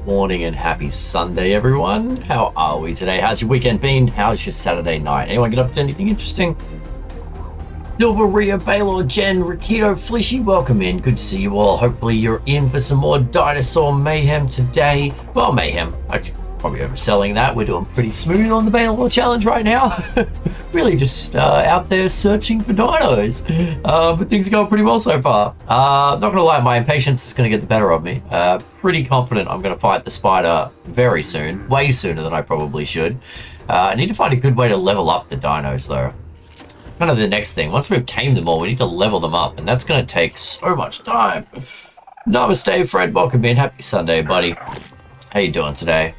Morning and happy Sunday, everyone. How are we today? How's your weekend been? How's your Saturday night? Anyone get up to anything interesting? Silver, Rio, Balor, Jen, Rakito, Flishy, welcome in. Good to see you all. Hopefully you're in for some more dinosaur mayhem today. Well, mayhem. I'm probably overselling that. We're doing pretty smooth on the Balor challenge right now. Really just out there searching for dinos. But things are going pretty well so far. Not going to lie, my impatience is going to get the better of me. Pretty confident I'm going to fight the spider very soon. Way sooner than I probably should. I need to find a good way to level up the dinos, though. Kind of the next thing. Once we've tamed them all, we need to level them up, and that's going to take so much time. Namaste, Fred. Welcome in. Happy Sunday, buddy. How you doing today?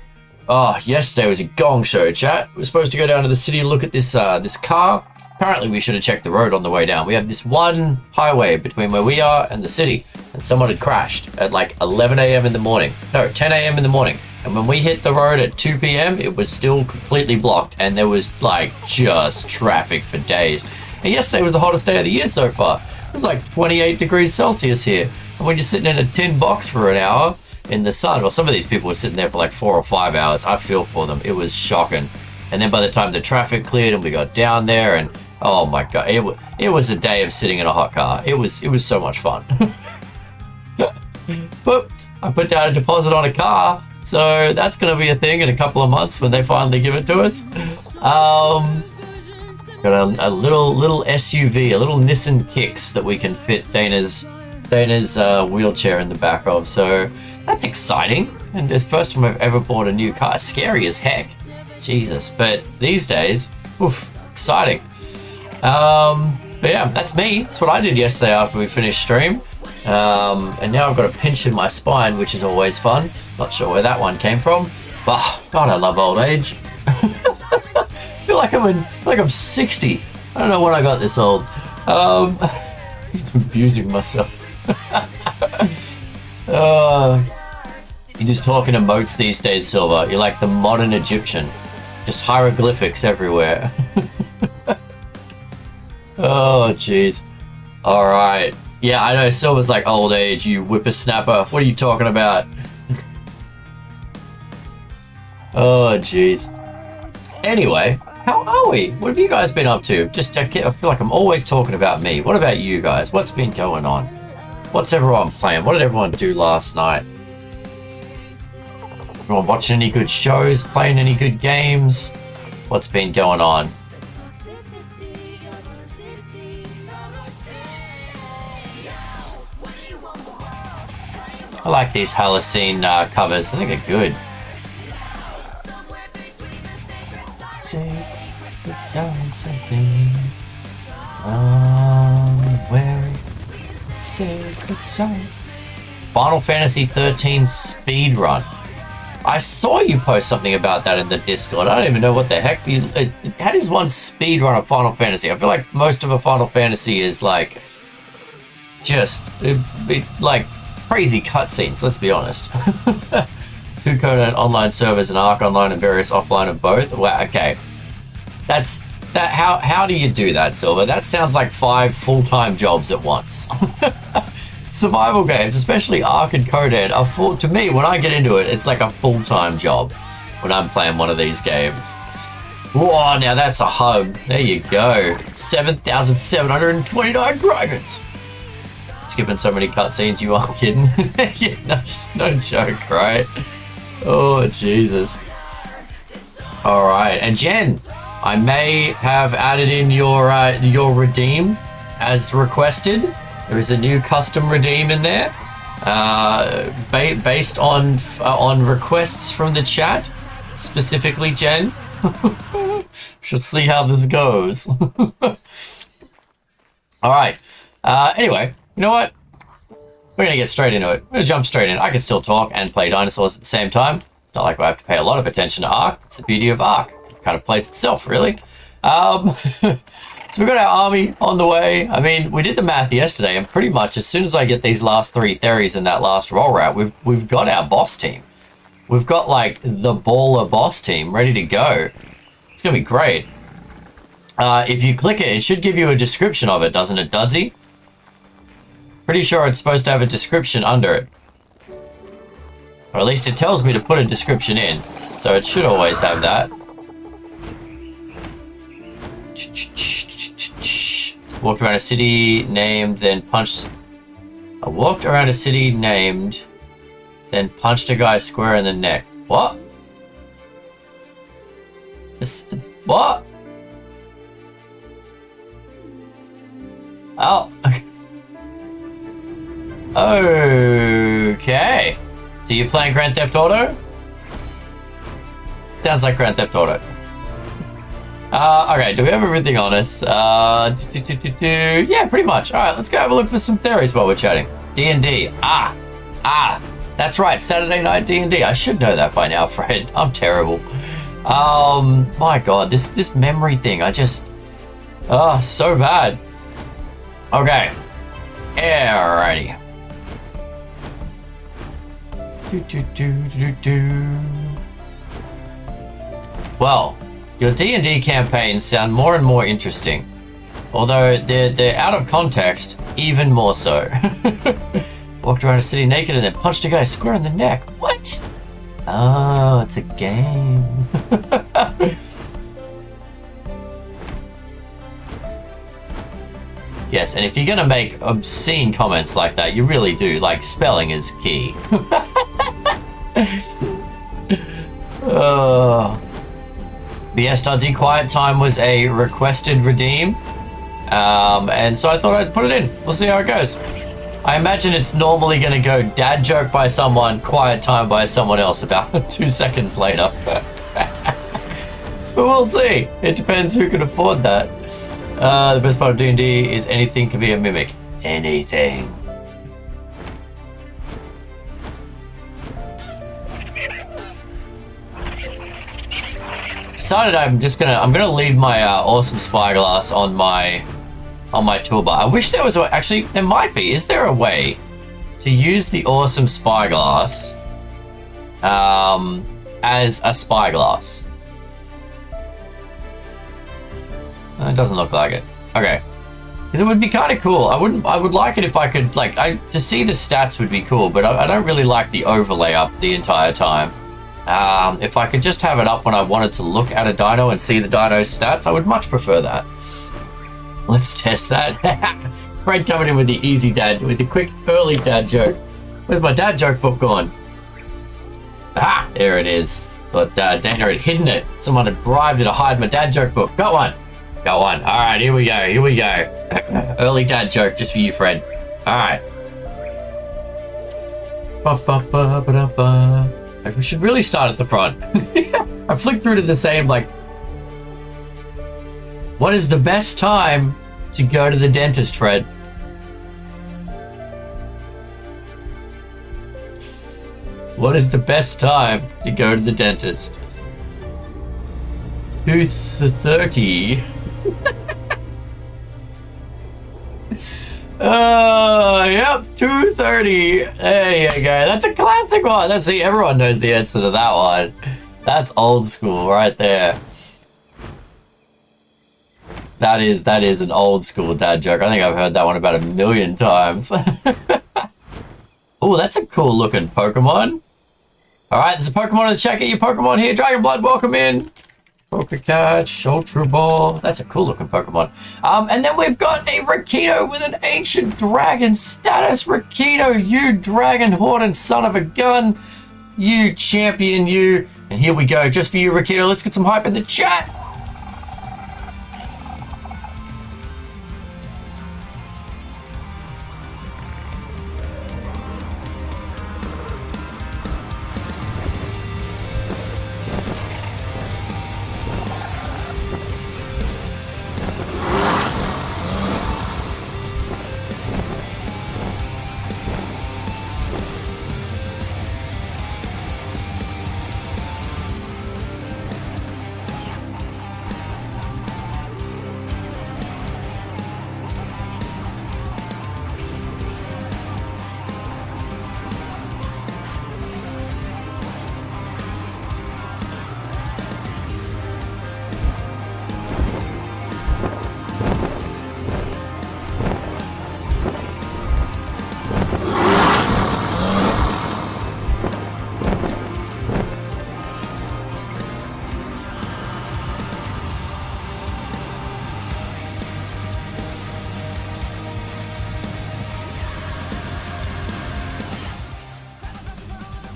Oh, yesterday was a gong show, chat. We're supposed to go down to the city and look at this this car. Apparently, we should have checked the road on the way down. We have this one highway between where we are and the city, and someone had crashed at like 11 a.m. in the morning. No, 10 a.m. in the morning. And when we hit the road at 2 p.m., it was still completely blocked, and there was like just traffic for days. And yesterday was the hottest day of the year so far. It was like 28 degrees Celsius here. And when you're sitting in a tin box for an hour in the sun, well, some of these people were sitting there for like 4 or 5 hours. I feel for them. It was shocking. And then by the time the traffic cleared and we got down there, and oh my god, it was a day of sitting in a hot car. It was so much fun. But I put down a deposit on a car, so that's going to be a thing in a couple of months when they finally give it to us. Got a little SUV, a little Nissan Kicks that we can fit Dana's wheelchair in the back of. So that's exciting. And the first time I've ever bought a new car. Scary as heck. Jesus. But these days, oof, exciting. But yeah, that's me. That's what I did yesterday after we finished stream. And now I've got a pinch in my spine, which is always fun. Not sure where that one came from. But God, I love old age. I feel like I'm 60. I don't know when I got this old. Just abusing myself. You're just talking emotes these days, Silver. You're like the modern Egyptian. Just hieroglyphics everywhere. Oh, jeez. All right. Yeah, I know. Silver's like old age, you whippersnapper. What are you talking about? Oh, jeez. Anyway, how are we? What have you guys been up to? I feel like I'm always talking about me. What about you guys? What's been going on? What's everyone playing? What did everyone do last night? Everyone watching any good shows? Playing any good games? What's been going on? I like these Halocene covers. I think they're good. Final Fantasy 13 speedrun. I saw you post something about that in the Discord. I don't even know what the heck. How does one speedrun a Final Fantasy? I feel like most of a Final Fantasy is like just like crazy cutscenes. Let's be honest. Two Conan online servers and Arc Online and various offline of both. Wow, okay. That's that. How do you do that, Silver? That sounds like 5 full-time jobs at once. Survival games, especially Ark and Conan, are to me, when I get into it, it's like a full-time job when I'm playing one of these games. Whoa, now that's a hug. There you go. 7,729 dragons. Skipping so many cutscenes, you aren't kidding. Yeah, no joke, right? Oh, Jesus. All right, and Jen, I may have added in your redeem as requested. There is a new custom redeem in there, based on requests from the chat, specifically Jen. Should see how this goes. All right. Anyway, you know what? We're gonna get straight into it. We're gonna jump straight in. I can still talk and play dinosaurs at the same time. It's not like I have to pay a lot of attention to Ark. It's the beauty of Ark. It kind of plays itself, really. So we've got our army on the way. I mean, we did the math yesterday, and pretty much as soon as I get these last 3 theories in that last roll route, we've got our boss team. We've got like the baller boss team ready to go. It's gonna be great. If you click it, it should give you a description of it, doesn't it, Dudsy? Pretty sure it's supposed to have a description under it. Or at least it tells me to put a description in. So it should always have that. Walked around a city named, then punched... I walked around a city named, then punched a guy square in the neck. What? What? Oh. Okay. So you're playing Grand Theft Auto? Sounds like Grand Theft Auto. Okay, do we have everything on us? Yeah, pretty much. All right, let's go have a look for some theories while we're chatting. D&D. That's right, Saturday night D&D. I should know that by now, Fred. I'm terrible. My God, this memory thing, I just... Oh, so bad. Okay. Alrighty. Well, your D&D campaigns sound more and more interesting. Although they're out of context, even more so. Walked around a city naked and then punched a guy square in the neck. What? Oh, it's a game. Yes, and if you're gonna make obscene comments like that, you really do. Like, spelling is key. But yes, Dudsy, Quiet Time was a requested redeem. And so I thought I'd put it in. We'll see how it goes. I imagine it's normally going to go dad joke by someone, quiet time by someone else about 2 seconds later. But we'll see. It depends who can afford that. The best part of D&D is anything can be a mimic. Anything. Decided I'm gonna leave my awesome spyglass on my toolbar. I wish there was actually there might be. Is there a way to use the awesome spyglass as a spyglass? It doesn't look like it. Okay, because it would be kind of cool. I would like it if I could to see the stats would be cool, but I don't really like the overlay up the entire time. If I could just have it up when I wanted to look at a dino and see the dino's stats, I would much prefer that. Let's test that. Fred coming in with the quick early dad joke. Where's my dad joke book gone? Ah, there it is. But Dana had hidden it. Someone had bribed her to hide my dad joke book. Got one. All right, here we go. Early dad joke just for you, Fred. All right. We should really start at the front. I flicked through to the same, what is the best time to go to the dentist, Fred? What is the best time to go to the dentist? 2:30. Yep, 2:30. There you go. That's a classic one. Everyone knows the answer to that one. That's old school right there. That is an old school dad joke. I think I've heard that one about 1 million times. Oh, that's a cool looking Pokemon. All right, there's a Pokemon in the chat. Get your Pokemon here. Dragon Blood, welcome in. Pokécatch, Ultra Ball. That's a cool looking Pokemon. And then we've got a Rakido with an ancient dragon status. Rakido, you dragon horned son of a gun. You champion, you. And here we go, just for you, Rakido. Let's get some hype in the chat.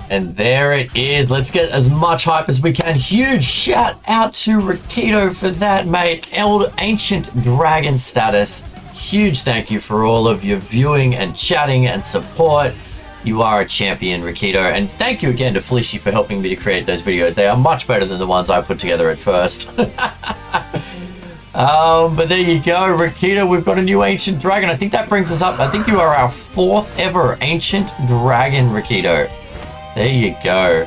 And there it is. Let's get as much hype as we can. Huge shout out to Rakido for that, mate. Ancient Dragon status. Huge thank you for all of your viewing and chatting and support. You are a champion, Rakido. And thank you again to Felicia for helping me to create those videos. They are much better than the ones I put together at first. But there you go, Rakido. We've got a new Ancient Dragon. I think that brings us up. I think you are our 4th ever Ancient Dragon, Rakido. There you go.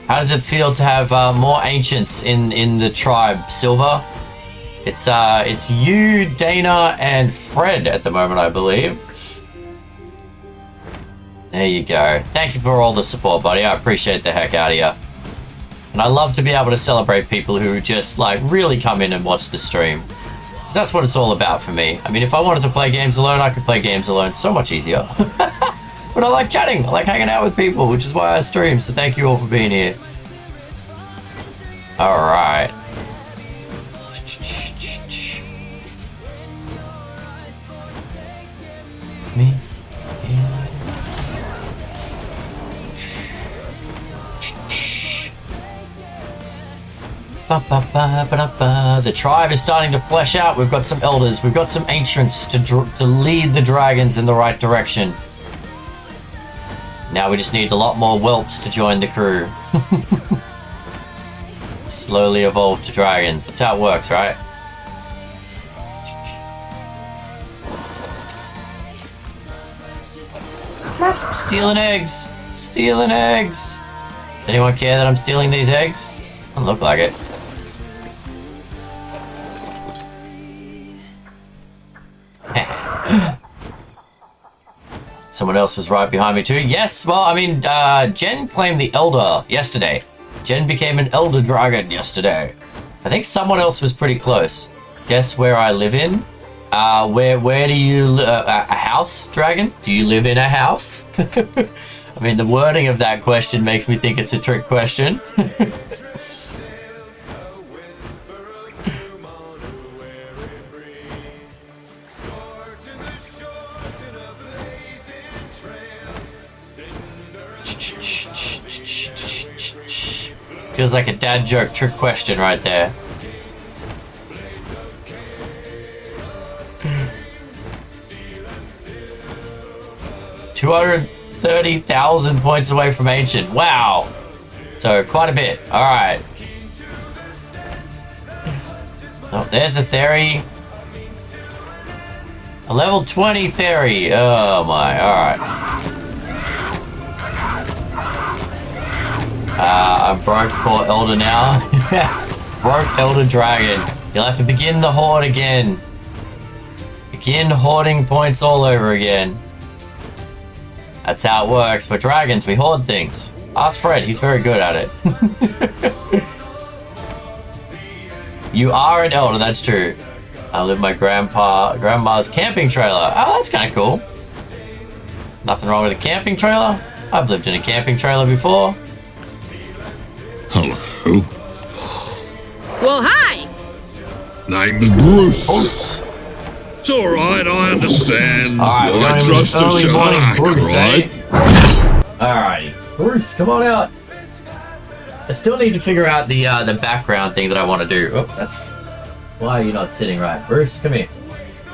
How does it feel to have more ancients in the tribe, Silver? It's you, Dana, and Fred at the moment, I believe. There you go. Thank you for all the support, buddy. I appreciate the heck out of you. And I love to be able to celebrate people who just, like, really come in and watch the stream. Because that's what it's all about for me. I mean, if I wanted to play games alone, I could play games alone so much easier. But I like chatting. I like hanging out with people, which is why I stream. So thank you all for being here. All right. Me. The tribe is starting to flesh out. We've got some elders. We've got some ancients to lead the dragons in the right direction. Now we just need a lot more whelps to join the crew. Slowly evolve to dragons. That's how it works, right? Stealing eggs. Stealing eggs. Does anyone care that I'm stealing these eggs? Doesn't look like it. Someone else was right behind me too. Yes, well, I mean, Jen claimed the Elder yesterday. Jen became an Elder Dragon yesterday. I think someone else was pretty close. Guess where I live in? Where do you a house, Dragon? Do you live in a house? I mean, the wording of that question makes me think it's a trick question. Feels like a dad joke trick question right there. $230,000 points away from Ancient. Wow. So quite a bit. All right. Oh, there's a Theory. A level 20 Theory. Oh my. All right. I'm broke poor Elder now. Broke Elder Dragon. You'll have to begin the horde again. Begin hoarding points all over again. That's how it works. We're dragons, we hoard things. Ask Fred, he's very good at it. You are an elder, that's true. I live in my grandma's camping trailer. Oh, that's kind of cool. Nothing wrong with a camping trailer. I've lived in a camping trailer before. Hello. Well, hi. Name's Bruce. Bruce. It's all right, I understand. All right, I trust a shark, Bruce, right? Alrighty, Bruce, come on out. I still need to figure out the background thing that I want to do. Oh, that's why you're not sitting right. Bruce, come here.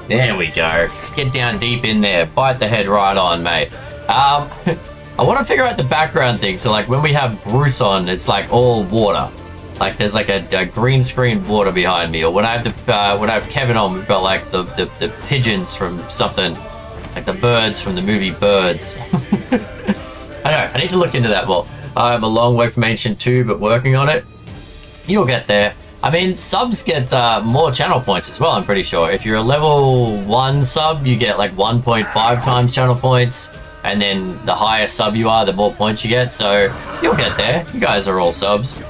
There we go. Get down deep in there. Bite the head right on, mate. I want to figure out the background thing. So, like, when we have Bruce on, it's like all water. Like, there's like a green screen water behind me. Or when I have Kevin on, we've got like the pigeons from something, like the birds from the movie Birds. I know. I need to look into that more. I'm a long way from Ancient 2, but working on it. You'll get there. I mean, subs get more channel points as well, I'm pretty sure. If you're a level 1 sub, you get like 1.5 times channel points. And then the higher sub you are, the more points you get. So you'll get there. You guys are all subs.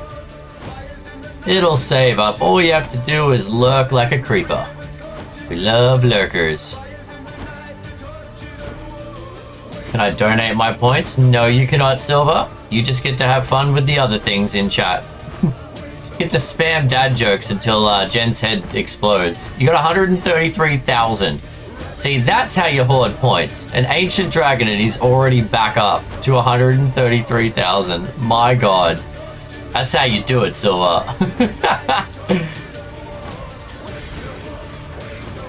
It'll save up. All you have to do is lurk like a creeper. We love lurkers. Can I donate my points? No, you cannot, Silver. You just get to have fun with the other things in chat. Just get to spam dad jokes until Jen's head explodes. You got 133,000. See, that's how you hoard points. An Ancient Dragon and he's already back up to 133,000. My god. That's how you do it, Silver.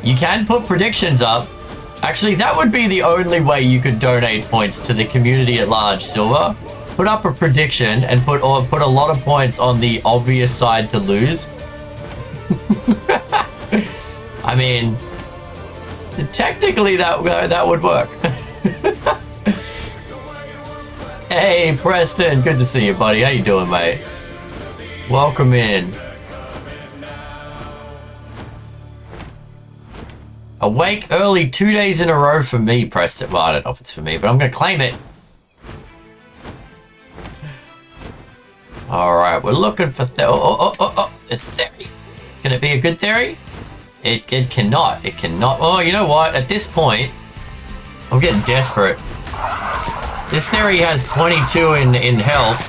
You can put predictions up. Actually, that would be the only way you could donate points to the community at large, Silver. Put up a prediction and put a lot of points on the obvious side to lose. I mean, technically that would work. Hey, Preston. Good to see you, buddy. How you doing, mate? Welcome in. Awake early 2 days in a row for me, Preston. Well, I don't know if it's for me, but I'm going to claim it. All right, we're looking for... It's theory. Can it be a good theory? It cannot. It cannot. Oh, you know what? At this point, I'm getting desperate. This theory has 22 in health.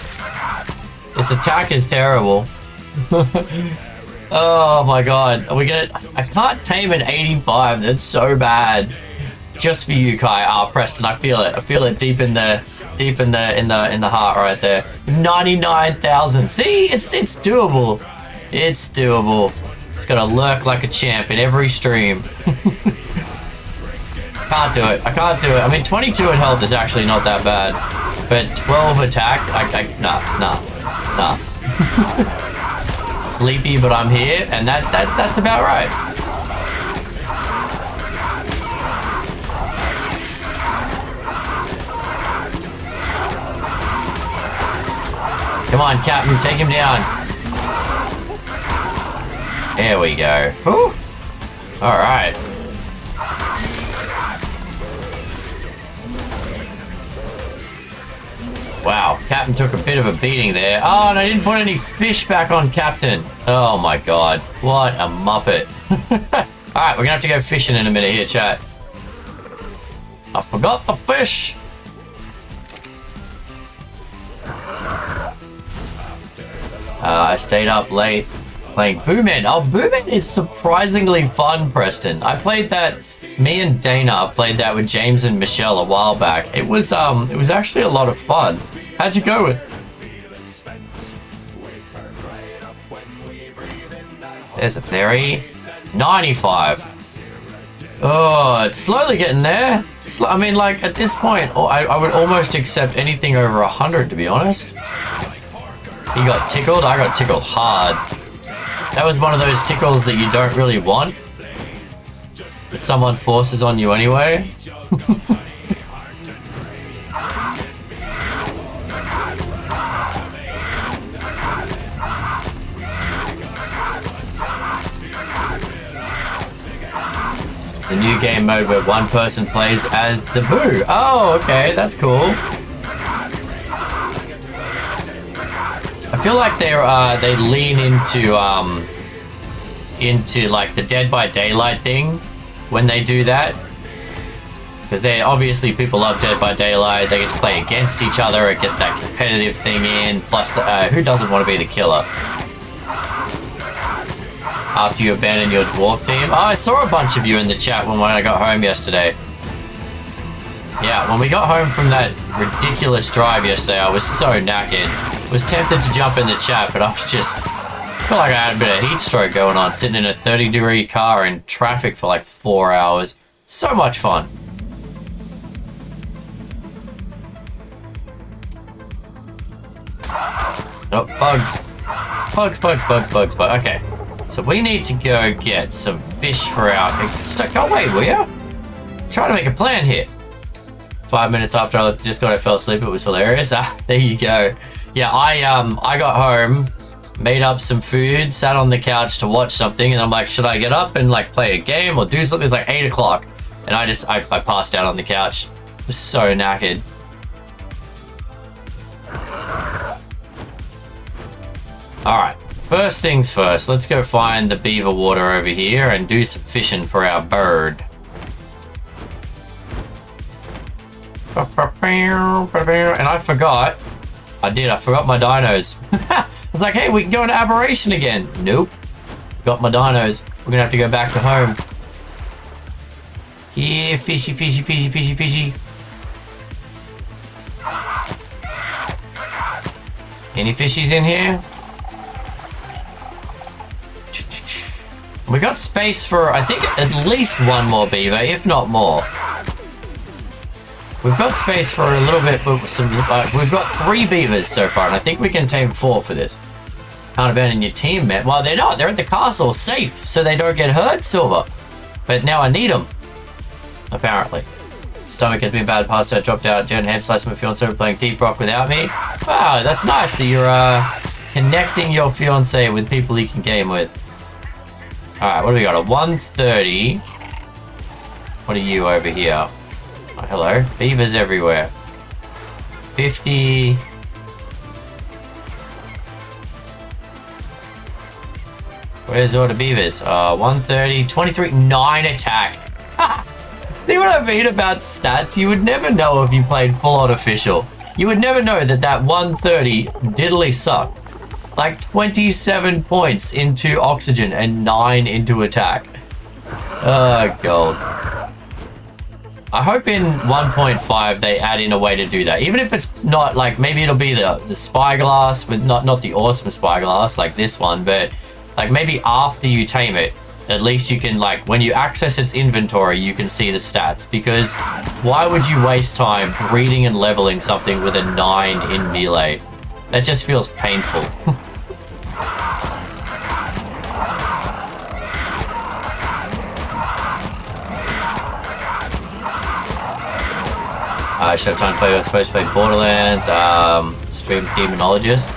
Its attack is terrible. Oh my god. Are we gonna... I can't tame an 85. That's so bad. Just for you, Kai. Ah, Preston, I feel it. I feel it deep in the heart right there. 99,000. See? It's doable. It's doable. It's gotta lurk like a champ in every stream. Can't do it. I can't do it. I mean, 22 in health is actually not that bad. But 12 attack, nah. Sleepy, but I'm here, and that's about right. Come on, Captain, take him down. There we go. Whew. All right. Wow, Captain took a bit of a beating there. Oh, and I didn't put any fish back on Captain. Oh my god, what a muppet. Alright, we're gonna have to go fishing in a minute here, chat. I forgot the fish. I stayed up late playing Boomend. Oh, Boomend is surprisingly fun, Preston. I played that... Me and Dana played that with James and Michelle a while back. It was actually a lot of fun. How'd you go with? There's a theory. 95. Oh, it's slowly getting there. I mean, like, at this point, I would almost accept anything over 100, to be honest. He got tickled. I got tickled hard. That was one of those tickles that you don't really want, but someone forces on you anyway. It's a new game mode where one person plays as the Boo. Oh, okay, that's cool. I feel like they lean into like the Dead by Daylight thing when they do that, because they obviously people love Dead by Daylight. They get to play against each other. It gets that competitive thing in. Plus, who doesn't want to be the killer after you abandon your dwarf team? Oh, I saw a bunch of you in the chat when I got home yesterday. Yeah, when we got home from that ridiculous drive yesterday, I was so knackered. Was tempted to jump in the chat, but I was just... I feel like I had a bit of heat stroke going on, sitting in a 30-degree car in traffic for like 4 hours. So much fun. Oh, bugs. Bugs. Okay. So we need to go get some fish for our... Go away, will ya? Try to make a plan here. 5 minutes after I just got, I fell asleep. It was hilarious. There you go. Yeah, I got home, made up some food, sat on the couch to watch something, and I'm like, should I get up and like play a game or do something? It's like 8 o'clock, and I passed out on the couch. I was so knackered. All right, first things first. Let's go find the beaver water over here and do some fishing for our bird. And I forgot. I forgot my dinos. I was like, hey, we can go into Aberration again. Nope. Got my dinos. We're gonna have to go back to home. Here, fishy. Any fishies in here? We got space for, I think, at least one more beaver, if not more. We've got space for a little bit, but we've got 3 beavers so far, and I think we can tame 4 for this. Can't abandon your team, man. Well, they're not. They're at the castle, safe, so they don't get hurt, Silver. But now I need them, apparently. Stomach has been bad. Passed out, dropped out. Jen Ham sliced my fiance playing Deep Rock without me. Wow, that's nice that you're connecting your fiance with people he can game with. Alright, what do we got? A 130. What are you over here? Oh, hello. Beavers everywhere. 50. Where's all the beavers? 130, 23, 9 attack. See what I mean about stats? You would never know if you played full-on official. You would never know that that 130 diddly sucked. Like 27 points into oxygen and 9 into attack. Oh, God. I hope in 1.5 they add in a way to do that. Even if it's not like, maybe it'll be the spyglass, but not the awesome spyglass like this one, but like maybe after you tame it, at least you can, like, when you access its inventory, you can see the stats. Because why would you waste time breeding and leveling something with a 9 in melee? That just feels painful. I should have time to play. I was supposed to play Borderlands, stream Demonologist.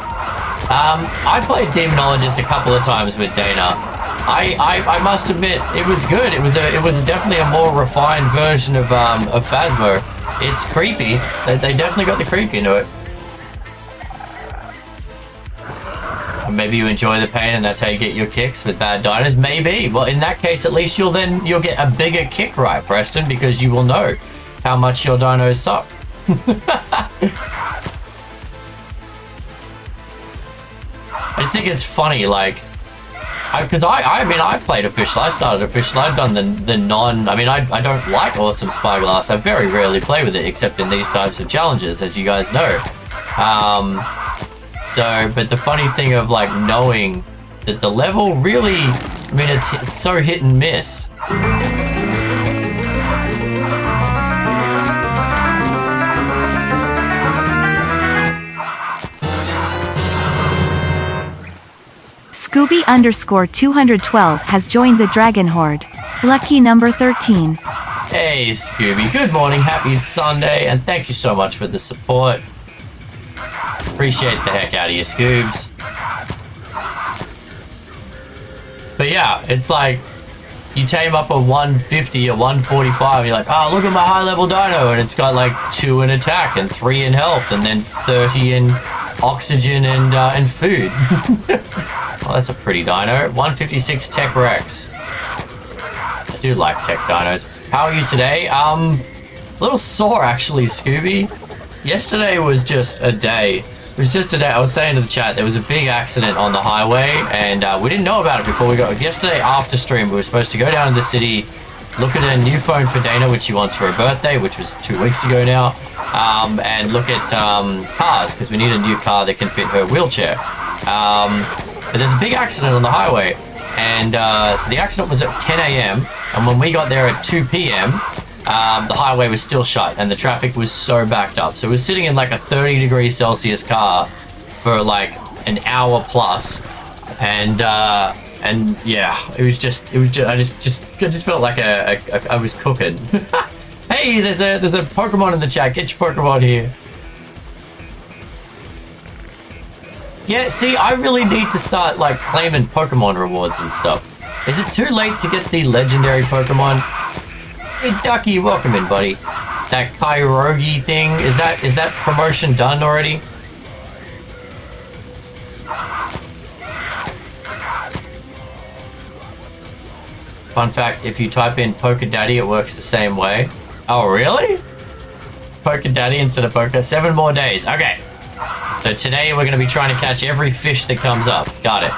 I played Demonologist a couple of times with Dana. I must admit, it was good. It was definitely a more refined version of Phasmo. It's creepy. They definitely got the creep into it. Maybe you enjoy the pain and that's how you get your kicks with bad dinos. Maybe. Well, in that case, at least you'll get a bigger kick right, Preston, because you will know how much your dinos suck. I just think it's funny, like, because I mean, I played official. I started official. I've done the non. I mean, I don't like awesome spyglass. I very rarely play with it, except in these types of challenges, as you guys know. But the funny thing of like knowing that the level really, I mean, it's so hit and miss. Scooby_212 has joined the Dragon Horde. Lucky number 13. Hey Scooby, good morning, happy Sunday, and thank you so much for the support. Appreciate the heck out of you, Scoobs. But yeah, it's like, you tame up a 150 or 145, and you're like, oh, look at my high level dino, and it's got like 2 in attack and 3 in health, and then 30 in oxygen and food. Well, that's a pretty dino. 156 Tech Rex. I do like tech dinos. How are you today? A little sore actually, Scooby. Yesterday was just a day. It was just a day. I was saying to the chat, there was a big accident on the highway, and we didn't know about it before we got. Yesterday after stream, we were supposed to go down to the city, look at a new phone for Dana, which she wants for her birthday, which was 2 weeks ago now, and look at cars, because we need a new car that can fit her wheelchair. But there's a big accident on the highway, and so the accident was at 10 a.m. and when we got there at 2 p.m. The highway was still shut and the traffic was so backed up. So it was sitting in like a 30°C car for like an hour plus, and yeah, I just felt like I was cooking. Hey, there's a Pokemon in the chat. Get your Pokemon here. Yeah, see, I really need to start, like, claiming Pokemon rewards and stuff. Is it too late to get the legendary Pokemon? Hey, Ducky, welcome in, buddy. That Kyrogi thing, is that promotion done already? Fun fact, if you type in Poke Daddy, it works the same way. Oh, really? Poke Daddy instead of Poke. 7 more days. Okay. So today we're going to be trying to catch every fish that comes up. Got it.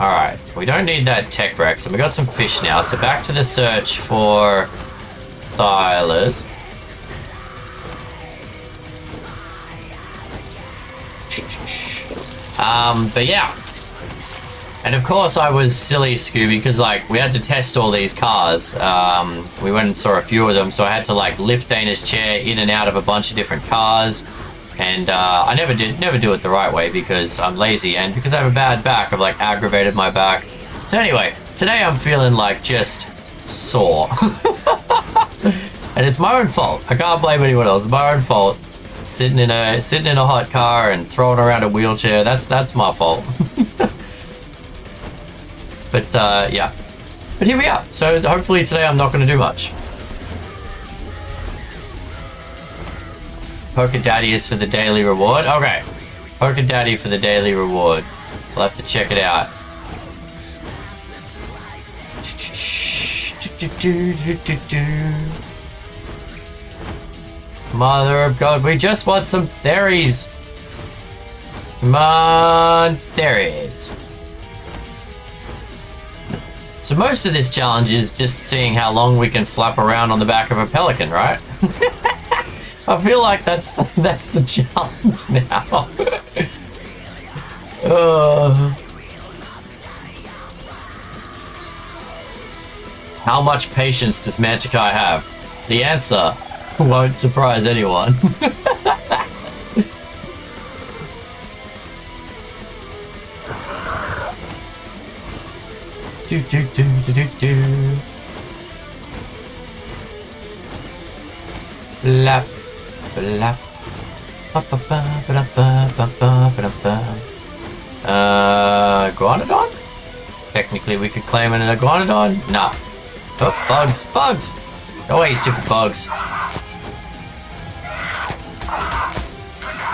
Alright, we don't need that Tech Rex, and we got some fish now. So back to the search for Thylers. But yeah. And of course I was silly, Scooby, because like we had to test all these cars. We went and saw a few of them, so I had to like lift Dana's chair in and out of a bunch of different cars. And I never do it the right way because I'm lazy and because I have a bad back. I've like aggravated my back. So anyway, today I'm feeling like just sore. And it's my own fault. I can't blame anyone else. It's my own fault. Sitting in a hot car and throwing around a wheelchair. That's my fault. But yeah. But here we are. So hopefully today I'm not going to do much. Poker Daddy is for the daily reward. Okay. Poker Daddy for the daily reward. We'll have to check it out. Mother of God, we just want some theories. Come on, theories. So most of this challenge is just seeing how long we can flap around on the back of a pelican, right? I feel like that's the challenge now. How much patience does Mantikai have? The answer won't surprise anyone. do do do do do do. Lap, lap. Iguanodon? Technically, we could claim an iguanodon. Nah. Oh, bugs, bugs! Go away, you stupid bugs.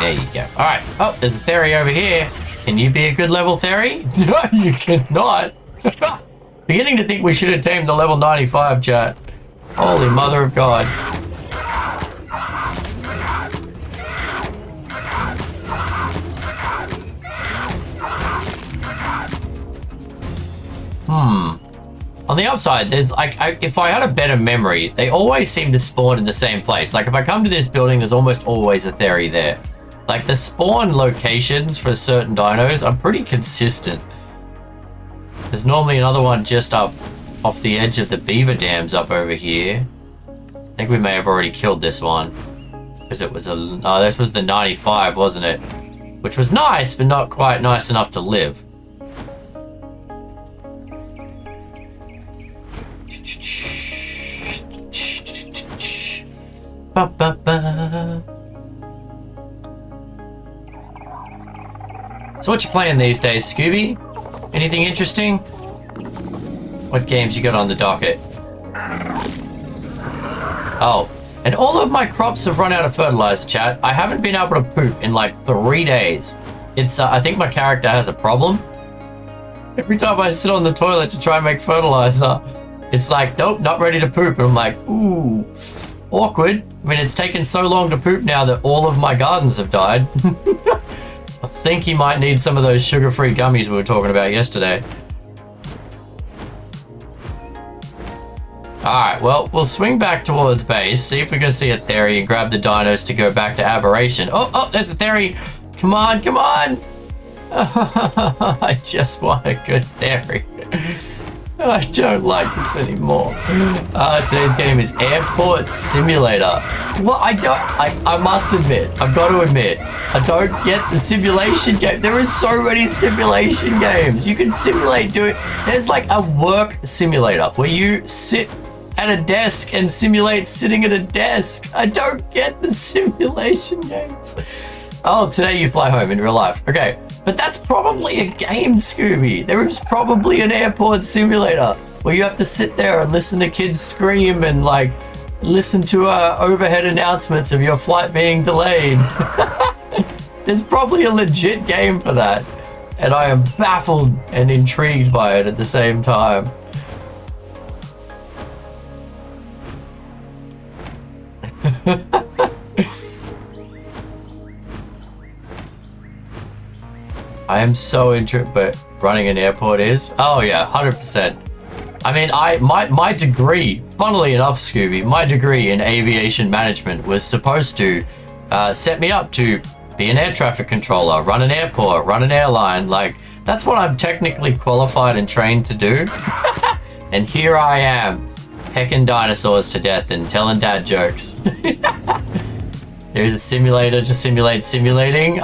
There you go. Alright. Oh, there's a Theory over here. Can you be a good level Theory? No, you cannot. Beginning to think we should have tamed the level 95 chat. Holy mother of God. On the upside, there's like, if I had a better memory, they always seem to spawn in the same place. Like if I come to this building, there's almost always a Theory there. Like the spawn locations for certain dinos are pretty consistent. There's normally another one just up off the edge of the beaver dams up over here. I think we may have already killed this one. Because it was oh, this was the 95, wasn't it? Which was nice, but not quite nice enough to live. Ba, ba, ba. So what you playing these days, Scooby? Anything interesting? What games you got on the docket? Oh, and all of my crops have run out of fertilizer, chat. I haven't been able to poop in like 3 days. It's I think my character has a problem. Every time I sit on the toilet to try and make fertilizer, it's like, nope, not ready to poop. And I'm like, ooh, awkward. I mean, it's taken so long to poop now that all of my gardens have died. I think he might need some of those sugar-free gummies we were talking about yesterday. Alright, well, we'll swing back towards base, see if we can see a Theory and grab the dinos to go back to Aberration. Oh, there's a Theory! Come on, come on! I just want a good Theory. I don't like this anymore. Today's game is Airport Simulator. Well, I must admit, I've got to admit, I don't get the simulation game. There are so many simulation games. You can simulate there's like a work simulator where you sit at a desk and simulate sitting at a desk. I don't get the simulation games. Oh, today you fly home in real life. Okay. But that's probably a game, Scooby. There is probably an airport simulator where you have to sit there and listen to kids scream and like listen to overhead announcements of your flight being delayed. There's probably a legit game for that. And I am baffled and intrigued by it at the same time. I am so interested, but running an airport is? Oh yeah, 100%. I mean, my degree, funnily enough, Scooby, my degree in aviation management was supposed to set me up to be an air traffic controller, run an airport, run an airline. Like, that's what I'm technically qualified and trained to do. And here I am, pecking dinosaurs to death and telling dad jokes. There's a simulator to simulate simulating.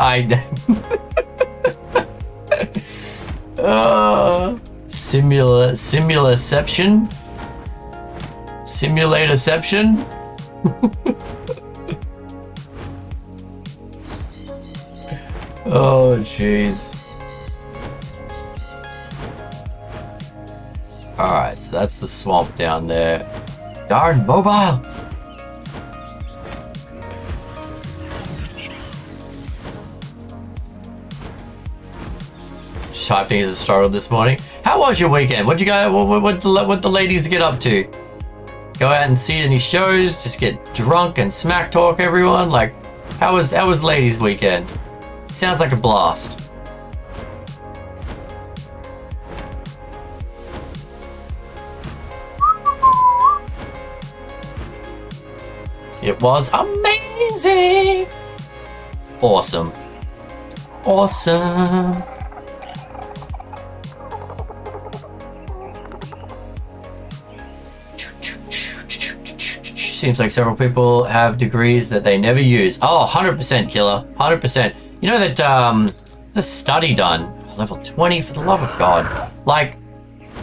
Simulaception? Simulatorception? Oh, jeez. Alright, so that's the swamp down there. Darn mobile! Just hyping things that started this morning. How was your weekend? What'd you guys, what the ladies get up to? Go out and see any shows? Just get drunk and smack talk everyone? Like, how was ladies' weekend? Sounds like a blast. It was amazing. Awesome. Awesome. Seems like several people have degrees that they never use. Oh, 100% killer. 100%. You know that there's a study done, level 20 for the love of God. Like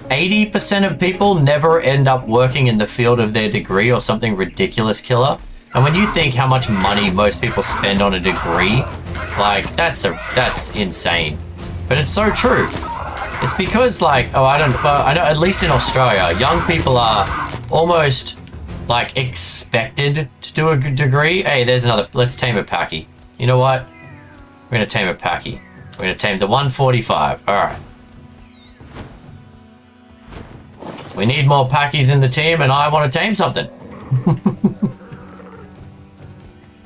80% of people never end up working in the field of their degree or something ridiculous, killer. And when you think how much money most people spend on a degree, like that's insane. But it's so true. It's because like, I know at least in Australia, young people are almost like expected to do a good degree. Hey, there's another, let's tame a Packy. You know what? We're gonna tame a Packy. We're gonna tame the 145. All right. We need more Packies in the team, and I want to tame something.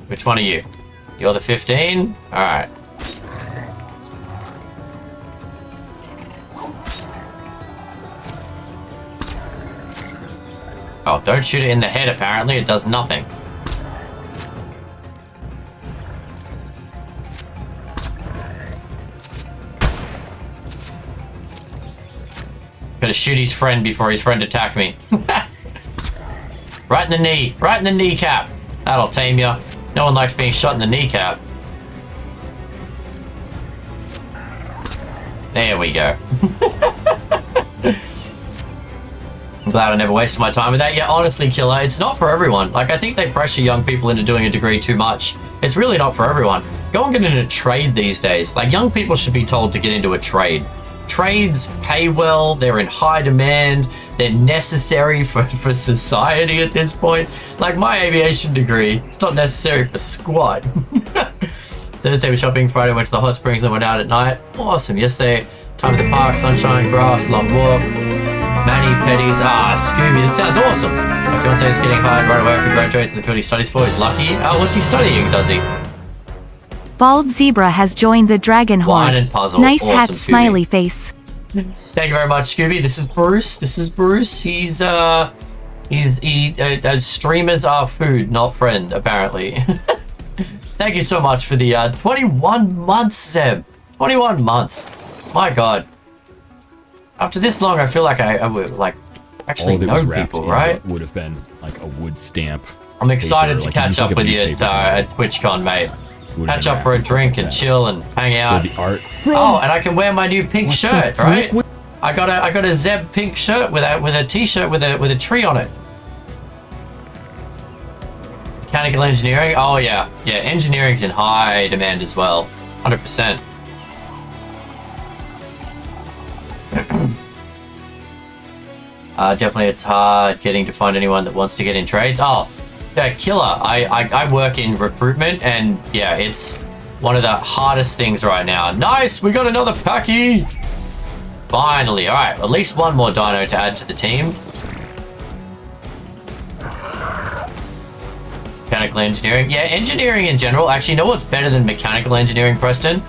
Which one are you? You're the 15? All right. Oh, don't shoot it in the head, apparently. It does nothing. Gotta shoot his friend before his friend attacked me. Right in the knee. Right in the kneecap. That'll tame you. No one likes being shot in the kneecap. There we go. I'm glad I never wasted my time with that. Yeah, honestly, killer, it's not for everyone. Like, I think they pressure young people into doing a degree too much. It's really not for everyone. Go and get into a trade these days. Like, young people should be told to get into a trade. Trades pay well, they're in high demand, they're necessary for society at this point. Like my aviation degree, it's not necessary for squat. Thursday was shopping, Friday went to the hot springs, then went out at night. Awesome. Yesterday, time at the park, sunshine, grass, long walk. Manny, Petties, Scooby, that sounds awesome. My fiance is getting hired right away after he graduates in the field he studies for. He's lucky. What's he studying, does he? Bald Zebra has joined the Dragon Horde. Wine and puzzle. Nice Awesome, hat, Scooby. smiley face. Thank you very much, Scooby. This is Bruce. He's streamers are food, not friend, apparently. Thank you so much for the 21 months, Zeb. 21 months. My God. After this long, I feel like I would like actually know people, right? Would have been like a wood stamp. I'm excited to like, catch up with you at TwitchCon, mate. Catch up for a drink and chill and hang out. So the art. Oh, and I can wear my new pink shirt, right? I got a Zeb pink shirt with a t-shirt with a tree on it. Mechanical engineering. Oh yeah, engineering's in high demand as well. 100%. Definitely, it's hard getting to find anyone that wants to get in trades. Oh. Yeah, killer. I work in recruitment, and yeah, it's one of the hardest things right now. Nice, we got another Packy. Finally, all right, at least one more dino to add to the team. Mechanical engineering. Yeah, engineering in general. Actually, you know what's better than mechanical engineering, Preston?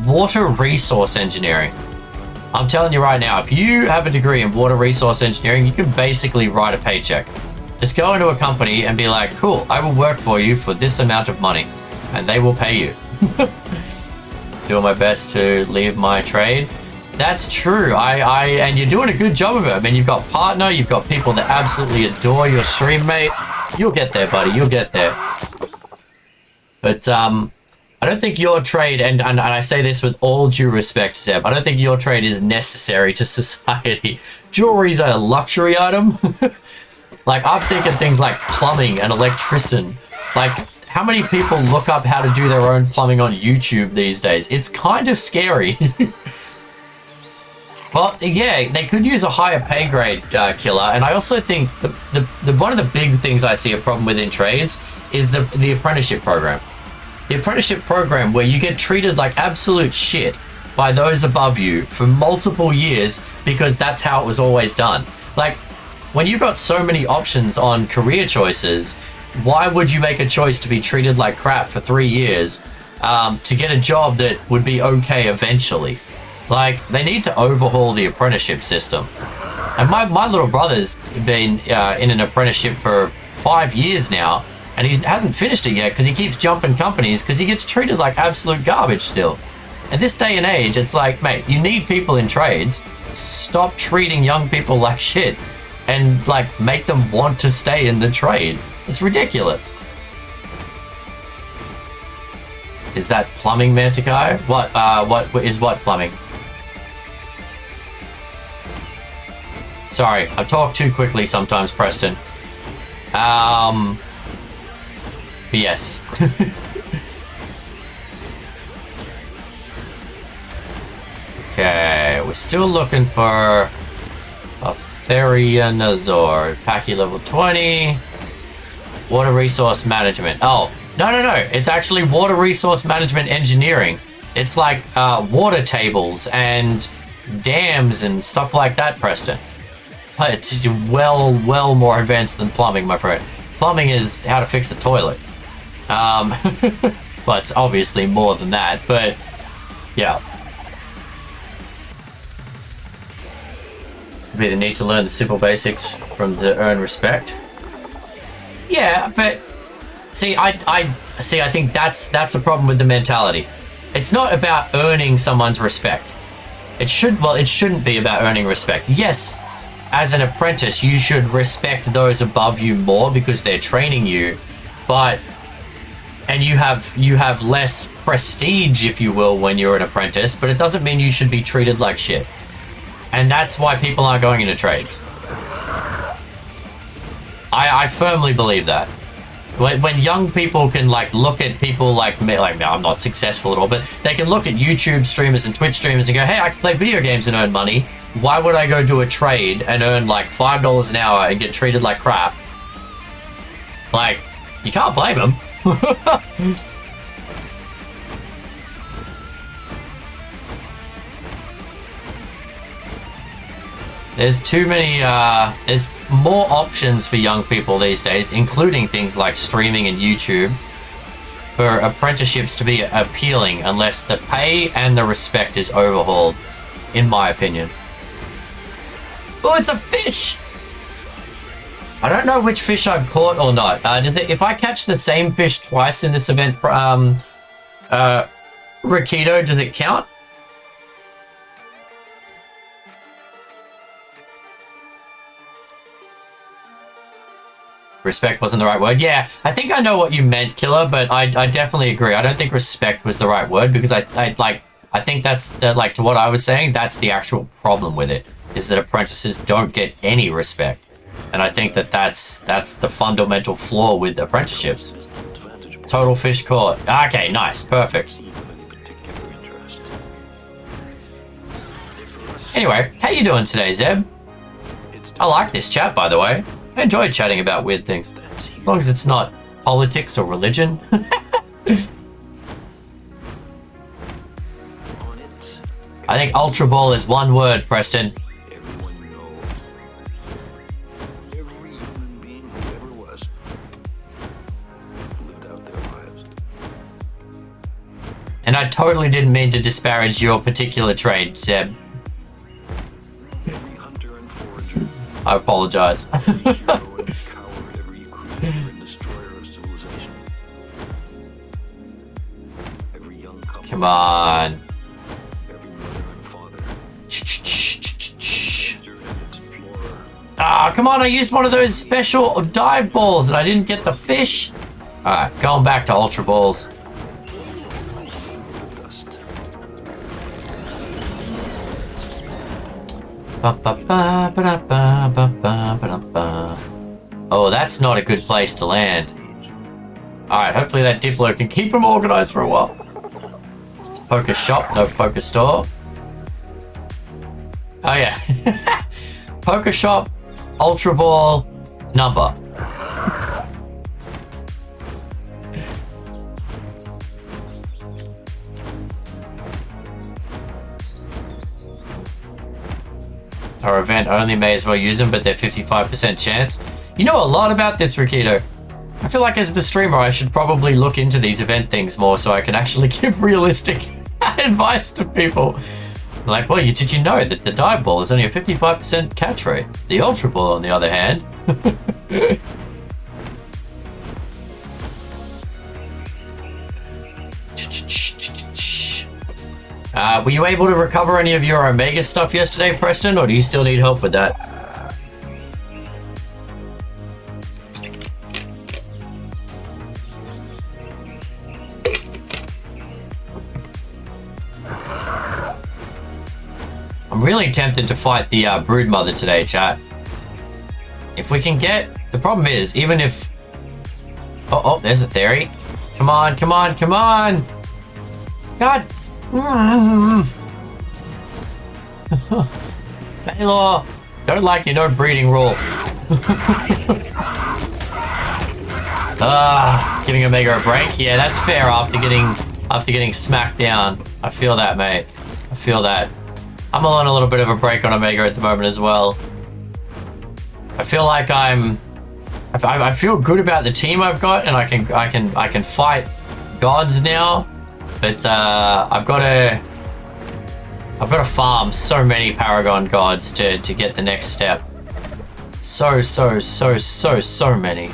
Water resource engineering. I'm telling you right now, if you have a degree in water resource engineering, you can basically write a paycheck. Just go into a company and be like, cool, I will work for you for this amount of money, and they will pay you. Doing my best to leave my trade. That's true. And you're doing a good job of it. I mean, you've got partner, you've got people that absolutely adore your stream, mate. You'll get there, buddy. You'll get there. But I don't think your trade, and I say this with all due respect, Zeb, I don't think your trade is necessary to society. Jewelry's a luxury item. Like, I'm thinking things like plumbing and electrician. Like, how many people look up how to do their own plumbing on YouTube these days? It's kind of scary. Well, yeah, they could use a higher pay grade killer, and I also think the one of the big things I see a problem with in trades is the apprenticeship program. The apprenticeship program where you get treated like absolute shit by those above you for multiple years because that's how it was always done. Like, when you've got so many options on career choices, why would you make a choice to be treated like crap for 3 years to get a job that would be okay eventually? Like, they need to overhaul the apprenticeship system. And my little brother's been in an apprenticeship for 5 years now, and he hasn't finished it yet because he keeps jumping companies because he gets treated like absolute garbage still. At this day and age, it's like, mate, you need people in trades. Stop treating young people like shit and, like, make them want to stay in the trade. It's ridiculous. Is that plumbing, Mantikai? What is plumbing? Sorry, I talk too quickly sometimes, Preston. Yes. Okay, we're still looking for a Therianazor. Packy level 20. Water resource management. Oh, no. It's actually water resource management engineering. It's like water tables and dams and stuff like that, Preston. It's just well more advanced than plumbing, my friend. Plumbing is how to fix a toilet. Well, it's obviously more than that, but yeah. Be the need to learn the simple basics from to earn respect. Yeah, but see, I think that's a problem with the mentality. It's not about earning someone's respect. It shouldn't be about earning respect. Yes, as an apprentice, you should respect those above you more because they're training you, and you have less prestige, if you will, when you're an apprentice, but it doesn't mean you should be treated like shit. And that's why people aren't going into trades. I firmly believe that. When young people can, like, look at people like me, like, no, I'm not successful at all, but they can look at YouTube streamers and Twitch streamers and go, hey, I can play video games and earn money. Why would I go do a trade and earn like $5 an hour and get treated like crap? Like, you can't blame them. There's too many, there's more options for young people these days, including things like streaming and YouTube, for apprenticeships to be appealing unless the pay and the respect is overhauled, in my opinion. Oh, it's a fish! I don't know which fish I've caught or not. If I catch the same fish twice in this event, Rakito, does it count? Respect wasn't the right word. Yeah, I think I know what you meant, Killer, but I definitely agree. I don't think respect was the right word because I think that's like to what I was saying. That's the actual problem with it, is that apprentices don't get any respect, and I think that's the fundamental flaw with apprenticeships. Total fish caught. Okay, nice, perfect. Anyway, how you doing today, Zeb? I like this chat, by the way. I enjoy chatting about weird things, as long as it's not politics or religion. I think Ultra Ball is one word, Preston. And I totally didn't mean to disparage your particular trade, Zeb. I apologize. Come on. Ah, come on, I used one of those special dive balls and I didn't get the fish. Alright, going back to Ultra Balls. Oh, that's not a good place to land. Alright, hopefully that Diplo can keep him organized for a while. It's a poker shop, no poker store. Oh yeah. Poker shop, Ultra Ball, number. Our event only may as well use them, but they're 55% chance. You know a lot about this, Rikito. I feel like as the streamer, I should probably look into these event things more so I can actually give realistic advice to people. Like, well, did you know that the dive ball is only a 55% catch rate? The Ultra Ball, on the other hand. Were you able to recover any of your Omega stuff yesterday, Preston, or do you still need help with that? I'm really tempted to fight the Broodmother today, chat. If we can get... The problem is, even if... Oh, there's a theory. Come on, come on, come on! God! Balor! Don't like your no breeding rule. Giving Omega a break? Yeah, that's fair after getting smacked down. I feel that, mate. I feel that. I'm on a little bit of a break on Omega at the moment as well. I feel like I feel good about the team I've got, and I can fight gods now. But I've got to farm so many Paragon gods to get the next step. So many.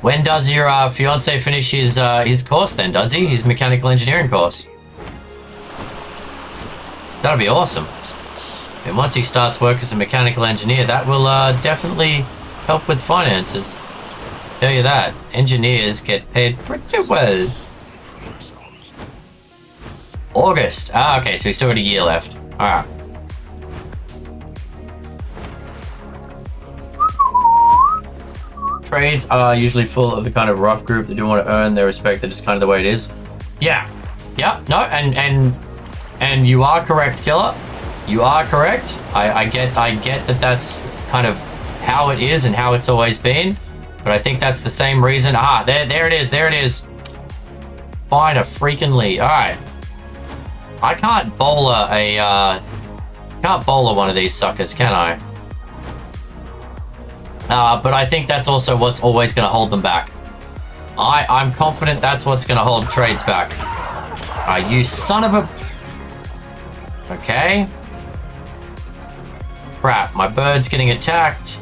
When does your fiance finish his course then, does he? His mechanical engineering course? That'll be awesome. And once he starts work as a mechanical engineer, that will definitely help with finances. Tell you that. Engineers get paid pretty well. August. Okay, so he's still got a year left. Alright. Trades are usually full of the kind of rough group that do want to earn their respect. That is kind of the way it is. Yeah. No, and you are correct, Killer. You are correct. I get that that's kind of how it is and how it's always been. But I think that's the same reason. There it is. There it is. Fine a freaking lead. All right. I can't bowler one of these suckers, can I? But I think that's also what's always going to hold them back. I'm confident that's what's going to hold trades back. You son of a... Okay. Crap, my bird's getting attacked.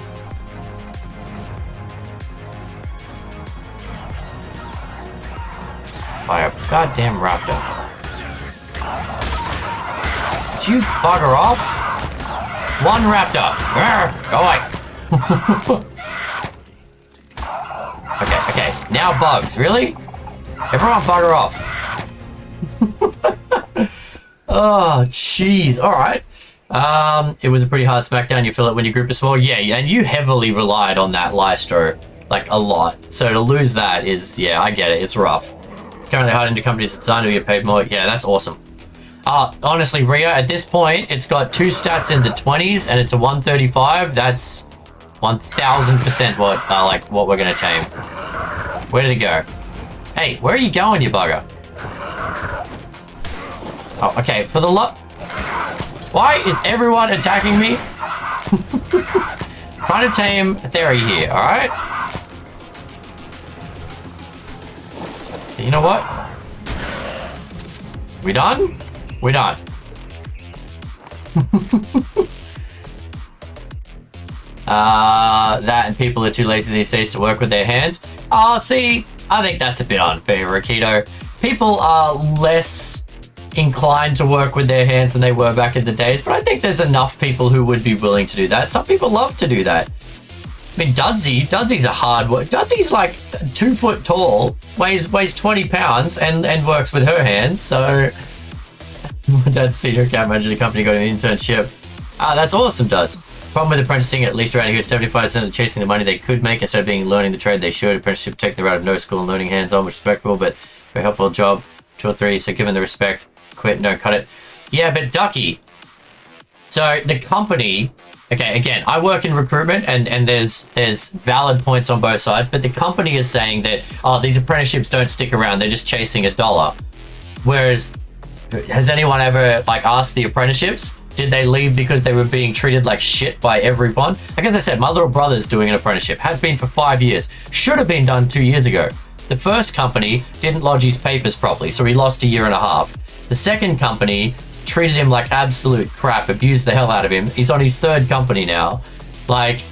By a goddamn raptor. Did you bugger off? One raptor. Go away. Okay. Now bugs. Really? Everyone bugger off. Oh, jeez. All right. It was a pretty hard smackdown. You feel it when your group is small. Yeah, and you heavily relied on that Lystro, like a lot. So to lose that is, yeah, I get it. It's rough. It's currently hard into companies that's designed to get paid more. Yeah, that's awesome. Honestly, Ria, at this point, it's got 2 stats in the 20s, and it's a 135. That's 1000% what we're gonna tame. Where did it go? Hey, where are you going, you bugger? Oh, okay. For the why is everyone attacking me? Trying to tame Theory here. All right. You know what? We done? We done. That and people are too lazy these days to work with their hands. See, I think that's a bit unfair, Rakito. People are less inclined to work with their hands than they were back in the days, but I think there's enough people who would be willing to do that. Some people love to do that. I mean, Dudsy's a hard work. Dudsy's like 2 foot tall, weighs 20 pounds, and works with her hands. So That's senior account manager of the company got an internship. Ah, that's awesome, Duds. Problem with apprenticing, at least around here, 75% of chasing the money they could make instead of being learning the trade they should. Apprenticeship taking the route of no school and learning hands-on, which is respectable, but very helpful job. 2 or 3, so given the respect, quit, no, cut it. Yeah, but Ducky. So the company, okay, again, I work in recruitment and there's valid points on both sides, but the company is saying that, oh, these apprenticeships don't stick around, they're just chasing $1. Whereas, has anyone ever like asked the apprenticeships? Did they leave because they were being treated like shit by everyone? Like as I said, my little brother's doing an apprenticeship, has been for 5 years, should have been done 2 years ago. The first company didn't lodge his papers properly, so he lost 1.5 years. The second company treated him like absolute crap, abused the hell out of him. He's on his 3rd company now. Like,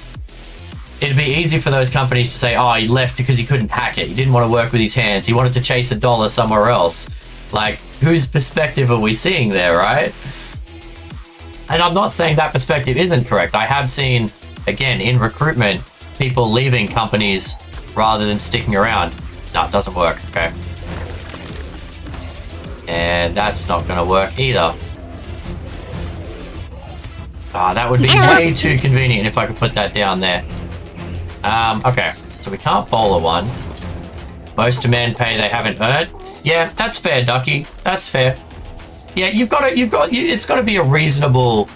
it'd be easy for those companies to say, oh, he left because he couldn't hack it. He didn't want to work with his hands. He wanted to chase $1 somewhere else. Like, whose perspective are we seeing there, right? And I'm not saying that perspective isn't correct. I have seen, again, in recruitment, people leaving companies rather than sticking around. No, it doesn't work. Okay. And that's not going to work either. That would be way too convenient if I could put that down there. Okay. So we can't bowler one. Most demand pay they haven't earned. Yeah, that's fair, Ducky. That's fair. Yeah, it's got to be reasonable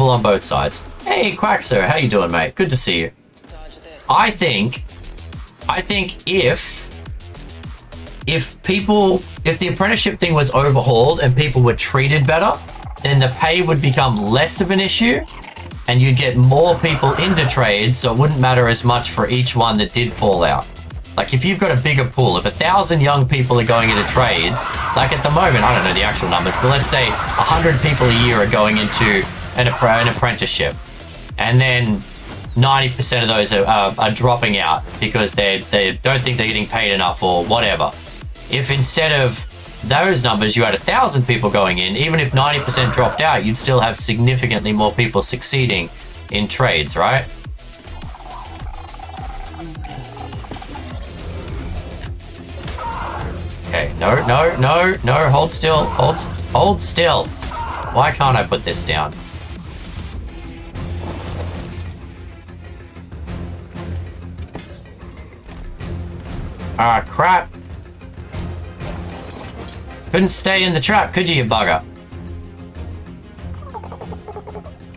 on both sides. Hey, Quaxer, how you doing, mate? Good to see you. I think if the apprenticeship thing was overhauled and people were treated better, then the pay would become less of an issue and you'd get more people into trades, so it wouldn't matter as much for each one that did fall out. Like if you've got a bigger pool, if 1,000 young people are going into trades, like at the moment, I don't know the actual numbers, but let's say 100 people a year are going into an apprenticeship, and then 90% of those are dropping out because they don't think they're getting paid enough or whatever. If instead of those numbers you had 1,000 people going in, even if 90% dropped out, you'd still have significantly more people succeeding in trades, right? Okay, no, hold still, hold still. Why can't I put this down? Ah, crap. Couldn't stay in the trap, could you bugger?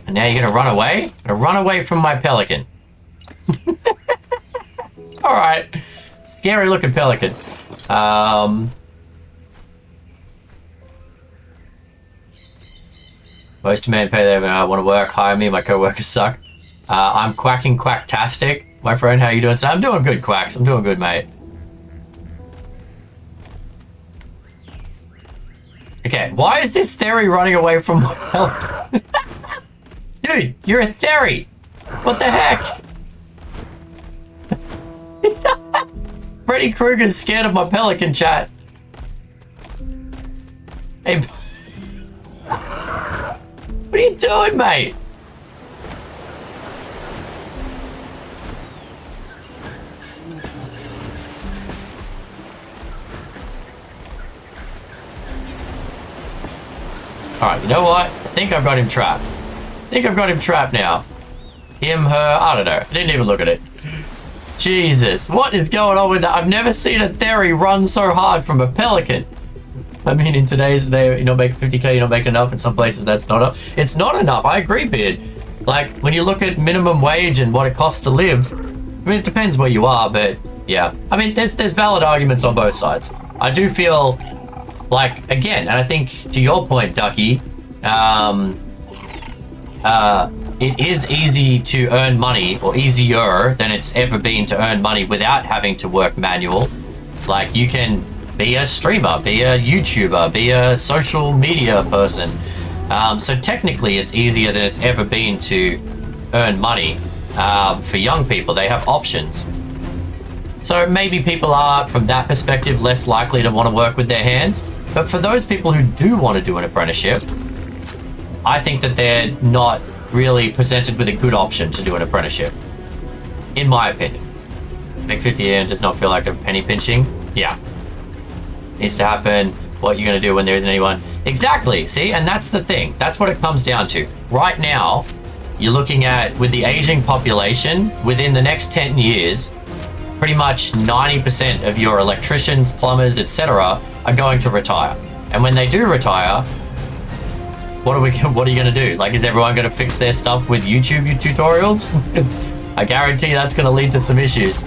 And now you're gonna run away? Gonna run away from my pelican. Alright. Scary looking pelican. Most demand pay they want to work, hire me, my co-workers suck. I'm quacking quacktastic. My friend, how you doing today? I'm doing good, Quacks. I'm doing good, mate. Okay, why is this Theory running away from my pelican? Dude, you're a Theory. What the heck? Freddy Krueger's scared of my pelican, chat. Hey. What are you doing, mate? Alright, you know what? I think I've got him trapped. Now. Him, her, I don't know. I didn't even look at it. Jesus, what is going on with that? I've never seen a Theory run so hard from a pelican. I mean, in today's day, you're not making 50k, you're not making enough. In some places, that's not enough. It's not enough. I agree, Beard. Like, when you look at minimum wage and what it costs to live, I mean, it depends where you are, but yeah. I mean, there's valid arguments on both sides. I do feel like, again, and I think to your point, Ducky, it is easy to earn money, or easier than it's ever been to earn money without having to work manual. Like, you can be a streamer, be a YouTuber, be a social media person. So technically it's easier than it's ever been to earn money. For young people, they have options. So maybe people are, from that perspective, less likely to want to work with their hands. But for those people who do want to do an apprenticeship, I think that they're not really presented with a good option to do an apprenticeship, in my opinion. Make 50 a year and does not feel like a penny pinching. Yeah. Needs to happen. What you're going to do when there isn't anyone. Exactly. See, and that's the thing. That's what it comes down to. Right now, you're looking at, with the aging population, within the next 10 years, pretty much 90% of your electricians, plumbers, etc. are going to retire. And when they do retire, what are you going to do? Like, is everyone going to fix their stuff with YouTube tutorials? Because I guarantee that's going to lead to some issues.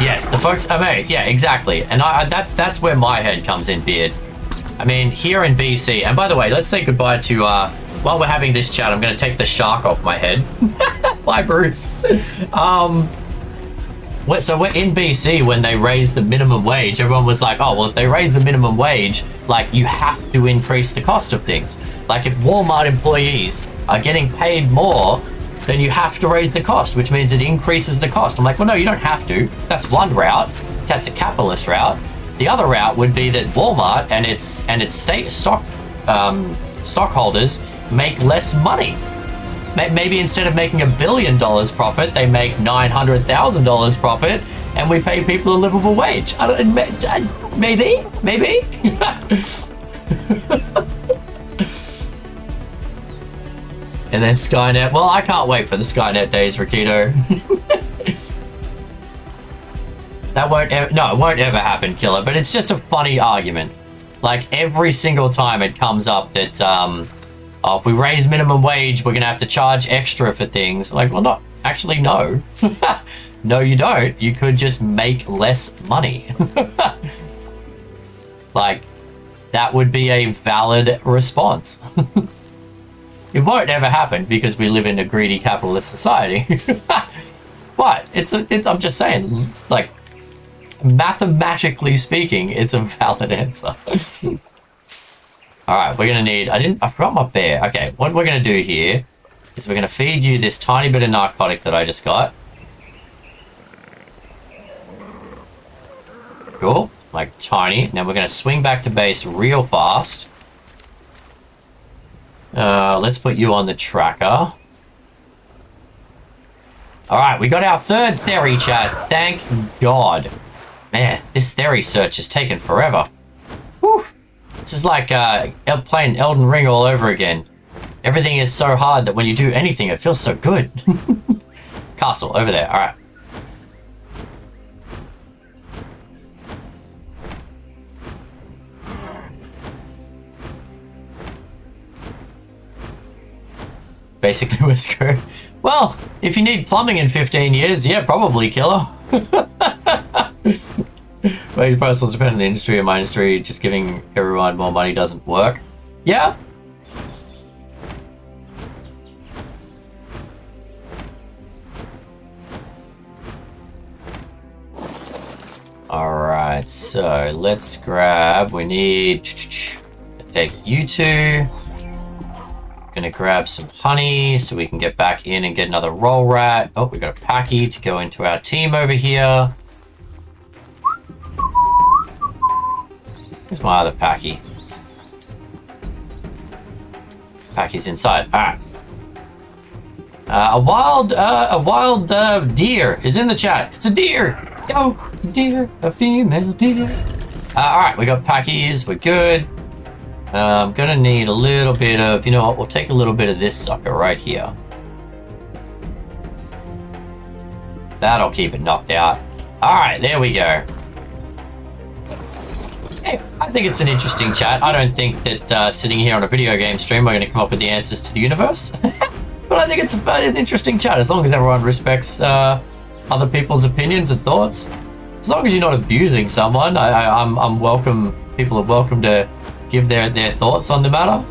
Yes, the folks. I mean, yeah, exactly. And that's where my head comes in, Beard. I mean, here in BC. And by the way, let's say goodbye to. While we're having this chat, I'm going to take the shark off my head. Bye, Bruce. So we're in BC when they raised the minimum wage. Everyone was like, oh, well, if they raise the minimum wage, like, you have to increase the cost of things. Like, if Walmart employees are getting paid more, then you have to raise the cost, which means it increases the cost. I'm like, well, no, you don't have to. That's one route. That's a capitalist route. The other route would be that Walmart and its state stockholders make less money. Maybe instead of making $1 billion profit, they make $900,000 profit, and we pay people a livable wage. Maybe. And then Skynet. Well, I can't wait for the Skynet days, Rakito. That won't ever. No, it won't ever happen, Killer. But it's just a funny argument. Like, every single time it comes up that if we raise minimum wage, we're gonna have to charge extra for things. Like, well, not actually, no. No, you don't. You could just make less money. Like, that would be a valid response. It won't ever happen because we live in a greedy capitalist society. But I'm just saying, like, mathematically speaking, it's a valid answer. All right, we're gonna need. I forgot my bear. Okay, what we're gonna do here is we're gonna feed you this tiny bit of narcotic that I just got. Cool, like tiny. Now we're gonna swing back to base real fast. Let's put you on the tracker. All right, we got our third theory, chat. Thank God. Man, this theory search is taking forever. Whew. This is like playing Elden Ring all over again. Everything is so hard that when you do anything, it feels so good. Castle, over there. All right. Basically, we're screwed. Well, if you need plumbing in 15 years, yeah, probably, Killer. Wage prices depend on the industry, and my industry, just giving everyone more money doesn't work. Yeah. Alright, so let's grab, we need to take you two. Gonna grab some honey so we can get back in and get another roll rat. Oh, we got a Packy to go into our team over here. Where's my other Packy? Packy's inside. All right. A wild deer is in the chat. It's a deer. Go, deer, a female deer. All right, we got Packies. We're good. I'm gonna need a little bit of, you know what, we'll take a little bit of this sucker right here. That'll keep it knocked out. All right, there we go. Hey, I think it's an interesting chat. I don't think that sitting here on a video game stream, we're gonna come up with the answers to the universe. But I think it's an interesting chat, as long as everyone respects other people's opinions and thoughts. As long as you're not abusing someone, I'm welcome. People are welcome to give their thoughts on the matter.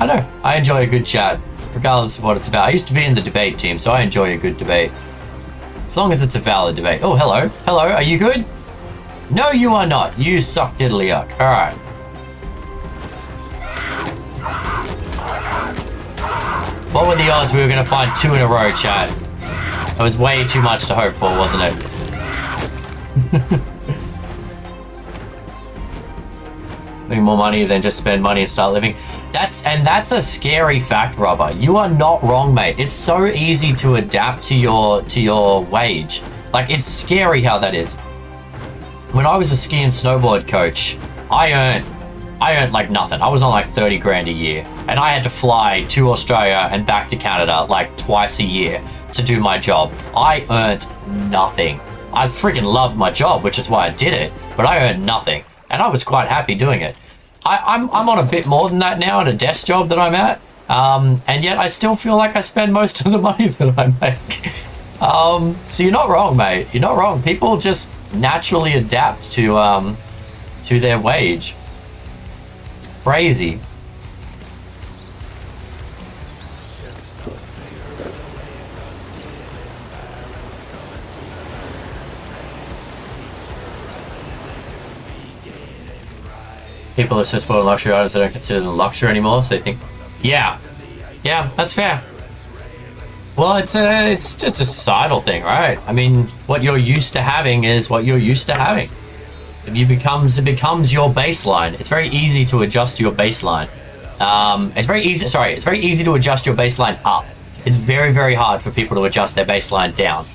I know, I enjoy a good chat, regardless of what it's about. I used to be in the debate team, so I enjoy a good debate. As long as it's a valid debate. Oh, hello. Hello, are you good? No, you are not. You suck diddly yuck. Alright. What were the odds we were going to find 2 in a row, chat? That was way too much to hope for, wasn't it? More money than just spend money and start living. That's a scary fact, Robber. You are not wrong, mate. It's so easy to adapt to your wage. Like, it's scary how that is. when I was a ski and snowboard coach, I earned like nothing. I was on like 30 grand a year, and I had to fly to Australia and back to Canada like twice a year to do my job. I earned nothing. I freaking loved my job, which is why I did it, but I earned nothing, and I was quite happy doing it. I'm on a bit more than that now at a desk job that I'm at, and yet I still feel like I spend most of the money that I make. So you're not wrong, mate. You're not wrong. People just naturally adapt to their wage. It's crazy. People are so spoiled in luxury items they don't consider them luxury anymore, so they think, yeah, that's fair. Well, it's a societal thing, right? I mean, what you're used to having is what you're used to having. It becomes your baseline. It's very easy to adjust your baseline. It's very easy to adjust your baseline up. It's very, very hard for people to adjust their baseline down.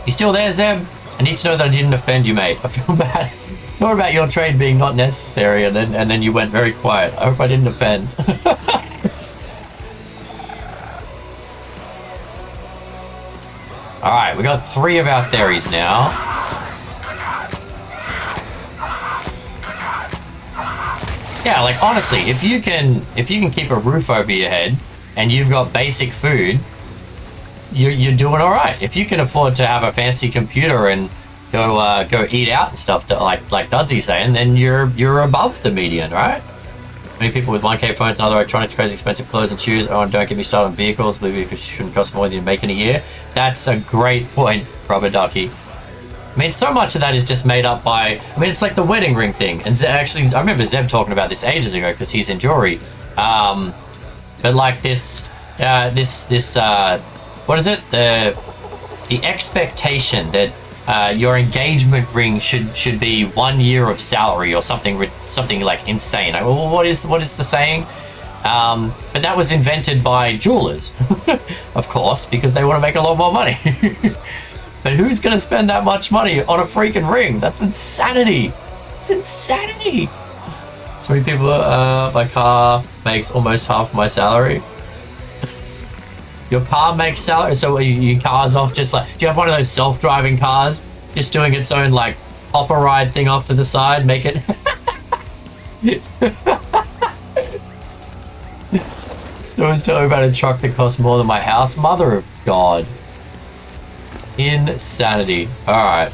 You still there, Zeb? I need to know that I didn't offend you, mate. I feel bad. Thought about your trade being not necessary, and then you went very quiet. I hope I didn't offend. Alright, we got 3 of our theories now. Yeah, like honestly, if you can keep a roof over your head and you've got basic food, you're doing all right. If you can afford to have a fancy computer and go eat out and stuff, like Dudsy's saying, then you're above the median, right? Many people with 1K phones and other electronics, crazy expensive clothes and shoes. Oh, and don't get me started on vehicles. Believe vehicles shouldn't cost more than you make in a year. That's a great point, Rubber Ducky. I mean, so much of that is just made up by. I mean, it's like the wedding ring thing. And actually, I remember Zeb talking about this ages ago because he's in jewelry. But like this. What is it? The expectation that your engagement ring should be 1 year of salary or something like insane. Well, what is the saying? But that was invented by jewelers, of course, because they want to make a lot more money. But who's going to spend that much money on a freaking ring? That's insanity. It's insanity. So many people. My car makes almost half my salary. Your car makes salary, so your car's off just like... Do you have one of those self-driving cars? Just doing its own, like, hopper ride thing off to the side, make it... Someone's telling me about a truck that costs more than my house. Mother of God. Insanity. Alright.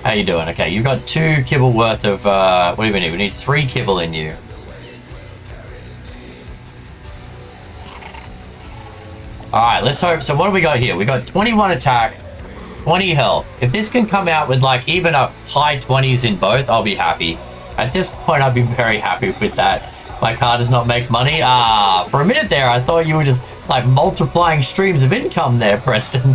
How you doing? Okay, you've got 2 kibble worth of... what do we need? We need 3 kibble in you. Alright, let's hope. So what do we got here? We got 21 attack, 20 health. If this can come out with like even a high 20s in both, I'll be happy. At this point, I'd be very happy with that. My car does not make money. For a minute there, I thought you were just like multiplying streams of income there, Preston.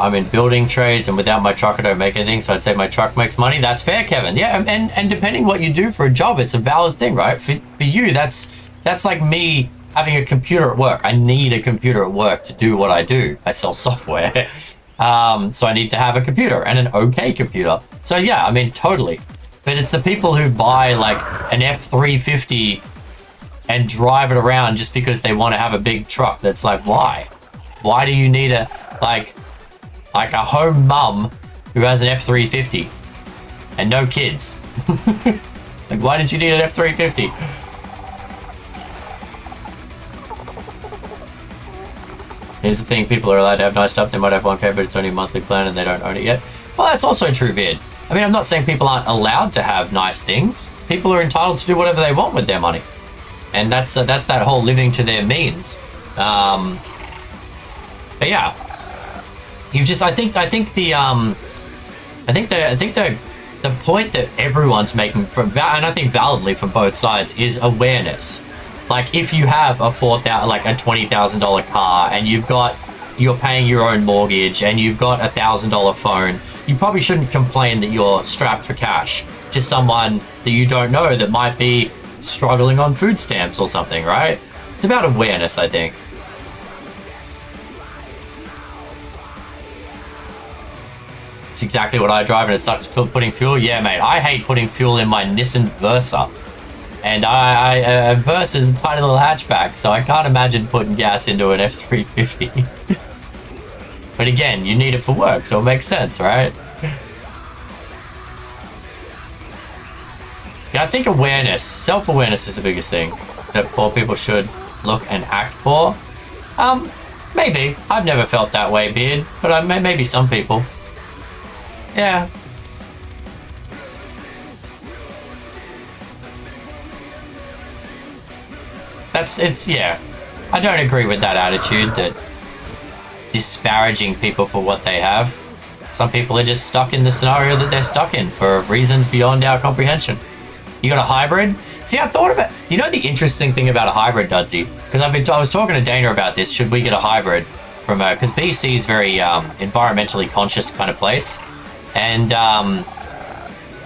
I'm in building trades, and without my truck I don't make anything, so I'd say my truck makes money. That's fair, Kevin. Yeah, and depending what you do for a job, it's a valid thing, right? For you, that's like me having a computer at work. I need a computer at work to do what I do. I sell software. So I need to have a computer, and an okay computer. So yeah, I mean, totally. But it's the people who buy like an F350 and drive it around just because they want to have a big truck. That's like, why? Why do you need a like a home mum who has an F350 and no kids? Like, why did you need an F350? Here's the thing, people are allowed to have nice stuff. They might have 1K, but it's only a monthly plan and they don't own it yet. Well, that's also true, Vid. I mean, I'm not saying people aren't allowed to have nice things. People are entitled to do whatever they want with their money. And that's that whole living to their means. But yeah, you've just I think the the point that everyone's making from, and I think validly from both sides, is awareness. Like if you have a $20,000 car and you're paying your own mortgage and you've got $1,000 phone, you probably shouldn't complain that you're strapped for cash to someone that you don't know that might be struggling on food stamps or something, right? It's about awareness, I think. It's exactly what I drive and it sucks putting fuel. Yeah, mate, I hate putting fuel in my Nissan Versa. And Versa's a tiny little hatchback, so I can't imagine putting gas into an F-350. But again, you need it for work, so it makes sense, right? Yeah, I think awareness, self-awareness is the biggest thing that poor people should look and act for. Maybe. I've never felt that way, Beard, but maybe some people. Yeah. Yeah. I don't agree with that attitude that disparaging people for what they have. Some people are just stuck in the scenario that they're stuck in for reasons beyond our comprehension. You got a hybrid? See, I thought about, you know, the interesting thing about a hybrid, Dudsy, because I was talking to Dana about this. Should we get a hybrid from because BC is very environmentally conscious kind of place, and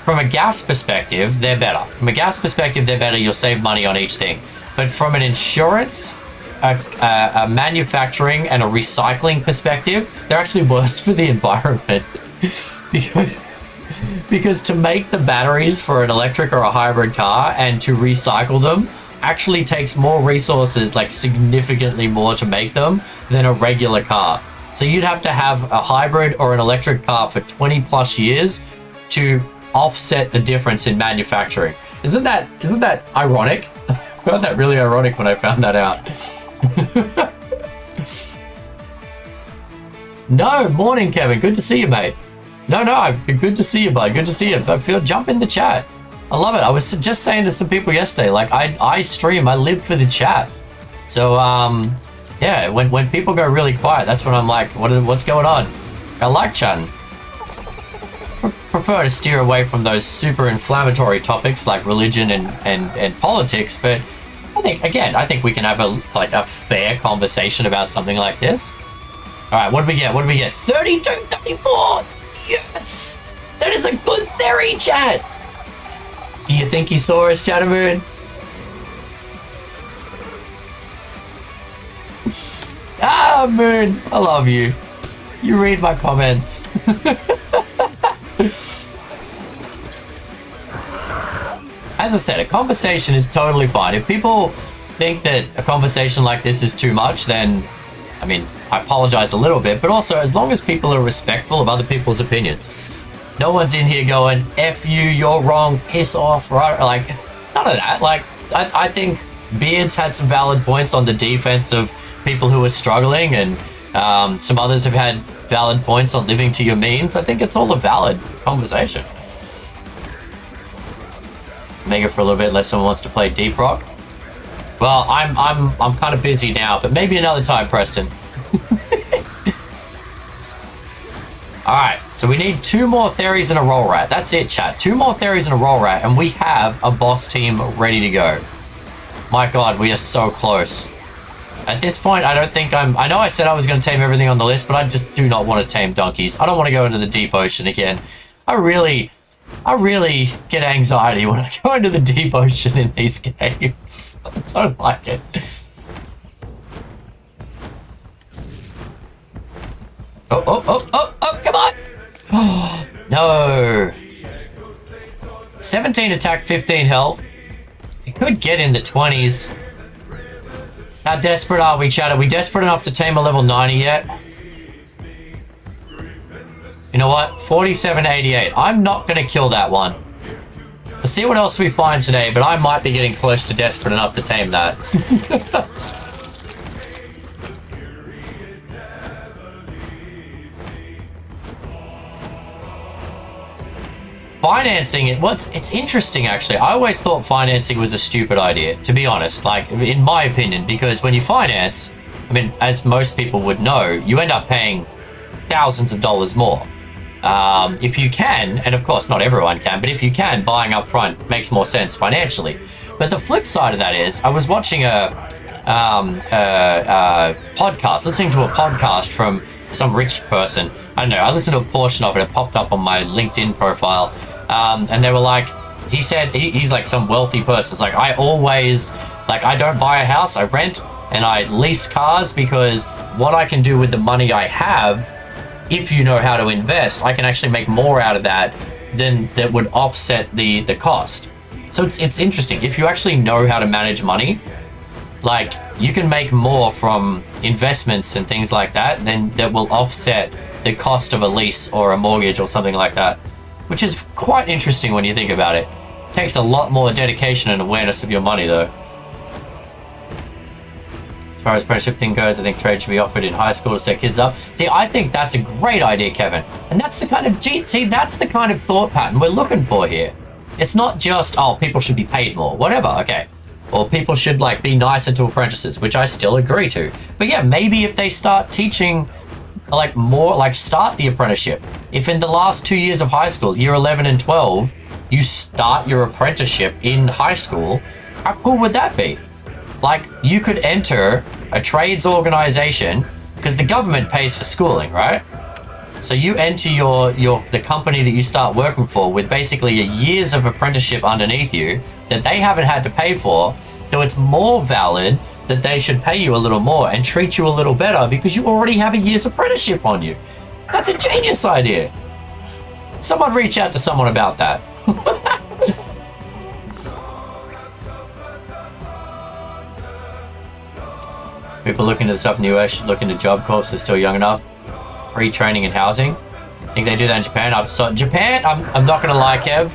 from a gas perspective, they're better. From a gas perspective, they're better. You'll save money on each thing. But from an insurance, a manufacturing, and a recycling perspective, they're actually worse for the environment. because to make the batteries for an electric or a hybrid car and to recycle them actually takes more resources, like significantly more to make them than a regular car. So you'd have to have a hybrid or an electric car for 20 plus years to offset the difference in manufacturing. Isn't that ironic? I found that really ironic when I found that out. No, morning, Kevin. Good to see you, mate. No, good to see you, bud. Good to see you. Jump in the chat. I love it. I was just saying to some people yesterday, like I stream, I live for the chat. So yeah, when people go really quiet, that's when I'm like, what's going on? I like chatting. Prefer to steer away from those super inflammatory topics like religion and politics, but I think we can have a fair conversation about something like this. All right, what do we get? 32, 34. Yes, that is a good theory, chat. Do you think he saw us, Chattermoon? Ah, Moon, I love you. You read my comments. As I said, a conversation is totally fine. If people think that a conversation like this is too much, then, I mean, I apologize a little bit, but also as long as people are respectful of other people's opinions. No one's in here going, F you, you're wrong, piss off, right? Like, none of that. Like, I think Beard's had some valid points on the defense of people who are struggling, and some others have had valid points on living to your means. I think it's all a valid conversation. Mega for a little bit unless someone wants to play Deep Rock. Well, I'm kind of busy now, but maybe another time, Preston. Alright, so we need 2 more theories and a roll rat. That's it, chat. 2 more theories and a roll rat, and we have a boss team ready to go. My god, we are so close. At this point, I don't think I know I said I was going to tame everything on the list, but I just do not want to tame donkeys. I don't want to go into the deep ocean again. I really get anxiety when I go into the deep ocean in these games. I don't like it. Oh, come on! Oh, no. 17 attack, 15 health. It could get in the 20s. How desperate are we, chat? Are we desperate enough to tame a level 90 yet? You know what? 4788. I'm not going to kill that one. Let's see what else we find today, but I might be getting close to desperate enough to tame that. Financing it, it's interesting actually. I always thought financing was a stupid idea, to be honest, like in my opinion, because when you finance, I mean, as most people would know, you end up paying thousands of dollars more. If you can, and of course not everyone can, but if you can, buying up front makes more sense financially. But the flip side of that is, I was watching a podcast, listening to a podcast from some rich person. I don't know, I listened to a portion of it. It popped up on my LinkedIn profile. And they were like, he said, he's like some wealthy person. It's like, I don't buy a house, I rent and I lease cars, because what I can do with the money I have, if you know how to invest, I can actually make more out of that than that would offset the cost. So it's interesting. If you actually know how to manage money, like, you can make more from investments and things like that than that will offset the cost of a lease or a mortgage or something like that, which is quite interesting when you think about it. It takes a lot more dedication and awareness of your money, though. As far as apprenticeship thing goes, I think trade should be offered in high school to set kids up. See, I think that's a great idea, Kevin. And that's the kind of that's the kind of thought pattern we're looking for here. It's not just, oh, people should be paid more, whatever, okay. Or people should, like, be nicer to apprentices, which I still agree to. But yeah, maybe if they start teaching, like, more, like, start the apprenticeship. If in the last 2 years of high school, year 11 and 12, you start your apprenticeship in high school, how cool would that be? Like, you could enter a trades organization, because the government pays for schooling, right? So you enter the company that you start working for with basically a years of apprenticeship underneath you that they haven't had to pay for. So it's more valid that they should pay you a little more and treat you a little better because you already have a year's apprenticeship on you. That's a genius idea. Someone reach out to someone about that. People looking at stuff in the US should look into Job Corps. They're still young enough. Free training and housing. I think they do that in Japan. So Japan, I'm not going to lie, Kev.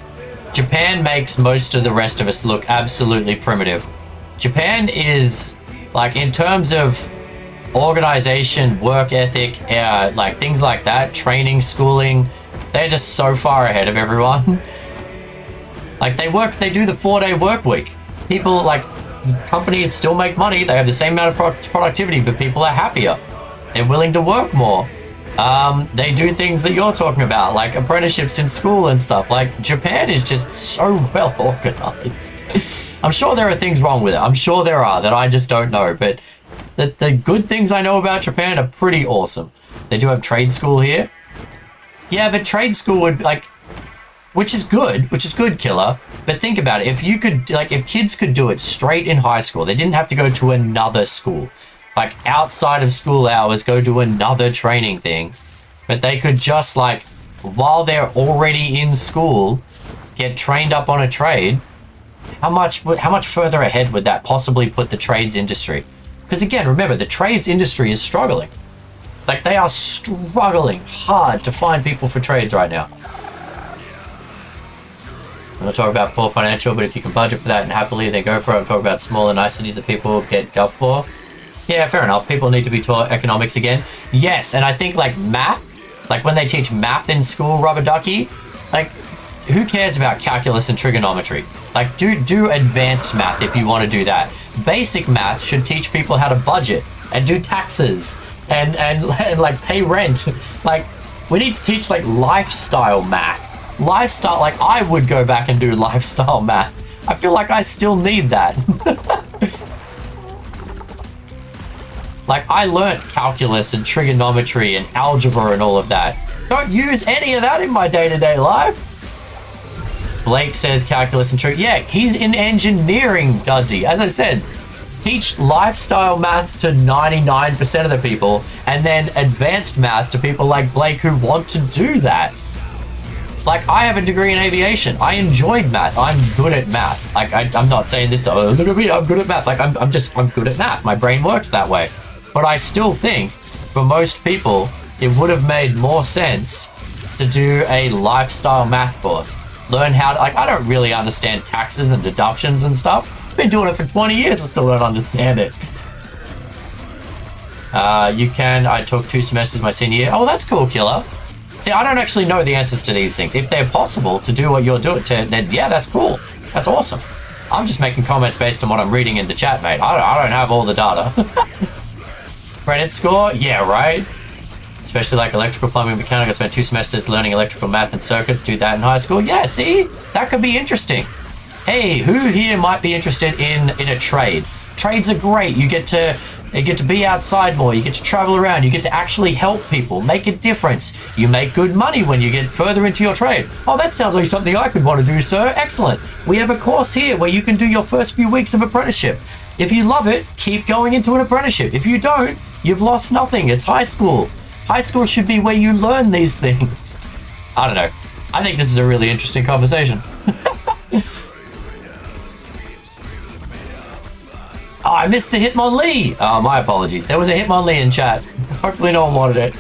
Japan makes most of the rest of us look absolutely primitive. Japan is, like, in terms of organization, work ethic, like things like that, training, schooling, they're just so far ahead of everyone. Like, they do the 4-day work week. People, like, companies still make money. They have the same amount of productivity, but people are happier. They're willing to work more. They do things that you're talking about, like apprenticeships in school and stuff. Like, Japan is just so well organized. I'm sure there are things wrong with it. I'm sure there are that I just don't know. But the good things I know about Japan are pretty awesome. They do have trade school here. Yeah, but trade school would, like, which is good, Killer. But think about it. If you could, like, if kids could do it straight in high school, they didn't have to go to another school. Like, outside of school hours, go to another training thing. But they could just, like, while they're already in school, get trained up on a trade. How much further ahead would that possibly put the trades industry? Because again, remember, the trades industry is struggling. Like, they are struggling hard to find people for trades right now. I'm not talking about poor financial, but if you can budget for that and happily, then go for it. I'm talking about smaller niceties that people get dubbed for. Yeah, fair enough. People need to be taught economics again. Yes, and I think, like, math, like when they teach math in school, Rubber Ducky, like, who cares about calculus and trigonometry? Like, do advanced math if you want to do that. Basic math should teach people how to budget and do taxes and like pay rent. Like, we need to teach, like, lifestyle math. Lifestyle, like, I would go back and do lifestyle math. I feel like I still need that. Like, I learnt calculus and trigonometry and algebra and all of that. Don't use any of that in my day-to-day life. Blake says calculus and trig. Yeah, he's in engineering, Dudsy. As I said, teach lifestyle math to 99% of the people, and then advanced math to people like Blake who want to do that. Like, I have a degree in aviation. I enjoyed math. I'm good at math. Like, I'm not saying this to, oh, look at me, I'm good at math. Like, I'm good at math. My brain works that way. But I still think, for most people, it would have made more sense to do a lifestyle math course. Learn how to, like, I don't really understand taxes and deductions and stuff. I've been doing it for 20 years, I still don't understand it. I took 2 semesters my senior year. Oh, that's cool, Killer. See, I don't actually know the answers to these things. If they're possible to do what you're doing, then yeah, that's cool. That's awesome. I'm just making comments based on what I'm reading in the chat, mate. I don't have all the data. Credit score? Yeah, right? Especially like electrical, plumbing, mechanical. I spent 2 semesters learning electrical math and circuits. Do that in high school. Yeah, see? That could be interesting. Hey, who here might be interested in a trade? Trades are great. You get to be outside more. You get to travel around. You get to actually help people, make a difference. You make good money when you get further into your trade. Oh, that sounds like something I could want to do, sir. Excellent. We have a course here where you can do your first few weeks of apprenticeship. If you love it, keep going into an apprenticeship. If you don't, you've lost nothing. It's high school. High school should be where you learn these things. I don't know. I think this is a really interesting conversation. Oh, I missed the Hitmonlee. Oh, my apologies. There was a Hitmonlee in chat. Hopefully no one wanted it.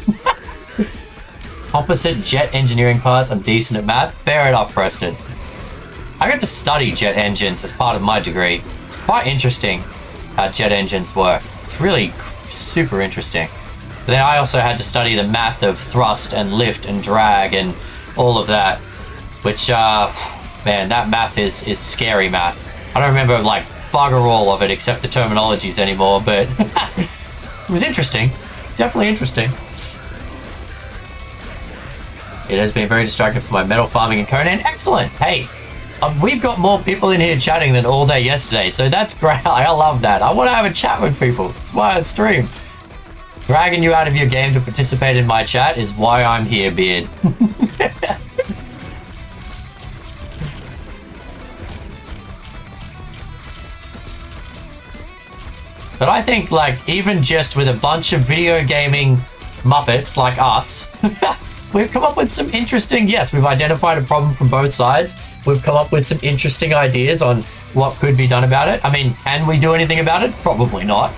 Composite jet engineering parts. I'm decent at math. Fair enough, Preston. I got to study jet engines as part of my degree. It's quite interesting how jet engines work. It's really super interesting. But then I also had to study the math of thrust and lift and drag and all of that. Which, man, that math is scary math. I don't remember, like, bugger all of it except the terminologies anymore, but it was interesting. Definitely interesting. It has been very distracting for my metal farming and Conan. Excellent. Hey, we've got more people in here chatting than all day yesterday, so that's great. I love that. I want to have a chat with people. That's why I stream. Dragging you out of your game to participate in my chat is why I'm here, Beard. But I think, like, even just with a bunch of video gaming muppets like us, we've come up with some interesting, yes, we've identified a problem from both sides. We've come up with some interesting ideas on what could be done about it. I mean, can we do anything about it? Probably not.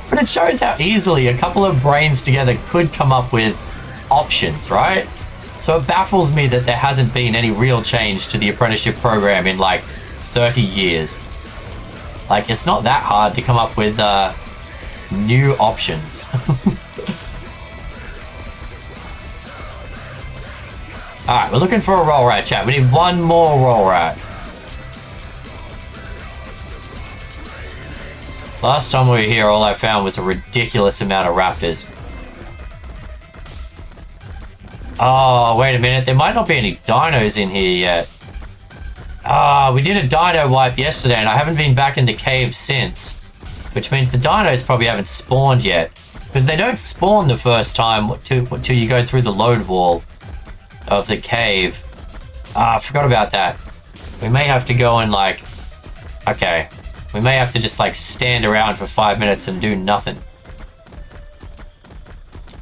But it shows how easily a couple of brains together could come up with options, right? So it baffles me that there hasn't been any real change to the apprenticeship program in like 30 years. Like, it's not that hard to come up with new options. Alright, we're looking for a roll rat, chat. We need one more roll rat. Last time we were here, all I found was a ridiculous amount of raptors. Oh, wait a minute. There might not be any dinos in here yet. We did a dino wipe yesterday, and I haven't been back in the cave since. Which means the dinos probably haven't spawned yet. Because they don't spawn the first time till you go through the load wall of the cave. I forgot about that. We may have to go and, like... Okay. We may have to just, like, stand around for 5 minutes and do nothing.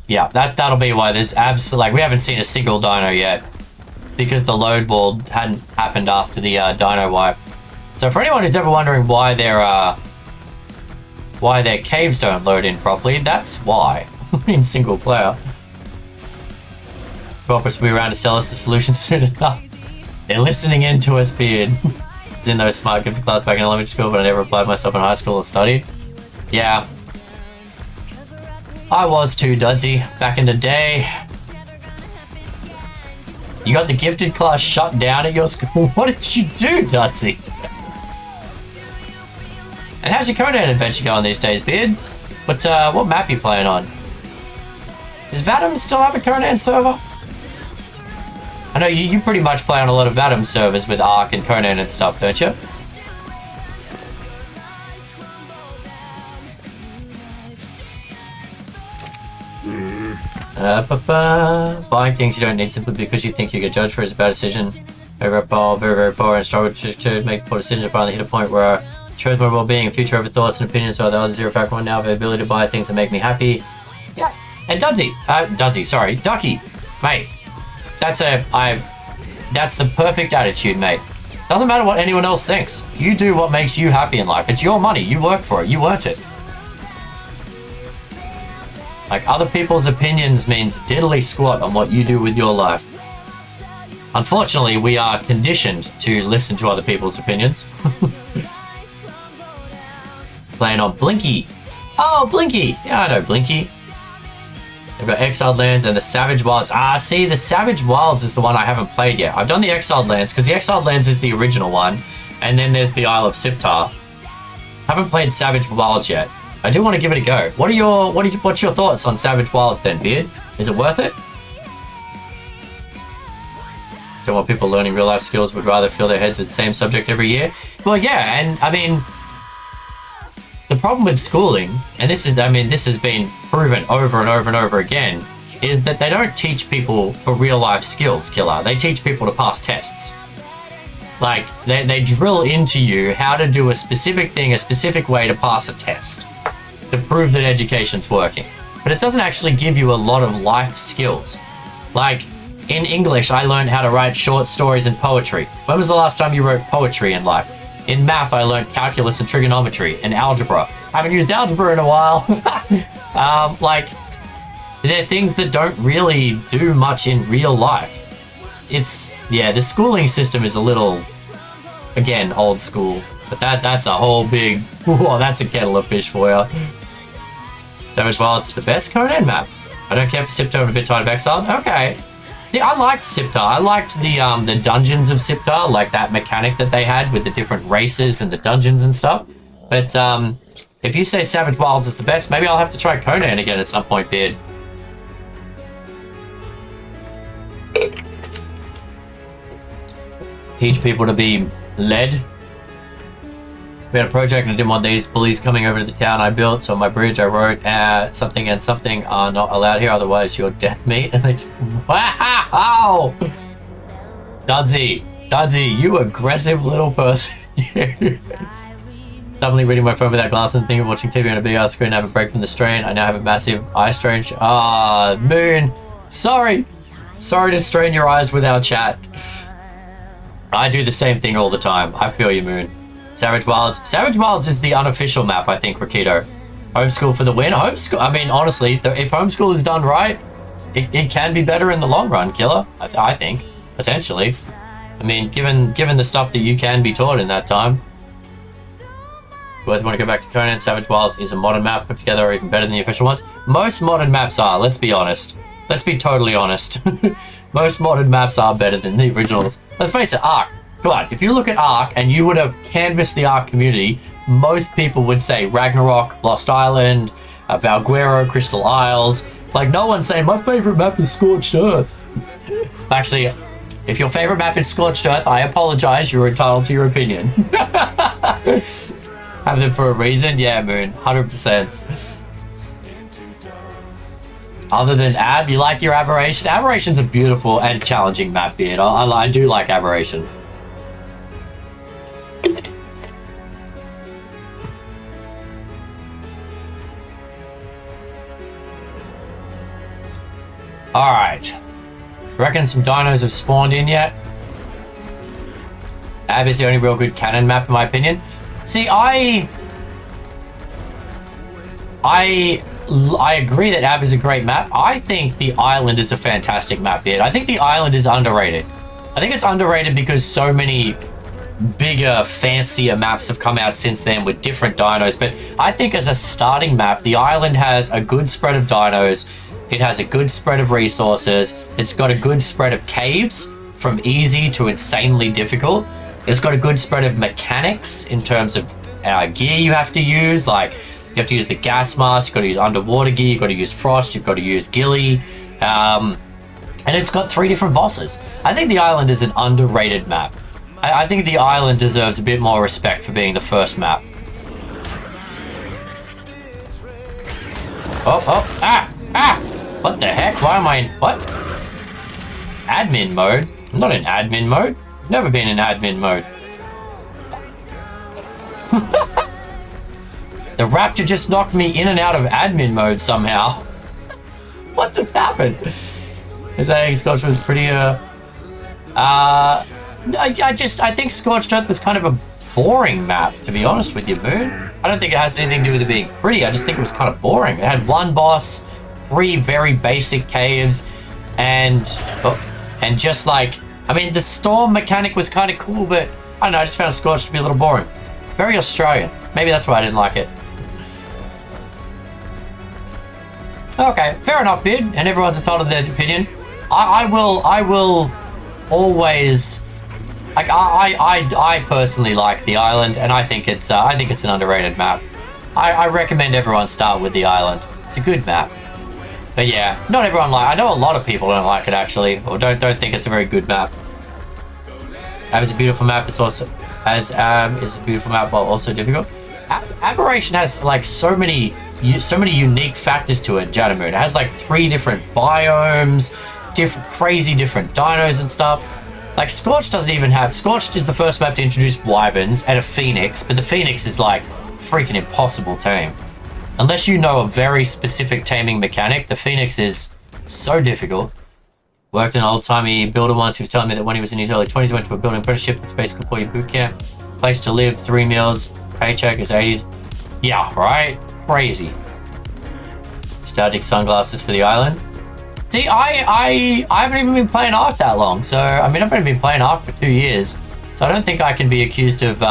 Yeah, that'll be why there's absolutely... Like, we haven't seen a single dino yet. Because the load wall hadn't happened after the dino wipe. So for anyone who's ever wondering why their caves don't load in properly, that's why. In single player. Corporates will be around to sell us the solution soon enough. They're listening in to us, Beard. It's in those smart gifted class back in elementary school, but I never applied myself in high school or studied. Yeah. I was too, Dudsy, back in the day. You got the gifted class shut down at your school? What did you do, Dudsy? And how's your Conan adventure going these days, Beard? What map you playing on? Does Vadim still have a Conan server? I know you pretty much play on a lot of Vadim servers with Ark and Conan and stuff, don't you? Buying things you don't need simply because you think you get judged for is a bad decision. Very poor and struggle to make poor decisions. I finally hit a point where I chose my well-being and future over thoughts and opinions, so the other zero factor one now have the ability to buy things that make me happy. Yeah, and Ducky, mate, that's the perfect attitude, mate. Doesn't matter what anyone else thinks. You do what makes you happy in life. It's your money. You work for it. You earned it. Like, other people's opinions means diddly squat on what you do with your life. Unfortunately, we are conditioned to listen to other people's opinions. Playing on Blinky. Oh, Blinky. Yeah, I know Blinky. They've got Exiled Lands and the Savage Wilds. See, the Savage Wilds is the one I haven't played yet. I've done the Exiled Lands, because the Exiled Lands is the original one. And then there's the Isle of Siptar. Haven't played Savage Wilds yet. I do want to give it a go. What's your thoughts on Savage Wilds then, Beard? Is it worth it? Don't want people learning real life skills would rather fill their heads with the same subject every year. Well, yeah, and I mean, the problem with schooling, and this has been proven over and over and over again, is that they don't teach people for real life skills, Killer. They teach people to pass tests. Like, they drill into you how to do a specific thing, a specific way to pass a test, to prove that education's working. But it doesn't actually give you a lot of life skills. Like, in English, I learned how to write short stories and poetry. When was the last time you wrote poetry in life? In math, I learned calculus and trigonometry and algebra. I haven't used algebra in a while. Like, they're things that don't really do much in real life. The schooling system is a little, again, old school. But that's a whole big, whoa, that's a kettle of fish for you. Savage Wilds is the best Conan map. I don't care for Siptar and a bit tired of Exile. Okay. Yeah, I liked Siptar. I liked the dungeons of Siptar, like that mechanic that they had with the different races and the dungeons and stuff. But if you say Savage Wilds is the best, maybe I'll have to try Conan again at some point, Beard. Teach people to be led. We had a project and I didn't want these bullies coming over to the town I built, so on my bridge I wrote something and something are not allowed here, otherwise you're death meat. And they, wow! Dudzy, you aggressive little person. Suddenly reading my phone without glasses and thinking of watching TV on a big ass screen, I have a break from the strain. I now have a massive eye strain. Moon, sorry to strain your eyes with our chat. I do the same thing all the time. I feel you, Moon. Savage Wilds is the unofficial map, I think, Rakito. Homeschool for the win. Homeschool, I mean, honestly, if homeschool is done right, it can be better in the long run, Killer. I think, potentially. I mean, given the stuff that you can be taught in that time. Both want to go back to Conan. Savage Wilds is a modern map put together or even better than the official ones. Most modern maps are, let's be honest. Let's be totally honest. Most modern maps are better than the originals. Let's face it, Ark. Come on, if you look at Ark and you would have canvassed the Ark community, most people would say Ragnarok, Lost Island, Valguero, Crystal Isles. Like, no one's saying, my favorite map is Scorched Earth. Actually, if your favorite map is Scorched Earth, I apologize, you're entitled to your opinion. Have them for a reason? Yeah, Moon, 100%. Other than Ab, you like your Aberration? Aberration's a beautiful and challenging map, Beard. I do like Aberration. Alright. Reckon some dinos have spawned in yet? Ab is the only real good canon map in my opinion. See, I agree that Ab is a great map. I think the island is a fantastic map, Beard. I think the island is underrated. I think it's underrated because so many bigger, fancier maps have come out since then with different dinos. But I think as a starting map, the island has a good spread of dinos. It has a good spread of resources. It's got a good spread of caves from easy to insanely difficult. It's got a good spread of mechanics in terms of gear you have to use. Like, you have to use the gas mask, you've got to use underwater gear, you've got to use frost, you've got to use ghillie. And it's got 3 different bosses. I think the island is an underrated map. I think the island deserves a bit more respect for being the first map. What the heck? Why am I in, what? Admin mode? I'm not in admin mode. I've never been in admin mode. The raptor just knocked me in and out of admin mode somehow. What just happened? Is that Scorched was prettier? I think Scorched Earth was kind of a boring map, to be honest with you, Moon. I don't think it has anything to do with it being pretty. I just think it was kind of boring. It had 1 boss, 3 very basic caves, and just like, I mean, the storm mechanic was kind of cool, but I don't know, I just found Scorched to be a little boring. Very Australian. Maybe that's why I didn't like it. Okay, fair enough, Bid, and everyone's entitled to their opinion. I will always, like, I personally like the island, and I think it's an underrated map. I recommend everyone start with the island. It's a good map. But yeah, not everyone I know a lot of people don't like it actually, or don't think it's a very good map. It's a beautiful map. It's also is a beautiful map, while also difficult. Aberration has like so many unique factors to it. Jadamoon. It has like 3 different biomes, crazy different dinos and stuff. Like Scorched doesn't even have. Scorched is the first map to introduce wyverns and a phoenix, but the phoenix is like freaking impossible to tame. Unless you know a very specific taming mechanic, the phoenix is so difficult. Worked an old-timey builder once. He was telling me that when he was in his early 20s, he went to a building apprenticeship that's basically for your boot camp. Place to live, 3 meals, paycheck is 80s. Yeah, right? Crazy. Static sunglasses for the island. See, I haven't even been playing Ark that long. So, I mean, I've only been playing Ark for 2 years. So I don't think I can be accused of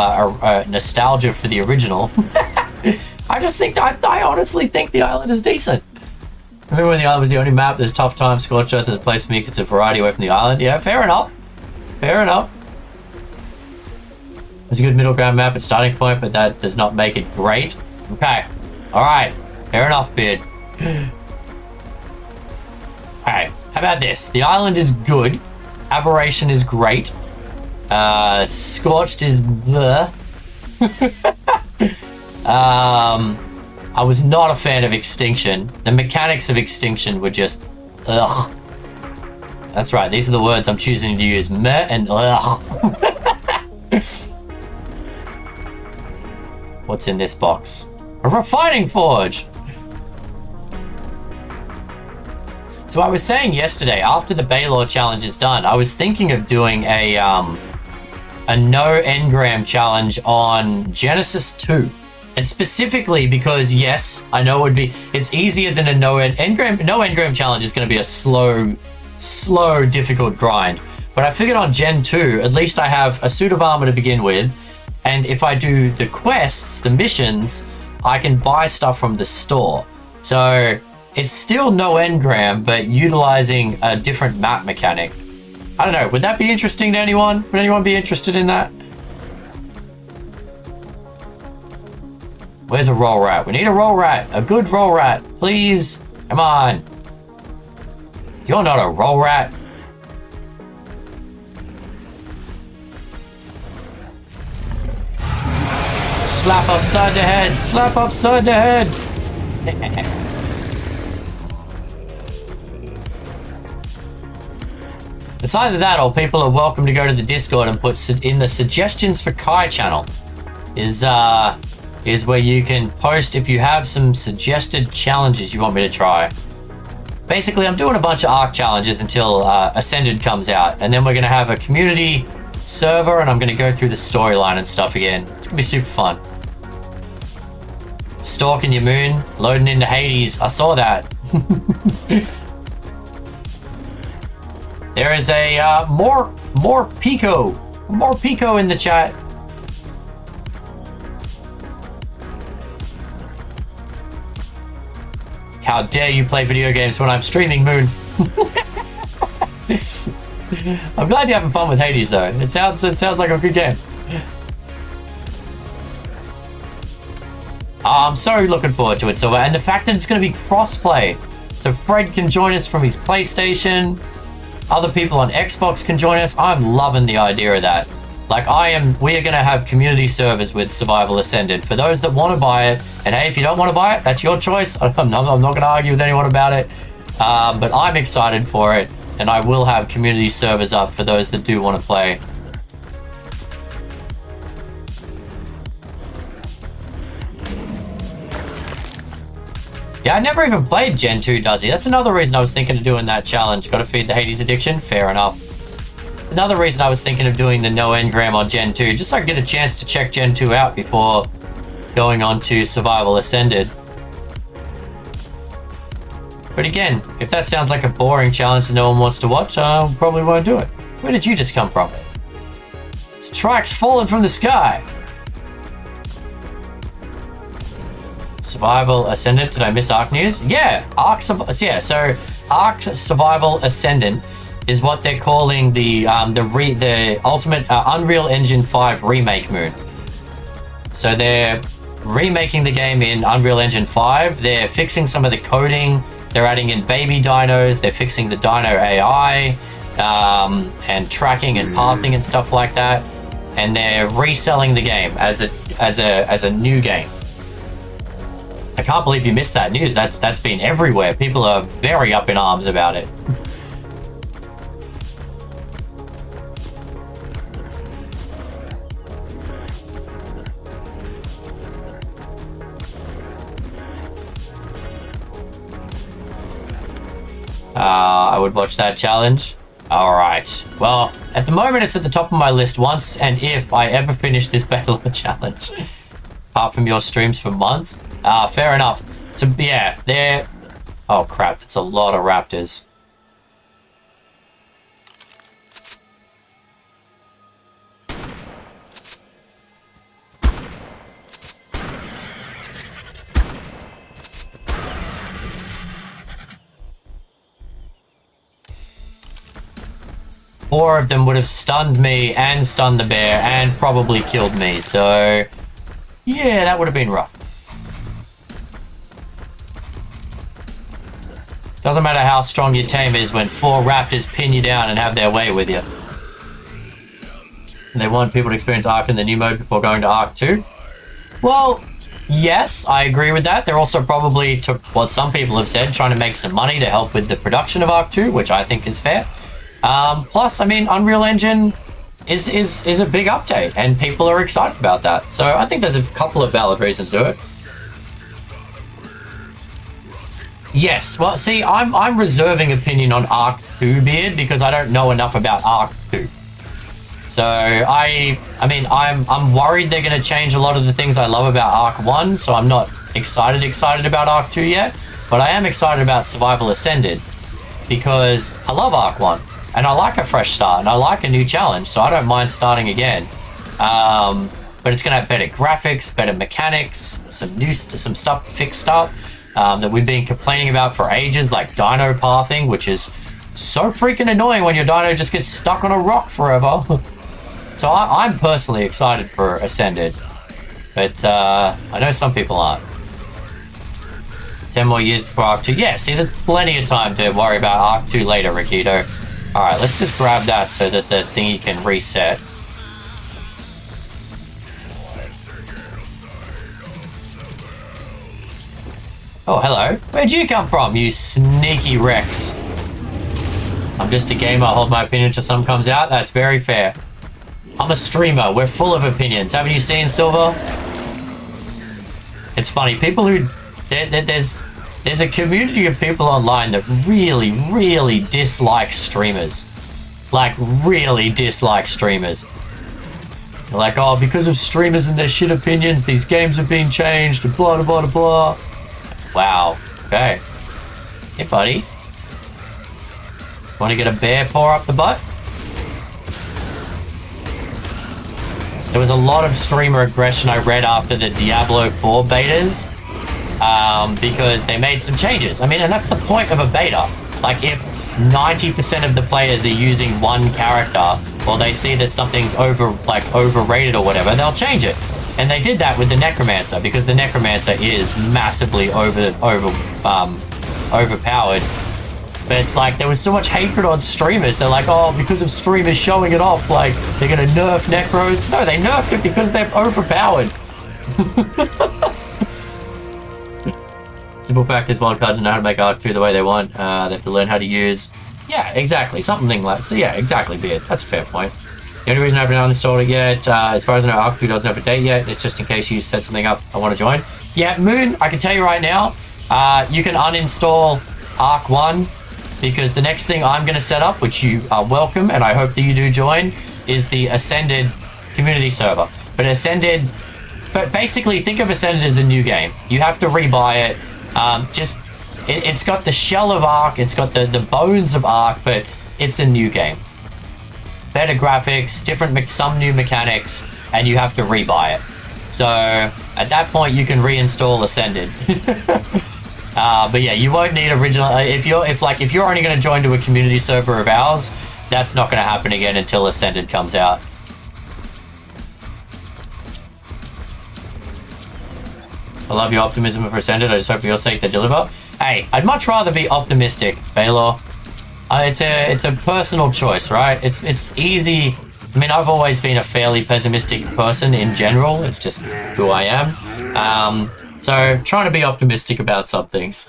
nostalgia for the original. I honestly think the island is decent. I remember when the island was the only map, there's tough times. Scorched Earth is a place for me because it's a variety away from the island. Yeah, fair enough. Fair enough. It's a good middle ground map at starting point, but that does not make it great. Okay. Alright. Fair enough, Beard. Alright. How about this? The island is good. Aberration is great. Scorched is the. I was not a fan of Extinction. The mechanics of Extinction were just ugh. That's right, these are the words I'm choosing to use. Meh and ugh. What's in this box? A refining forge! So I was saying yesterday, after the Balor challenge is done, I was thinking of doing a no engram challenge on Genesis 2. And specifically because, yes, I know it's easier than a no engram challenge is going to be a slow, difficult grind. But I figured on Gen 2, at least I have a suit of armor to begin with. And if I do the quests, the missions, I can buy stuff from the store. So it's still no engram, but utilizing a different map mechanic. I don't know, would that be interesting to anyone? Would anyone be interested in that? Where's a roll rat? We need a roll rat. A good roll rat. Please. Come on. You're not a roll rat. Slap upside the head. Slap upside the head. It's either that or people are welcome to go to the Discord and put in the suggestions for Kai channel. Is where you can post if you have some suggested challenges you want me to try. Basically, I'm doing a bunch of Ark challenges until Ascended comes out, and then we're going to have a community server, and I'm going to go through the storyline and stuff again. It's going to be super fun. Stalking your moon, loading into Hades. I saw that. There is a more Pico in the chat. How dare you play video games when I'm streaming, Moon? I'm glad you're having fun with Hades, though. It sounds like a good game. I'm so looking forward to it, Silver. And the fact that it's going to be cross-play. So Fred can join us from his PlayStation. Other people on Xbox can join us. I'm loving the idea of that. Like we are going to have community servers with Survival Ascended for those that want to buy it. And hey, if you don't want to buy it, that's your choice. I'm not going to argue with anyone about it. But I'm excited for it. And I will have community servers up for those that do want to play. Yeah, I never even played Gen 2, Dudzy. That's another reason I was thinking of doing that challenge. Got to feed the Hades addiction? Fair enough. Another reason I was thinking of doing the no engram on Gen 2, just so I could get a chance to check Gen 2 out before going on to Survival Ascended. But again, if that sounds like a boring challenge that no one wants to watch, I probably won't do it. Where did you just come from? Strikes falling from the sky. Survival Ascendant. Did I miss Ark news? Yeah, so Ark Survival Ascendant is what they're calling the ultimate Unreal Engine 5 remake moon. So they're remaking the game in Unreal Engine 5. They're fixing some of the coding. They're adding in baby dinos. They're fixing the dino AI and tracking and pathing and stuff like that. And they're reselling the game as a new game. I can't believe you missed that news. That's been everywhere. People are very up in arms about it. I would watch that challenge. All right. Well, at the moment, it's at the top of my list once and if I ever finish this Balor challenge. Apart from your streams for months. Fair enough. So, yeah, they're... Oh, crap. That's a lot of raptors. Four of them would have stunned me and stunned the bear and probably killed me. So, yeah, that would have been rough. Doesn't matter how strong your tame is when 4 raptors pin you down and have their way with you. They want people to experience Arc in the new mode before going to Arc 2. Well, yes, I agree with that. They're also probably, to what some people have said, trying to make some money to help with the production of Arc 2, which I think is fair. Plus, I mean, Unreal Engine is a big update, and people are excited about that. So I think there's a couple of valid reasons to it. Yes, well, see, I'm reserving opinion on Arc 2, Beard, because I don't know enough about Arc 2. So I mean, I'm worried they're going to change a lot of the things I love about Arc 1, so I'm not excited about Arc 2 yet, but I am excited about Survival Ascended, because I love Arc 1. And I like a fresh start, and I like a new challenge, so I don't mind starting again. But it's going to have better graphics, better mechanics, some stuff fixed up that we've been complaining about for ages, like dino pathing, which is so freaking annoying when your dino just gets stuck on a rock forever. So I'm personally excited for Ascended, but I know some people aren't. 10 more years before Arc 2. Yeah, see, there's plenty of time to worry about Arc 2 later, Rakito. Alright, let's just grab that so that the thingy can reset. Oh, hello. Where'd you come from, you sneaky Rex? I'm just a gamer. I hold my opinion until something comes out. That's very fair. I'm a streamer. We're full of opinions. Haven't you seen, Silver? It's funny. People who... There's a community of people online that really, really dislike streamers. Like, really dislike streamers. They're like, oh, because of streamers and their shit opinions, these games have been changed, and blah, blah, blah, blah. Wow. Okay. Hey, buddy. Want to get a bear paw up the butt? There was a lot of streamer aggression I read after the Diablo 4 betas. Because they made some changes. I mean, and that's the point of a beta. Like, if 90% of the players are using one character, or they see that something's overrated or whatever, they'll change it. And they did that with the Necromancer, because the Necromancer is massively overpowered. But, like, there was so much hatred on streamers. They're like, oh, because of streamers showing it off, like, they're gonna nerf Necros. No, they nerfed it because they're overpowered. Simple fact is wildcard don't know how to make Arc 2 the way they want. They have to learn how to use... Yeah, exactly. Something like... So yeah, exactly, Beard. That's a fair point. The only reason I haven't uninstalled it yet, as far as I know, Arc 2 doesn't have a date yet. It's just in case you set something up I want to join. Yeah, Moon, I can tell you right now, you can uninstall Arc 1, because the next thing I'm going to set up, which you are welcome, and I hope that you do join, is the Ascended community server. But Ascended... But basically, think of Ascended as a new game. You have to rebuy it. It's got the shell of Ark, it's got the bones of Ark, but it's a new game. Better graphics, some new mechanics, and you have to rebuy it. So at that point, you can reinstall Ascended. But yeah, you won't need original. If you're only going to join to a community server of ours, that's not going to happen again until Ascended comes out. I love your optimism for Ascended. I just hope for your sake they deliver. Hey, I'd much rather be optimistic, Balor. It's a personal choice, right? It's easy. I mean, I've always been a fairly pessimistic person in general. It's just who I am. So trying to be optimistic about some things.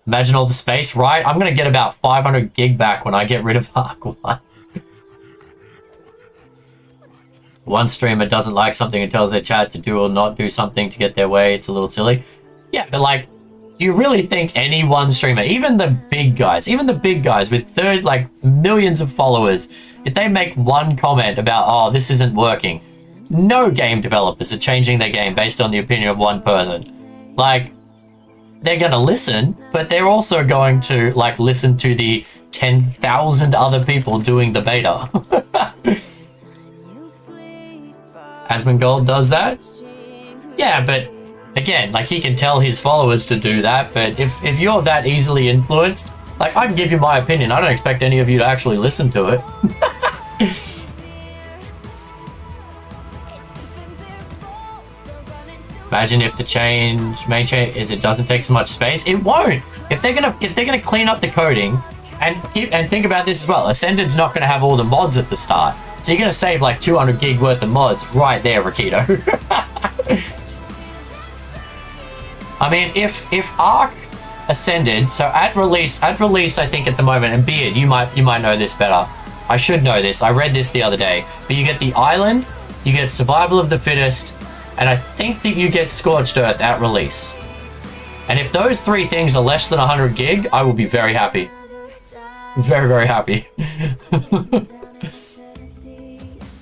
Imagine all the space, right? I'm going to get about 500 gig back when I get rid of Arc 1. One streamer doesn't like something and tells their chat to do or not do something to get their way. It's a little silly. Yeah, but like, do you really think any one streamer, even the big guys with millions of followers, if they make one comment about, oh, this isn't working, no game developers are changing their game based on the opinion of one person. Like, they're going to listen, but they're also going to, like, listen to the 10,000 other people doing the beta. Asmongold does that? Yeah, but again, like, he can tell his followers to do that, but if you're that easily influenced, like, I can give you my opinion. I don't expect any of you to actually listen to it. Imagine if the main change is it doesn't take so much space. It won't. If they're gonna clean up the coding and think about this as well. Ascended's not gonna have all the mods at the start, so you're gonna save like 200 gig worth of mods right there, Rakito. I mean, if Arc Ascended, so at release, I think at the moment, and Beard, you might know this better. I should know this. I read this the other day. But you get the Island, you get Survival of the Fittest, and I think that you get Scorched Earth at release. And if those three things are less than 100 gig, I will be very happy. Very, very happy.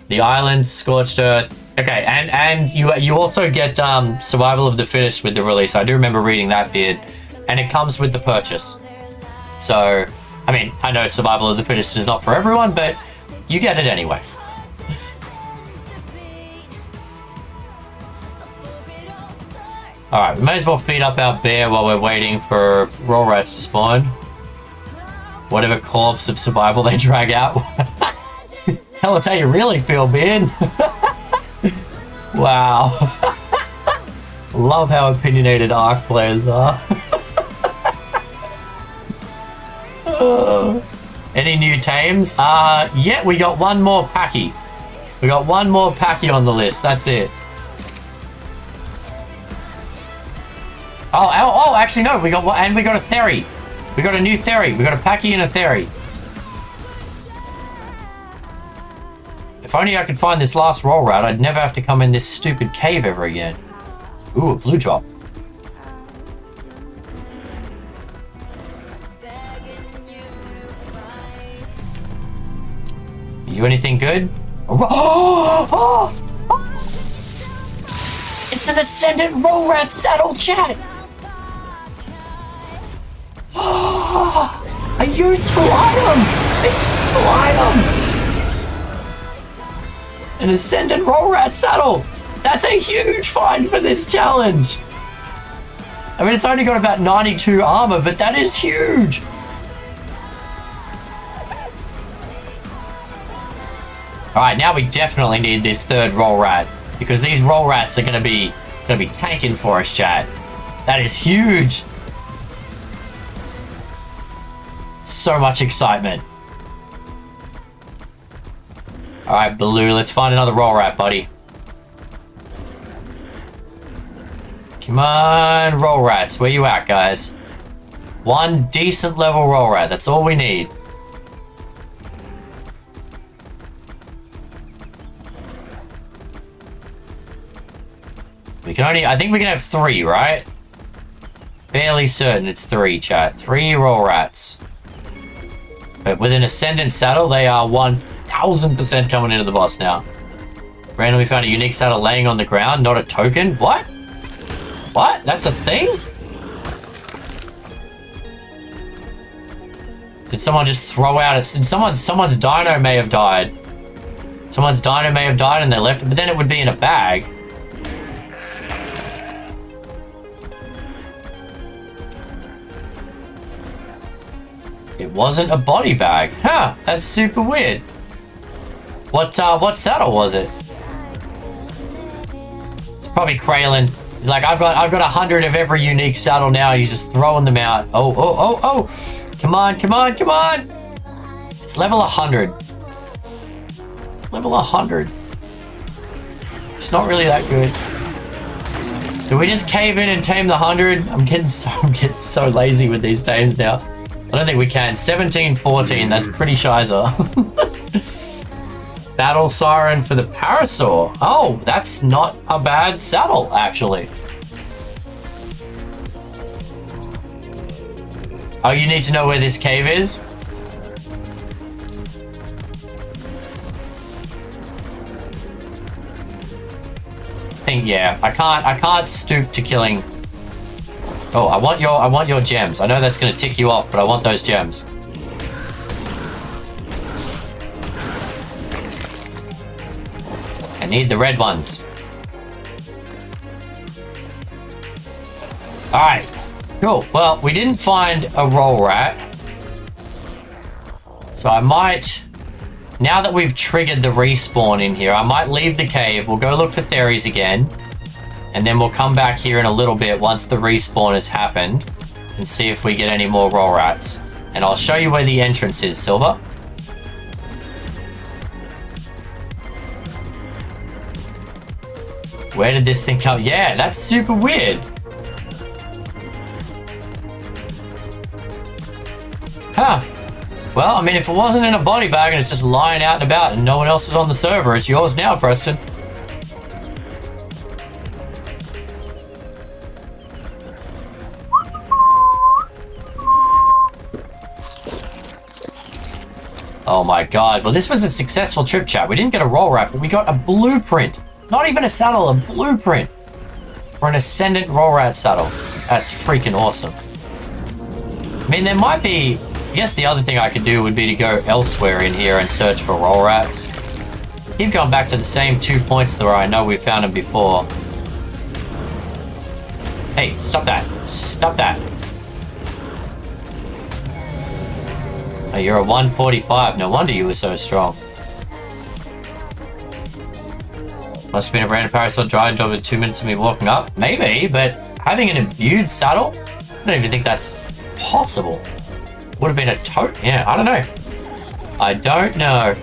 The Island, Scorched Earth. Okay, and you also get Survival of the Fittest with the release. I do remember reading that, Beard. And it comes with the purchase. So, I mean, I know Survival of the Fittest is not for everyone, but you get it anyway. Alright, we may as well feed up our bear while we're waiting for roll rats to spawn. Whatever corpse of survival they drag out. Tell us how you really feel, Beard. Wow. Love how opinionated Arc players are. Any new tames? Yeah, we got one more Packy. We got one more Packy on the list. That's it. Oh, actually no, we got one, and we got a Theory. We got a new Theory. We got a Packy and a Theory. If only I could find this last roll rat, I'd never have to come in this stupid cave ever again. Ooh, a blue drop. You anything good? Oh! It's an Ascendant roll rat saddle, chat. A useful item! A useful item! An Ascendant roll rat saddle! That's a huge find for this challenge! I mean, it's only got about 92 armor, but that is huge! Alright, now we definitely need this third roll rat, because these roll rats are gonna be tanking for us, chat. That is huge! So much excitement. Alright, Baloo, let's find another roll rat, buddy. Come on, roll rats. Where you at, guys? One decent level roll rat. That's all we need. We can only... I think we can have 3, right? Fairly certain it's 3, chat. 3 roll rats. But with an Ascendant saddle, they are 1000% coming into the boss now. Randomly found a unique saddle laying on the ground, not a token. What? What? That's a thing? Did someone just throw out a... Someone's dino may have died. Someone's dino may have died and they left it, but then it would be in a bag. It wasn't a body bag. Huh, that's super weird. What saddle was it? It's probably Kraylin. He's like, I've got 100 of every unique saddle now, and he's just throwing them out. Oh. Come on. It's level 100. Level 100. It's not really that good. Do we just cave in and tame the 100? I'm getting so lazy with these tames now. I don't think we can. 17-14, that's pretty shizer. Battle Siren for the Parasaur. Oh, that's not a bad saddle, actually. Oh, you need to know where this cave is? Yeah, I can't stoop to killing. Oh, I want your gems. I know that's gonna tick you off, but I want those gems. I need the red ones. Alright, cool. Well, we didn't find a roll rat. So I might, now that we've triggered the respawn in here, I might leave the cave. We'll go look for Theries again. And then we'll come back here in a little bit once the respawn has happened and see if we get any more roll rats. And I'll show you where the entrance is, Silver. Where did this thing come? Yeah, that's super weird. Huh. Well, I mean, if it wasn't in a body bag and it's just lying out and about and no one else is on the server, it's yours now, Preston. Oh my god. Well, this was a successful trip, chat. We didn't get a roll rat, but we got a blueprint. Not even a saddle, a blueprint for an Ascendant roll rat saddle. That's freaking awesome. I mean, there might be... I guess the other thing I could do would be to go elsewhere in here and search for roll rats. Keep going back to the same 2 points where I know we found them before. Hey, stop that. Stop that. Oh, you're a 145. No wonder you were so strong. Must have been a random Parasaur dry job in 2 minutes of me walking up. Maybe, but having an imbued saddle? I don't even think that's possible. Would have been a tote? Yeah, I don't know. I don't know.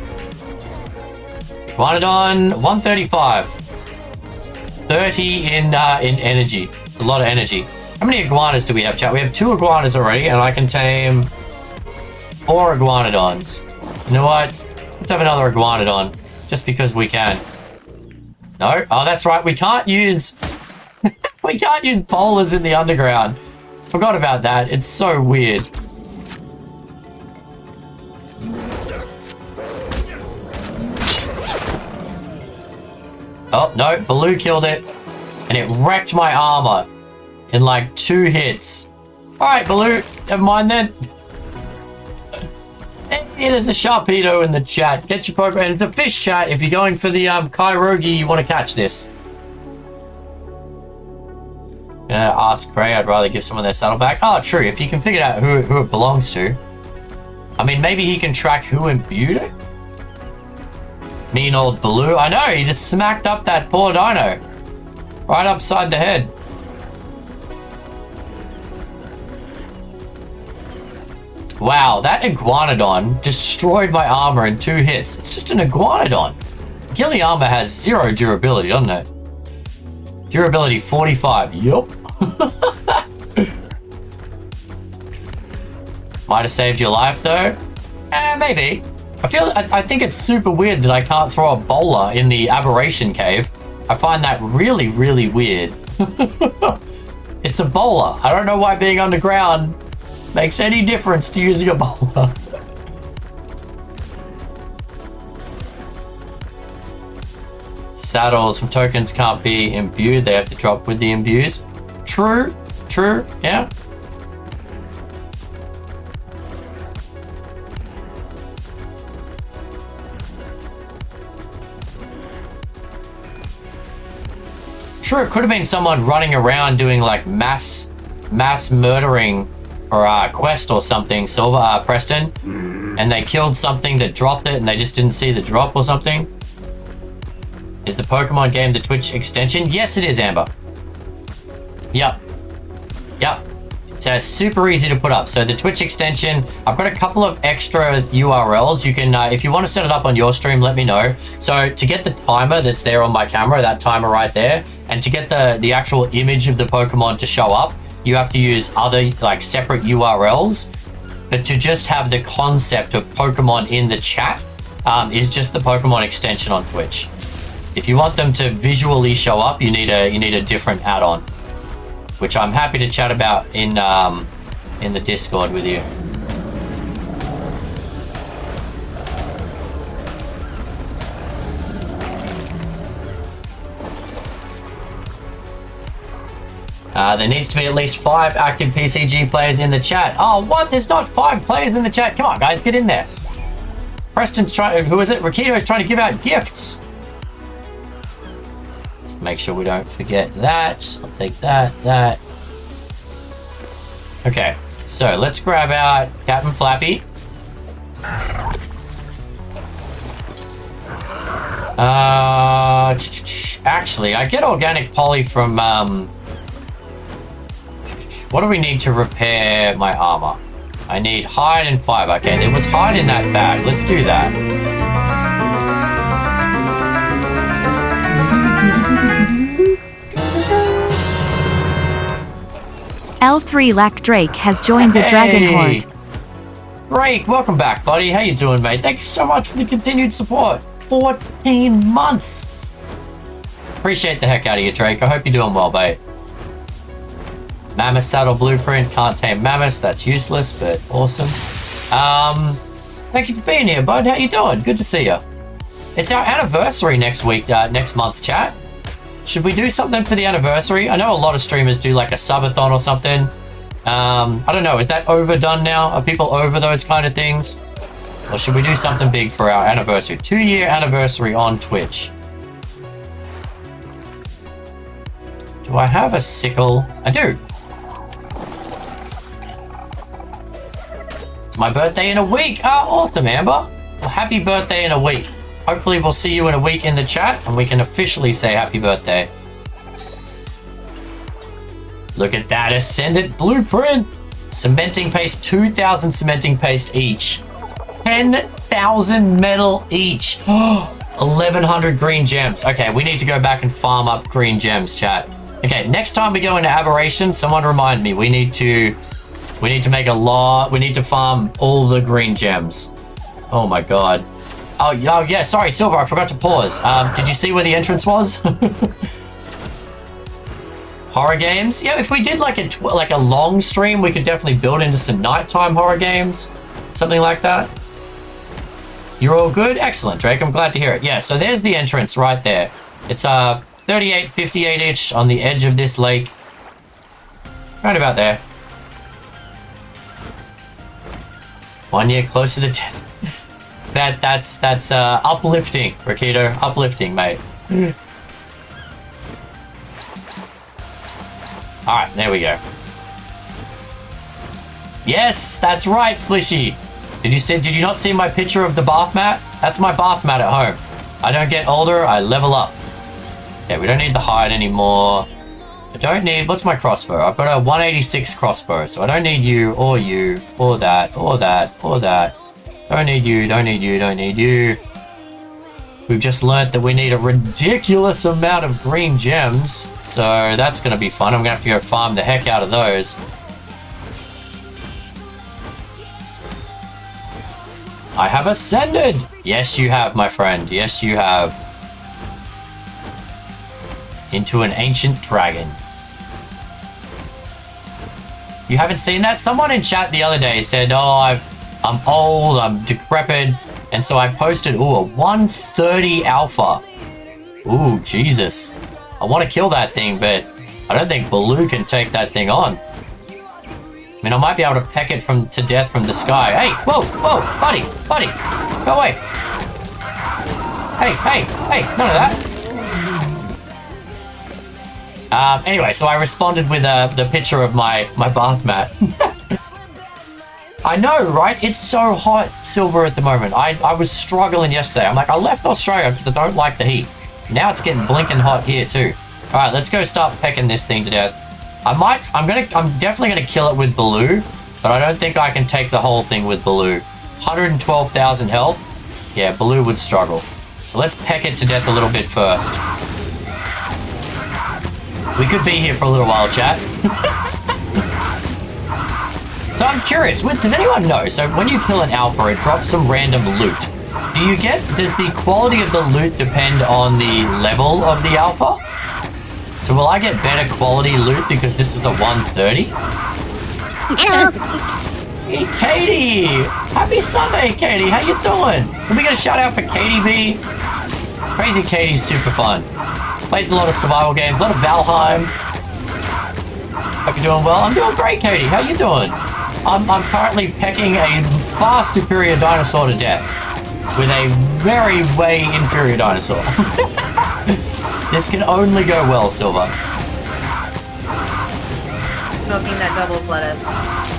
Iguanodon, 135. 30 in energy. A lot of energy. How many iguanas do we have, chat? We have 2 iguanas already, and I can tame 4 iguanodons. You know what? Let's have another iguanodon, just because we can. No? Oh, that's right. We can't use... we can't use bowlers in the underground. Forgot about that. It's so weird. Oh, no. Baloo killed it. And it wrecked my armor in like 2 hits. Alright, Baloo. Never mind then. Hey, there's a Sharpedo in the chat. Get your Pokemon. It's a fish chat. If you're going for the Kairogi, you want to catch this. Gonna ask Cray, I'd rather give someone their saddle back. Oh, true. If you can figure out who it belongs to. I mean, maybe he can track who imbued it? Mean old Baloo. I know, he just smacked up that poor dino. Right upside the head. Wow, that Iguanodon destroyed my armor in 2 hits. It's just an Iguanodon. Ghillie armor has 0 durability, doesn't it? Durability 45. Yup. Might have saved your life though. Maybe. I think it's super weird that I can't throw a bowler in the aberration cave. I find that really, really weird. It's a bowler. I don't know why being underground makes any difference to using a bowler. Saddles from tokens can't be imbued. They have to drop with the imbues. True. True. Yeah. Sure, it could have been someone running around doing like mass murdering or a quest or something, Silver, Preston, and they killed something that dropped it and they just didn't see the drop or something. Is the Pokemon game the Twitch extension? Yes, it is, Amber. Yep. It's super easy to put up. So the Twitch extension, I've got a couple of extra URLs. You can, if you want to set it up on your stream, let me know. So to get the timer that's there on my camera, that timer right there, and to get the actual image of the Pokemon to show up, you have to use other like separate URLs. But to just have the concept of Pokemon in the chat is just the Pokemon extension on Twitch. If you want them to visually show up, you need a different add-on, which I'm happy to chat about in the Discord with you. There needs to be at least 5 active PCG players in the chat. Oh, what? There's not 5 players in the chat. Come on, guys, get in there. Preston's trying. Who is it? Rakito is trying to give out gifts. Let's make sure we don't forget that. I'll take that. Okay, so let's grab out Captain Flappy. Actually, I get organic poly from, what do we need to repair my armor? I need hide and fiber. Okay, there was hide in that bag. Let's do that. L3 Lack Drake has joined the Dragon Horde. Drake, welcome back, buddy. How you doing, mate? Thank you so much for the continued support. 14 months. Appreciate the heck out of you, Drake. I hope you're doing well, mate. Mammoth saddle blueprint. Can't tame mammoths. That's useless, but awesome. Thank you for being here, bud. How you doing? Good to see you. It's our anniversary next week, next month, chat. Should we do something for the anniversary? I know a lot of streamers do like a subathon or something. I don't know. Is that overdone now? Are people over those kind of things? Or should we do something big for our anniversary? 2-year anniversary on Twitch. Do I have a sickle? I do. It's my birthday in a week. Oh, awesome, Amber. Well, happy birthday in a week. Hopefully we'll see you in a week in the chat and we can officially say happy birthday. Look at that Ascendant blueprint. Cementing paste, 2,000 cementing paste each. 10,000 metal each. 1,100 green gems. Okay, we need to go back and farm up green gems, chat. Okay, next time we go into Aberration, someone remind me. We need to make a lot. We need to farm all the green gems. Oh my god. Oh yeah, sorry, Silver, I forgot to pause. Did you see where the entrance was? Horror games? Yeah, if we did like a long stream, we could definitely build into some nighttime horror games. Something like that. You're all good? Excellent, Drake. I'm glad to hear it. Yeah, so there's the entrance right there. It's 38, 58-ish on the edge of this lake. Right about there. 1 year closer to death. That's uplifting, Rakito. Uplifting, mate. Alright, there we go. Yes, that's right, Flishy. Did you not see my picture of the bath mat? That's my bath mat at home. I don't get older, I level up. Okay, we don't need the hide anymore. I don't need, what's my crossbow? I've got a 186 crossbow, so I don't need you, or that, or that, or that. Don't need you, don't need you, don't need you. We've just learnt that we need a ridiculous amount of green gems, so that's going to be fun. I'm going to have to go farm the heck out of those. I have ascended! Yes, you have, my friend. Yes, you have. Into an ancient dragon. You haven't seen that? Someone in chat the other day said, oh, I'm old, I'm decrepit, and so I posted, ooh, a 130 alpha. Ooh, Jesus. I want to kill that thing, but I don't think Baloo can take that thing on. I mean, I might be able to peck it to death from the sky. Hey, whoa, buddy, go away. Hey, none of that. Anyway, so I responded with the picture of my bath mat. I know, right? It's so hot, Silver, at the moment. I was struggling yesterday. I'm like, I left Australia because I don't like the heat. Now it's getting blinking hot here too. All right, let's go start pecking this thing to death. I'm definitely gonna kill it with Baloo, but I don't think I can take the whole thing with Baloo. 112,000 health. Yeah, Baloo would struggle. So let's peck it to death a little bit first. We could be here for a little while, chat. So I'm curious, does anyone know? So when you kill an alpha, it drops some random loot. Does the quality of the loot depend on the level of the alpha? So will I get better quality loot because this is a 130? Hello. Hey, Katie! Happy Sunday, Katie. How you doing? Can we get a shout out for Katie B? Crazy Katie's super fun. Plays a lot of survival games, a lot of Valheim. Hope you're doing well. I'm doing great, Katie. How you doing? I'm currently pecking a far superior dinosaur to death with a very way inferior dinosaur. This can only go well, Silver. Smoking that doubles lettuce.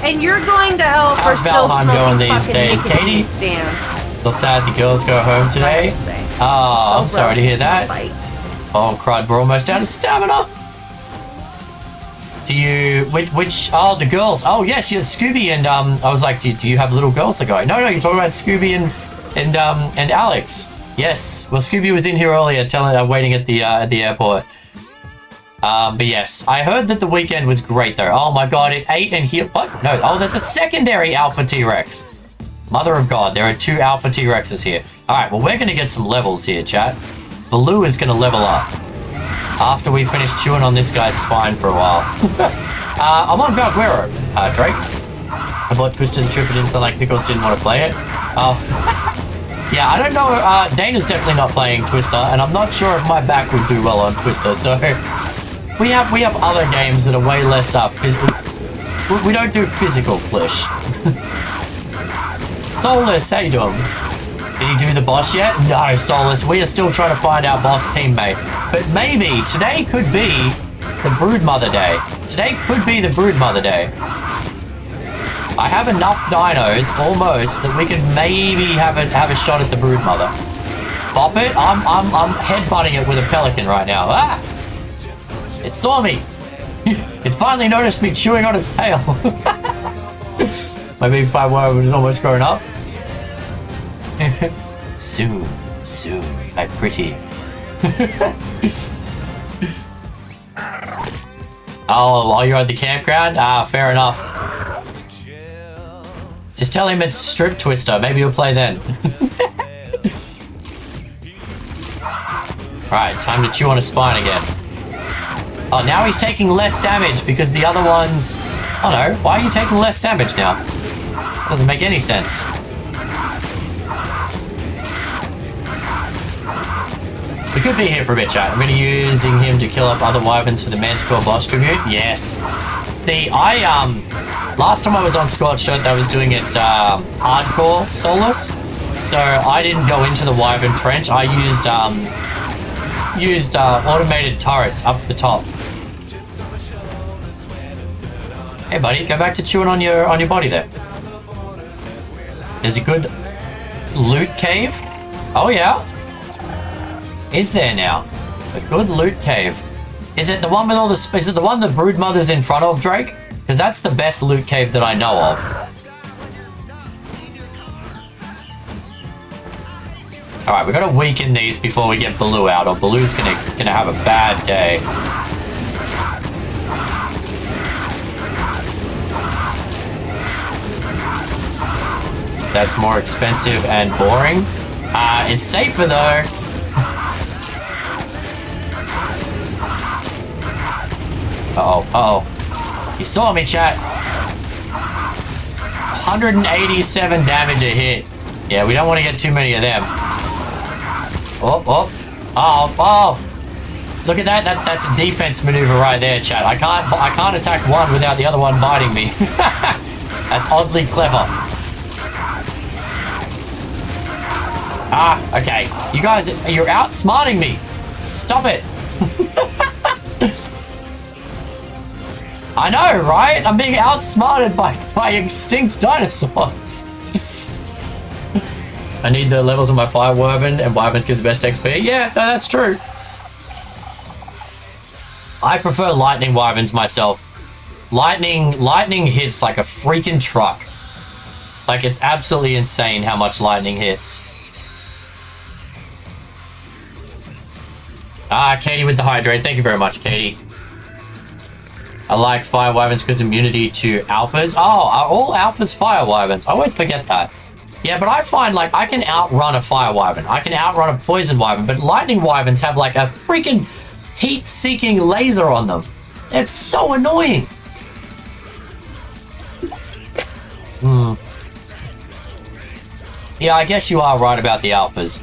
And you're going to hell for How's still Valheim smoking going these fucking days, nicotine Katie? stand. Feel sad the girls go home today. Oh, I'm sorry to hear that. Oh, cried, we're almost out of stamina. Do you, oh, the girls. Oh, yes, you're Scooby and, I was like, do you have little girls that go? No, you're talking about Scooby and Alex. Yes, well, Scooby was in here earlier waiting at the airport. But yes, I heard that the weekend was great though. Oh my god, it ate and healed. What? No, oh, that's a secondary Alpha T-Rex. Mother of God, there are 2 Alpha T-Rexes here. Alright, well, we're gonna get some levels here, chat. Baloo is gonna level up after we finish chewing on this guy's spine for a while. I'm on Valguero, Drake. I bought Twisted and Trip, it didn't sound like Nichols didn't want to play it. Oh. Yeah, I don't know, Dana's definitely not playing Twister, and I'm not sure if my back would do well on Twister, so we have other games that are way less physical. We don't do physical flesh. Solus, how you doing? Did he do the boss yet? No, Solus, we are still trying to find our boss teammate. But maybe today could be the Broodmother day. Today could be the Broodmother day. I have enough dinos, almost, that we could maybe have a shot at the Broodmother. Bop it. I'm headbutting it with a pelican right now. Ah! It saw me. It finally noticed me chewing on its tail. My big 5 was almost grown up. Soon, my pretty. Oh, while you're at the campground? Ah, fair enough. Just tell him it's Strip Twister. Maybe he'll play then. Right, time to chew on his spine again. Oh, now he's taking less damage because the other ones... Oh no, why are you taking less damage now? Doesn't make any sense. We could be here for a bit, chat. I'm going to be using him to kill up other wyverns for the Manticore boss tribute. Yes. See, last time I was on Scorched Earth, I was doing it hardcore Solus. So I didn't go into the wyvern trench. I used automated turrets up the top. Hey buddy, go back to chewing on your body there. There's a good loot cave. Oh yeah. Is there now? A good loot cave. Is it the one with all the... Is it the one that Broodmother's in front of, Drake? Because that's the best loot cave that I know of. Alright, we gotta weaken these before we get Baloo out, or Baloo's gonna have a bad day. That's more expensive and boring. It's safer though. Uh-oh. He saw me, chat. 187 damage a hit. Yeah, we don't want to get too many of them. Oh. Look at that. That's a defense maneuver right there, chat. I can't attack one without the other one biting me. That's oddly clever. Okay. You guys, you're outsmarting me. Stop it. I know, right? I'm being outsmarted by extinct dinosaurs. I need the levels of my fire wyvern, and wyverns give the best XP. Yeah, no, that's true. I prefer lightning wyverns myself. Lightning hits like a freaking truck. Like, it's absolutely insane how much lightning hits. Ah, Katie with the hydrate. Thank you very much, Katie. I like fire wyverns because immunity to alphas. Oh, are all alphas fire wyverns? I always forget that. Yeah, but I find, like, I can outrun a fire wyvern. I can outrun a poison wyvern, but lightning wyverns have, like, a freaking heat-seeking laser on them. It's so annoying. Yeah, I guess you are right about the alphas.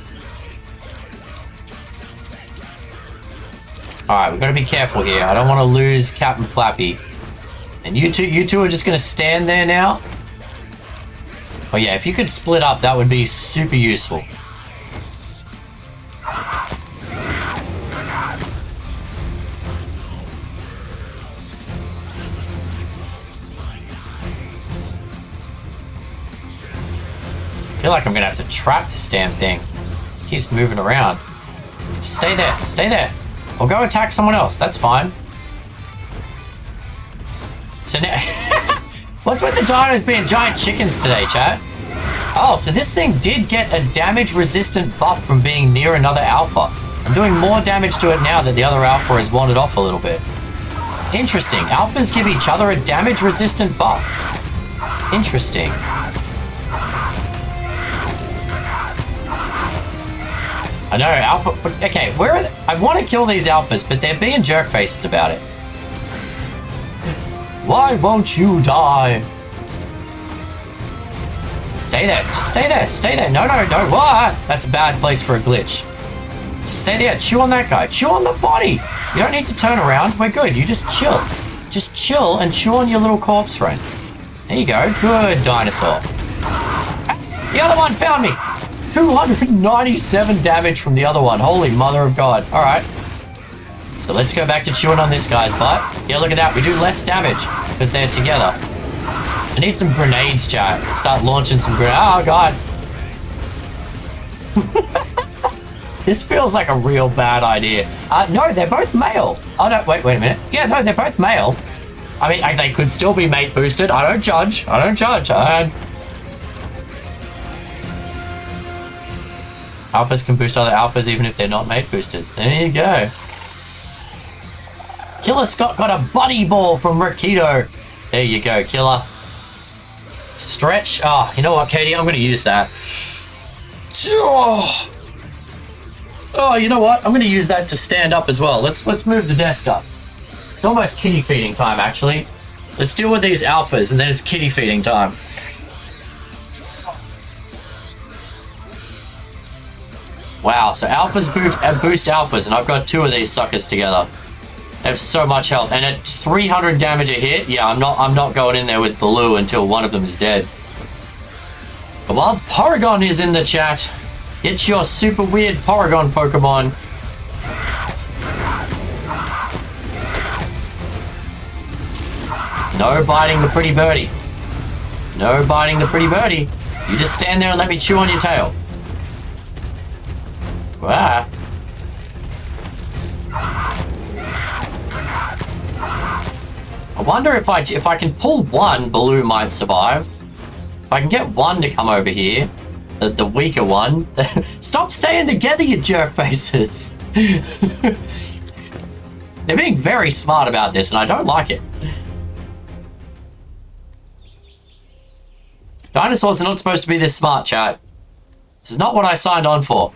Alright, we've got to be careful here. I don't want to lose Captain Flappy. And you two are just going to stand there now? Oh yeah, if you could split up, that would be super useful. I feel like I'm going to have to trap this damn thing. It keeps moving around. Just stay there. Stay there. Or go attack someone else. That's fine. So now... What's with the dinos being giant chickens today, chat? Oh, so this thing did get a damage-resistant buff from being near another alpha. I'm doing more damage to it now that the other alpha has wandered off a little bit. Interesting. Alphas give each other a damage-resistant buff. Interesting. I know, alpha... Okay, where are they? I want to kill these alphas, but they're being jerk faces about it. Why won't you die? Stay there. Just stay there. Stay there. No. What? That's a bad place for a glitch. Just stay there. Chew on that guy. Chew on the body. You don't need to turn around. We're good. You just chill. Just chill and chew on your little corpse friend. There you go. Good dinosaur. The other one found me. 297 damage from the other one. Holy mother of God. All right. So let's go back to chewing on this guy's butt. Yeah, look at that. We do less damage because they're together. I need some grenades, chat. Start launching some grenades. Oh, God. This feels like a real bad idea. No, they're both male. Oh, no. Wait a minute. Yeah, no, they're both male. I mean, they could still be mate boosted. I don't judge. Alphas can boost other alphas even if they're not mate boosters. There you go. Killer Scott got a buddy ball from Rakito. There you go, Killer. Stretch. Oh, you know what, Katie? I'm going to use that. Oh, you know what? I'm going to use that to stand up as well. Let's move the desk up. It's almost kitty feeding time, actually. Let's deal with these alphas, and then it's kitty feeding time. Wow, so alphas boost alphas, and I've got two of these suckers together. They have so much health, and at 300 damage a hit, yeah, I'm not going in there with Baloo until one of them is dead. But while Porygon is in the chat, get your super weird Porygon Pokemon. No biting the pretty birdie. No biting the pretty birdie. You just stand there and let me chew on your tail. Wow. I wonder if I can pull one, Baloo might survive. If I can get one to come over here, the weaker one. Stop staying together, you jerk faces. They're being very smart about this, and I don't like it. Dinosaurs are not supposed to be this smart, chat. This is not what I signed on for.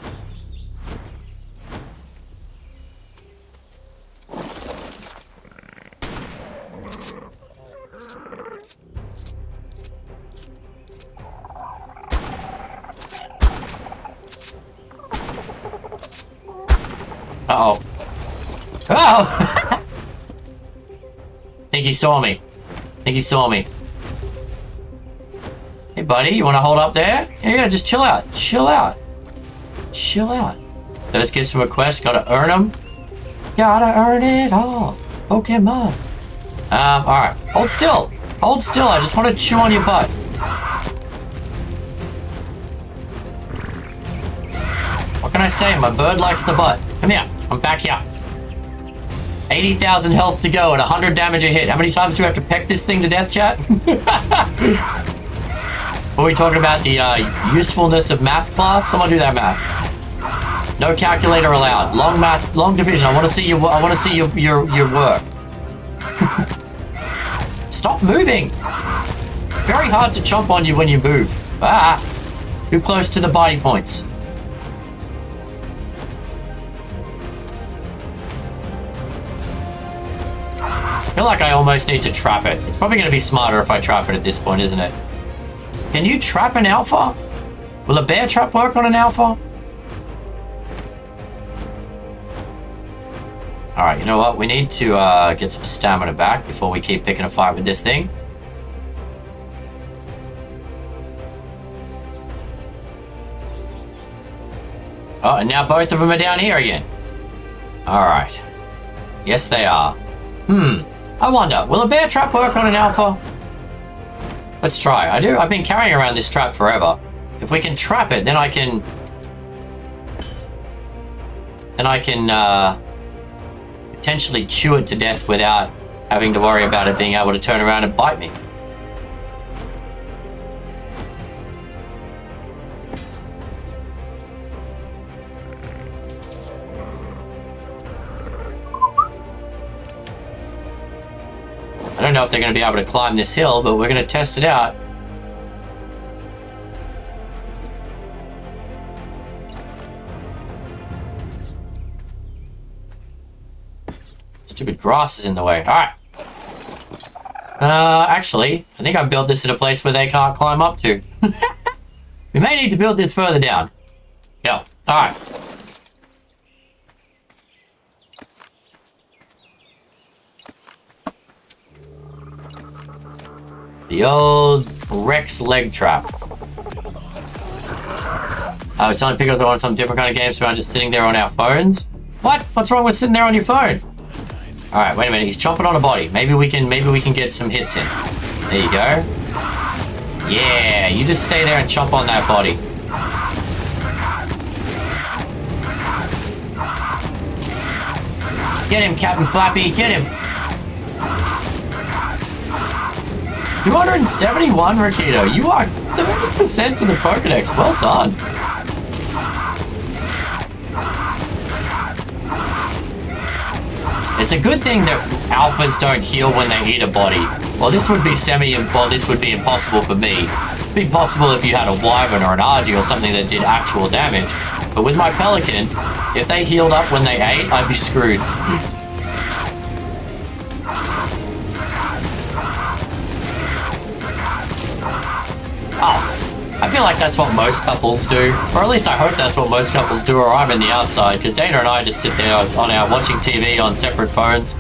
Uh-oh. Oh! Think he saw me. Hey, buddy, you want to hold up there? Yeah, just chill out. Those gifts from a quest, gotta earn them. Gotta earn it all. Pokemon. Alright. Hold still. I just want to chew on your butt. What can I say? My bird likes the butt. Come here. I'm back here. 80,000 health to go at 100 damage a hit. How many times do we have to peck this thing to death, chat? Are we talking about the usefulness of math class? Someone do that math. No calculator allowed. Long math, long division. I want to see your. I want to see your work. Stop moving. Very hard to chomp on you when you move. Ah, too close to the body points. I feel like I almost need to trap it. It's probably going to be smarter if I trap it at this point, isn't it? Can you trap an alpha? Will a bear trap work on an alpha? Alright, you know what? We need to get some stamina back before we keep picking a fight with this thing. Oh, and now both of them are down here again. Alright. Yes, they are. I wonder, will a bear trap work on an alpha? Let's try. I've been carrying around this trap forever. If we can trap it, then I can potentially chew it to death without having to worry about it being able to turn around and bite me. I don't know if they're going to be able to climb this hill, but we're going to test it out. Stupid grass is in the way. Alright. Actually, I think I built this in a place where they can't climb up to. We may need to build this further down. Yeah. Alright. The old Rex leg trap. I was telling Pickles I wanted some different kind of games, so I'm just sitting there on our phones. What? What's wrong with sitting there on your phone? All right, wait a minute. He's chomping on a body. Maybe we can get some hits in. There you go. Yeah, you just stay there and chomp on that body. Get him, Captain Flappy. Get him. 271, Rakito. You are 30% to the Pokedex. Well done. It's a good thing that alphas don't heal when they eat a body. Well, this would be this would be impossible for me. It'd be possible if you had a Wyvern or an Argy or something that did actual damage. But with my Pelican, if they healed up when they ate, I'd be screwed. Oh, I feel like that's what most couples do. Or at least I hope that's what most couples do, or I'm in the outside, because Dana and I just sit there on our watching TV on separate phones.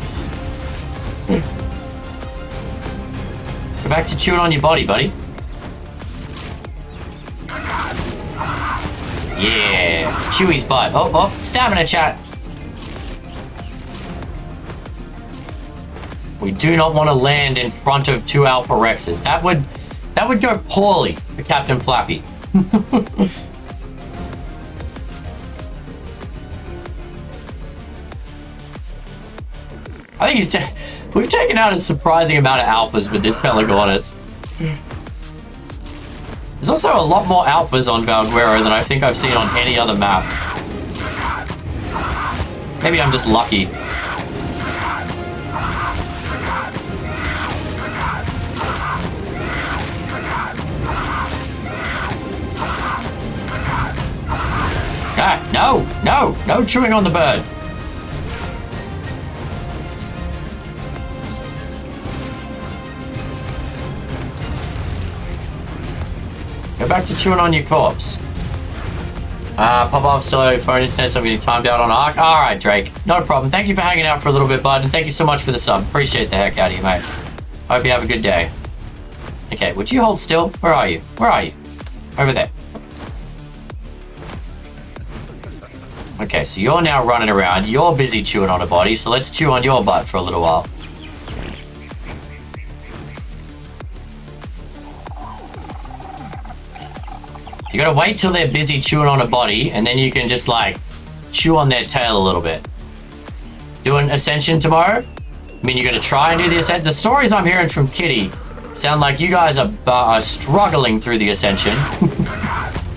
Go back to chewing on your body, buddy. Yeah, Chewy's butt. Oh, stamina, chat. We do not want to land in front of two Alpha Rexes. That would go poorly for Captain Flappy. I think we've taken out a surprising amount of alphas with this Pelagonus. There's also a lot more alphas on Valguero than I think I've seen on any other map. Maybe I'm just lucky. Ah, no chewing on the bird. Go back to chewing on your corpse. Pop off, still on your phone internet, so I'm getting timed out on Arc. Alright, Drake. Not a problem. Thank you for hanging out for a little bit, bud, and thank you so much for the sub. Appreciate the heck out of you, mate. Hope you have a good day. Okay, would you hold still? Where are you? Where are you? Over there. Okay, so you're now running around. You're busy chewing on a body, so let's chew on your butt for a little while. You gotta wait till they're busy chewing on a body, and then you can just, like, chew on their tail a little bit. doing Ascension tomorrow? I mean, you're going to try and do the Ascension? The stories I'm hearing from Kitty sound like you guys are struggling through the Ascension.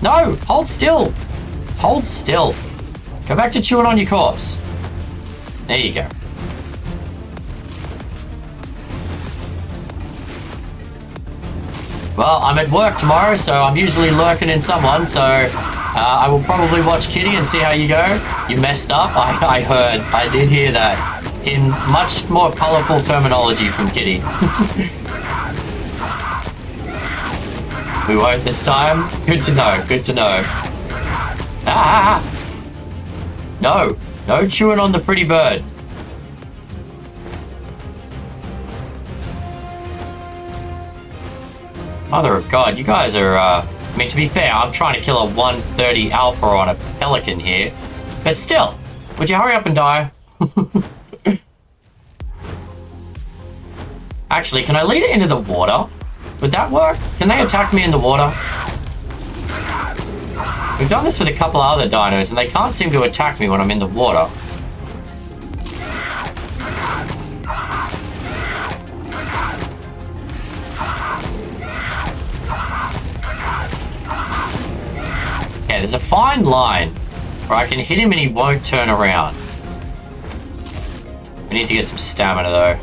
No, hold still. Hold still. Go back to chewing on your corpse. There you go. Well, I'm at work tomorrow, so I'm usually lurking in someone, so I will probably watch Kitty and see how you go. You messed up. I did hear that in much more colorful terminology from Kitty. We won't this time. Good to know. Good to know. Ah! No. No chewing on the pretty bird. Mother of God, you guys are, I mean, to be fair, I'm trying to kill a 130 alpha on a pelican here. But still, would you hurry up and die? Actually, can I lead it into the water? Would that work? Can they attack me in the water? We've done this with a couple of other dinos, and they can't seem to attack me when I'm in the water. Yeah, there's a fine line where I can hit him and he won't turn around. We need to get some stamina though.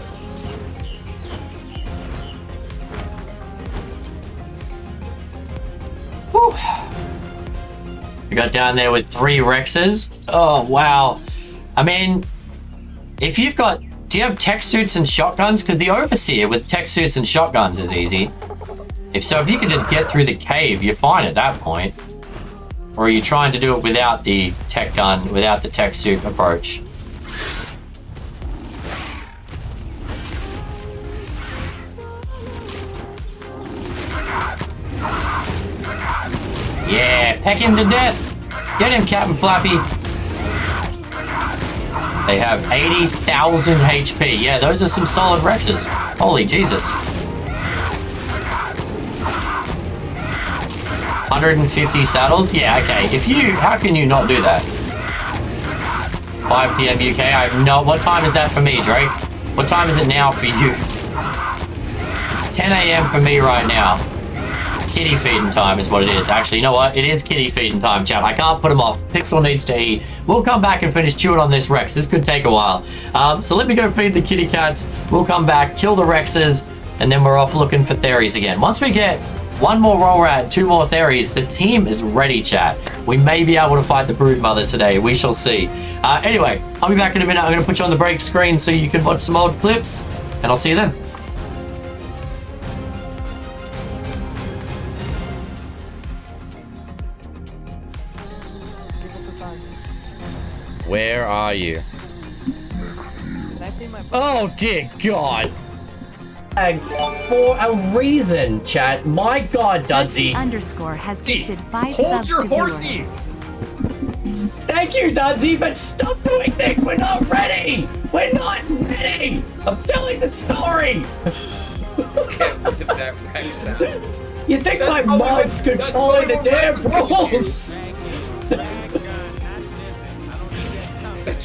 Whew. We got down there with 3 Rexes. Oh, wow. I mean, if you've got... Do you have tech suits and shotguns? Because the Overseer with tech suits and shotguns is easy. If you could just get through the cave, you're fine at that point. Or are you trying to do it without the tech gun, without the tech suit approach? Yeah, peck him to death. Get him, Captain Flappy. They have 80,000 HP. Yeah, those are some solid Rexes. Holy Jesus. 150 saddles? Yeah, okay. How can you not do that? 5 PM UK? I have no... What time is that for me, Drake? What time is it now for you? It's 10 AM for me right now. It's kitty feeding time is what it is. Actually, you know what? It is kitty feeding time, chat. I can't put him off. Pixel needs to eat. We'll come back and finish chewing on this Rex. This could take a while. So let me go feed the kitty cats. We'll come back, kill the Rexes, and then we're off looking for Theries again. Once we get 1 more roll rat, 2 more Theries, the team is ready, chat. We may be able to fight the Broodmother today. We shall see. Anyway, I'll be back in a minute. I'm going to put you on the break screen so you can watch some old clips, and I'll see you then. Where are you? Oh, dear God. For a reason, chat. My God, Dudsy. Underscore has gifted 5 Hold subs your to horses! Thank you, Dudsy, but stop doing things. We're not ready. We're not ready. I'm telling the story. That Rex sound. You think my mods could follow the damn rules?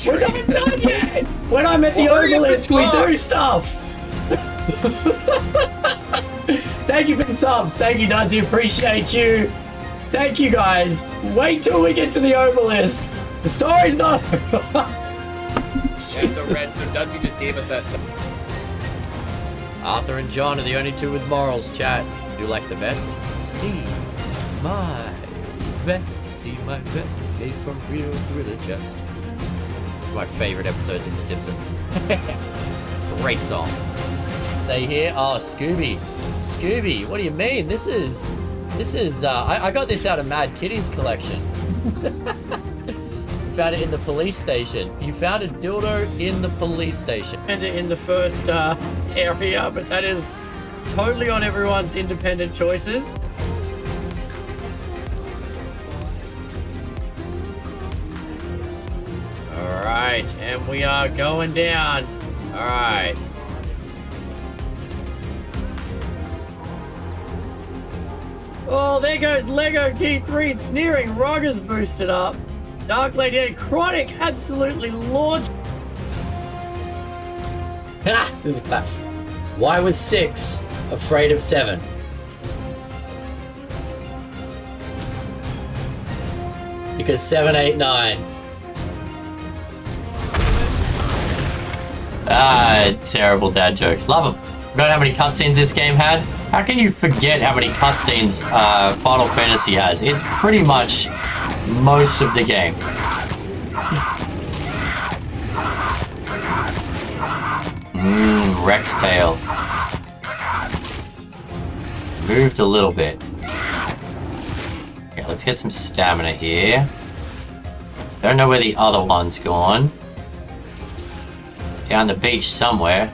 We're not done yet. When I'm at the obelisk, we do stuff. Thank you for the subs. Thank you, Dudsy. Appreciate you. Thank you, guys. Wait till we get to the obelisk. The story's not over. Yeah, so Red, so Dudsy just gave us that. Arthur and John are the only 2 with morals, chat. Do like the best? See my best. See my best. Made from real gorilla chest. My favorite episodes of The Simpsons. Great song. Say here, oh, Scooby. Scooby, what do you mean? This is, I got this out of Mad Kitty's collection. Found it in the police station. You found a dildo in the police station. And in the first area, but that is totally on everyone's independent choices. Alright, and we are going down. Alright. Oh, there goes Lego Key 3 sneering. Rogers boosted up. Dark Lady and Chronic absolutely launched. Ah, this is bad. Why was 6 afraid of 7? Because 7, 8, 9. Ah, terrible dad jokes. Love them. Forgot how many cutscenes this game had? How can you forget how many cutscenes Final Fantasy has? It's pretty much most of the game. Rex tail. Moved a little bit. Okay, let's get some stamina here. Don't know where the other one's gone. Down the beach somewhere.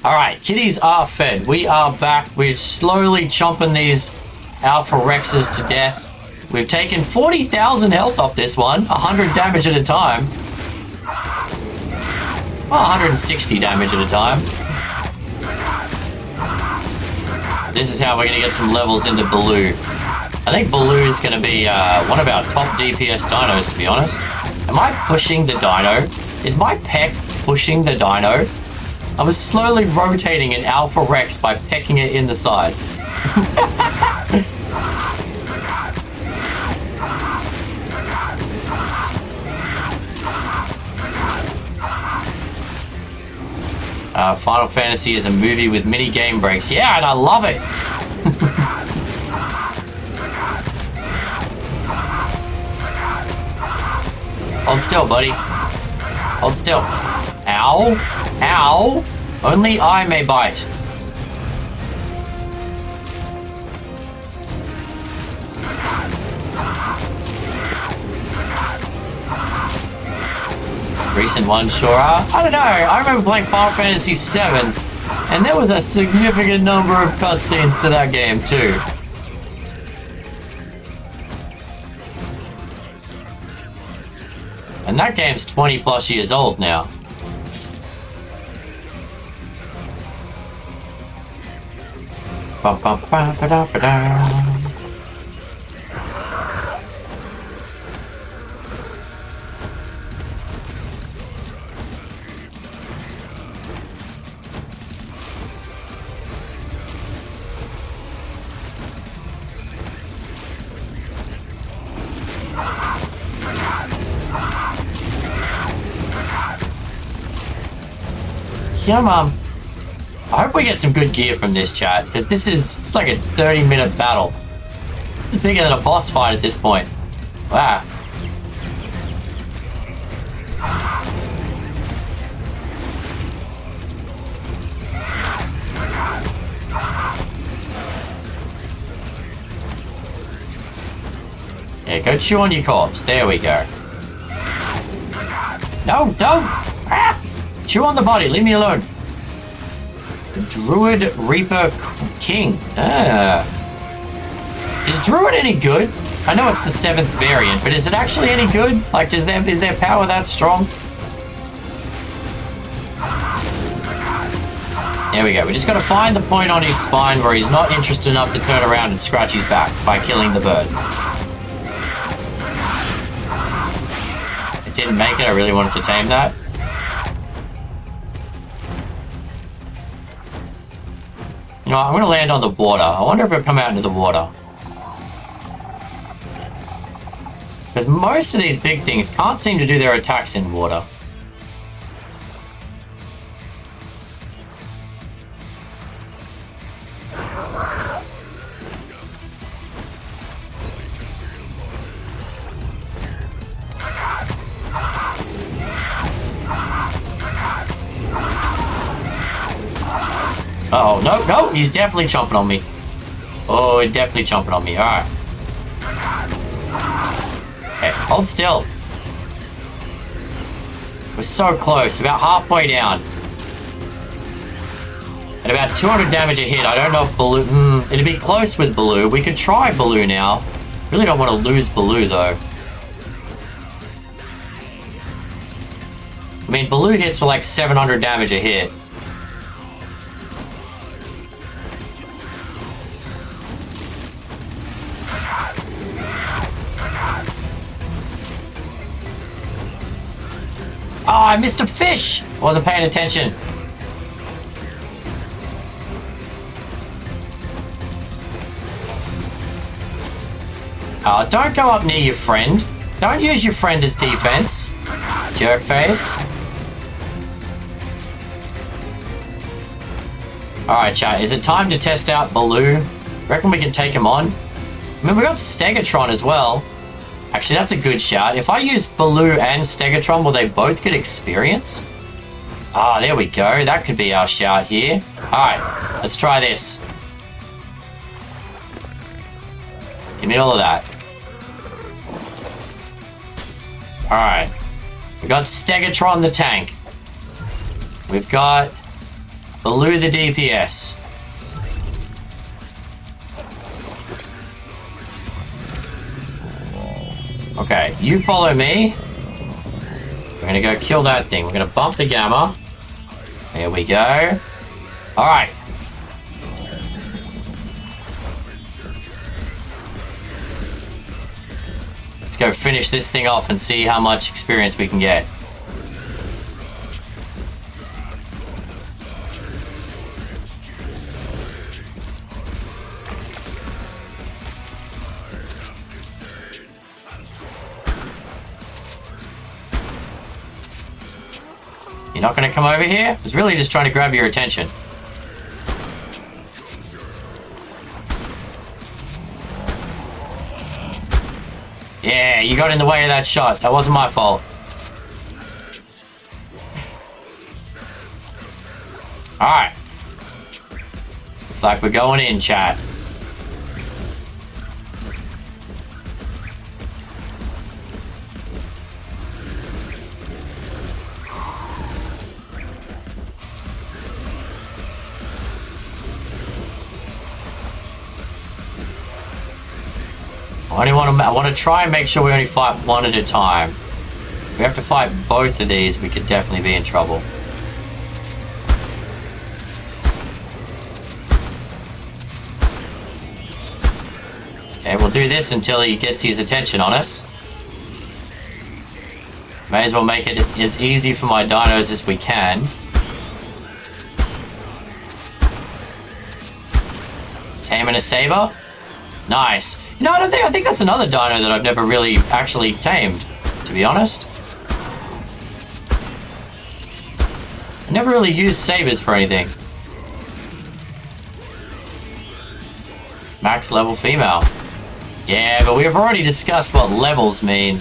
Alright, kitties are fed. We are back. We're slowly chomping these Alpha Rexes to death. We've taken 40,000 health off this one. 100 damage at a time. Well, 160 damage at a time. This is how we're going to get some levels into Baloo. I think Baloo is going to be one of our top DPS dinos, to be honest. Am I pushing the dino? Is my peck pushing the dino? I was slowly rotating an Alpha Rex by pecking it in the side. Final Fantasy is a movie with many game breaks. Yeah, and I love it. Hold still, buddy. Hold still. Ow. Ow. Only I may bite. Recent ones sure are. I don't know. I remember playing Final Fantasy VII, and there was a significant number of cutscenes to that game too. And that game's 20 plus years old now. Ba-ba-ba-ba-da-ba-da. Yeah, Mom. I hope we get some good gear from this chat, because it's like a 30-minute battle. It's bigger than a boss fight at this point. Wow. Yeah, go chew on your corpse. There we go. No, no! Ah! Chew on the body, leave me alone. Druid Reaper King. Ah. Is Druid any good? I know it's the 7th variant, but is it actually any good? Like, is their power that strong? There we go. We just got to find the point on his spine where he's not interested enough to turn around and scratch his back by killing the bird. It didn't make it. I really wanted to tame that. You know, I'm going to land on the water. I wonder if it'll come out into the water. Because most of these big things can't seem to do their attacks in water. Uh-oh, no, no, he's definitely chomping on me. Oh, he's definitely chomping on me. All right. Okay, hold still. We're so close, about halfway down. At about 200 damage a hit. I don't know if Baloo... it'd be close with Baloo. We could try Baloo now. Really don't want to lose Baloo, though. I mean, Baloo hits for like 700 damage a hit. I missed a fish. I wasn't paying attention. Don't go up near your friend. Don't use your friend as defense. Jerk face. Alright, chat. Is it time to test out Baloo? Reckon we can take him on? I mean, we got Stegatron as well. Actually, that's a good shout. If I use Baloo and Stegatron, will they both get experience? Ah, there we go. That could be our shout here. Alright, let's try this. Give me all of that. Alright. We got Stegatron the tank. We've got Baloo the DPS. Okay, you follow me. We're gonna go kill that thing. We're gonna bump the gamma. There we go. Alright. Let's go finish this thing off and see how much experience we can get. You're not going to come over here? I was really just trying to grab your attention. Yeah, you got in the way of that shot. That wasn't my fault. Alright. Looks like we're going in, chat. I want to try and make sure we only fight one at a time. If we have to fight both of these, we could definitely be in trouble. Okay, we'll do this until he gets his attention on us. May as well make it as easy for my dinos as we can. Taming a saber. Nice. No, I think that's another dino that I've never really actually tamed, to be honest. I never really used sabers for anything. Max level female. Yeah, but we've already discussed what levels mean.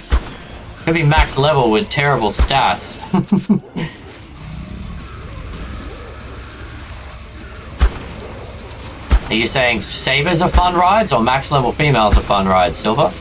Could be max level with terrible stats. Are you saying sabers are fun rides or max level females are fun rides, Silver?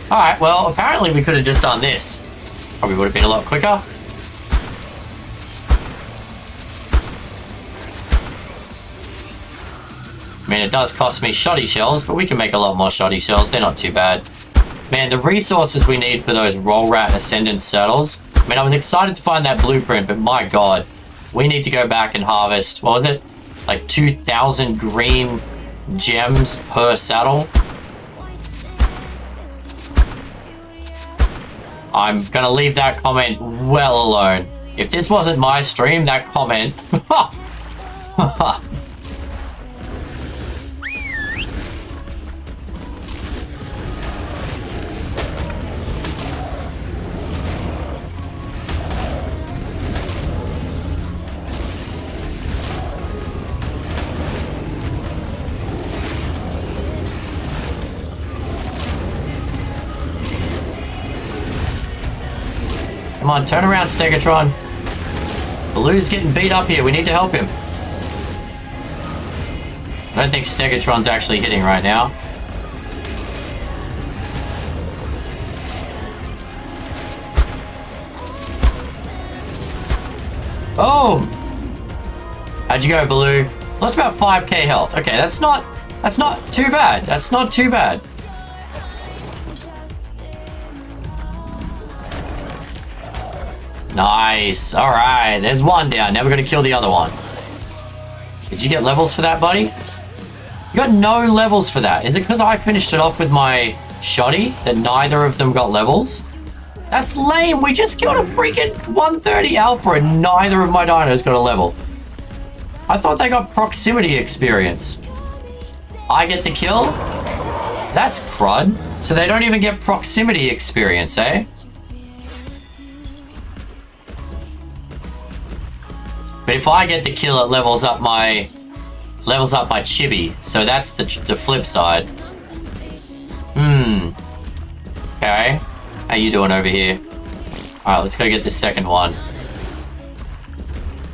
Alright, well, apparently we could have just done this. Probably would have been a lot quicker. I mean, it does cost me shoddy shells, but we can make a lot more shoddy shells. They're not too bad. Man, the resources we need for those roll rat ascendant saddles. I mean, I was excited to find that blueprint, but my god. We need to go back and harvest, what was it? Like 2,000 green gems per saddle. I'm gonna leave that comment well alone. If this wasn't my stream, that comment... Come on, turn around, Stegatron. Baloo's getting beat up here. We need to help him. I don't think Stegatron's actually hitting right now. Oh! How'd you go, Baloo? Lost about 5k health. Okay, that's not too bad. That's not too bad. Nice. All right, there's one down. Now we're going to kill the other one. Did you get levels for that, buddy? You got no levels for that. Is it because I finished it off with my shoddy that neither of them got levels? That's lame. We just killed a freaking 130 alpha and neither of my dinos got a level. I thought they got proximity experience. I get the kill? That's crud. So they don't even get proximity experience, eh? But if I get the kill, it levels up my chibi. So that's the flip side. Okay. How you doing over here? Alright, let's go get the second one.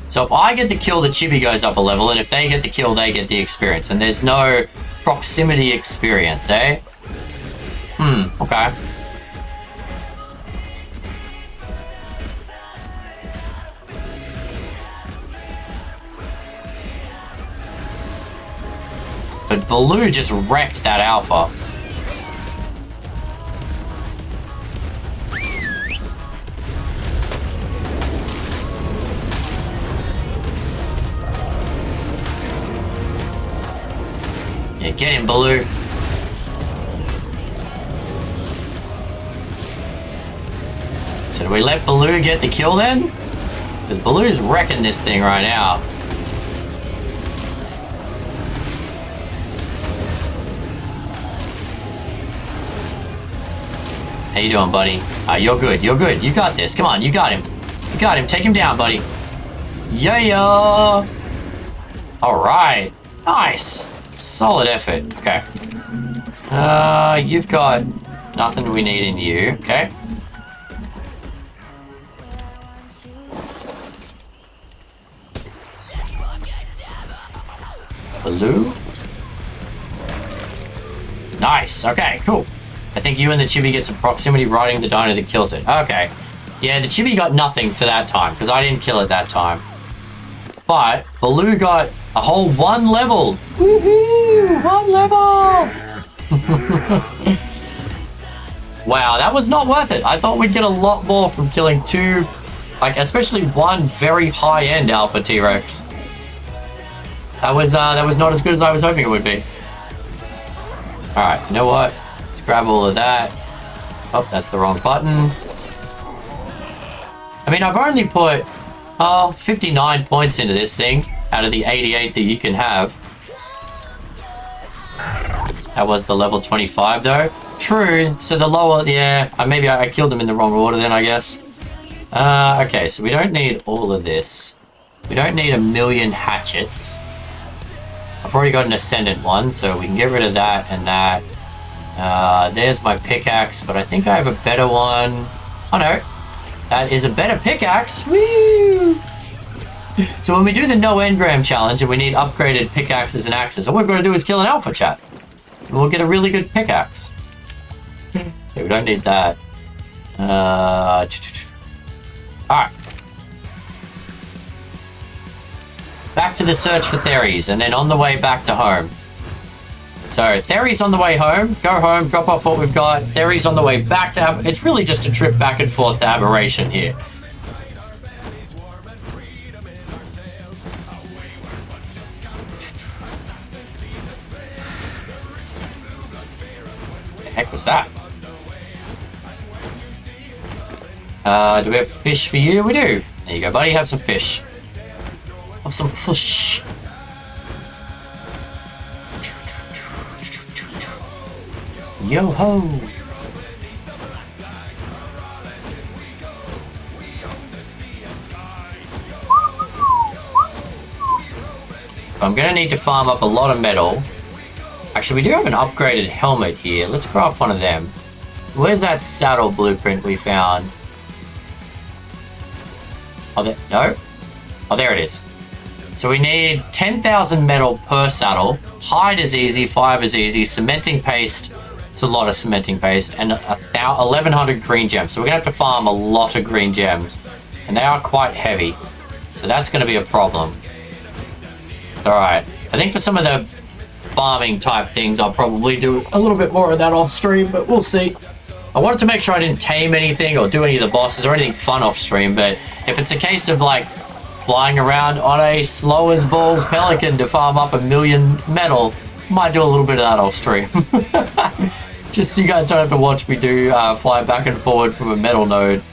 So if I get the kill, the chibi goes up a level, and if they get the kill, they get the experience. And there's no proximity experience, eh? Okay. But Baloo just wrecked that alpha. Yeah, get him, Baloo. So do we let Baloo get the kill then? Because Baloo's wrecking this thing right now. How you doing, buddy? You're good. You're good. You got this. Come on, you got him. You got him. Take him down, buddy. Yeah. All right. Nice. Solid effort. Okay. You've got nothing we need in you. Okay. Baloo. Nice. Okay, cool. I think you and the chibi get some proximity riding the dino that kills it. Okay. Yeah, the chibi got nothing for that time, because I didn't kill it that time. But Baloo got a whole 1 level. Woohoo! 1 level! Wow, that was not worth it. I thought we'd get a lot more from killing 2, like, especially 1 very high-end Alpha T-Rex. That was not as good as I was hoping it would be. Alright, you know what? Let's grab all of that. Oh, that's the wrong button. I mean, I've only put 59 points into this thing out of the 88 that you can have. That was the level 25 though. True, so the lower, yeah, maybe I killed them in the wrong order then, I guess. Okay, so we don't need all of this. We don't need 1,000,000 hatchets. I've already got an ascendant one, so we can get rid of that and that. There's my pickaxe, but I think I have a better one. Oh no, that is a better pickaxe. Woo! So when we do the no engram challenge and we need upgraded pickaxes and axes, all we've got to do is kill an alpha chat. And we'll get a really good pickaxe. Yeah, we don't need that. Alright. Back to the search for Theries, and then on the way back to home. So, Theries on the way home. Go home, drop off what we've got. Theries on the way back to... It's really just a trip back and forth to Aberration here. What the heck was that? Do we have fish for you? We do. There you go, buddy. Have some fish. Have some fish. Yo ho! So I'm gonna need to farm up a lot of metal. Actually, we do have an upgraded helmet here. Let's craft one of them. Where's that saddle blueprint we found? Oh, there, no? Oh, there it is. So we need 10,000 metal per saddle. Hide is easy, fiber is easy, cementing paste, it's a lot of cementing paste, and 1,100 green gems. So we're gonna have to farm a lot of green gems, and they are quite heavy. So that's gonna be a problem. All right, I think for some of the farming type things, I'll probably do a little bit more of that off stream, but we'll see. I wanted to make sure I didn't tame anything or do any of the bosses or anything fun off stream, but if it's a case of like flying around on a slow as balls pelican to farm up 1,000,000 metal, might do a little bit of that off stream. Just so you guys don't have to watch me do fly back and forward from a metal node.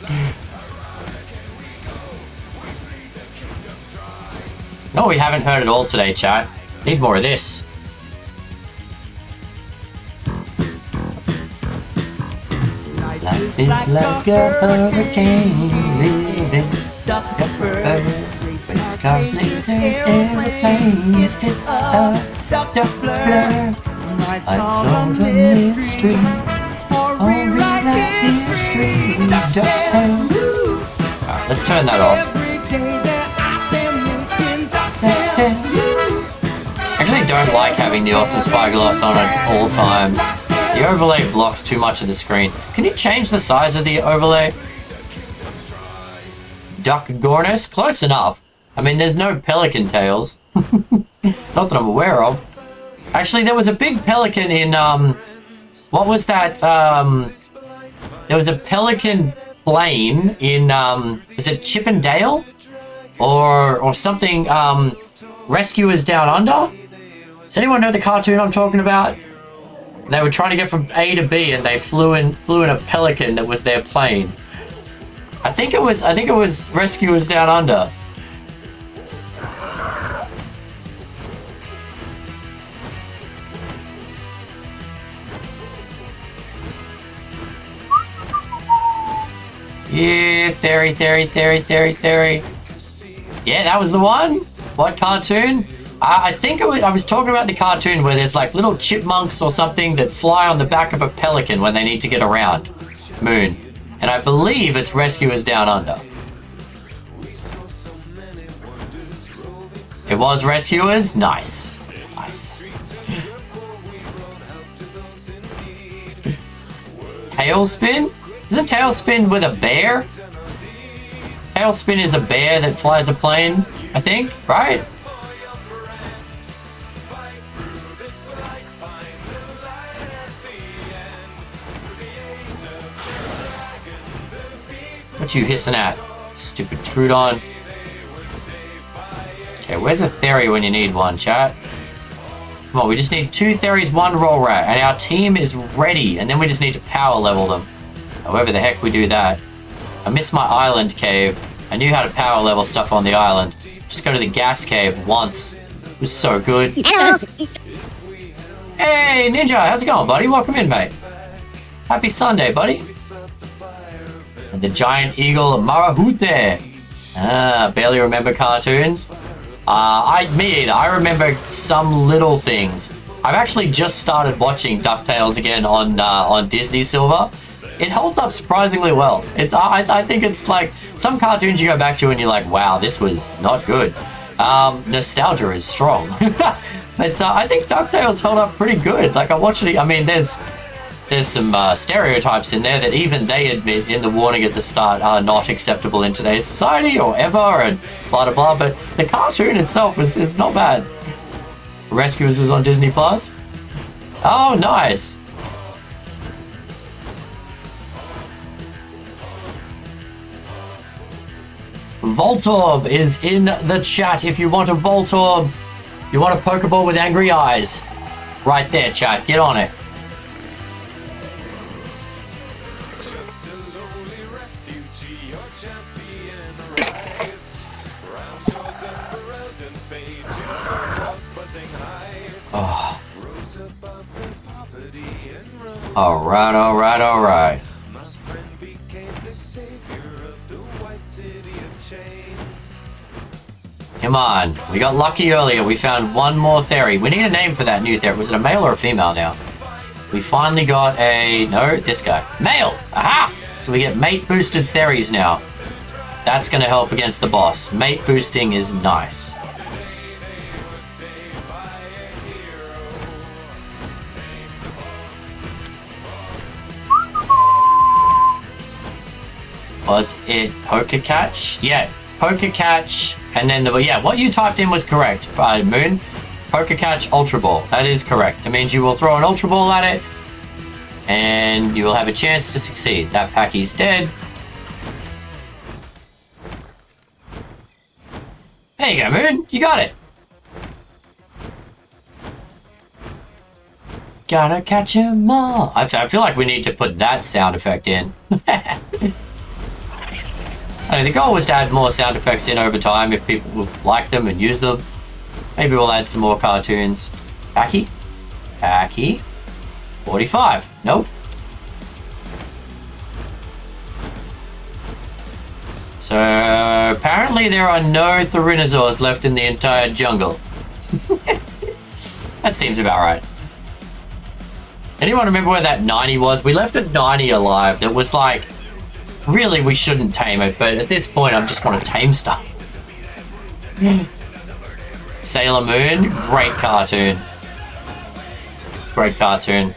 No, we haven't heard it all today, chat. Need more of this. Life is like a hurricane, living race cars, lasers, airplanes. It's a Doppler. Lights over mystery, or rewrite history. Alright, let's turn that off. I actually don't like having the awesome spyglass on at all times. The overlay blocks too much of the screen. Can you change the size of the overlay? Duck Gornus? Close enough. I mean, there's no pelican tails. Not that I'm aware of. Actually, there was a big pelican in, what was that? There was a pelican plane in, is it Chippendale? Or something, Rescuers Down Under? Does anyone know the cartoon I'm talking about? They were trying to get from A to B, and they flew in a pelican that was their plane. I think it was Rescuers Down Under. Yeah, theory. Yeah, that was the one. What cartoon? I think I was talking about the cartoon where there's like little chipmunks or something that fly on the back of a pelican when they need to get around Moon. And I believe it's Rescuers Down Under. It was Rescuers? Nice. Tailspin? Isn't Tailspin with a bear? Tailspin is a bear that flies a plane, I think, right? What you hissing at? Stupid Trudon. Okay, where's a theory when you need one, chat? Come on, we just need 2 theories, 1 roll rat, and our team is ready, and then we just need to power level them. However the heck we do that. I missed my island cave. I knew how to power level stuff on the island. Just go to the gas cave once. It was so good. Hello. Hey, Ninja, how's it going, buddy? Welcome in, mate. Happy Sunday, buddy. And the giant eagle Marahute. Barely remember cartoons. Me either. I remember some little things. I've actually just started watching DuckTales again on Disney Silver. It holds up surprisingly well. I think it's like some cartoons you go back to and you're like, wow, this was not good. Nostalgia is strong. But I think DuckTales held up pretty good. Like I watched it. I mean, there's some stereotypes in there that even they admit in the warning at the start are not acceptable in today's society or ever, and blah blah blah. But the cartoon itself is not bad. Rescuers was on Disney Plus. Oh, nice. Voltorb is in the chat. If you want a Voltorb, you want a Pokeball with angry eyes, right there, chat. Get on it. Oh. All right. Come on, we got lucky earlier. We found one more theory. We need a name for that new theory. Was it a male or a female now? We finally got this guy. Male! Aha! So we get mate boosted theories now. That's gonna help against the boss. Mate boosting is nice. Was it Poker Catch? Yeah, Poker Catch, and then what you typed in was correct, Moon. Poker Catch Ultra Ball. That is correct. It means you will throw an Ultra Ball at it, and you will have a chance to succeed. That Packy's dead. There you go, Moon. You got it. Gotta catch 'em all. I feel like we need to put that sound effect in. I mean, the goal was to add more sound effects in over time if people would like them and use them. Maybe we'll add some more cartoons. Packy? Packy? 45. Nope. So, apparently there are no Tyranosaurs left in the entire jungle. That seems about right. Anyone remember where that 90 was? We left a 90 alive that was like, really we shouldn't tame it, but at this point I just want to tame stuff. Sailor Moon, great cartoon. Great cartoon.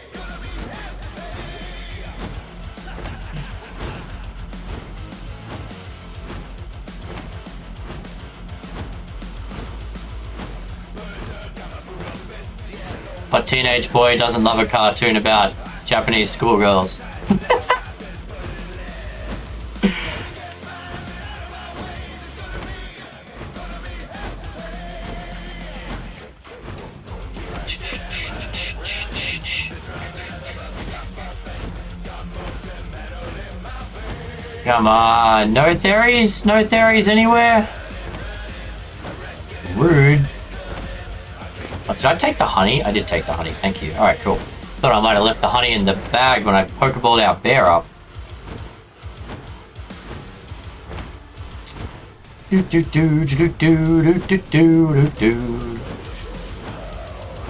What teenage boy doesn't love a cartoon about Japanese schoolgirls? Come on, no theories? No theories anywhere? Rude. Oh, did I take the honey? I did take the honey, thank you. Alright, cool. Thought I might have left the honey in the bag when I pokeballed our bear up.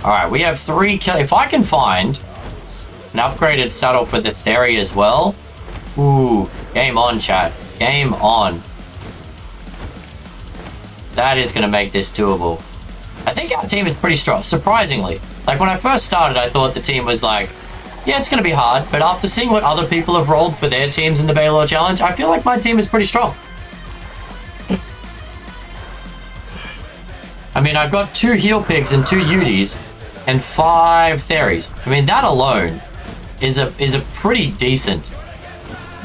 Alright, we have 3 kill. If I can find an upgraded saddle for the Theory as well. Ooh, game on, chat. Game on. That is going to make this doable. I think our team is pretty strong, surprisingly. Like, when I first started, I thought the team was like, yeah, it's going to be hard, but after seeing what other people have rolled for their teams in the Balor Challenge, I feel like my team is pretty strong. I mean, I've got 2 Heel Pigs and 2 Uties and 5 Theories. I mean, that alone is a pretty decent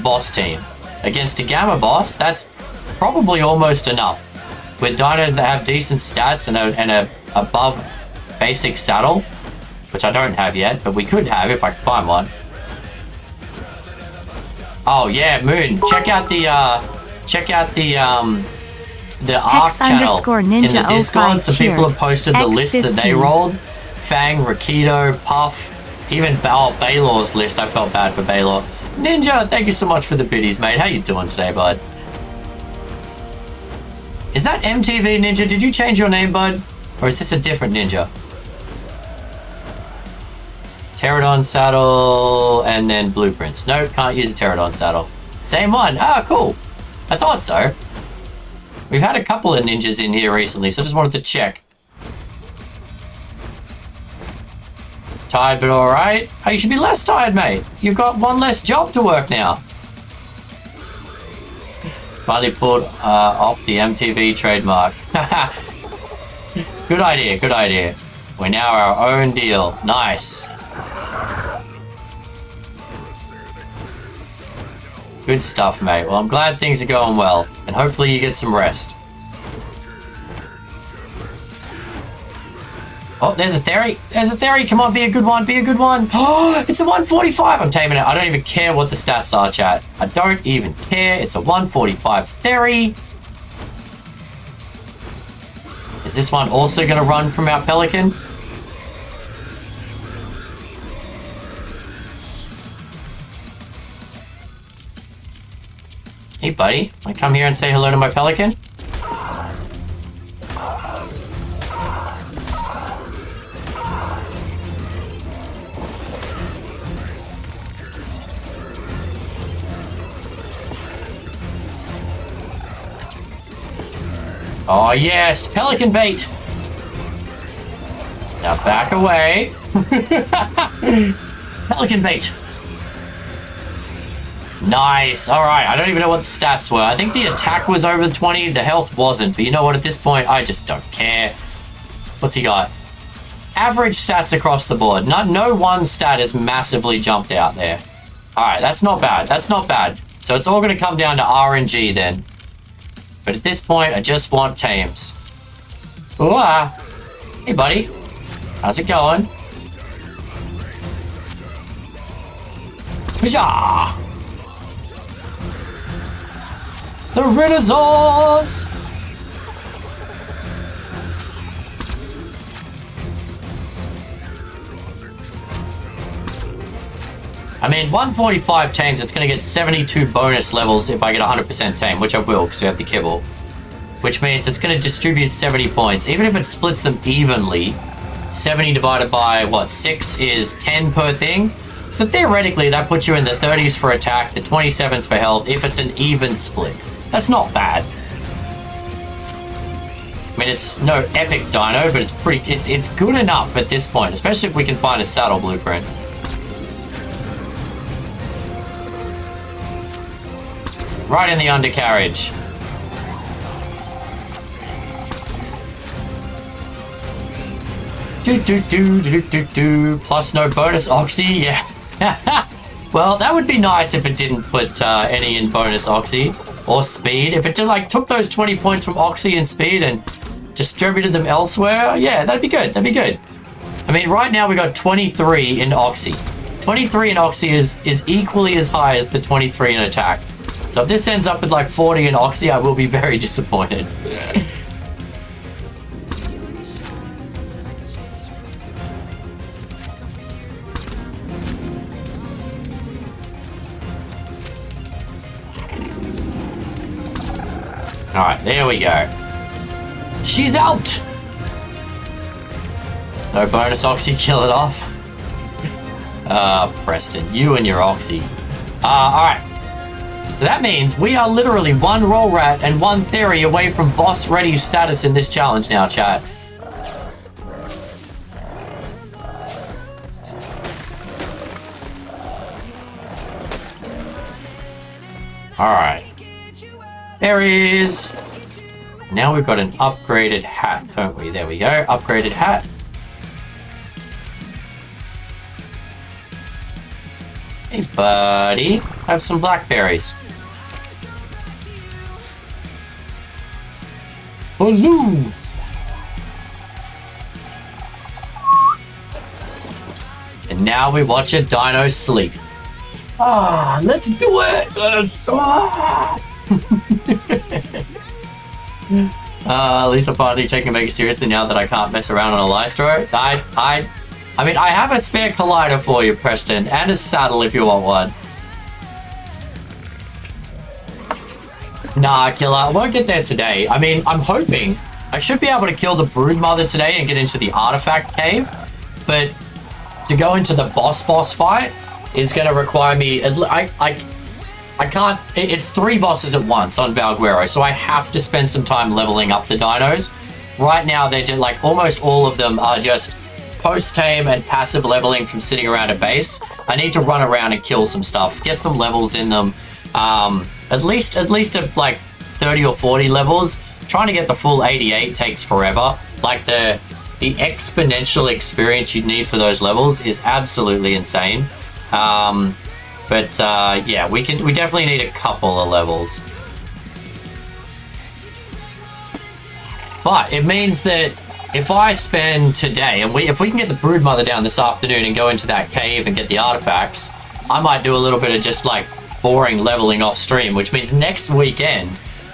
boss team. Against a Gamma boss, that's probably almost enough. With dinos that have decent stats and a above basic saddle, which I don't have yet, but we could have if I could find one. Oh yeah, Moon, check out the ARC channel in the Discord. Some people have posted the list that they rolled. Fang, Rakido, Puff, even Balor's list. I felt bad for Balor. Ninja, thank you so much for the biddies, mate. How you doing today, bud? Is that MTV Ninja? Did you change your name, bud? Or is this a different ninja? Pterodon saddle and then blueprints. No, can't use a Pterodon saddle. Same one. Ah, cool. I thought so. We've had a couple of ninjas in here recently, so I just wanted to check. Tired but alright. Oh, you should be less tired, mate. You've got one less job to work now. Finally pulled off the MTV trademark. Good idea, good idea. We're now our own deal. Nice. Good stuff, mate. Well, I'm glad things are going well, and hopefully you get some rest. Oh, there's a Theory. There's a Theory. Come on, be a good one. Be a good one. Oh, it's a 145. I'm taming it. I don't even care what the stats are, chat. I don't even care. It's a 145 Theory. Is this one also going to run from our Pelican? Hey, buddy. Want to come here and say hello to my Pelican? Oh yes, Pelican bait. Now back away. Pelican bait. Nice. All right. I don't even know what the stats were. I think the attack was over 20. The health wasn't. But you know what? At this point, I just don't care. What's he got? average stats across the board. No one stat has massively jumped out there. All right, that's not bad. That's not bad. So it's all going to come down to RNG then. But at this point, I just want tames. Ooh, hey, buddy. How's it going? Huzzah! The Renaissance! I mean, 145 tames, it's going to get 72 bonus levels if I get 100% tame, which I will because we have the kibble. Which means it's going to distribute 70 points. Even if it splits them evenly, 70 divided by, what, 6 is 10 per thing? So theoretically, that puts you in the 30s for attack, the 27s for health, if it's an even split. That's not bad. I mean, it's no epic dino, but it's good enough at this point, especially if we can find a saddle blueprint. Right in the undercarriage. Plus no bonus oxy, yeah. Well, that would be nice if it didn't put any in bonus oxy or speed. If it did, like, took those 20 points from oxy and speed and distributed them elsewhere, yeah, that'd be good. That'd be good. I mean, right now we got 23 in oxy. 23 in oxy is equally as high as the 23 in attack. So if this ends up with like 40 in oxy, I will be very disappointed. Alright, there we go. She's out! No bonus oxy, kill it off. Preston, you and your oxy. Alright. So that means we are literally one roll rat and one theory away from boss ready status in this challenge now, chat. Alright. There he is. Now we've got an upgraded hat, don't we? There we go. Upgraded hat. Hey, buddy. Have some blackberries. Hello. And now we watch a dino sleep. Ah, let's do it. At least I'm finally taking Mega seriously now that I can't mess around on a Lystro. I mean, I have a spare collider for you, Preston, and a saddle if you want one. Nah, killer, I won't get there today. I mean, I'm hoping I should be able to kill the Broodmother today and get into the artifact cave, but to go into the boss fight is going to require me... I can't... It's 3 bosses at once on Valguero, so I have to spend some time leveling up the dinos. Right now, they're just, like, almost all of them are just post-tame and passive leveling from sitting around a base. I need to run around and kill some stuff, get some levels in them. At least at like 30 or 40 levels. Trying to get the full 88 takes forever. Like the exponential experience you'd need for those levels is absolutely insane. Yeah, we definitely need a couple of levels. But it means that if I spend today, and if we can get the Broodmother down this afternoon and go into that cave and get the artifacts, I might do a little bit of just like boring leveling off stream, which means next weekend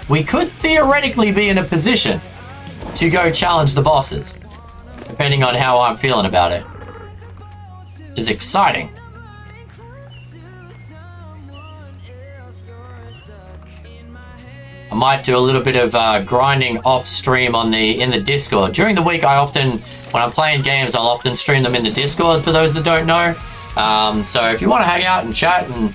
we could theoretically be in a position to go challenge the bosses, depending on how I'm feeling about it, which is exciting. I might do a little bit of grinding off stream in the Discord. During the week, when I'm playing games, I'll often stream them in the Discord for those that don't know. So if you want to hang out and chat and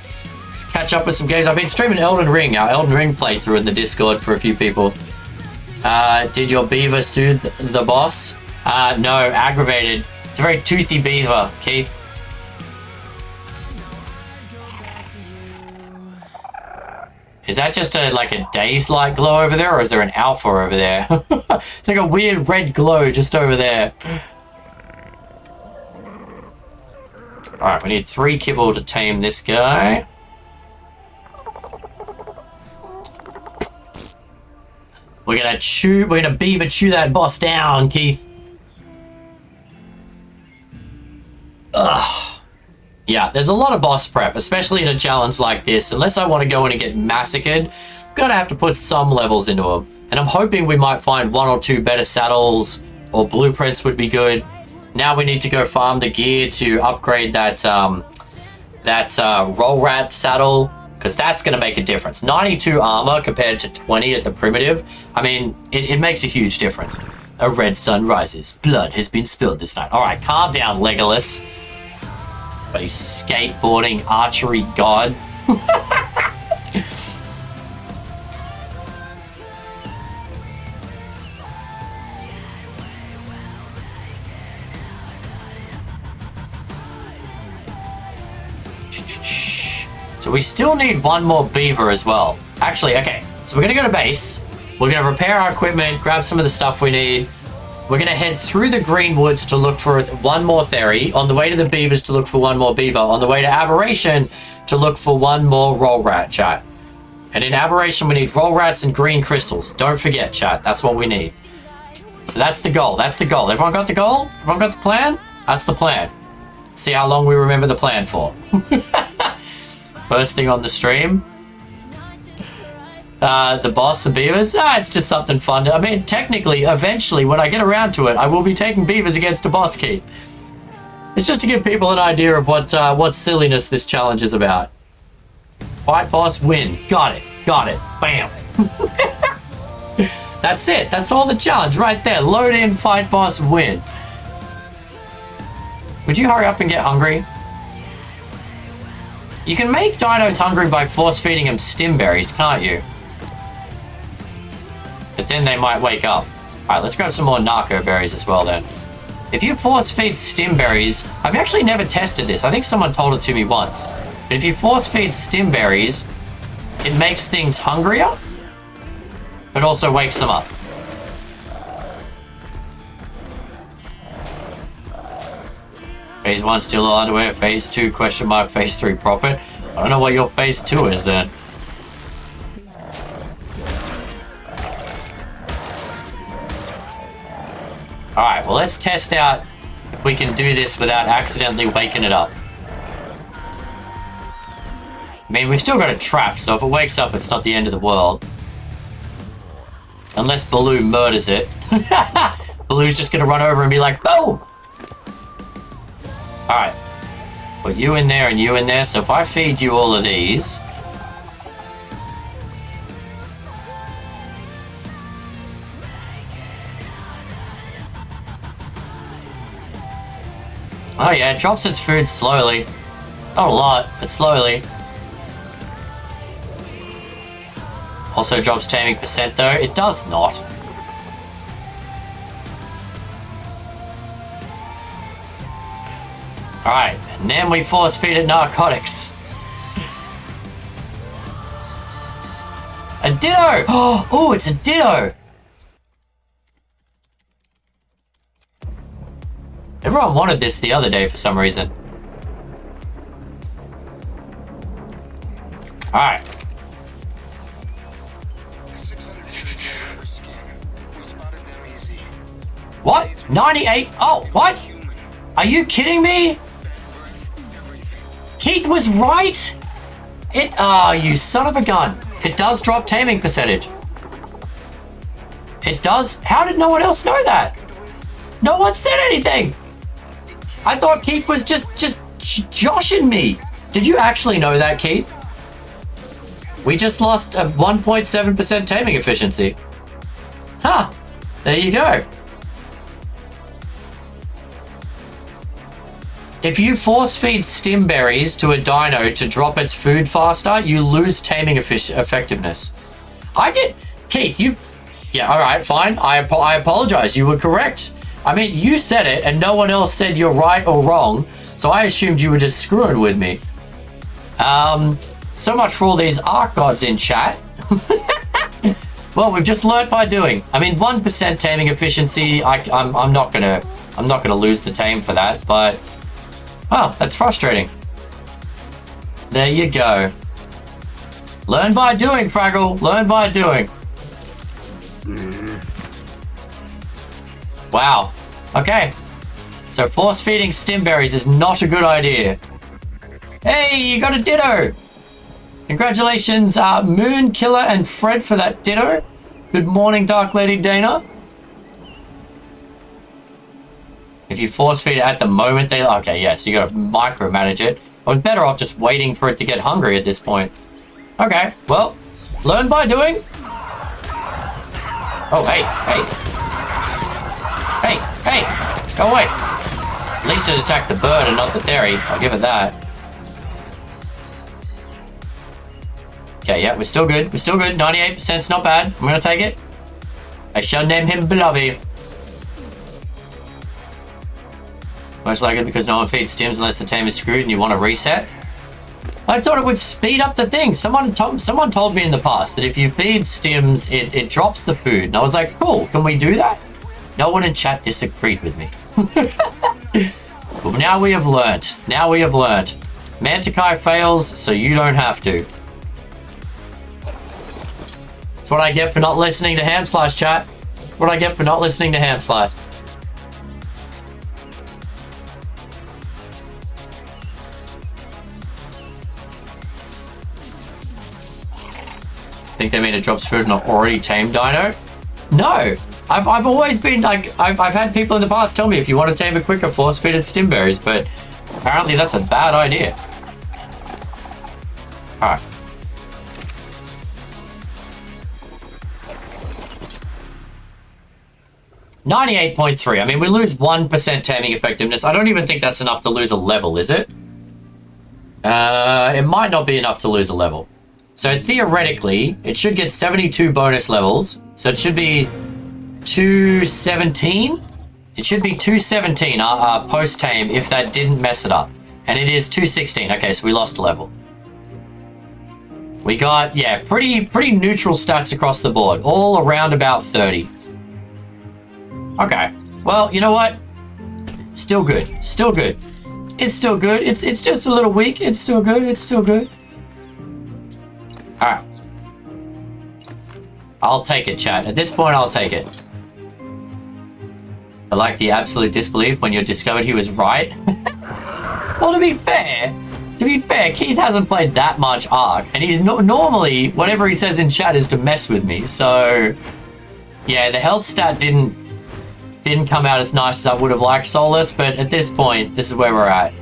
catch up with some games, I've been streaming Elden Ring, our Elden Ring playthrough in the Discord for a few people. Did your beaver soothe the boss? No, aggravated. It's a very toothy beaver, Keith. Is that just like a dazed light glow over there, or is there an alpha over there? It's like a weird red glow just over there. Alright, we need 3 kibble to tame this guy. We're gonna beaver chew that boss down, Keith. Ugh. Yeah, there's a lot of boss prep, especially in a challenge like this. Unless I want to go in and get massacred, I'm gonna have to put some levels into them. And I'm hoping we might find 1 or 2 better saddles, or blueprints would be good. Now we need to go farm the gear to upgrade that roll rat saddle, because that's going to make a difference. 92 armor compared to 20 at the primitive. I mean, it makes a huge difference. A red sun rises. Blood has been spilled this night. All right, calm down, Legolas. But he's skateboarding archery god. So we still need 1 more beaver as well. Actually, okay. So we're going to go to base. We're going to repair our equipment, grab some of the stuff we need. We're going to head through the green woods to look for 1 more Theory. On the way to the beavers to look for 1 more beaver. On the way to Aberration to look for 1 more roll rat, chat. And in Aberration, we need roll rats and green crystals. Don't forget, chat. That's what we need. So that's the goal. That's the goal. Everyone got the goal? Everyone got the plan? That's the plan. Let's see how long we remember the plan for. First thing on the stream. The boss and beavers. It's just something fun. I mean, technically, eventually, when I get around to it, I will be taking beavers against a boss, Keith. It's just to give people an idea of what silliness this challenge is about. Fight boss, win. Got it. Got it. Bam. That's it. That's all the challenge right there. Load in, fight boss, win. Would you hurry up and get hungry? You can make dinos hungry by force-feeding them stimberries, can't you? But then they might wake up. Alright, let's grab some more narco berries as well then. If you force-feed stimberries... I've actually never tested this. I think someone told it to me once. But if you force-feed stimberries, it makes things hungrier, but also wakes them up. Phase 1 still underway. Phase 2 question mark. Phase 3 profit. I don't know what your phase 2 is then. Alright, well let's test out if we can do this without accidentally waking it up. I mean, we've still got a trap, so if it wakes up, it's not the end of the world. Unless Baloo murders it. Baloo's just gonna run over and be like, boom! Alright. Put you in there and you in there. So if I feed you all of these... Oh yeah, it drops its food slowly. Not a lot, but slowly. Also drops taming percent though. It does not. Alright, and then we force feed it narcotics. A ditto! Oh, it's a ditto! Everyone wanted this the other day for some reason. Alright. What? 98? Oh, what? Are you kidding me? Keith was right? Oh, you son of a gun. It does drop taming percentage. It does? How did no one else know that? No one said anything. I thought Keith was just joshing me. Did you actually know that, Keith? We just lost a 1.7% taming efficiency. Huh. There you go. If you force feed stimberries to a dino to drop its food faster, you lose taming effectiveness. I did... Keith, you... Yeah, alright, fine. I apologize. You were correct. I mean, you said it, and no one else said you're right or wrong, so I assumed you were just screwing with me. So much for all these arc gods in chat. Well, we've just learnt by doing. I mean, 1% taming efficiency, I'm not gonna lose the tame for that, but Oh, that's frustrating. There you go. Learn by doing, Fraggle. Learn by doing. Wow. Okay. So force feeding stimberries is not a good idea. Hey, you got a ditto. Congratulations, Moon Killer and Fred for that ditto. Good morning, Dark Lady Dana. If you force feed it at the moment, they... Okay, yeah, so you gotta micromanage it. I was better off just waiting for it to get hungry at this point. Okay, well, learn by doing. Oh, hey, hey. Hey, hey, go away. At least it attacked the bird and not the theory. I'll give it that. Okay, yeah, we're still good. We're still good. 98%'s not bad. I'm gonna take it. I shall name him Beloved. Most likely because no one feeds stims unless the tame is screwed and you want to reset. I thought it would speed up the thing. Someone told me in the past that if you feed stims, it drops the food. And I was like, cool, can we do that? No one in chat disagreed with me. But now we have learnt. Now we have learnt. Mantikai fails, so you don't have to. That's what I get for not listening to Ham Slice, chat. What I get for not listening to Ham Slice. Think they mean it drops food not already tamed dino? No, I've always been like I've had people in the past tell me if you want to tame it quicker, force feed it stimberries, but apparently that's a bad idea. All right. .3. I mean, we lose 1% taming effectiveness. I don't even think that's enough to lose a level, is it? It might not be enough to lose a level. So theoretically, it should get 72 bonus levels. So it should be 217. It should be 217 post-tame if that didn't mess it up. And it is 216. Okay, so we lost a level. We got, yeah, pretty neutral stats across the board. All around about 30. Okay. Well, you know what? Still good. Still good. It's still good. It's just a little weak. It's still good. It's still good. All right. I'll take it, chat. At this point, I'll take it. I like the absolute disbelief when you discovered he was right. Well, to be fair, Keith hasn't played that much Ark, and he's normally, whatever he says in chat is to mess with me. So, yeah, the health stat didn't come out as nice as I would have liked, Solus, but at this point, this is where we're at.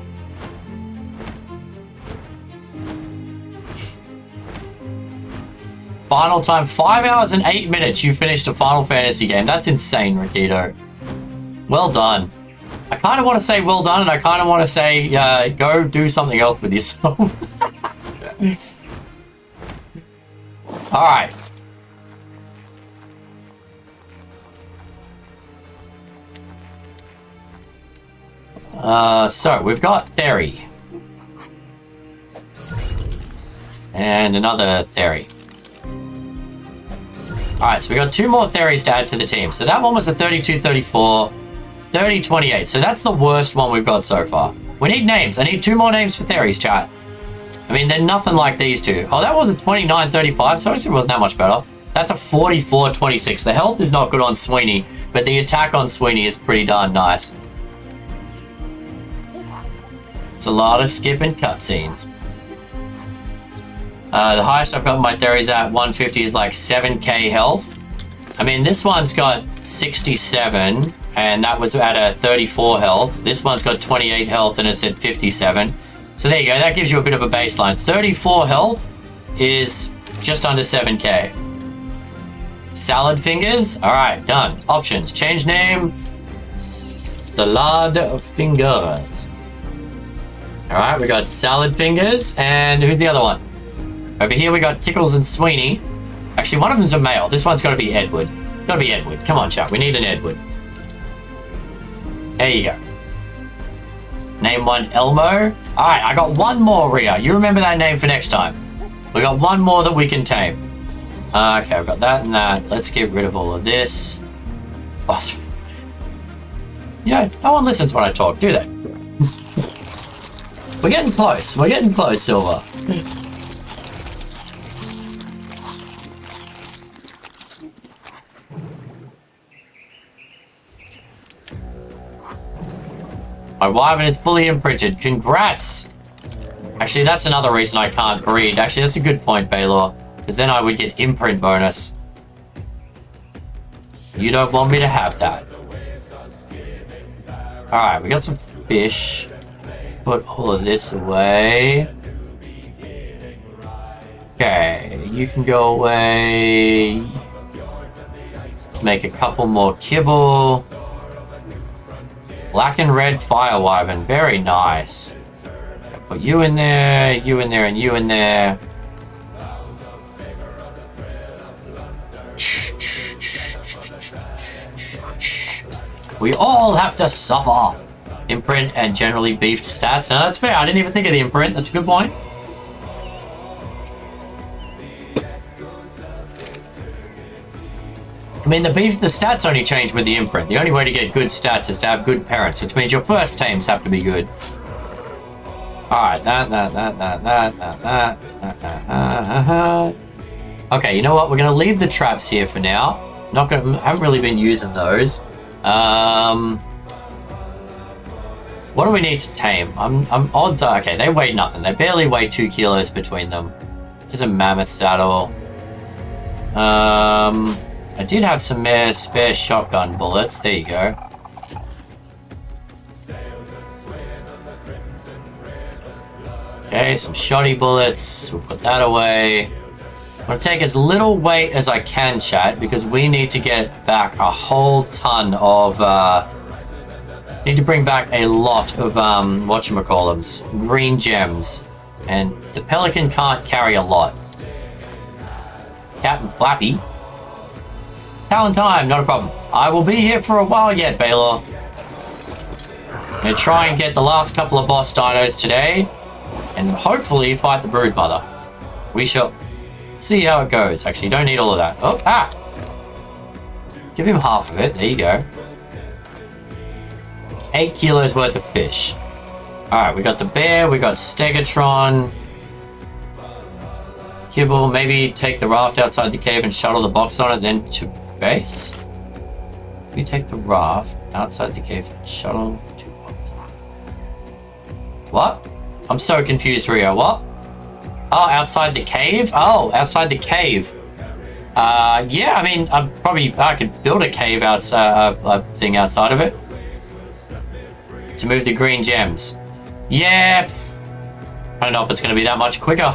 Final time, 5 hours and 8 minutes. You finished a Final Fantasy game. That's insane, Rakito. Well done. I kind of want to say well done, and I kind of want to say go do something else with yourself. All right. So we've got Theory. And another Theory. Alright, so we got 2 more theories to add to the team. So that one was a 32-34, 30-28. So that's the worst one we've got so far. We need names. I need 2 more names for theories, chat. I mean, they're nothing like these two. Oh, that was a 29-35, so it wasn't that much better. That's a 44-26. The health is not good on Sweeney, but the attack on Sweeney is pretty darn nice. It's a lot of skipping cutscenes. The highest I've got my theories at 150 is like 7k health. I mean, this one's got 67, and that was at a 34 health. This one's got 28 health, and it's at 57. So there you go. That gives you a bit of a baseline. 34 health is just under 7k. Salad fingers. All right, done. Options. Change name. Salad fingers. All right, we got salad fingers, and who's the other one? Over here we got Tickles and Sweeney. Actually, one of them's a male. This one's got to be Edward. Got to be Edward. Come on, chat. We need an Edward. There you go. Name one Elmo. All right, I got one more, Rhea. You remember that name for next time. We got one more that we can tame. Okay, I've got that and that. Let's get rid of all of this. You know, no one listens when I talk, do they? We're getting close. We're getting close, Silver. My wyvern is fully imprinted. Congrats! Actually, that's another reason I can't breed. Actually, that's a good point, Balor. Because then I would get imprint bonus. You don't want me to have that. Alright, we got some fish. Put all of this away. Okay, you can go away. Let's make a couple more kibble. Black and red fire wyvern, very nice. Put you in there, and you in there. We all have to suffer. Imprint and generally beefed stats. Now that's fair, I didn't even think of the imprint, that's a good point. I mean, the stats only change with the imprint. The only way to get good stats is to have good parents, which means your first tames have to be good. Alright, Okay, you know what? We're gonna leave the traps here for now. Haven't really been using those. What do we need to tame? Odds are, okay, they weigh nothing. They barely weigh 2 kilos between them. There's a mammoth saddle. I did have some spare shotgun bullets. There you go. Okay, some shoddy bullets. We'll put that away. I'm going to take as little weight as I can, chat, because we need to get back a whole ton of... need to bring back a lot of, whatchamacallums, green gems. And the pelican can't carry a lot. Captain Flappy. Talon time, not a problem. I will be here for a while yet, Balor. I'm going to try and get the last couple of boss dinos today. And hopefully fight the Broodmother. We shall see how it goes. Actually, you don't need all of that. Oh, ah! Give him half of it. There you go. 8 kilos worth of fish. Alright, we got the bear, we got Stegatron. Kibble, maybe take the raft outside the cave and shuttle the box on it, then to base. We take the raft outside the cave and shuttle to box. What? I'm so confused, Rio. What? Oh, outside the cave? Oh, outside the cave. Yeah, I mean, I could build a cave outside, a thing outside of it. To move the green gems. Yeah. I don't know if it's going to be that much quicker.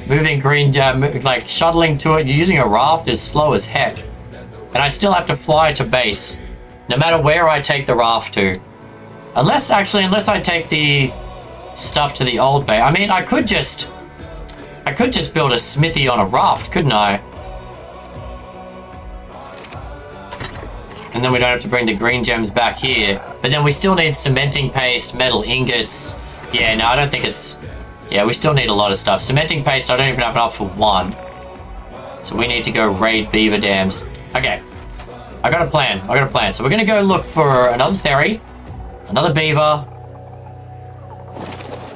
Moving green, like shuttling to it, using a raft is slow as heck. And I still have to fly to base. No matter where I take the raft to. Unless I take the stuff to the old bay. I mean, I could just build a smithy on a raft, couldn't I? And then we don't have to bring the green gems back here. But then we still need cementing paste, metal ingots. Yeah, no, I don't think it's... Yeah, we still need a lot of stuff. Cementing paste, I don't even have enough for one. So we need to go raid beaver dams. Okay. I got a plan. So we're going to go look for another ferry, another beaver,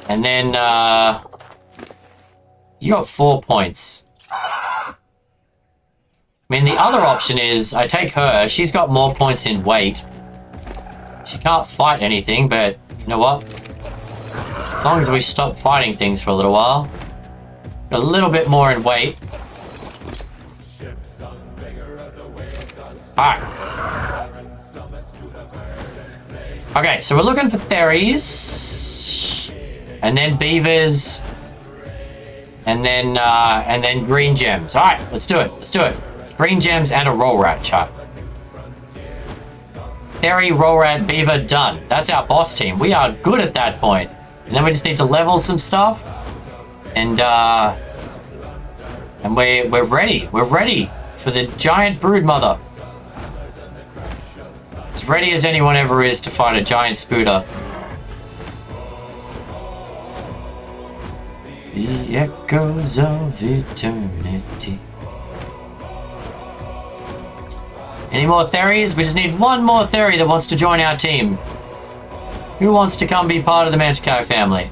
and then, you got 4 points. I mean, the other option is I take her. She's got more points in weight. She can't fight anything, but you know what? As long as we stop fighting things for a little while. Got a little bit more in weight. Alright. Okay, so we're looking for ferries. And then beavers. And then green gems. Alright, let's do it. Green gems and a roll rat chart. Ferry, roll rat, beaver, done. That's our boss team. We are good at that point. And then we just need to level some stuff. And we're ready. We're ready for the giant Broodmother. As ready as anyone ever is to fight a giant spooter. The echoes of eternity. Any more theories? We just need one more theory that wants to join our team. Who wants to come be part of the Manticore family?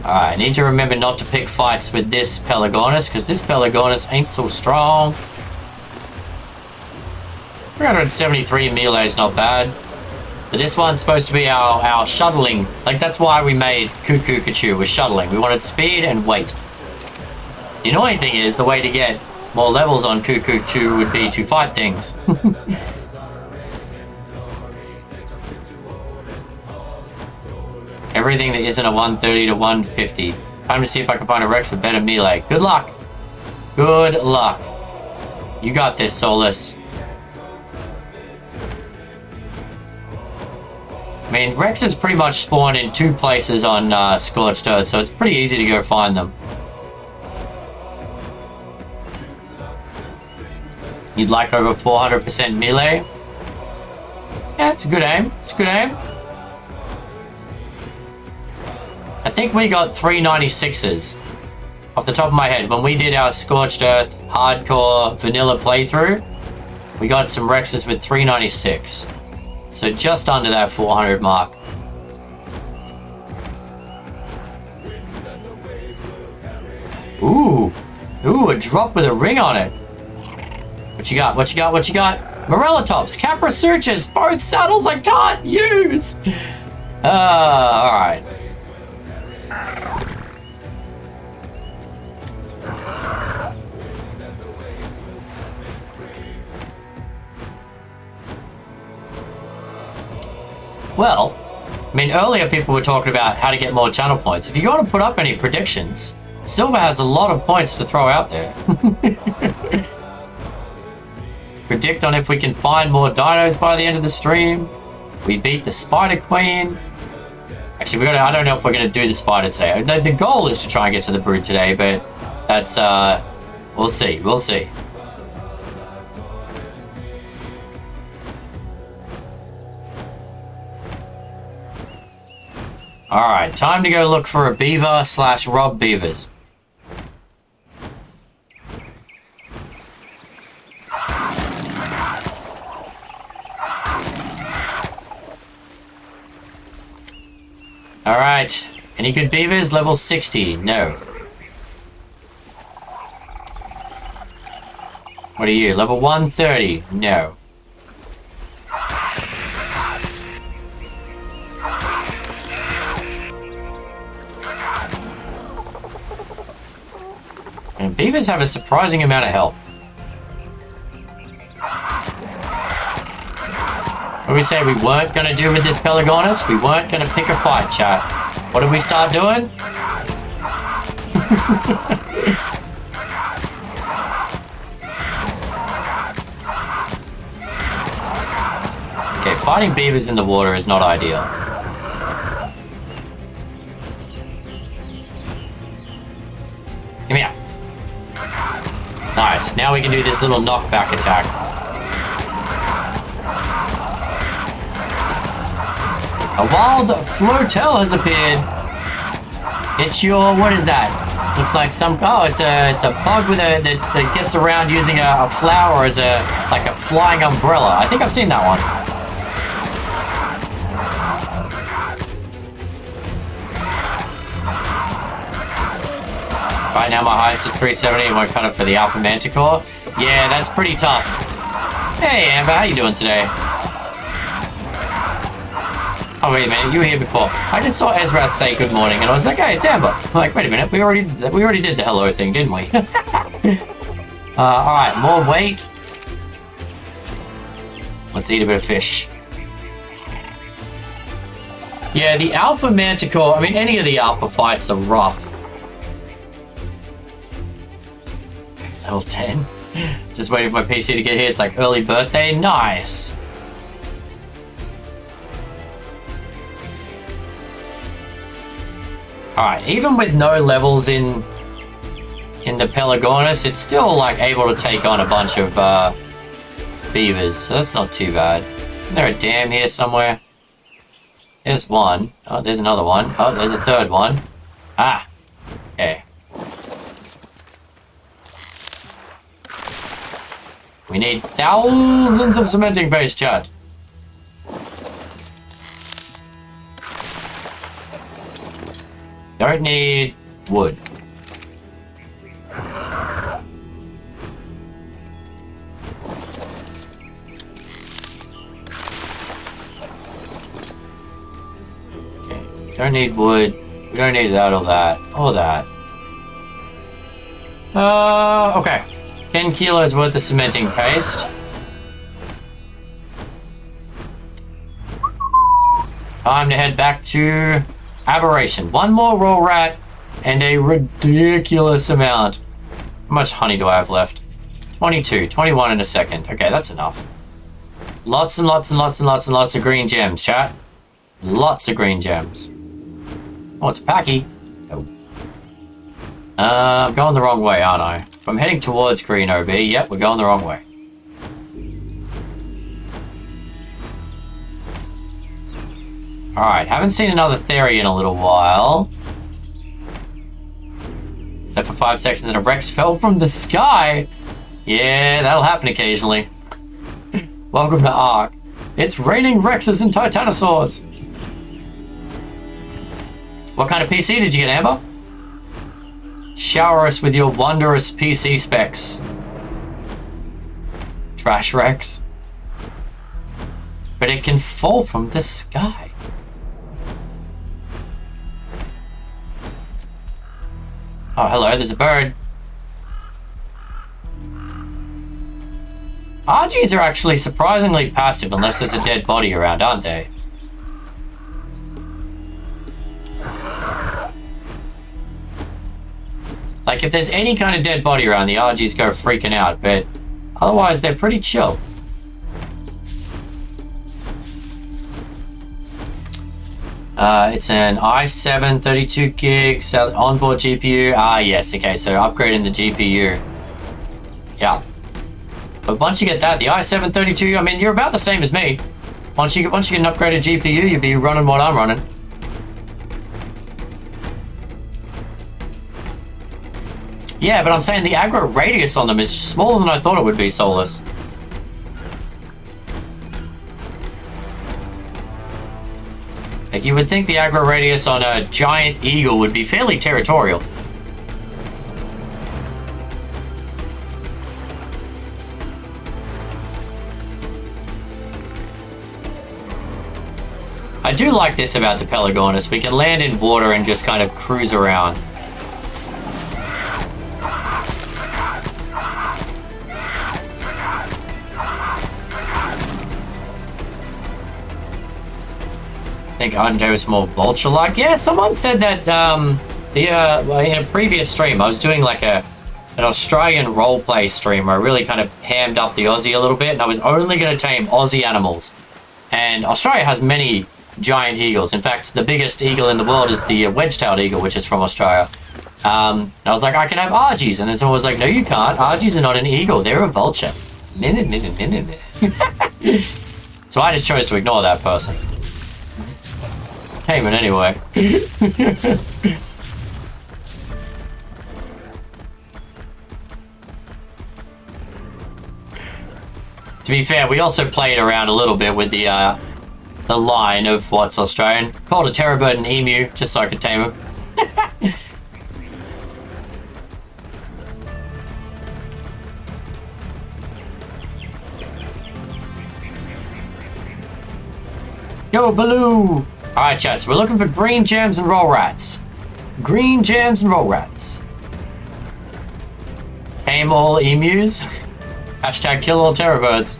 Alright, I need to remember not to pick fights with this Pelagonus, because this Pelagonus ain't so strong. 373 melee is not bad. But this one's supposed to be our shuttling. Like, that's why we made Cuckoo Kachu, was shuttling. We wanted speed and weight. The annoying thing is, the way to get more levels on Cuckoo Kachu would be to fight things. Everything that isn't a 130 to 150. Time to see if I can find a Rex with better melee. Good luck. Good luck. You got this, Solus. I mean, Rexes pretty much spawn in 2 places on Scorched Earth, so it's pretty easy to go find them. You'd like over 400% melee? Yeah, it's a good aim. It's a good aim. I think we got 396s off the top of my head. When we did our Scorched Earth hardcore vanilla playthrough, we got some Rexes with 396. So just under that 400 mark. Ooh. Ooh, a drop with a ring on it. What you got? What you got? What you got? Morellatops, Capra Searches, both saddles I can't use. Alright. Well, I mean, earlier people were talking about how to get more channel points. If you want to put up any predictions, Silver has a lot of points to throw out there. Predict on if we can find more dinos by the end of the stream. We beat the Spider Queen. Actually, I don't know if we're going to do the Spider today. The goal is to try and get to the Brood today, but that's, we'll see. We'll see. Alright, time to go look for a beaver / rob beavers. Alright, any good beavers? Level 60, no. What are you? Level 130, no. And beavers have a surprising amount of health. What did we say we weren't going to do with this Pelagonus? We weren't going to pick a fight, chat. What did we start doing? Okay, fighting beavers in the water is not ideal. Come here. Nice, now we can do this little knockback attack. A wild flotel has appeared. It's your, what is that? Looks like some, oh, it's a bug with a, that gets around using a flower as like a flying umbrella. I think I've seen that one. Right now my highest is 370 and we're kind of for the Alpha Manticore. Yeah, that's pretty tough. Hey Amber, how you doing today? Oh wait a minute, you were here before. I just saw Ezra say good morning and I was like, hey, it's Amber. I'm like, wait a minute, we already did the hello thing, didn't we? Alright, more weight. Let's eat a bit of fish. Yeah, the Alpha Manticore, I mean, any of the Alpha fights are rough. Level 10. Just waiting for my PC to get here. It's like early birthday. Nice. Alright, even with no levels in the Pelagonus, it's still like able to take on a bunch of beavers, so that's not too bad. Isn't there a dam here somewhere? There's one. Oh, there's another one. Oh, there's a third one. Ah. Okay. We need thousands of cementing paste, chat. Don't need wood. Okay, don't need wood. We don't need that or that. Or that. Okay. 10 kilos worth of cementing paste. Time to head back to Aberration. One more roll rat and a ridiculous amount. How much honey do I have left? 22, 21 in a second. Okay, that's enough. Lots and lots and lots and lots and lots of green gems, chat. Lots of green gems. Oh, it's a packy. Oh. I'm going the wrong way, aren't I? If I'm heading towards green OB, yep, we're going the wrong way. Alright, haven't seen another theory in a little while. There for 5 seconds and a Rex fell from the sky. Yeah, that'll happen occasionally. Welcome to Ark. It's raining Rexes and Titanosaurs. What kind of PC did you get, Amber? Shower us with your wondrous PC specs. Trash Rex. But it can fall from the sky. Oh, hello, there's a bird. RGs are actually surprisingly passive unless there's a dead body around, aren't they? Like, if there's any kind of dead body around, the RGs go freaking out, but otherwise they're pretty chill. It's an i7 32 gigs onboard GPU. Ah, yes, okay, so upgrading the GPU. Yeah. But once you get that, the i7 32, I mean, you're about the same as me. Once you get an upgraded GPU, you'll be running what I'm running. Yeah, but I'm saying the aggro radius on them is smaller than I thought it would be, Solus. Like, you would think the aggro radius on a giant eagle would be fairly territorial. I do like this about the Pelagornis. We can land in water and just kind of cruise around. I think RJ was more vulture-like. Yeah, someone said that in a previous stream, I was doing like an Australian roleplay stream where I really kind of hammed up the Aussie a little bit, and I was only going to tame Aussie animals. And Australia has many giant eagles. In fact, the biggest eagle in the world is the wedge-tailed eagle, which is from Australia. And I was like, I can have Argies. And then someone was like, no, you can't. Argies are not an eagle. They're a vulture. So I just chose to ignore that person. Tame it anyway. To be fair, we also played around a little bit with the line of what's Australian. Called a terror bird an emu, just so I could tame him. Go, Baloo! Alright, chat, so we're looking for green gems and roll rats. Green gems and roll rats. Tame all emus. Hashtag kill all terror birds.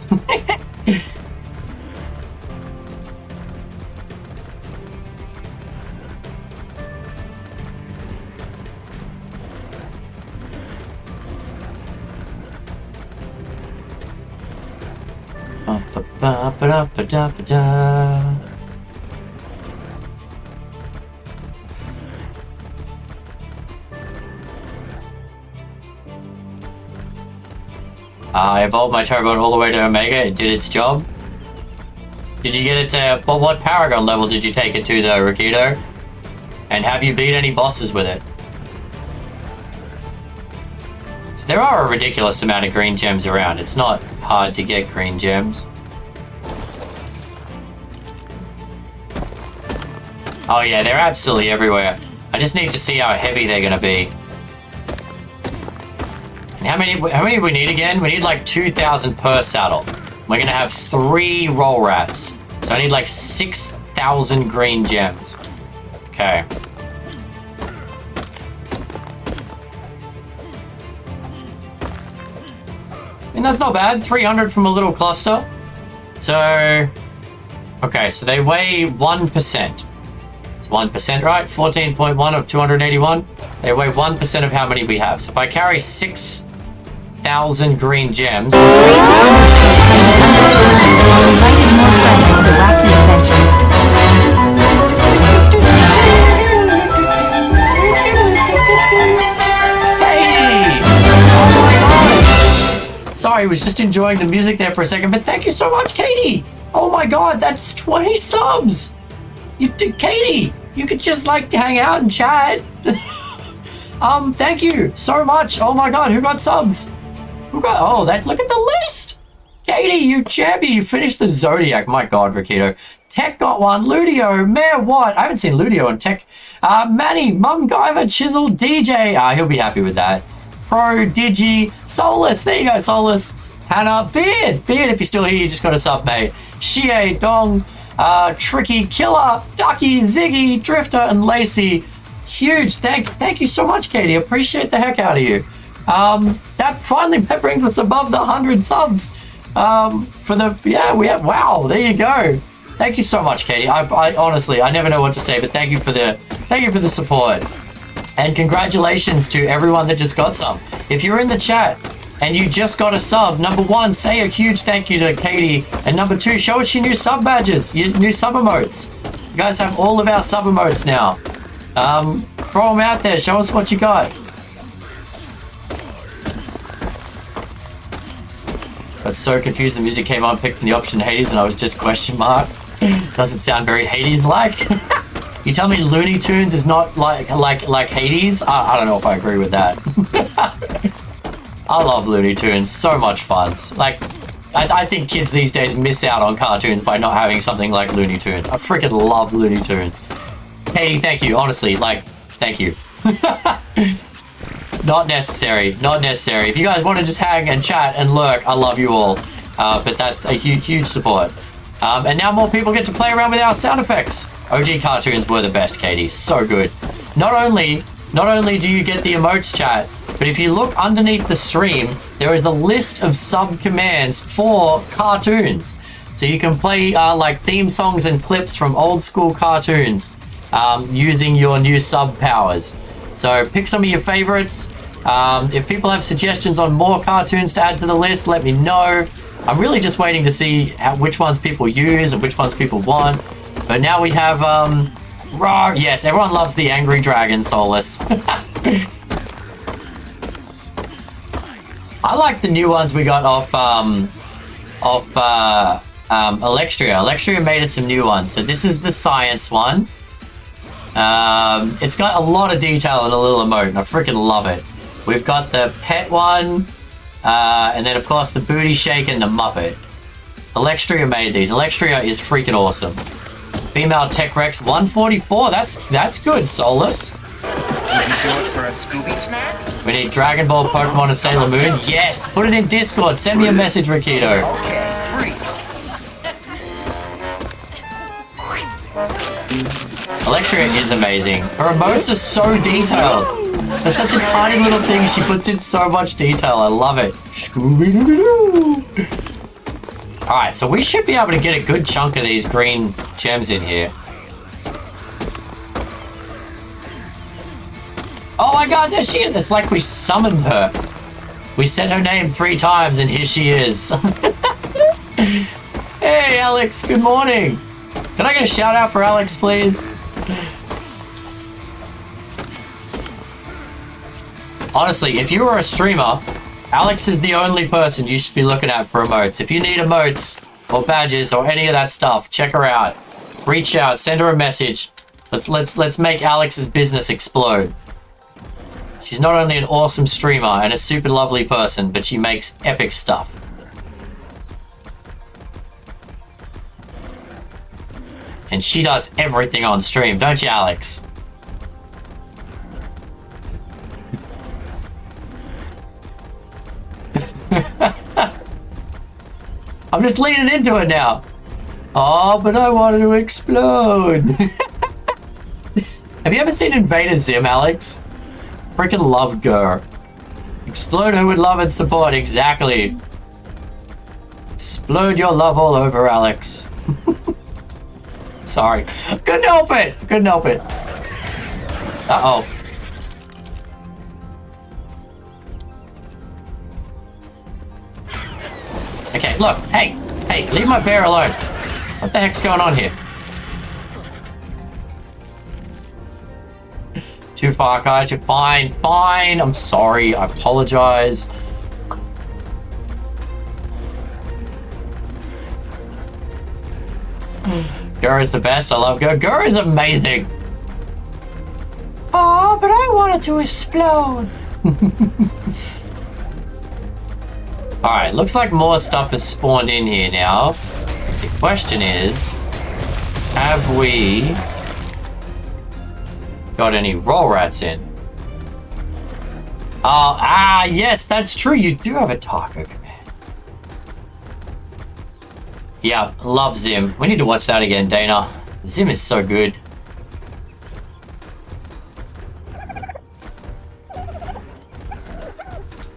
Ba-ba-ba-ba-da-ba-da. I evolved my turbo all the way to Omega. It did its job. Did you get it to... But what Paragon level did you take it to, though, Rakito? And have you beat any bosses with it? So there are a ridiculous amount of green gems around. It's not hard to get green gems. Oh yeah, they're absolutely everywhere. I just need to see how heavy they're gonna be. And how many do we need again? We need like 2,000 per saddle. We're gonna have 3 roll rats. So I need like 6,000 green gems. Okay. And that's not bad. 300 from a little cluster. So, okay, so they weigh 1%. It's 1%, right? 14.1 of 281. They weigh 1% of how many we have. So if I carry 6,000 green gems, Inviting more friends to the wacky adventures. Katie! Oh my god! Sorry, I was just enjoying the music there for a second, but thank you so much, Katie! Oh my god, that's 20 subs! Katie, you could just like hang out and chat. Thank you so much. Oh my god, who got subs? Who got, oh, look at the list! Katie, you champion, you finished the Zodiac. My god, Rakito. Tech got one. Ludio, Mayor Watt. I haven't seen Ludio on Tech. Manny, Mumgiver, Chisel, DJ. He'll be happy with that. Pro, Digi, Solus. There you go, Solus. Hannah, Beard, if you're still here, you just got a sub, mate. Shie, Dong, Tricky, Killer, Ducky, Ziggy, Drifter, and Lacey. Huge. Thank you so much, Katie. Appreciate the heck out of you. That brings us above the 100 subs. For the, yeah, we have, wow, there you go. Thank you so much, Katie. I honestly, I never know what to say, but thank you for the support. And congratulations to everyone that just got some. If you're in the chat and you just got a sub, number 1, say a huge thank you to Katie. And number 2, show us your new sub badges, your new sub emotes. You guys have all of our sub emotes now. Throw them out there. Show us what you got. Got so confused. The music came on, picked in the option Hades, and I was just question mark. Doesn't sound very Hades-like. You tell me Looney Tunes is not like Hades? I don't know if I agree with that. I love Looney Tunes. So much fun. Like, I think kids these days miss out on cartoons by not having something like Looney Tunes. I freaking love Looney Tunes. Katie, thank you. Honestly, like, thank you. Not necessary. Not necessary. If you guys want to just hang and chat and lurk, I love you all. But that's a huge support. And now more people get to play around with our sound effects. OG cartoons were the best, Katie. So good. Not only do you get the emotes chat, but if you look underneath the stream, there is a list of sub commands for cartoons. So you can play like theme songs and clips from old school cartoons using your new sub powers. So pick some of your favorites. If people have suggestions on more cartoons to add to the list, let me know. I'm really just waiting to see which ones people use and which ones people want. But now we have, yes, everyone loves the Angry Dragon, Solus. I like the new ones we got off Electria. Electria made us some new ones. So this is the science one. It's got a lot of detail in a little emote, and I freaking love it. We've got the pet one, and then of course the booty shake and the Muppet. Electria made these. Electria is freaking awesome. Female Tech Rex 144. That's good, Solus. We need Dragon Ball, Pokemon, and Sailor Moon. Yes, put it in Discord. Send me a message, Rakito. Electria is amazing. Her emotes are so detailed. It's such a tiny little thing. She puts in so much detail. I love it. Scooby-Doo. Alright, so we should be able to get a good chunk of these green gems in here. Oh my god, there she is. It's like we summoned her. We said her name 3 times and here she is. Hey, Alex, good morning. Can I get a shout out for Alex, please? Honestly, if you were a streamer, Alex is the only person you should be looking at for emotes. If you need emotes, or badges or any of that stuff, check her out. Reach out, send her a message. Let's make Alex's business explode. She's not only an awesome streamer and a super lovely person, but she makes epic stuff. And she does everything on stream, don't you, Alex? I'm just leaning into it now. Oh, but I wanted to explode. Have you ever seen Invader Zim, Alex? Freaking love Gur. Explode who would love and support, exactly. Explode your love all over, Alex. Sorry. Couldn't help it. Couldn't help it. Uh-oh. Okay, look. Hey, leave my bear alone. What the heck's going on here? Too far, guys. You're fine. Fine. I'm sorry. I apologize. Gur is the best. I love Gur. Gur is amazing. Oh, but I wanted to explode. Alright, looks like more stuff has spawned in here now. The question is, have we got any roll rats in? Yes, that's true. You do have a taco command. Yeah, love Zim. We need to watch that again, Dana. Zim is so good.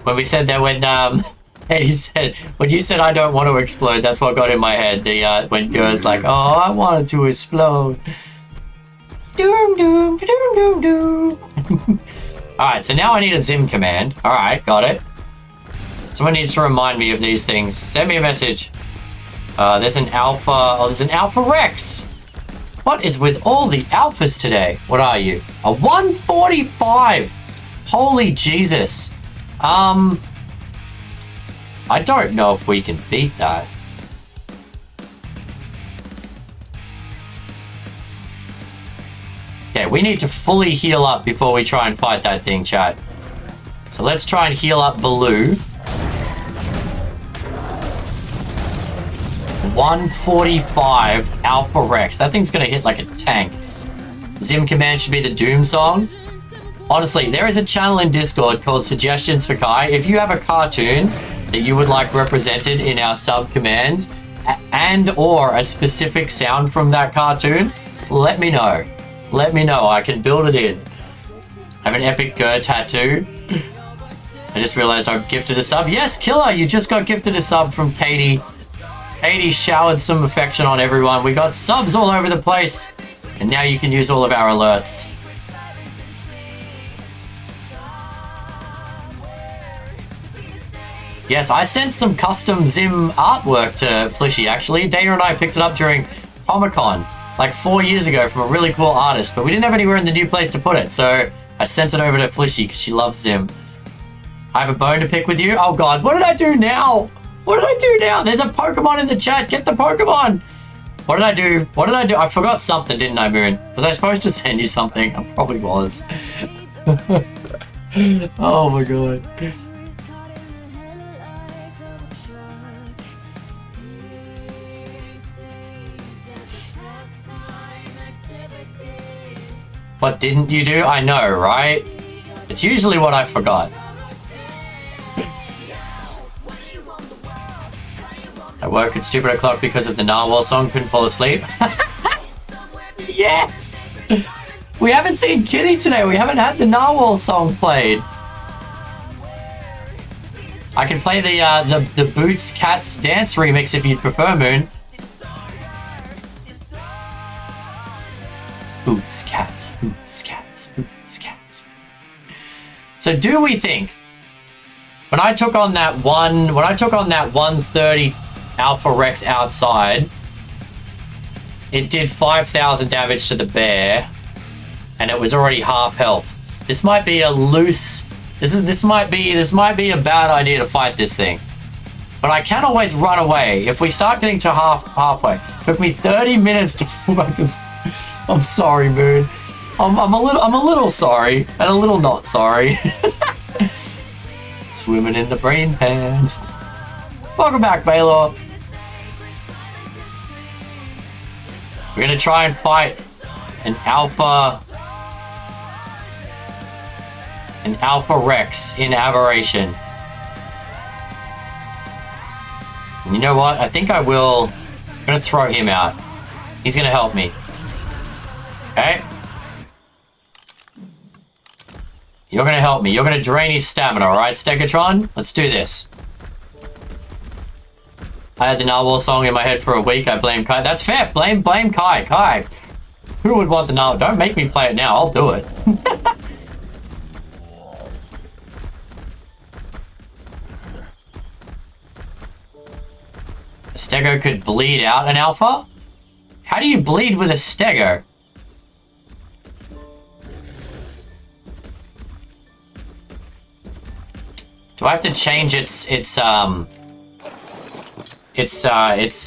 When we said that, when he said, when you said I don't want to explode, that's what got in my head. The when Gur's like, oh, I wanted to explode. Doom doom doom doom doom. Alright, so now I need a Zim command. Alright, got it. Someone needs to remind me of these things. Send me a message. There's an alpha. Oh, there's an alpha Rex. What is with all the alphas today? What are you? A 145. Holy Jesus. I don't know if we can beat that. Okay, we need to fully heal up before we try and fight that thing, chat. So let's try and heal up Baloo. 145 Alpha Rex. That thing's gonna hit like a tank. Zim command should be the Doom song. Honestly, there is a channel in Discord called Suggestions for Kai. If you have a cartoon that you would like represented in our sub commands and or a specific sound from that cartoon, let me know. Let me know. I can build it in. I have an epic Gur tattoo. I just realized I've gifted a sub. Yes, Killer, you just got gifted a sub from Katie. Katie showered some affection on everyone. We got subs all over the place. And now you can use all of our alerts. Yes, I sent some custom Zim artwork to Flishy, actually. Dana and I picked it up during Comic-Con, like 4 years ago, from a really cool artist, but we didn't have anywhere in the new place to put it, so I sent it over to Flishy because she loves Zim. I have a bone to pick with you. Oh god, what did I do now? What did I do now? There's a Pokemon in the chat. Get the Pokemon. What did I do? What did I do? I forgot something, didn't I, Moon? Was I supposed to send you something? I probably was. Oh my god. What didn't you do? I know, right? It's usually what I forgot. I woke at stupid o'clock because of the Narwhal song, couldn't fall asleep. Yes! We haven't seen Kitty today, we haven't had the Narwhal song played. I can play the Boots Cats dance remix if you'd prefer, Moon. Boots, cats, boots, cats, boots, cats. So do we think, when I took on that 130 Alpha Rex outside, it did 5,000 damage to the bear, and it was already half health. This might be a loose, this might be a bad idea to fight this thing. But I can always run away if we start getting to halfway. Took me 30 minutes to focus. I'm sorry, Moon. I'm a little sorry and a little not sorry. Swimming in the brain pan. Welcome back, Balor. We're gonna try and fight an alpha Rex in Aberration. And you know what? I think I will. I'm gonna throw him out. He's gonna help me. Okay? You're gonna help me. You're gonna drain his stamina, alright, Stegatron? Let's do this. I had the Narwhal song in my head for a week. I blame Kai. That's fair. Blame Kai. Kai. Who would want the Narwhal? Don't make me play it now. I'll do it. A Stego could bleed out an alpha? How do you bleed with a Stego? Do I have to change its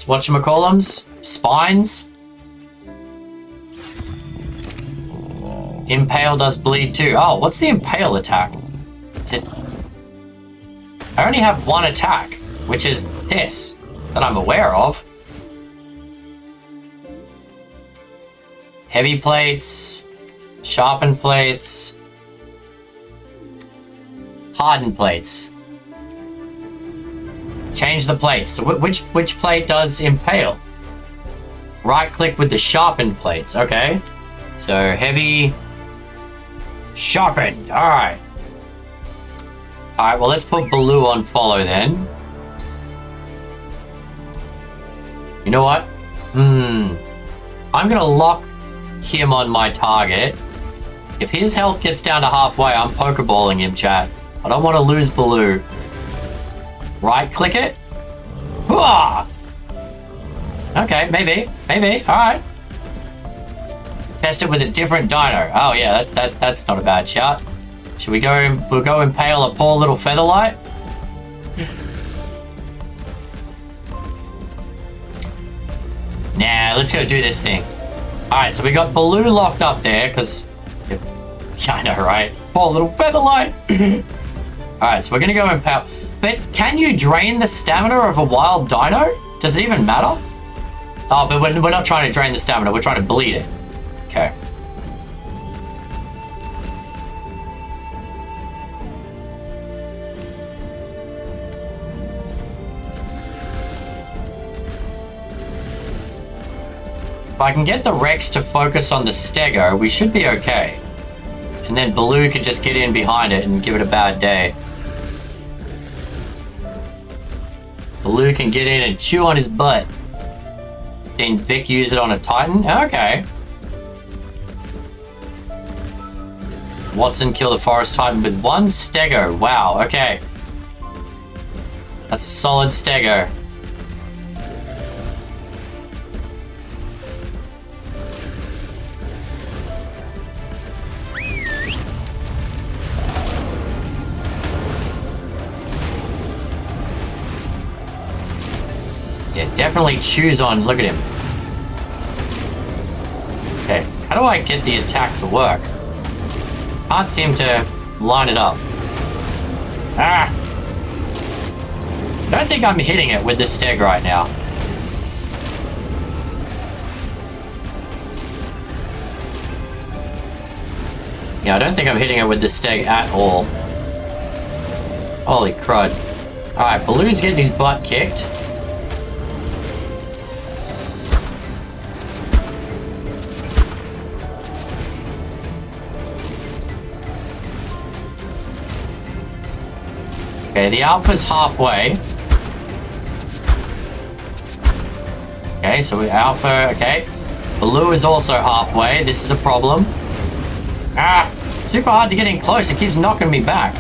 whatchamacallums? Spines? Impale does bleed too. Oh, what's the Impale attack? Is it... I only have one attack, which is this, that I'm aware of. Heavy plates, sharpened plates, hardened plates. Change the plates. So which plate does Impale? Right click with the sharpened plates. Okay. So heavy, sharpened. All right. All right. Well, let's put Baloo on follow then. You know what? I'm gonna lock him on my target. If his health gets down to halfway, I'm pokeballing him, chat. I don't want to lose Baloo. Right click it. Hooah! Okay, maybe. All right. Test it with a different dino. Oh yeah, that's not a bad shout. Should we go? We'll go impale a poor little Featherlight. Nah, let's go do this thing. All right, so we got Baloo locked up there because. Yeah, I know, right? Poor little Featherlight. All right, so we're gonna go impale. But can you drain the stamina of a wild dino? Does it even matter? Oh, but we're not trying to drain the stamina. We're trying to bleed it. Okay. If I can get the Rex to focus on the Stego, we should be okay. And then Baloo can just get in behind it and give it a bad day. Baloo can get in and chew on his butt. Then Vic use it on a Titan? Okay. Watson kill the Forest Titan with one Stego. Wow, okay. That's a solid Stego. Yeah, definitely choose on. Look at him. Okay, how do I get the attack to work? Can't seem to line it up. Ah! I don't think I'm hitting it with this Steg right now. Yeah, I don't think I'm hitting it with this Steg at all. Holy crud. Alright, Baloo's getting his butt kicked. Okay, the alpha's halfway. Okay, so we alpha, okay. Baloo is also halfway. This is a problem. Ah! It's super hard to get in close. It keeps knocking me back.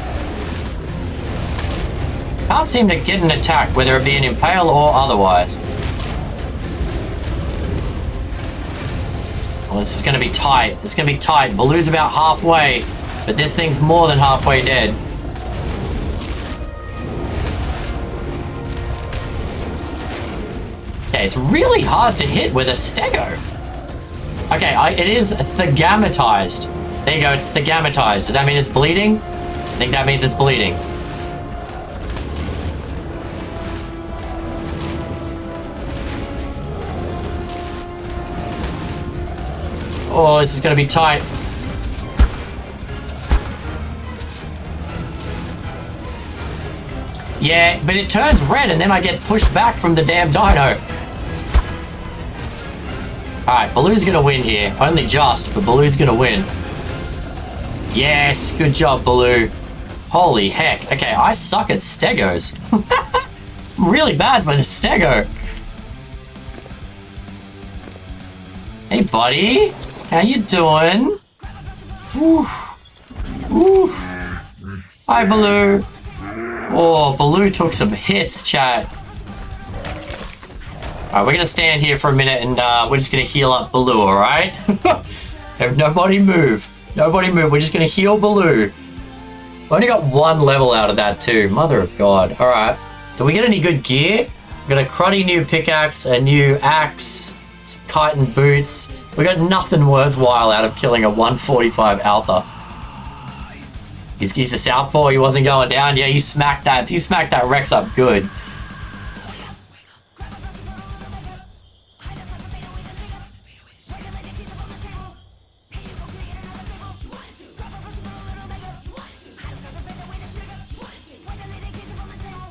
Can't seem to get an attack, whether it be an impale or otherwise. Well, this is going to be tight. It's going to be tight. Baloo's about halfway, but this thing's more than halfway dead. Okay, it's really hard to hit with a stego. Okay, it is thagamatized. There you go, it's thagamatized. Does that mean it's bleeding? I think that means it's bleeding. Oh, this is gonna be tight. Yeah, but it turns red and then I get pushed back from the damn dino. Alright, Baloo's gonna win here. Only just, but Baloo's gonna win. Yes, good job, Baloo. Holy heck. Okay, I suck at stegos. I'm really bad with a stego. Hey, buddy. How you doing? Oof. Oof. Hi, Baloo. Oh, Baloo took some hits, chat. Alright, we're gonna stand here for a minute and we're just gonna heal up Baloo, alright? Nobody move. Nobody move. We're just gonna heal Baloo. We only got one level out of that too. Mother of God. Alright. Did we get any good gear? We got a cruddy new pickaxe, a new axe, some chitin boots. We got nothing worthwhile out of killing a 145 alpha. He's a southpaw. He wasn't going down. Yeah, he smacked that Rex up good.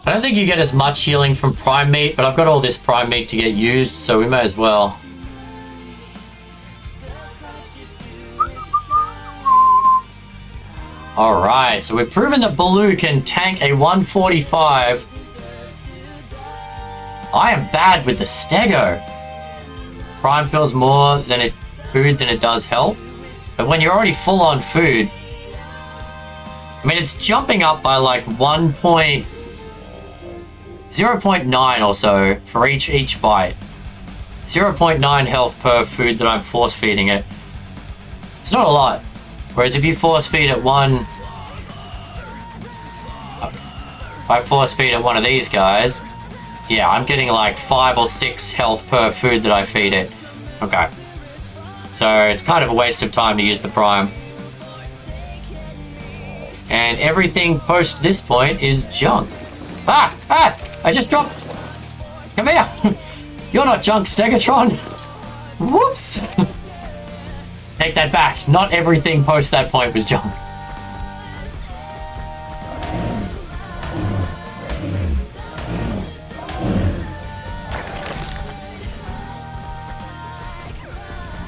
I don't think you get as much healing from prime meat, but I've got all this prime meat to get used, so we may as well. Alright, so we've proven that Baloo can tank a 145. I am bad with the stego. Prime feels more food than it does health. But when you're already full on food, I mean, it's jumping up by like 0.9 or so for each bite. 0.9 health per food that I'm force feeding it. It's not a lot. Whereas if you force feed it if I force feed it one of these guys, yeah, I'm getting like 5 or 6 health per food that I feed it. Okay. So it's kind of a waste of time to use the prime. And everything post this point is junk. Ah! I just dropped. Come here. You're not junk, Stegatron. Whoops. Take that back. Not everything post that point was junk.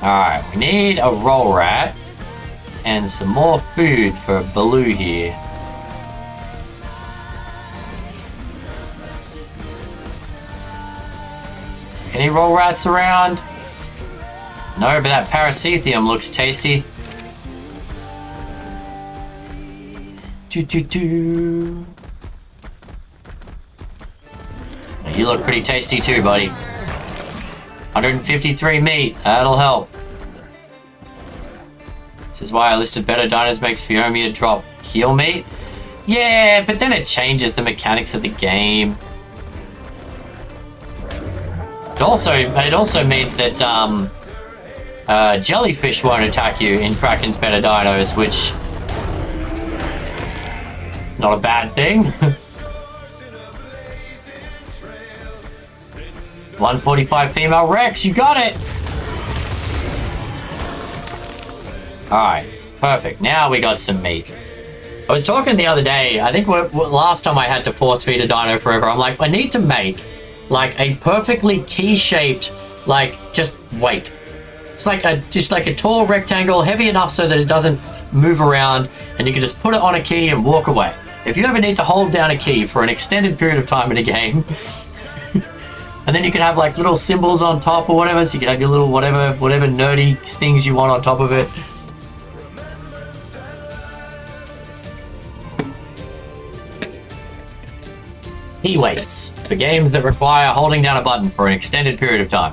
Alright, we need a roll rat and some more food for Baloo here. Any roll rats around? No, but that paracetheum looks tasty. You look pretty tasty too, buddy. 153 meat, that'll help. This is why I listed better dinos makes Phiomia drop heal meat. Yeah, but then it changes the mechanics of the game. It also means that jellyfish won't attack you in Kraken's better dinos, which not a bad thing. 145 female Rex, you got it. Alright, perfect. Now we got some meat. I was talking the other day, I think last time I had to force feed a dino forever, I'm like, I need to make like a perfectly key-shaped, like, just weight. It's like just like a tall rectangle, heavy enough so that it doesn't move around, and you can just put it on a key and walk away. If you ever need to hold down a key for an extended period of time in a game, and then you can have like little symbols on top or whatever, so you can have your little whatever nerdy things you want on top of it. Key weights for games that require holding down a button for an extended period of time.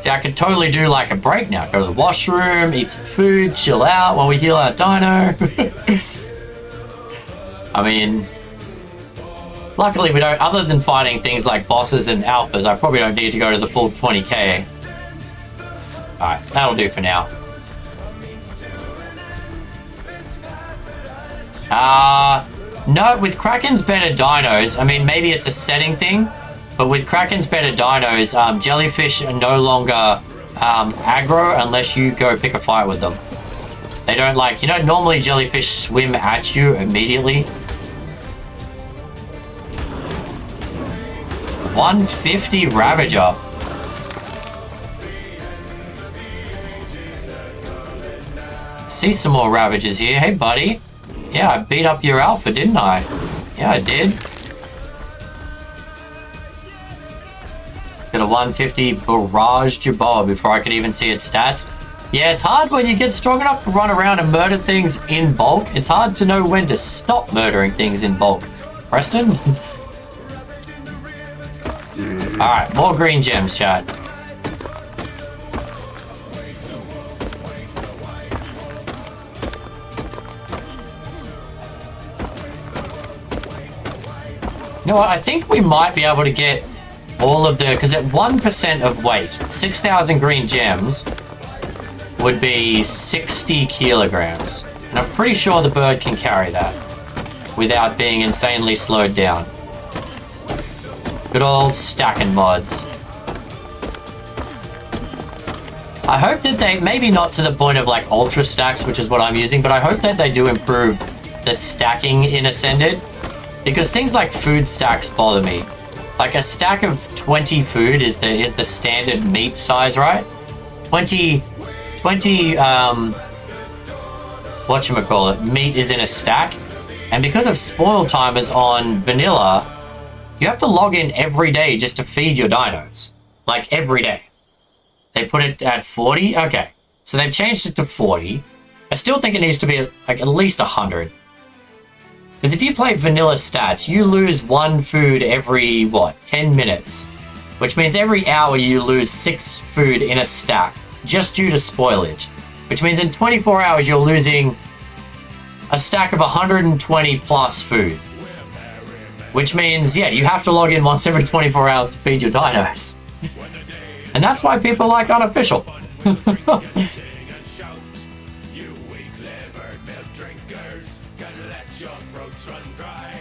See, I could totally do like a break now. Go to the washroom, eat some food, chill out while we heal our dino. I mean, luckily we don't, other than fighting things like bosses and alphas, I probably don't need to go to the full 20k. Alright, that'll do for now. No, with Kraken's better dinos, I mean, maybe it's a setting thing, but with Kraken's better dinos, jellyfish are no longer aggro unless you go pick a fight with them. They don't like, you know, normally jellyfish swim at you immediately. 150 Ravager. See some more Ravagers here. Hey, buddy. Yeah, I beat up your alpha, didn't I? Yeah, I did. Got a 150 Barrage Jabbar before I could even see its stats. Yeah, it's hard when you get strong enough to run around and murder things in bulk. It's hard to know when to stop murdering things in bulk. Preston? Alright, more green gems, chat. You know what, I think we might be able to get all of the, because at 1% of weight, 6,000 green gems would be 60 kilograms. And I'm pretty sure the bird can carry that without being insanely slowed down. Good old stacking mods. I hope that they, maybe not to the point of like ultra stacks, which is what I'm using, but I hope that they do improve the stacking in Ascended. Because things like food stacks bother me. Like a stack of 20 food is the standard meat size, right? 20 whatchamacallit, meat is in a stack. And because of spoil timers on vanilla, you have to log in every day just to feed your dinos. Like every day. They put it at 40? Okay. So they've changed it to 40. I still think it needs to be like at least 100. Because if you play vanilla stats, you lose one food every, 10 minutes. Which means every hour you lose 6 food in a stack, just due to spoilage. Which means in 24 hours you're losing a stack of 120 plus food. Which means, yeah, you have to log in once every 24 hours to feed your dinos. And that's why people like Unofficial.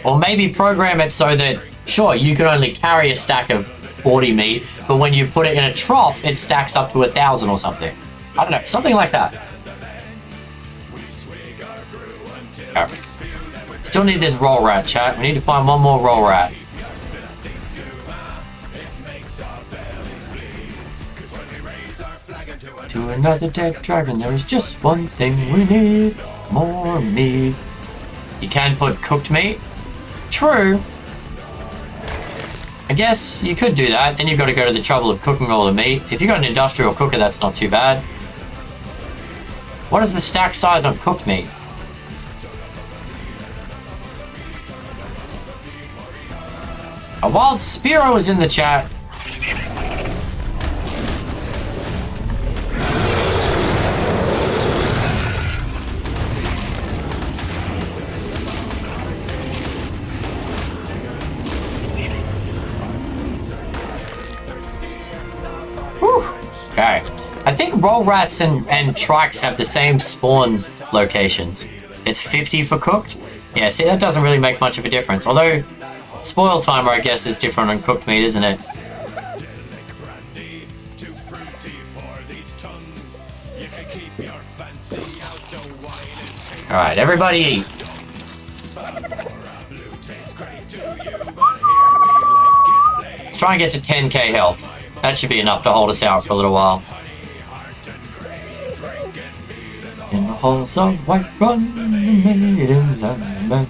Or maybe program it so that, sure, you can only carry a stack of 40 meat, but when you put it in a trough, it stacks up to 1,000 or something. I don't know, something like that. Right. Still need this roll rat, chat. We need to find one more roll rat. To another dead dragon, there is just one thing we need. More meat. You can put cooked meat. True. I guess you could do that. Then you've got to go to the trouble of cooking all the meat. If you've got an industrial cooker, that's not too bad. What is the stack size on cooked meat? A wild Spiro is in the chat. Okay. I think roll rats and trikes have the same spawn locations. It's 50 for cooked. Yeah, see, that doesn't really make much of a difference. Although, spoil timer, I guess, is different on cooked meat, isn't it? Alright, everybody eat. Let's try and get to 10k health. That should be enough to hold us out for a little while. In the halls of Whiterun, the maidens and the men.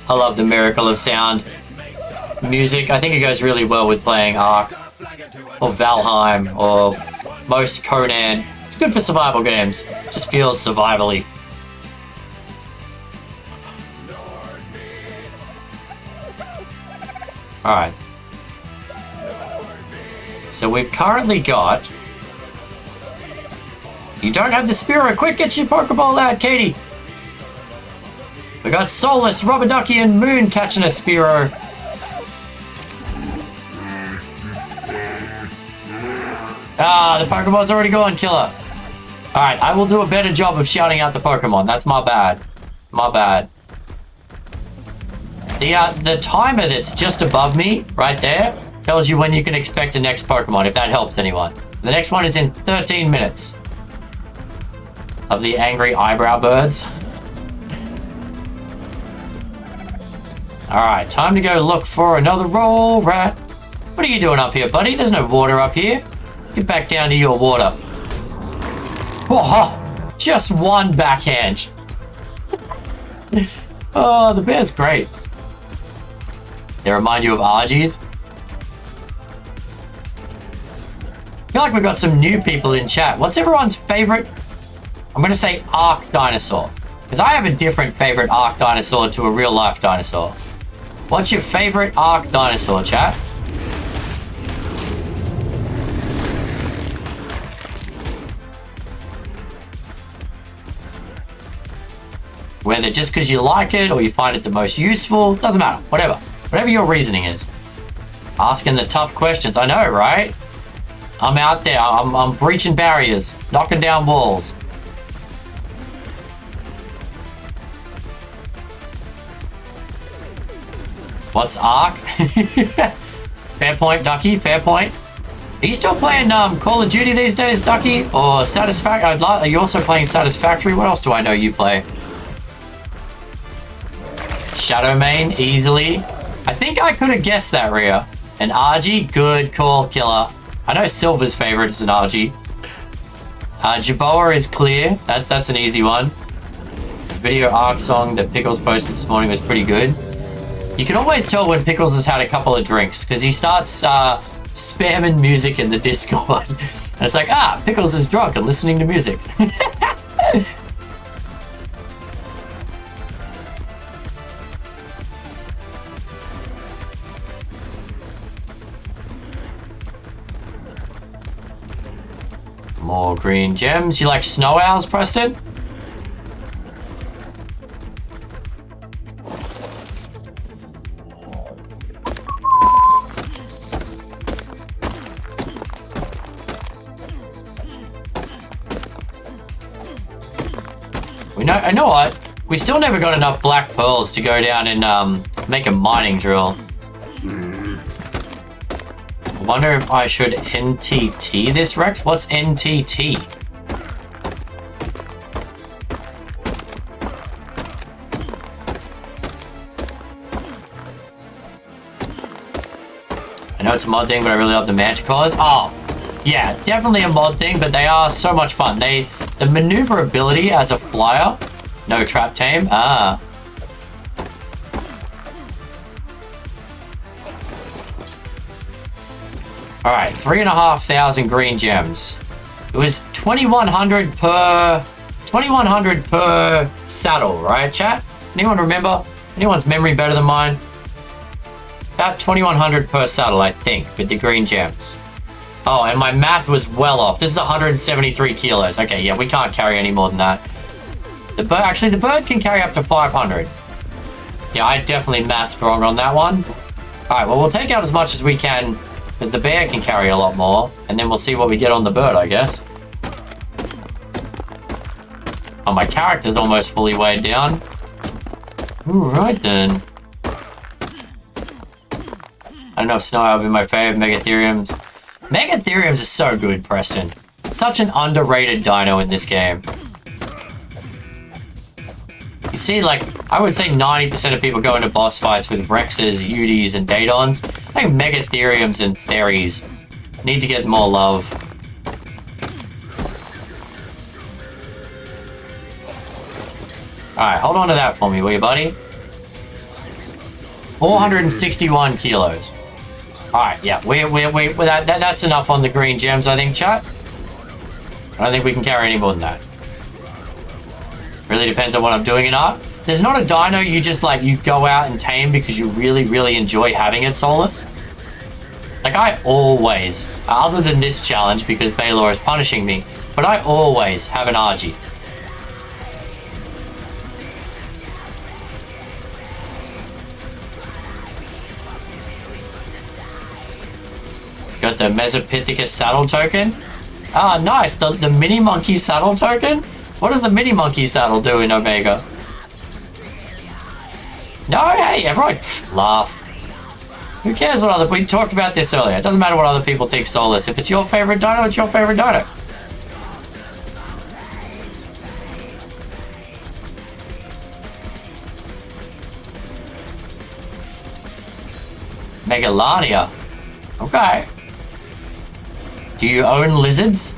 I love the miracle of sound. Music, I think it goes really well with playing Ark, or Valheim, or most Conan. It's good for survival games. It just feels survival-y. Alright. So we've currently got... You don't have the Spearow. Quick, get your Pokeball out, Katie. We got Soulless, Rubber Ducky, and Moon catching a Spearow. Ah, the Pokemon already gone, Killer. Alright, I will do a better job of shouting out the Pokemon. That's my bad. My bad. The timer that's just above me, right there, tells you when you can expect the next Pokemon, if that helps anyone. The next one is in 13 minutes. Of the angry eyebrow birds. Alright, time to go look for another roll rat. What are you doing up here, buddy? There's no water up here. Get back down to your water. Oh, just one backhand. Oh, the bear's great. They remind you of Argies. I feel like we've got some new people in chat. What's everyone's favorite? I'm going to say Arc dinosaur. Because I have a different favorite Arc dinosaur to a real life dinosaur. What's your favorite Arc dinosaur, chat? Whether just because you like it or you find it the most useful, doesn't matter. Whatever. Whatever your reasoning is. Asking the tough questions. I know, right? I'm out there. I'm breaching barriers. Knocking down walls. What's Ark? Fair point, Ducky. Fair point. Are you still playing Call of Duty these days, Ducky? Or Satisfactory? Are you also playing Satisfactory? What else do I know you play? Shadow Mane, easily. I think I could have guessed that, Rhea. An Argy, good call, Killer. I know Silver's favorite is an Argy. Jaboa is clear. That's an easy one. The video Arc song that Pickles posted this morning was pretty good. You can always tell when Pickles has had a couple of drinks because he starts spamming music in the Discord. And it's like, Pickles is drunk and listening to music. More green gems. You like snow owls, Preston? I know what? We still never got enough black pearls to go down and make a mining drill. I wonder if I should NTT this, Rex? What's NTT? I know it's a mod thing, but I really love the Manticores. Oh, yeah, definitely a mod thing, but they are so much fun. The maneuverability as a flyer. No trap tame. Alright, 3,500 green gems. It was 2,100 per saddle, right, chat? Anyone remember? Anyone's memory better than mine? About 2,100 per saddle, I think, with the green gems. Oh, and my math was well off. This is 173 kilos. Okay, yeah, we can't carry any more than that. Actually, the bird can carry up to 500. Yeah, I definitely mathed wrong on that one. Alright, well, we'll take out as much as we can, because the bear can carry a lot more, and then we'll see what we get on the bird, I guess. Oh, my character's almost fully weighed down. Ooh, right then. I don't know if Snow Owl would be my favorite. Megatheriums. Megatheriums is so good, Preston. Such an underrated dino in this game. You see, like, I would say 90% of people go into boss fights with Rexes, Utis, and Datons. I think Megatheriums and Theries need to get more love. Alright, hold on to that for me, will you, buddy? 461 kilos. Alright, yeah, that's enough on the green gems, I think, chat. I don't think we can carry any more than that. Really depends on what I'm doing in Arc. there's not a dino you just like you go out and tame because you really enjoy having it, Solus. Like I always, other than this challenge because Balor is punishing me, but I always have an Argy. Got the Mesopithecus saddle token. Ah, nice. The mini monkey saddle token? What does the mini monkey saddle do in Omega? No, hey, everyone, laugh. Who cares what other... We talked about this earlier. It doesn't matter what other people think, Solus. If it's your favorite dino, it's your favorite dino. Megalania. Okay. Do you own lizards?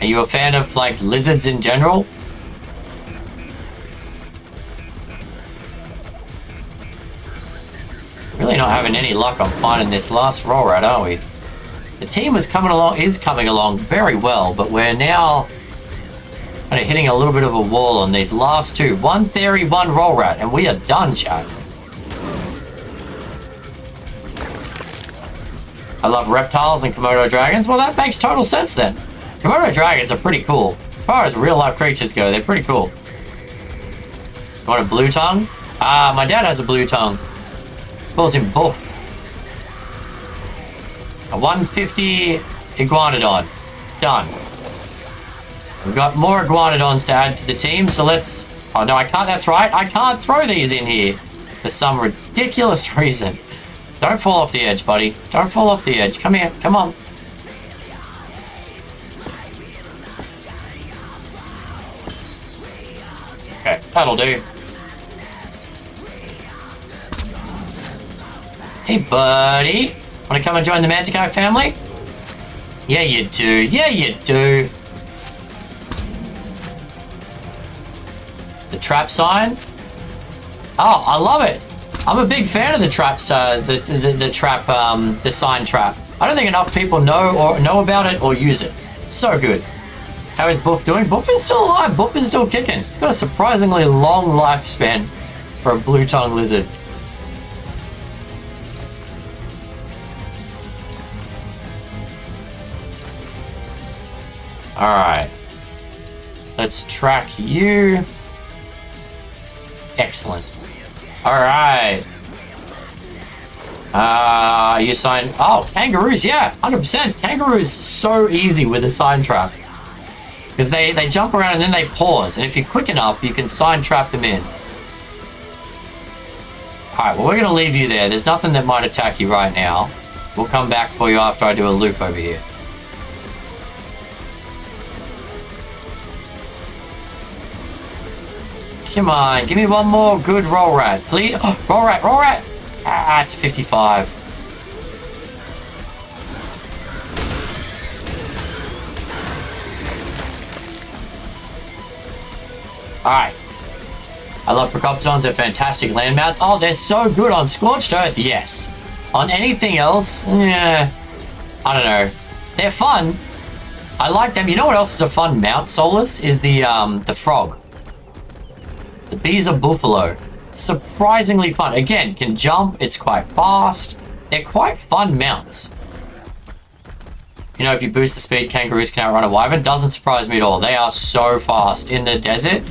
Are you a fan of, like, lizards in general? Really not having any luck on finding this last roll rat, are we? The team is coming along very well, but we're now kind of hitting a little bit of a wall on these last two. One theory, one roll rat, and we are done, chat. I love reptiles and Komodo dragons. Well, that makes total sense then. Komodo dragons are pretty cool. As far as real life creatures go, they're pretty cool. You want a blue tongue? Ah, my dad has a blue tongue. Calls him Buff. A 150 Iguanodon. Done. We've got more Iguanodons to add to the team, so let's... Oh, no, I can't. That's right. I can't throw these in here for some ridiculous reason. Don't fall off the edge, buddy. Don't fall off the edge. Come here. Come on. Okay, that'll do. Hey, buddy. Want to come and join the Manticore family? Yeah, you do. Yeah, you do. The trap sign. Oh, I love it. I'm a big fan of the traps, the sign trap. I don't think enough people know about it or use it. It's so good. How is Buff doing? Buff is still alive. Buff is still kicking. He's got a surprisingly long lifespan for a blue-tongued lizard. Alright. Let's track you. Excellent. Alright. You sign... Oh, kangaroos, yeah, 100%. Kangaroos so easy with a sign trap. Because they jump around and then they pause. And if you're quick enough, you can sign trap them in. Alright, well, we're going to leave you there. There's nothing that might attack you right now. We'll come back for you after I do a loop over here. Come on, give me one more good roll rat, please. Oh, roll rat, roll rat. Ah, it's 55. Alright. I love Procoptons, they're fantastic land mounts. Oh, they're so good on Scorched Earth, yes. On anything else, yeah. I don't know. They're fun. I like them. You know what else is a fun mount, Solus? Is the frog. The bees of buffalo. Surprisingly fun. Again, can jump. It's quite fast. They're quite fun mounts. You know, if you boost the speed, kangaroos can outrun a wyvern. Doesn't surprise me at all. They are so fast in the desert.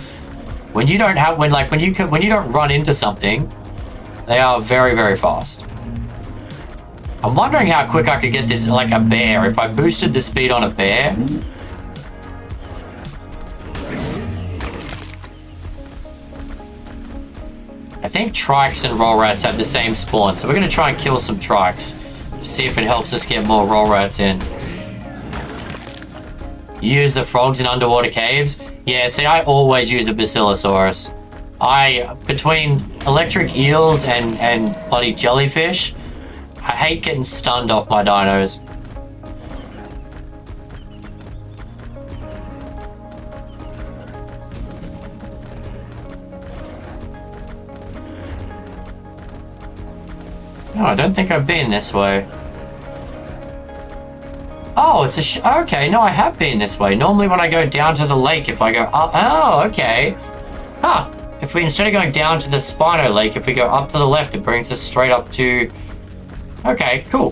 When you don't have, when you don't run into something, they are very fast. I'm wondering how quick I could get this like a bear if I boosted the speed on a bear. I think trikes and roll rats have the same spawn, so we're going to try and kill some trikes to see if it helps us get more roll rats in. Use the frogs in underwater caves. Yeah, see, I always use a Basilosaurus. Between electric eels and bloody jellyfish, I hate getting stunned off my dinos. No, I don't think I've been this way. Oh, it's a okay, no, I have been this way. Normally when I go down to the lake, if I go... Oh, okay. Huh. if we, instead of going down to the Spino Lake, if we go up to the left, it brings us straight up to... Okay, cool.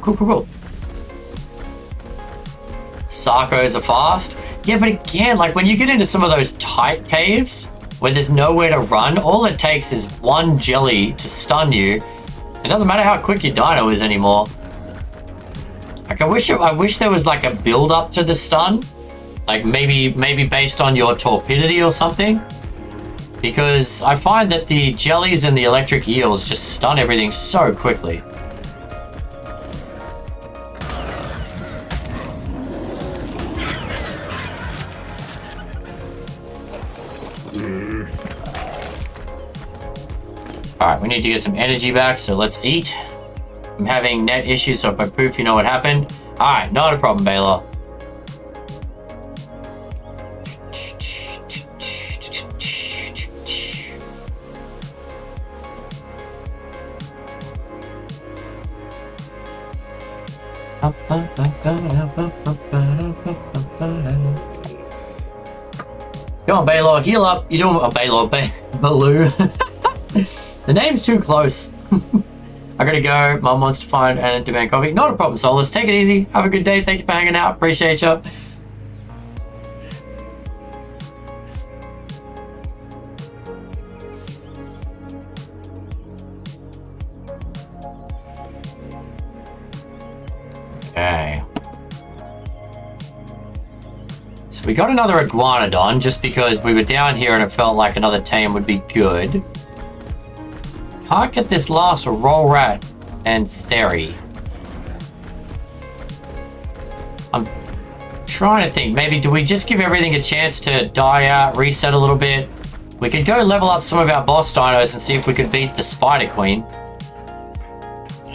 Sarcos are fast. Yeah, but again, like when you get into some of those tight caves where there's nowhere to run, all it takes is one jelly to stun you. It doesn't matter how quick your dino is anymore. Like I wish there was like a build up to the stun. Like maybe based on your torpidity or something. Because I find that the jellies and the electric eels just stun everything so quickly. Alright, we need to get some energy back, so let's eat. I'm having net issues, so if I poof, you know what happened. Alright, not a problem, Balor. Come on, Balor, heal up. You're doing a Balor, Baloo. The name's too close. I gotta go. Mom wants to find and demand coffee. Not a problem, Solus. Take it easy. Have a good day. Thank you for hanging out. Appreciate you. Okay. So we got another iguanodon just because we were down here and it felt like another tame would be good. Can't get this last roll rat and Theri. I'm trying to think. Maybe do we just give everything a chance to die out, reset a little bit? We could go level up some of our boss dinos and see if we could beat the Spider Queen.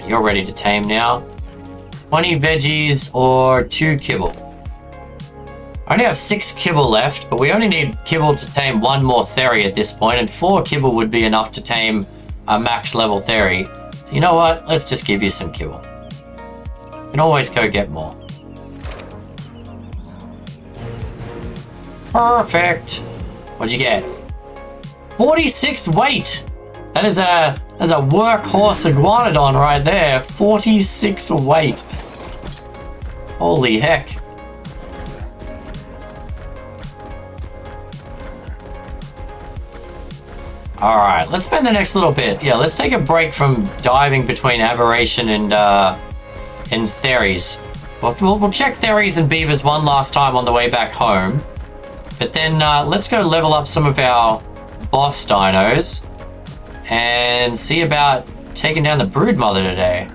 You're ready to tame now. 20 veggies or 2 kibble. I only have 6 kibble left, but we only need kibble to tame 1 more Theri at this point, and 4 kibble would be enough to tame a max level Theri. So you know what? Let's just give you some kibble. You can always go get more. Perfect. What'd you get? 46 weight. That is a workhorse iguanodon right there. 46 weight. Holy heck. Alright, let's spend the next little bit. Yeah, let's take a break from diving between Aberration and Theris. We'll check Theris and Beavers one last time on the way back home. But then let's go level up some of our boss dinos and see about taking down the Broodmother today.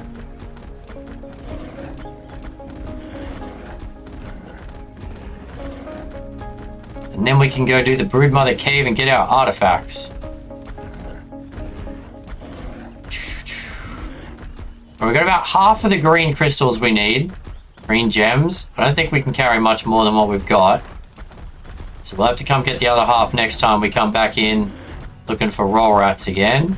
And then we can go do the Broodmother cave and get our artifacts. We've got about half of the green crystals we need. Green gems. I don't think we can carry much more than what we've got. So we'll have to come get the other half next time we come back in looking for roll rats again.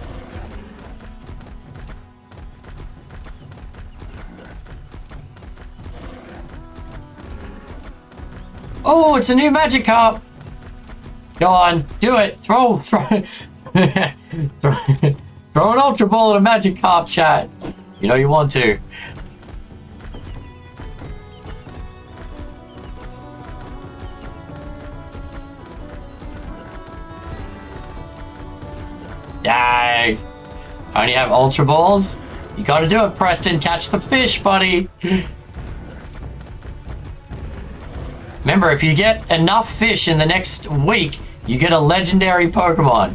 Oh, it's a new magic carp. Go on, do it. Throw an ultra ball at a magic carp, chat. You know you want to. Dang. I only have ultra balls. You gotta do it, Preston. Catch the fish, buddy. Remember, if you get enough fish in the next week, you get a legendary Pokemon.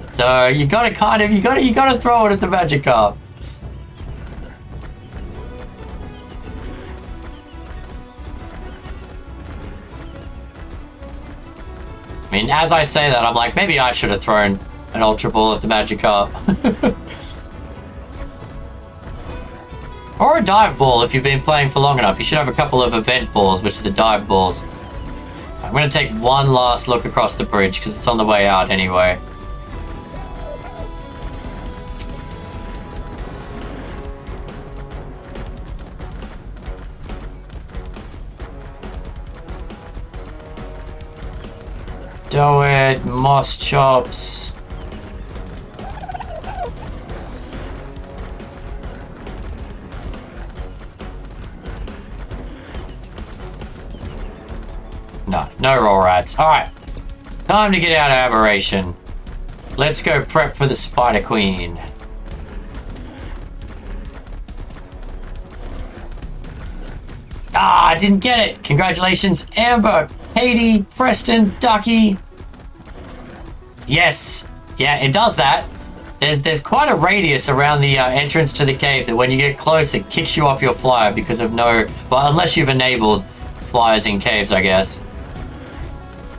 So you gotta you gotta throw it at the magic carp. I mean, as I say that, I'm like, maybe I should have thrown an Ultra Ball at the Magikarp. Or a Dive Ball if you've been playing for long enough. You should have a couple of Event Balls, which are the Dive Balls. I'm going to take one last look across the bridge, because it's on the way out anyway. Do it, Moss Chops. No roll rats. Alright. Time to get out of aberration. Let's go prep for the Spider Queen. Ah, I didn't get it. Congratulations, Amber, Katie, Preston, Ducky. Yes. Yeah, it does that. There's quite a radius around the entrance to the cave that when you get close, it kicks you off your flyer because of well, unless you've enabled flyers in caves, I guess.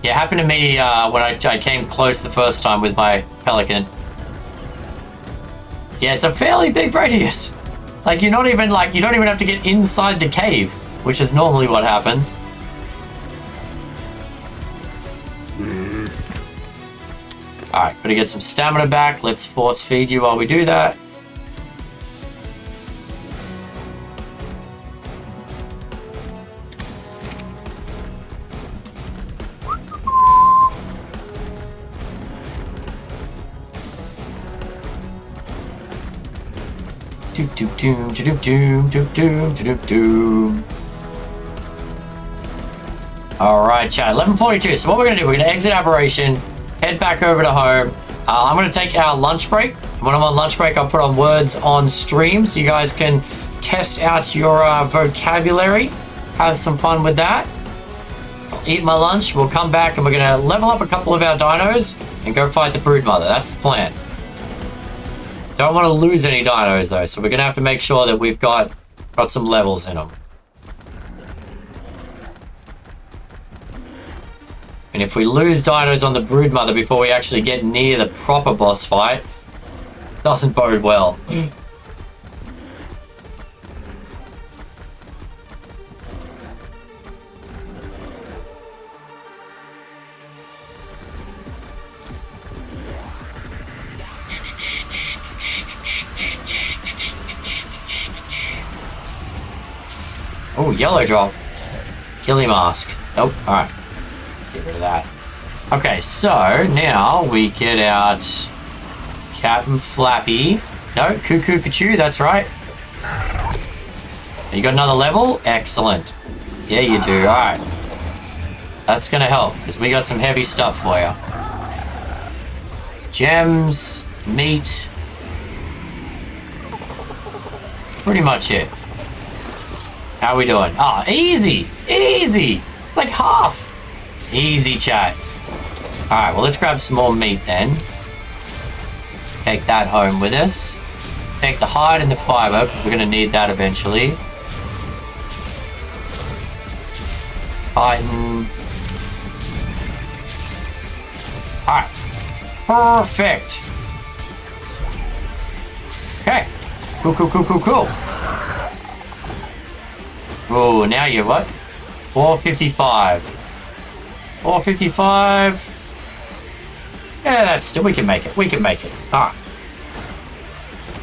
Yeah, it happened to me when I came close the first time with my pelican. Yeah, it's a fairly big radius. Like, you don't even have to get inside the cave, which is normally what happens. Alright, gotta get some stamina back. Let's force feed you while we do that. Alright, chat. 11:42. So what we're gonna do, we're gonna exit aberration, head back over to home. I'm gonna take our lunch break. When I'm on lunch break, I'll put on words on stream so you guys can test out your vocabulary. Have some fun with that. I'll eat my lunch. We'll come back and we're gonna level up a couple of our dinos and go fight the Broodmother. That's the plan. Don't want to lose any dinos though, so we're gonna have to make sure that we've got some levels in them. And if we lose dinos on the Broodmother before we actually get near the proper boss fight, doesn't bode well. Oh, yellow drop. Killy mask. Nope. Alright. Let's get rid of that. Okay, so now we get out Captain Flappy. No, Cuckoo Cachoo, that's right. You got another level? Excellent. Yeah, you do. Alright. That's gonna help, because we got some heavy stuff for you. Gems, meat. Pretty much it. How are we doing? Ah, easy! Easy! It's like half! Easy, chat. Alright, well, let's grab some more meat then. Take that home with us. Take the hide and the fiber, because we're going to need that eventually. Titan. Alright. Perfect! Okay. Cool, cool, cool, cool, cool. Oh, now you're what? 455. 455. Yeah, that's still, we can make it. We can make it. Alright.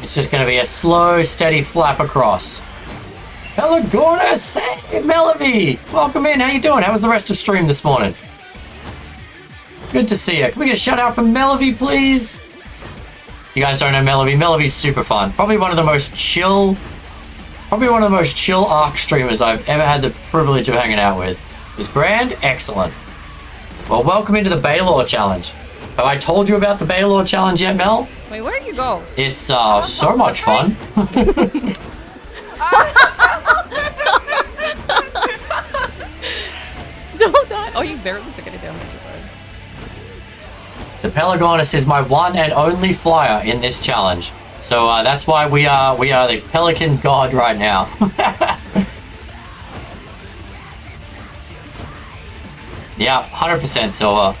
It's just going to be a slow, steady flap across. Hello, Gornis! Hey, Melody! Welcome in. How you doing? How was the rest of stream this morning? Good to see you. Can we get a shout out from Melody, please? You guys don't know Melody. Melody's super fun. Probably one of the most chill Ark streamers I've ever had the privilege of hanging out with. It was grand, excellent. Well, welcome into the Balor challenge. Have I told you about the Balor challenge yet, Mel? Wait, where did you go? It's so much fun. No, not. Oh, you barely took any damage. The Pelagonus is my one and only flyer in this challenge. So that's why we are the Pelican God right now. Yeah, 100% silver.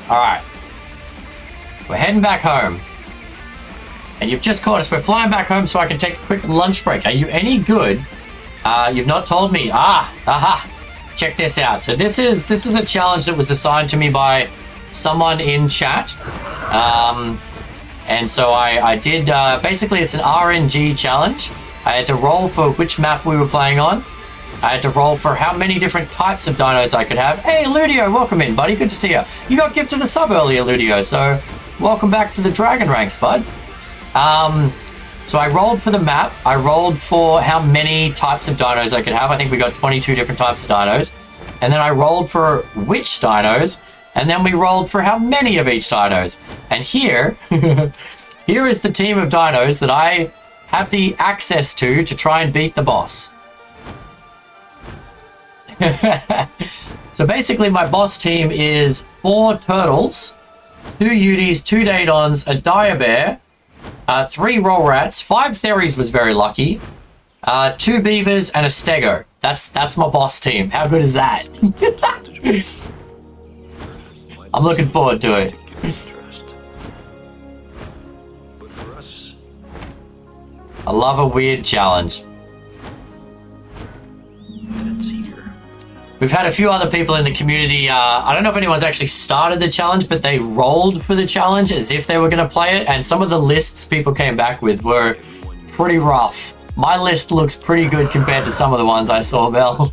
Alright. We're heading back home. And you've just caught us. We're flying back home so I can take a quick lunch break. Are you any good? You've not told me. Aha. Check this out. So this is a challenge that was assigned to me by someone in chat. And so I did, basically it's an RNG challenge. I had to roll for which map we were playing on. I had to roll for how many different types of dinos I could have. Hey, Ludio, welcome in, buddy. Good to see you. You got gifted a sub earlier, Ludio, so welcome back to the Dragon Ranks, bud. So I rolled for the map. I rolled for how many types of dinos I could have. I think we got 22 different types of dinos. And then I rolled for which dinos, and then we rolled for how many of each dinos. And here, here is the team of dinos that I have the access to try and beat the boss. So basically my boss team is 4 turtles, 2 Uties, 2 Dadons, a Diabear, 3 Roll Rats, 5 Theries was very lucky, 2 Beavers, and a Stego. That's my boss team. How good is that? I'm looking forward to it. I love a weird challenge. We've had a few other people in the community. I don't know if anyone's actually started the challenge, but they rolled for the challenge as if they were going to play it. And some of the lists people came back with were pretty rough. My list looks pretty good compared to some of the ones I saw, Mel.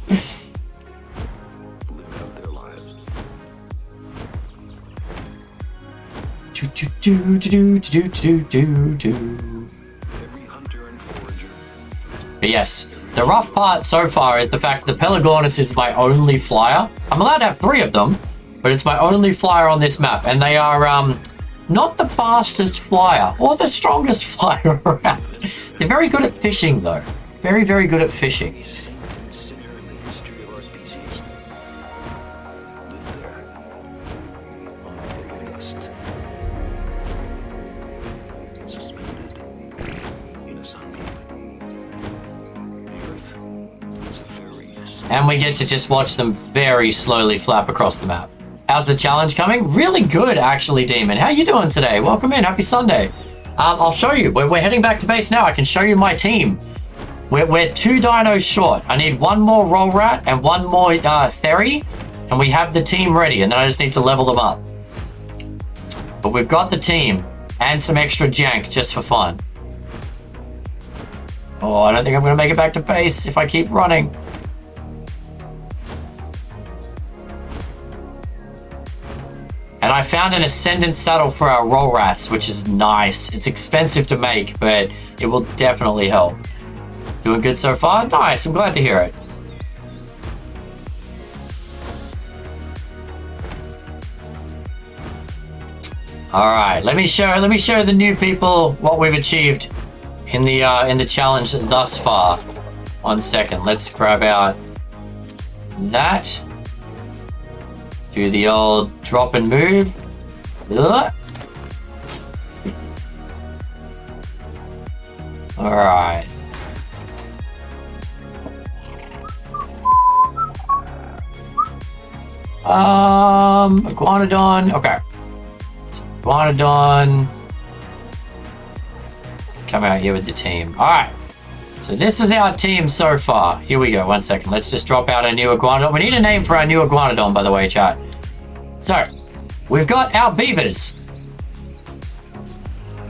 But yes, the rough part so far is the fact that Pelagornis is my only flyer. I'm allowed to have 3 of them, but it's my only flyer on this map. And they are not the fastest flyer or the strongest flyer around. They're very good at fishing, though. Very, very good at fishing. And we get to just watch them very slowly flap across the map. How's the challenge coming? Really good, actually, Demon. How you doing today? Welcome in. Happy Sunday. I'll show you. We're heading back to base now. I can show you my team. We're 2 dinos short. I need 1 more Roll Rat and 1 more Thery, and we have the team ready, and then I just need to level them up. But we've got the team and some extra jank just for fun. Oh, I don't think I'm going to make it back to base if I keep running. And I found an Ascendant saddle for our Roll Rats, which is nice. It's expensive to make, but it will definitely help. Doing good so far? Nice, I'm glad to hear it. Alright, let me show the new people what we've achieved in the challenge thus far. 1 second, let's grab out that. Do the old drop and move. Ugh. All right. Iguanodon. Okay. Iguanodon. Come out here with the team. All right. So this is our team so far. Here we go. 1 second. Let's just drop out a new Iguanodon. We need a name for our new Iguanodon, by the way, chat. So, we've got our Beavers.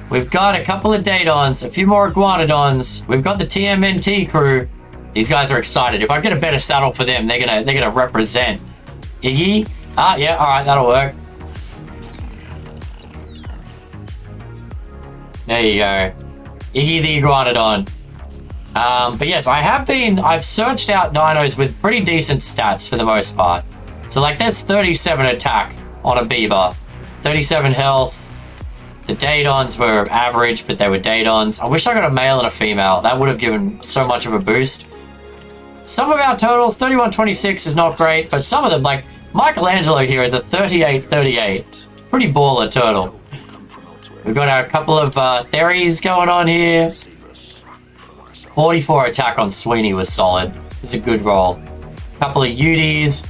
We've got a couple of Dadons, a few more Iguanodons. We've got the TMNT crew. These guys are excited. If I get a better saddle for them, they're gonna represent. Iggy? Ah, yeah. All right, that'll work. There you go. Iggy the Iguanodon. But yes, I've searched out dinos with pretty decent stats for the most part. So like there's 37 attack on a Beaver, 37 health. The Dadons were average, but they were Dadons. I wish I got a male and a female. That would have given so much of a boost. Some of our totals, 3126 is not great, but some of them, like Michelangelo here is a 3838. Pretty baller turtle. We've got our couple of Theries going on here. 44 attack on Sweeney was solid. It was a good roll. Couple of Uties,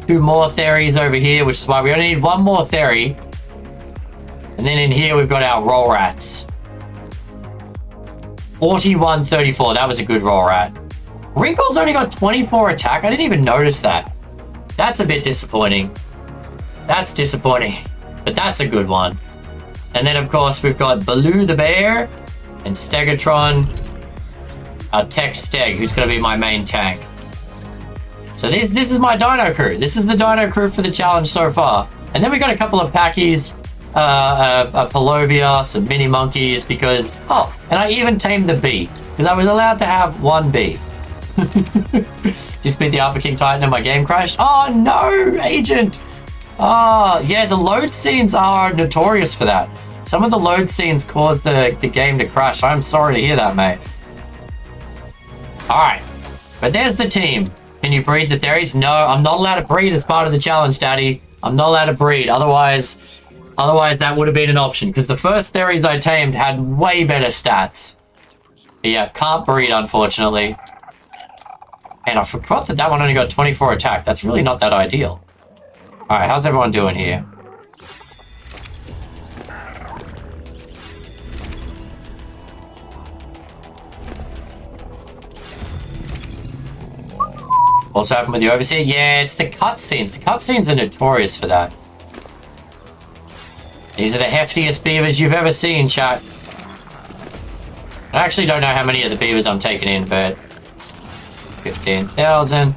2 more Theries over here, which is why we only need 1 more Thery. And then in here we've got our Roll Rats. 4134, that was a good Roll Rat. Wrinkle's only got 24 attack, I didn't even notice that. That's a bit disappointing. That's disappointing, but that's a good one. And then of course we've got Baloo the Bear and Stegatron. Our Tech Steg, who's going to be my main tank. So this is my dino crew. This is the dino crew for the challenge so far. And then we got a couple of Packies a Palovia, some mini monkeys, because and I even tamed the bee because I was allowed to have one bee. Just beat the Alpha King Titan and my game crashed. Oh no, agent. Oh yeah, the load scenes are notorious for that. Some of the load scenes cause the game to crash. I'm sorry to hear that, mate. All right, but there's the team. Can you breed the theories? No, I'm not allowed to breed as part of the challenge, Daddy. I'm not allowed to breed. Otherwise that would have been an option because the first theories I tamed had way better stats. But yeah, can't breed, unfortunately. And I forgot that one only got 24 attack. That's really not that ideal. All right, how's everyone doing here? Also happened with the Overseer? Yeah, it's the cutscenes. The cutscenes are notorious for that. These are the heftiest beavers you've ever seen, chat. I actually don't know how many of the beavers I'm taking in, but 15,000.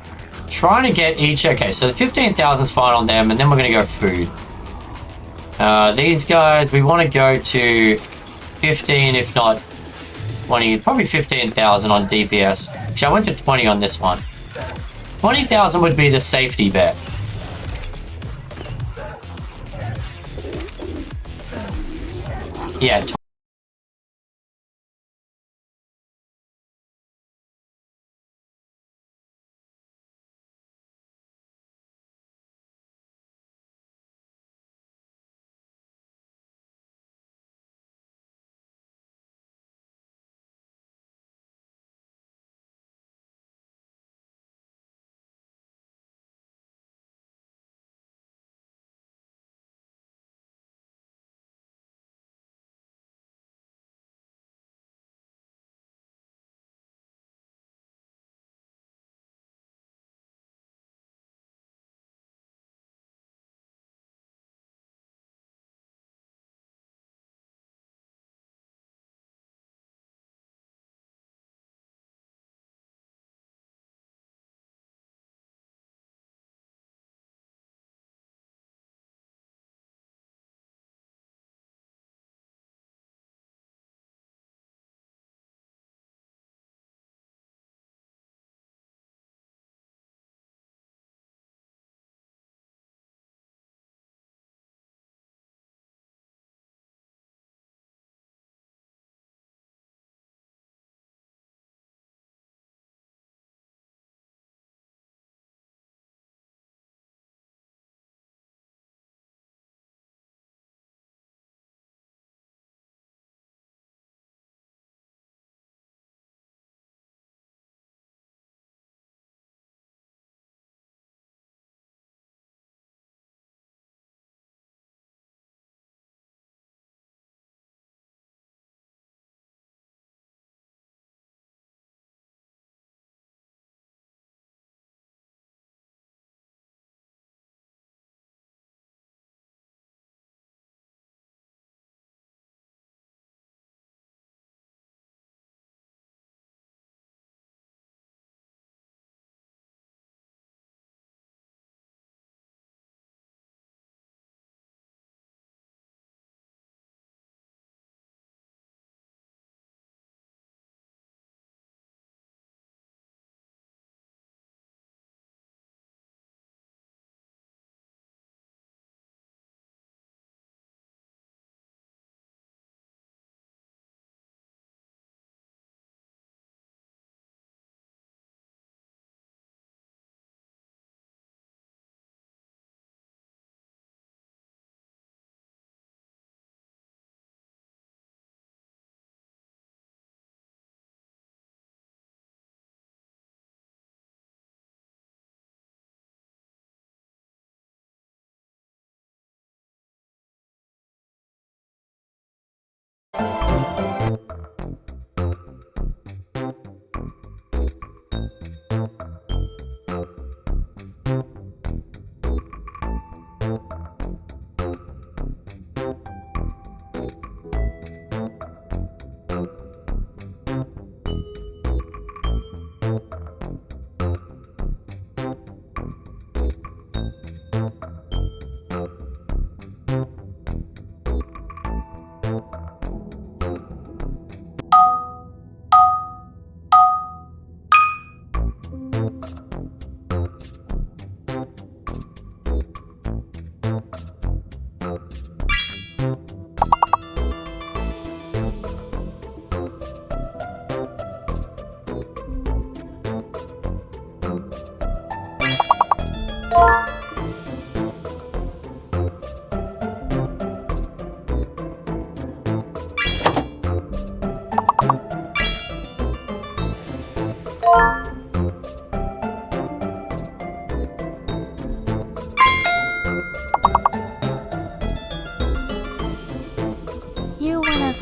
Trying to get each. Okay, so the 15,000 is fine on them, and then we're going to go food. These guys, we want to go to 15, if not 20, probably 15,000 on DPS. Actually, I went to 20 on this one. 20,000 would be the safety bet. Yeah,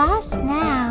fast now.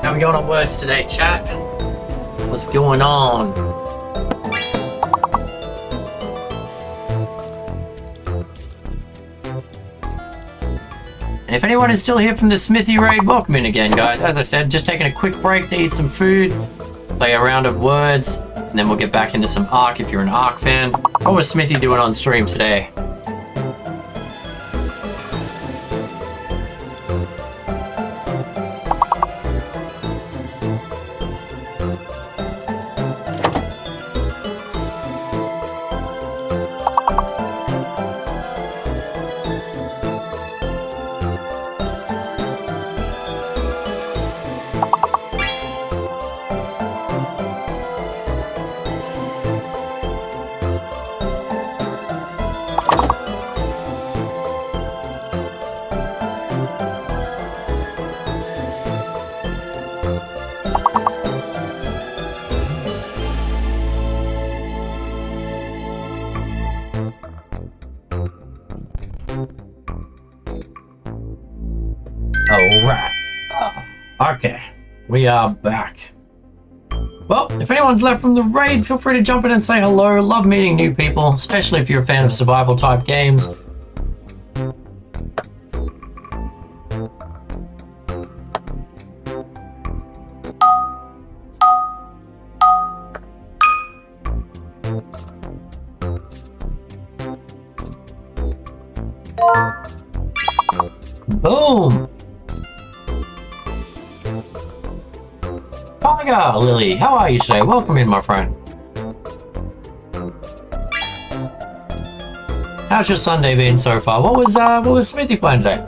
How we going on words today, chat? What's going on? And if anyone is still here from the Smithy raid, welcome in again, guys. As I said, just taking a quick break to eat some food, play a round of words, and then we'll get back into some Ark if you're an Ark fan. What was Smithy doing on stream today? Alright. Okay. We are back. Well, if anyone's left from the raid, feel free to jump in and say hello. Love meeting new people, especially if you're a fan of survival type games. Boom! Tiger Lily, how are you today? Welcome in, my friend. How's your Sunday been so far? What was Smithy playing today?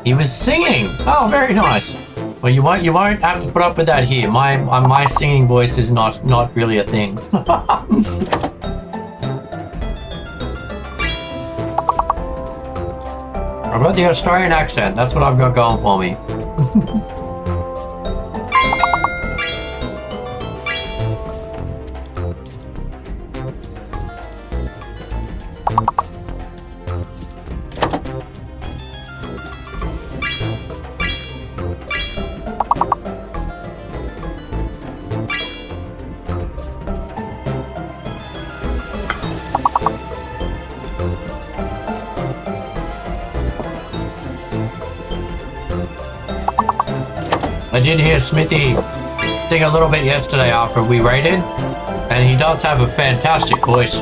He was singing. Oh, very nice. Well, you won't have to put up with that here. My singing voice is not really a thing. I've got the Australian accent. That's what I've got going for me. I did hear Smithy sing a little bit yesterday after we raided, and he does have a fantastic voice.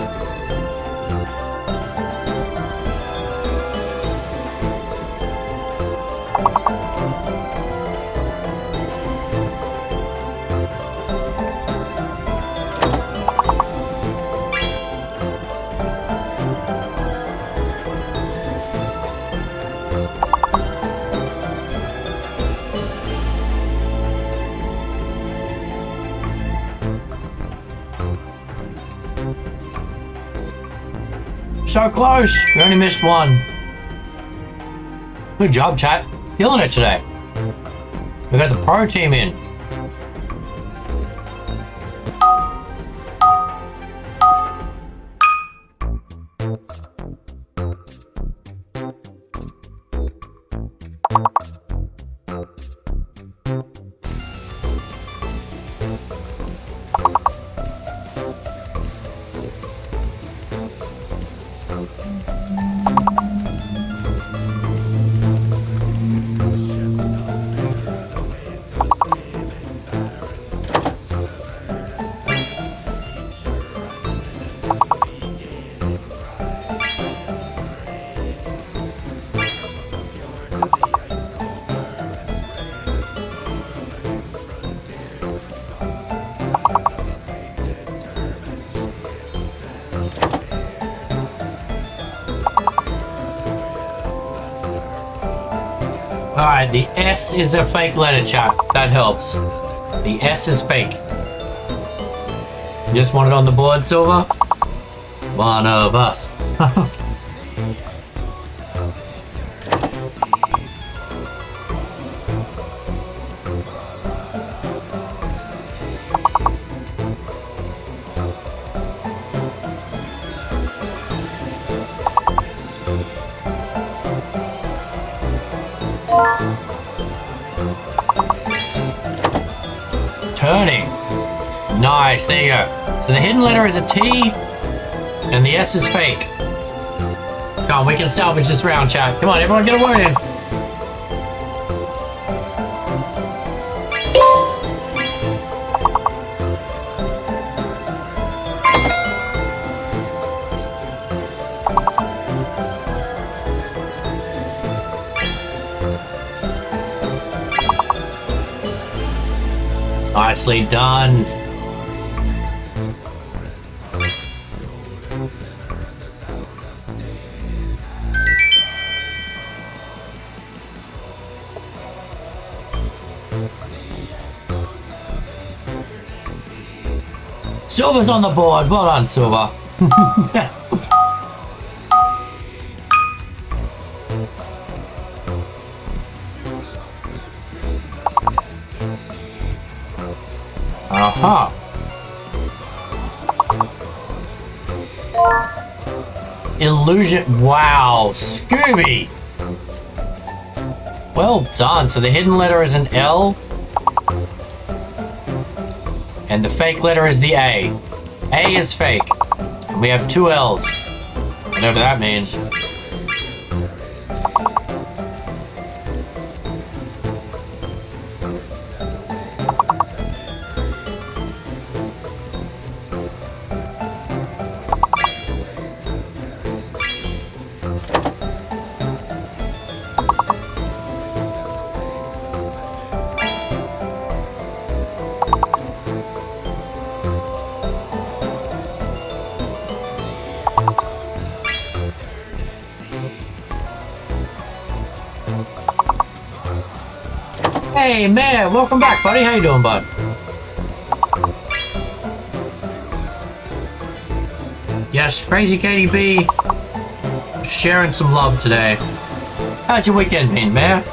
So close! We only missed one. Good job, chat. Killing it today. We got the pro team in. Alright, the S is a fake letter, chat. That helps. The S is fake. You just want it on the board, Silver? One of us. Turning. Nice, there you go. So the hidden letter is a T, and the S is fake. Come on, we can salvage this round, chat. Come on, everyone get a word in. Nicely done. Silver's on the board. Well done, Silver. Aha. Illusion. Wow, Scooby. Well done. So the hidden letter is an L. And the fake letter is the A. A is fake. And we have two L's. Whatever that means. Hey man, welcome back, buddy. How you doing, bud? Yes, Crazy KDB sharing some love today. How's your weekend been, man?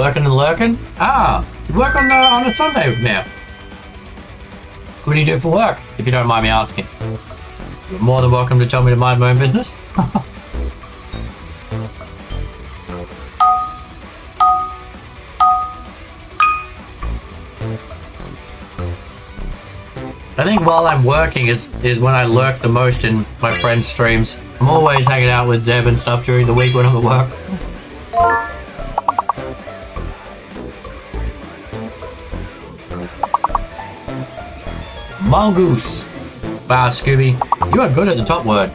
working and lurking? Ah, you work on a Sunday now. What do you do for work, if you don't mind me asking? You're more than welcome to tell me to mind my own business. I think while I'm working is when I lurk the most in my friends' streams. I'm always hanging out with Zeb and stuff during the week when I'm at work. Mongoose. Wow, Scooby, you are good at the top word.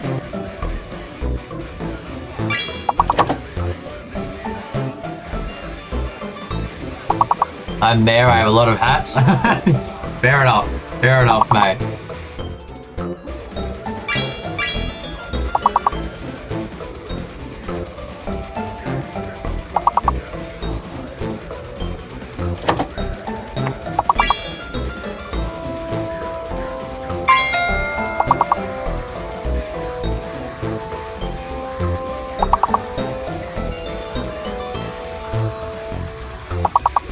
I'm Mayor, I have a lot of hats. Fair enough, mate.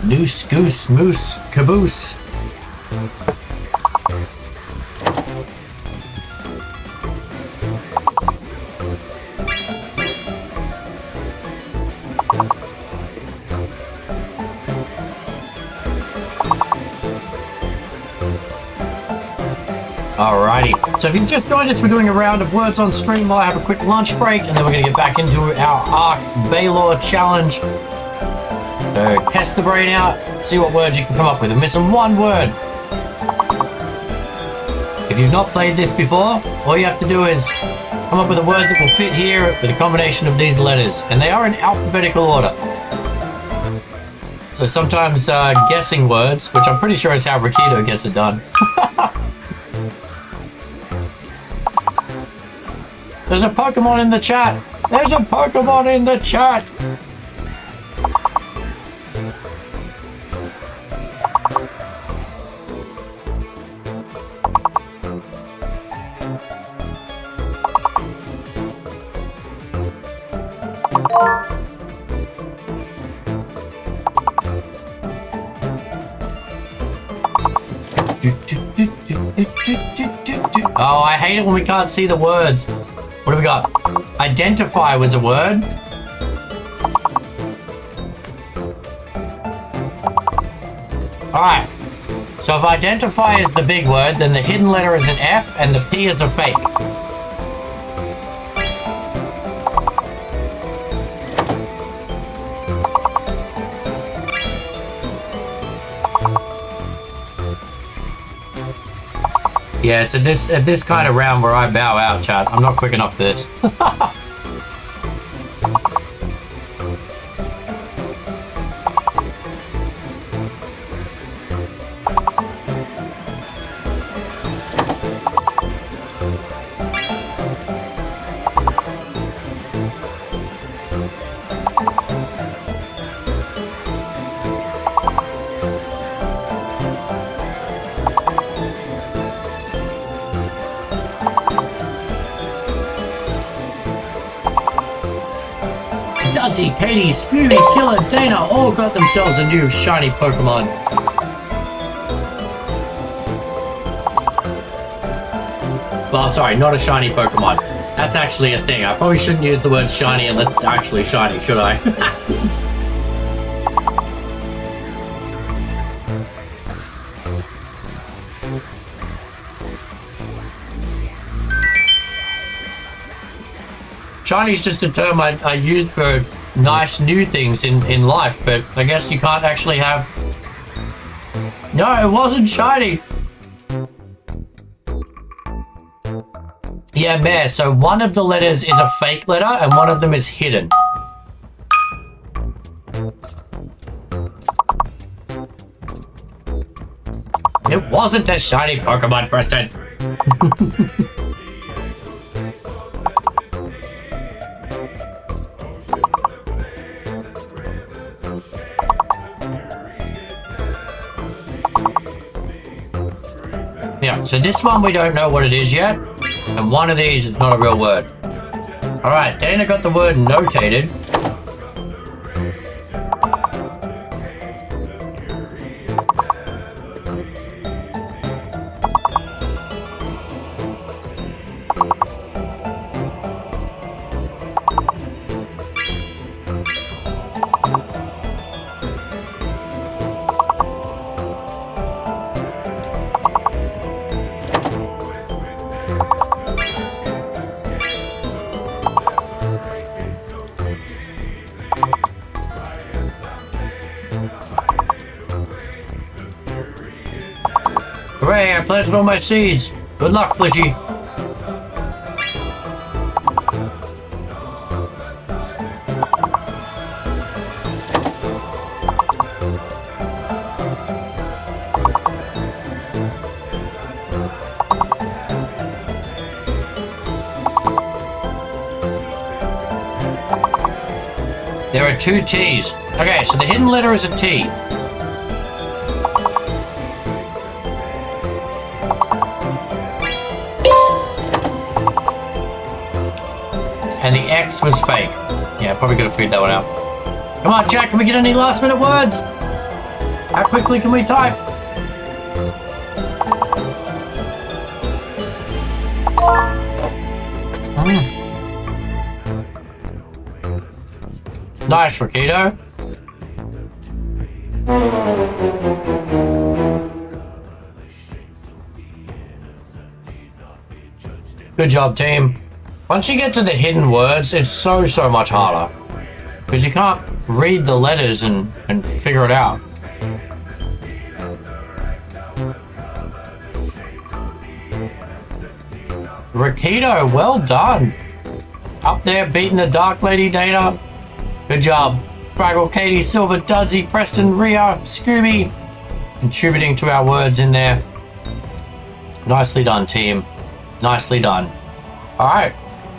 Noose, goose, moose, caboose. Alrighty, so if you've just joined us, we're doing a round of words on stream while I have a quick lunch break, and then we're going to get back into our Arc Balor challenge. So test the brain out, see what words you can come up with. I'm missing one word. If you've not played this before, all you have to do is come up with a word that will fit here with a combination of these letters, and they are in alphabetical order. So sometimes guessing words, which I'm pretty sure is how Rakito gets it done. There's a Pokemon in the chat. There's a Pokemon in the chat. Oh, I hate it when we can't see the words. What do we got? Identify was a word. Alright. So if identify is the big word, then the hidden letter is an F and the P is a fake. Yeah, it's at this kind of round where I bow out, chat. I'm not quick enough for this. Katie, Scooby, Killer, Dana all got themselves a new shiny Pokemon. Well, sorry, not a shiny Pokemon. That's actually a thing. I probably shouldn't use the word shiny unless it's actually shiny, should I? Shiny's just a term I use for nice new things in life, but I guess you can't actually have... No, it wasn't shiny! Yeah, Mare, so one of the letters is a fake letter and one of them is hidden. It wasn't a shiny Pokemon, Preston! Yeah, so this one we don't know what it is yet, and one of these is not a real word. Alright, Dana got the word notated. Hooray, I planted all my seeds. Good luck, Fleshy. There are 2 T's. Okay, so the hidden letter is a T. And the X was fake. Yeah, probably could have figured that one out. Come on, Jack, can we get any last minute words? How quickly can we type? Nice, Rakito. Good job, team. Once you get to the hidden words, it's so much harder. Because you can't read the letters and figure it out. Rakito, well done. Up there beating the Dark Lady Data. Good job. Fraggle, Katie, Silver, Dudsy, Preston, Rio, Scooby. Contributing to our words in there. Nicely done, team. Nicely done. Alright.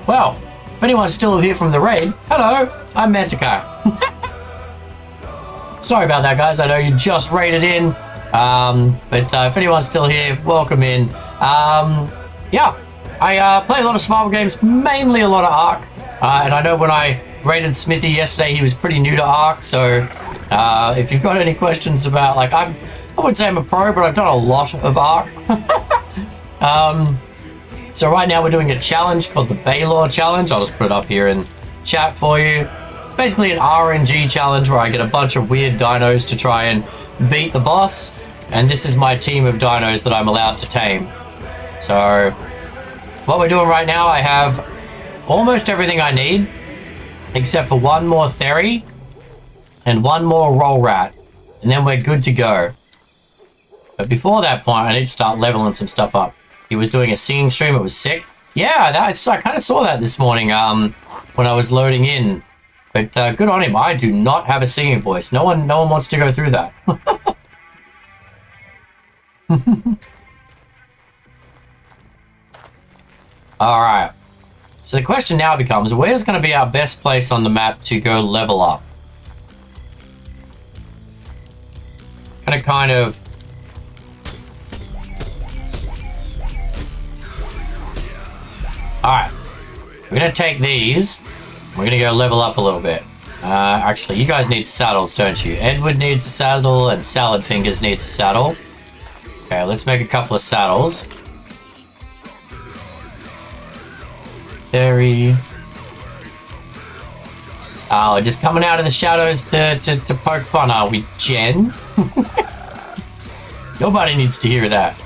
Well, if anyone's still here from the raid, hello, I'm Manticore. Sorry about that, guys. I know you just raided in. But if anyone's still here, welcome in. Yeah, I play a lot of survival games, mainly a lot of Ark. And I know when I raided Smithy yesterday, he was pretty new to Ark. So if you've got any questions about, like, I wouldn't say I'm a pro, but I've done a lot of Ark. So right now we're doing a challenge called the Balor challenge. I'll just put it up here in chat for you. Basically an RNG challenge where I get a bunch of weird dinos to try and beat the boss. And this is my team of dinos that I'm allowed to tame. So what we're doing right now, I have almost everything I need, except for one more Theory and one more Roll Rat. And then we're good to go. But before that point, I need to start leveling some stuff up. He was doing a singing stream. It was sick. Yeah, I kind of saw that this morning when I was loading in. But good on him. I do not have a singing voice. No one wants to go through that. All right. So the question now becomes, where's going to be our best place on the map to go level up? Kind of. Alright, we're going to take these. We're going to go level up a little bit. Actually, you guys need saddles, don't you? Edward needs a saddle and Salad Fingers needs a saddle. Okay, let's make a couple of saddles. Very... Oh, just coming out of the shadows to poke fun, are we, Jen? Nobody needs to hear that.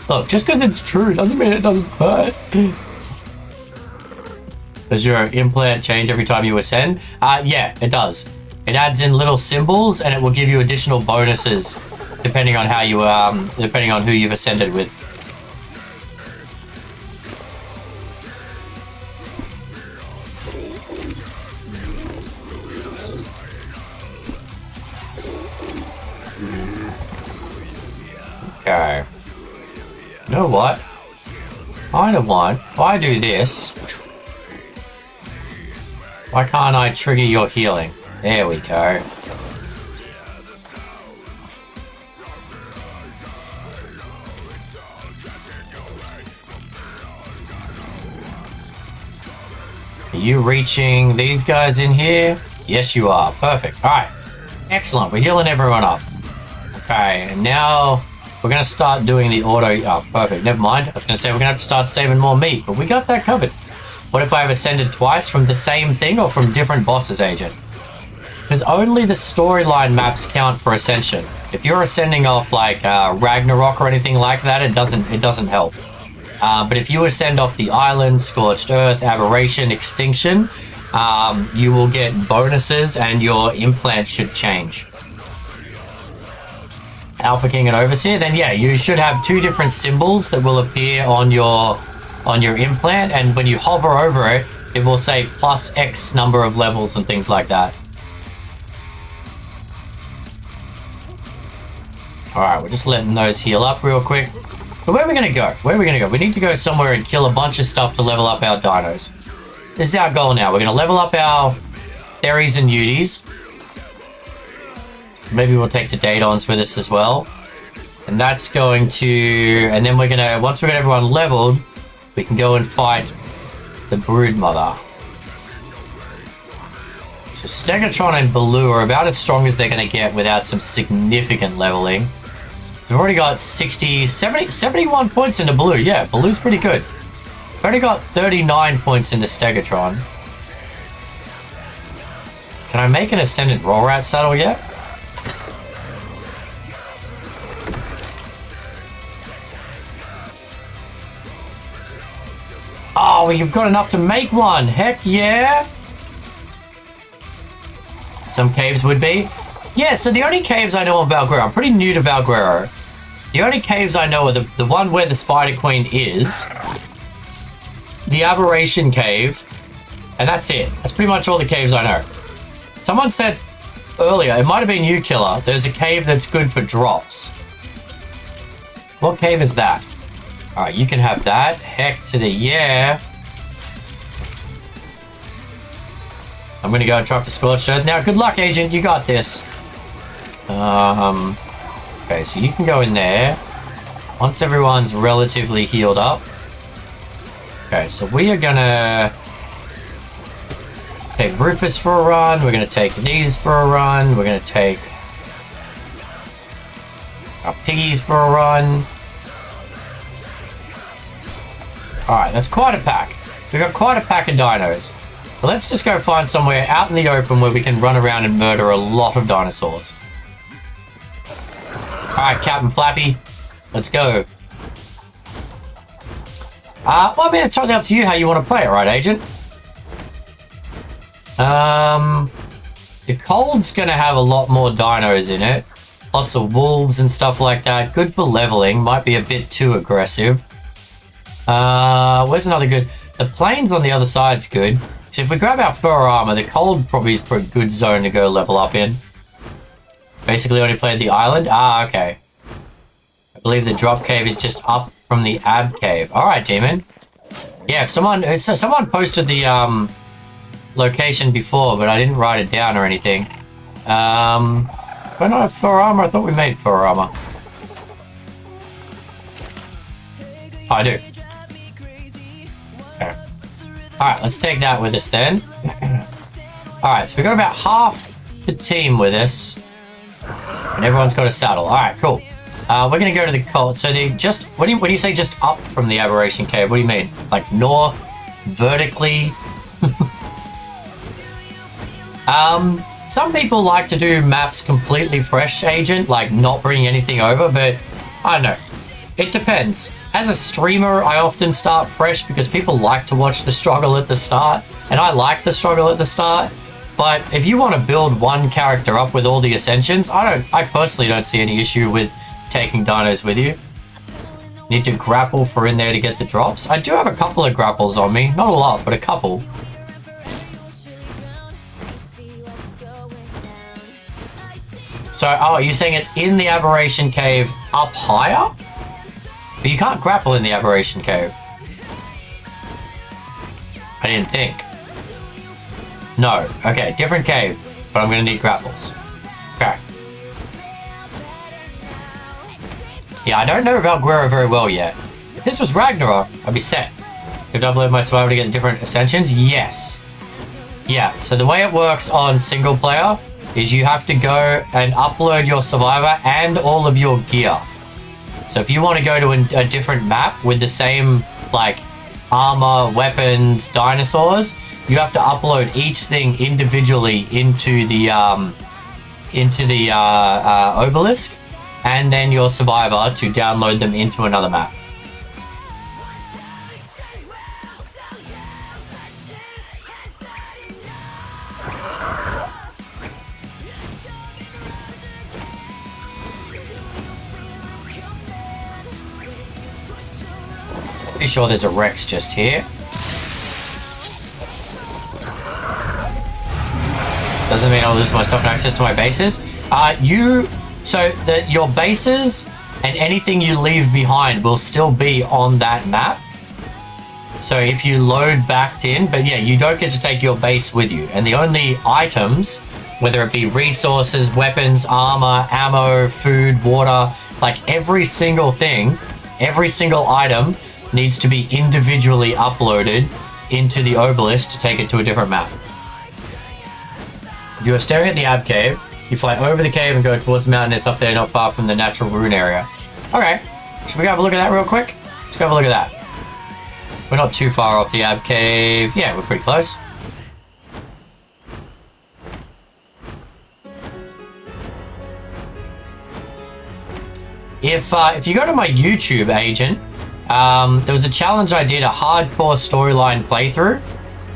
Look, just because it's true doesn't mean it doesn't hurt. Does your implant change every time you ascend? Yeah, it does. It adds in little symbols and it will give you additional bonuses depending on how you depending on who you've ascended with. Okay. You know what? If I do this, why can't I trigger your healing? There we go. Are you reaching these guys in here? Yes, you are. Perfect. All right. Excellent. We're healing everyone up. Okay, and now we're going to start doing the auto... Oh, perfect. Never mind. I was going to say we're going to have to start saving more meat, but we got that covered. What if I've ascended twice from the same thing or from different bosses, Agent? Because only the storyline maps count for ascension. If you're ascending off like Ragnarok or anything like that, it doesn't help. But if you ascend off the island, Scorched Earth, Aberration, Extinction, you will get bonuses and your implant should change. Alpha King and Overseer, then yeah, you should have 2 different symbols that will appear on your implant, and when you hover over it, it will say plus X number of levels and things like that. Alright, we're just letting those heal up real quick. So where are we going to go? Where are we going to go? We need to go somewhere and kill a bunch of stuff to level up our dinos. This is our goal now. We're going to level up our Berries and Uties. Maybe we'll take the Datons with us as well. And that's going to... And then we're going to... Once we get everyone leveled, we can go and fight the Broodmother. So Stegatron and Balor are about as strong as they're going to get without some significant leveling. We've already got 71 points into Balor. Yeah, Balor's pretty good. We've already got 39 points into Stegatron. Can I make an Ascendant Roll Rat saddle yet? Oh, well, you've got enough to make one. Heck yeah. Some caves would be. Yeah, so the only caves I know of Valguero, I'm pretty new to Valguero. The only caves I know are the one where the Spider Queen is, the Aberration Cave, and that's it. That's pretty much all the caves I know. Someone said earlier, it might have been you, Killer, there's a cave that's good for drops. What cave is that? Alright, you can have that. Heck to the yeah. I'm gonna go and try for Scorched Earth. Now, good luck, Agent. You got this. Okay, so you can go in there. Once everyone's relatively healed up. Okay, so we are gonna take Rufus for a run. We're gonna take these for a run. We're gonna take our piggies for a run. Alright, that's quite a pack. We've got quite a pack of dinos. So let's just go find somewhere out in the open where we can run around and murder a lot of dinosaurs. Alright, Captain Flappy. Let's go. Well, I mean, it's totally up to you how you want to play it, right, Agent? The Cold's going to have a lot more dinos in it. Lots of wolves and stuff like that. Good for leveling. Might be a bit too aggressive. Where's another good... The Plains on the other side's good. So if we grab our fur armor, the Cold probably is a good zone to go level up in. Basically only played the island. Ah, okay. I believe the drop cave is just up from the ab cave. Alright, Demon. Yeah, if someone posted the location before, but I didn't write it down or anything. Do I not have fur armor? I thought we made fur armor. Oh, I do. Okay. Alright, let's take that with us then. Alright, so we've got about half the team with us. And everyone's got a saddle. Alright, cool. We're gonna go to the cult. So the just what do you say just up from the Aberration Cave? What do you mean? Like north, vertically? Some people like to do maps completely fresh, Agent, like not bringing anything over, but I don't know. It depends. As a streamer, I often start fresh because people like to watch the struggle at the start, and I like the struggle at the start. But if you want to build one character up with all the ascensions, I personally don't see any issue with taking dinos with you. Need to grapple for in there to get the drops. I do have a couple of grapples on me. Not a lot, but a couple. So, oh, you're saying it's in the Aberration Cave up higher? But you can't grapple in the Aberration Cave. I didn't think. No. Okay, different cave. But I'm going to need grapples. Okay. Yeah, I don't know about Guerrero very well yet. If this was Ragnarok, I'd be set. Could I upload my survivor to get different ascensions? Yes. Yeah, so the way it works on single player is you have to go and upload your survivor and all of your gear. So if you want to go to a different map with the same, like, armor, weapons, dinosaurs, you have to upload each thing individually into the obelisk, and then your survivor to download them into another map. Pretty sure there's a Rex just here. Doesn't mean I'll lose my stuff and access to my bases. Your bases and anything you leave behind will still be on that map. So if you load back in, but yeah, you don't get to take your base with you. And the only items, whether it be resources, weapons, armor, ammo, food, water, like every single thing, every single item needs to be individually uploaded into the obelisk to take it to a different map. If you are staring at the Ab Cave, you fly over the cave and go towards the mountain. It's up there, not far from the natural rune area. Okay, should we go have a look at that real quick? Let's go have a look at that. We're not too far off the Ab Cave. Yeah, we're pretty close. If you go to my YouTube, Agent, there was a challenge I did, a hardcore storyline playthrough.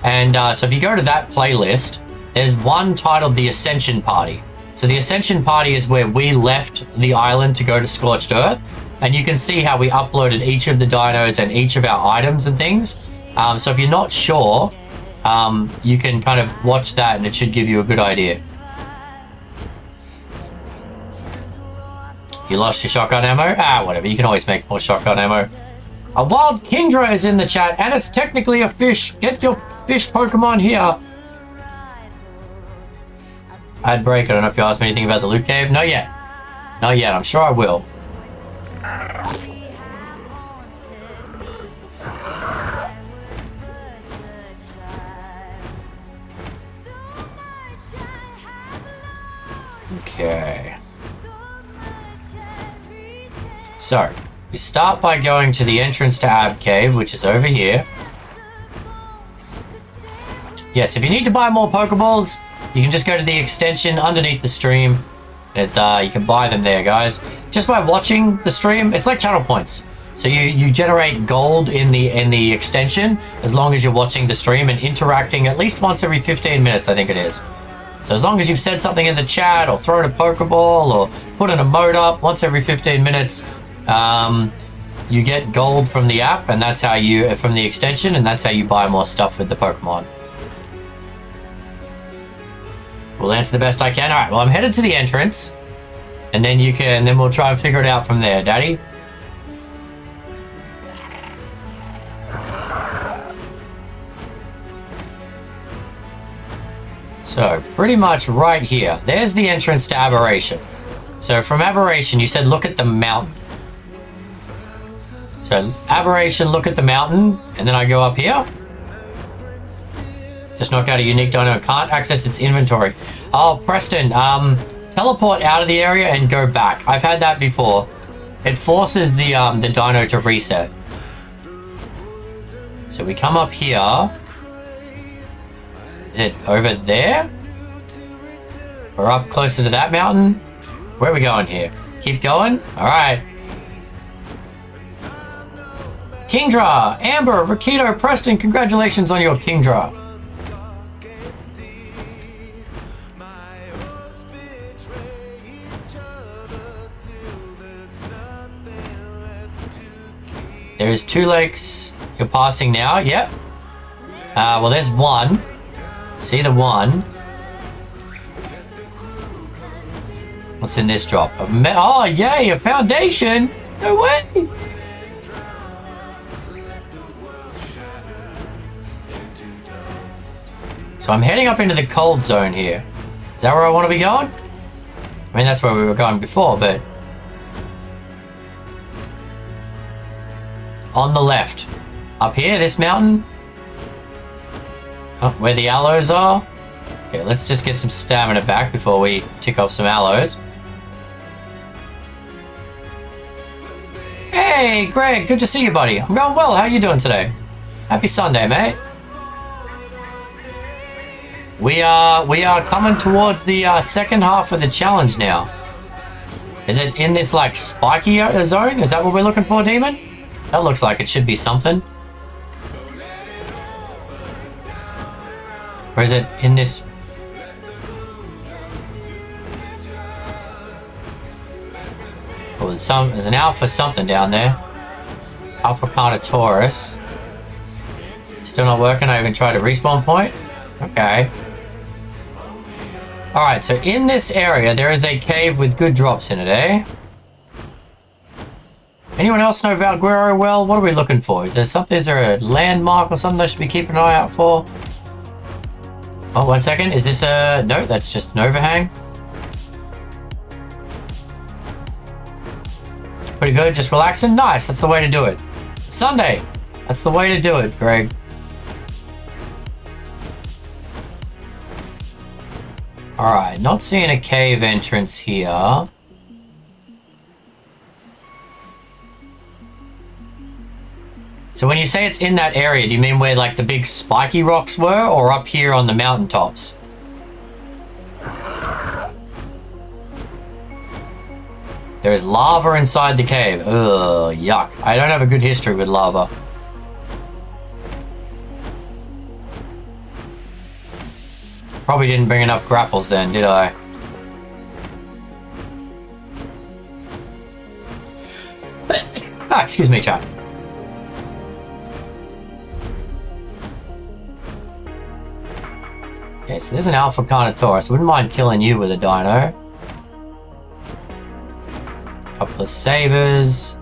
And so if you go to that playlist, there's one titled The Ascension Party. So the Ascension Party is where we left the island to go to Scorched Earth. And you can see how we uploaded each of the dinos and each of our items and things. So if you're not sure, you can kind of watch that and it should give you a good idea. You lost your shotgun ammo? Ah, whatever. You can always make more shotgun ammo. A wild Kingdra is in the chat, and it's technically a fish. Get your fish Pokemon here. I'd break. I don't know if you asked me anything about the loot cave. Not yet. Not yet. I'm sure I will. Okay. So, we start by going to the entrance to Ab Cave, which is over here. Yes, if you need to buy more Pokeballs, you can just go to the extension underneath the stream. It's you can buy them there, guys. Just by watching the stream, it's like channel points. So you generate gold in the extension as long as you're watching the stream and interacting at least once every 15 minutes, I think it is. So as long as you've said something in the chat or thrown a Pokeball or put an emote up once every 15 minutes, you get gold from the app, and that's how you from the extension, and that's how you buy more stuff with the Pokemon. We'll answer the best I can. All right. Well, I'm headed to the entrance, and then then we'll try and figure it out from there, Daddy. So pretty much right here. There's the entrance to Aberration. So from Aberration, you said look at the mountain. So Aberration, look at the mountain, and then I go up here. Just knock out a unique dino. Can't access its inventory. Oh, Preston, teleport out of the area and go back. I've had that before. It forces the dino to reset. So we come up here. Is it over there? We're up closer to that mountain. Where are we going here? Keep going? All right. Kingdra, Amber, Rakito, Preston, congratulations on your Kingdra. There's 2 lakes you're passing now. Yep. Well, there's one. See the one. What's in this drop? Oh, yay, a foundation. No way. So I'm heading up into the cold zone here. Is that where I want to be going? I mean, that's where we were going before, but... On the left. Up here, this mountain. Oh, where the aloes are. Okay, let's just get some stamina back before we tick off some aloes. Hey, Greg, good to see you, buddy. I'm going well. How you doing today? Happy Sunday, mate. We are coming towards the second half of the challenge now. Is it in this like spiky zone? Is that what we're looking for, Demon? That looks like it should be something. Or is it in this? Oh, there's an alpha something down there. Alpha Carnotaurus. Still not working. I even tried a respawn point. Okay. Alright, so in this area, there is a cave with good drops in it, eh? Anyone else know Valguero well? What are we looking for? Is there a landmark or something I should be keeping an eye out for? Oh, 1 second. Is this a... No, that's just an overhang. Pretty good. Just relaxing. Nice. That's the way to do it. Sunday. That's the way to do it, Greg. Alright, not seeing a cave entrance here. So when you say it's in that area, do you mean where like the big spiky rocks were, or up here on the mountaintops? There is lava inside the cave. Ugh, yuck. I don't have a good history with lava. Probably didn't bring enough grapples then, did I? Excuse me, chat. Okay, so there's an Alpha Carnotaurus. Wouldn't mind killing you with a dino. Couple of sabers.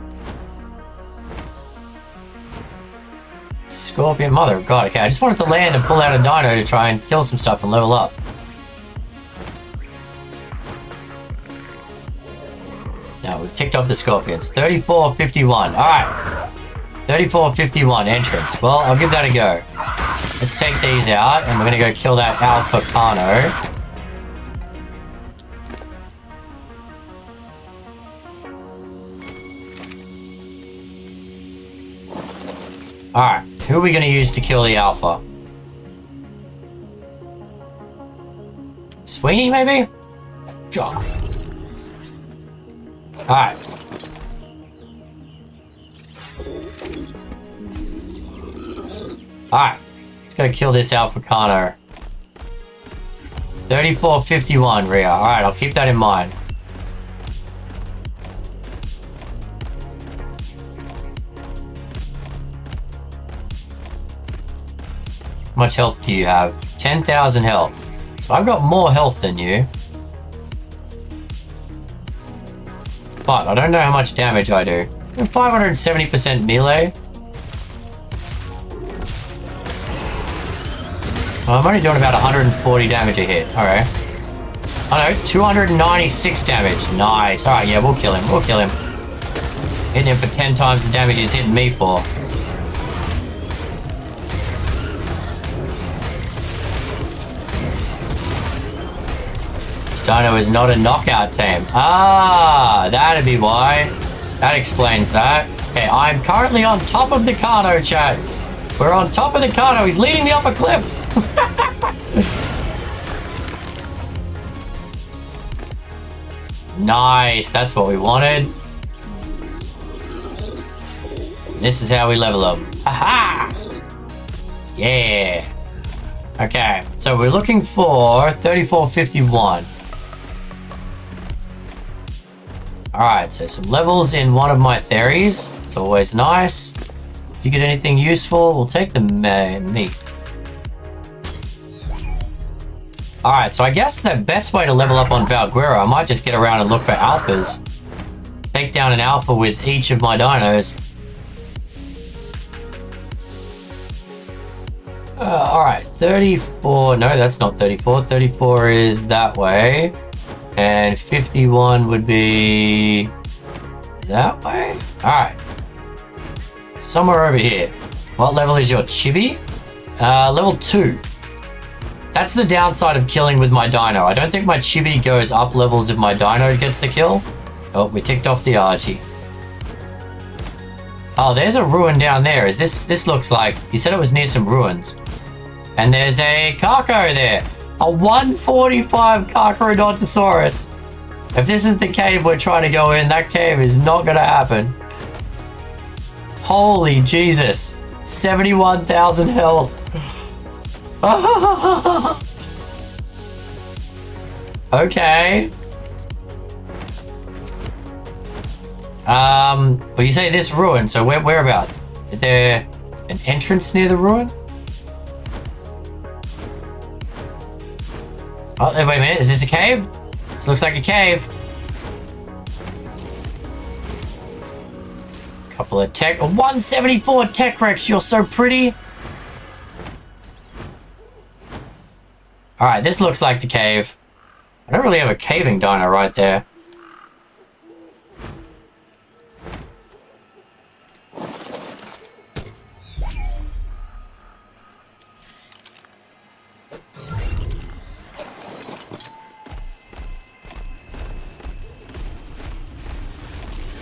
Scorpion, mother of God. Okay, I just wanted to land and pull out a dino to try and kill some stuff and level up. Now, we've ticked off the scorpions. 3451. Alright. 3451 entrance. Well, I'll give that a go. Let's take these out, and we're going to go kill that Alpha Carno. Alright, who are we going to use to kill the Alpha? Sweeney, maybe? Sure. Alright. Alright. Let's go kill this Alpha Carno. 3451, Rhea. Alright, I'll keep that in mind. How much health do you have? 10,000 health. So I've got more health than you. But I don't know how much damage I do. 570% melee. Oh, I'm only doing about 140 damage a hit. Alright. Oh no, 296 damage. Nice. Alright, yeah, we'll kill him. We'll kill him. Hitting him for 10 times the damage he's hitting me for. This dino is not a knockout tame. Ah, that'd be why. That explains that. Okay, I'm currently on top of the Carno, chat. We're on top of the Carno. He's leading me up a cliff. Nice, that's what we wanted. This is how we level them. Aha! Yeah. Okay, so we're looking for 3451. Alright, so some levels in one of my theories. It's always nice. If you get anything useful, we'll take the meat. Alright, so I guess the best way to level up on Valguero, I might just get around and look for alphas. Take down an alpha with each of my dinos. Alright, 34. No, that's not 34. 34 is that way. And 51 would be that way. Alright. Somewhere over here. What level is your chibi? Level 2. That's the downside of killing with my dino. I don't think my chibi goes up levels if my dino gets the kill. Oh, we ticked off the Archie. Oh, there's a ruin down there. Is this looks like... You said it was near some ruins. And there's a Carco there. A 145 Carcharodontosaurus. If this is the cave we're trying to go in, that cave is not going to happen. Holy Jesus. 71,000 health. Okay. Well, you say this ruin, so whereabouts? Is there an entrance near the ruin? Oh, wait a minute, is this a cave? This looks like a cave. Couple of tech, 174 tech wrecks, you're so pretty. Alright, this looks like the cave. I don't really have a caving dino right there.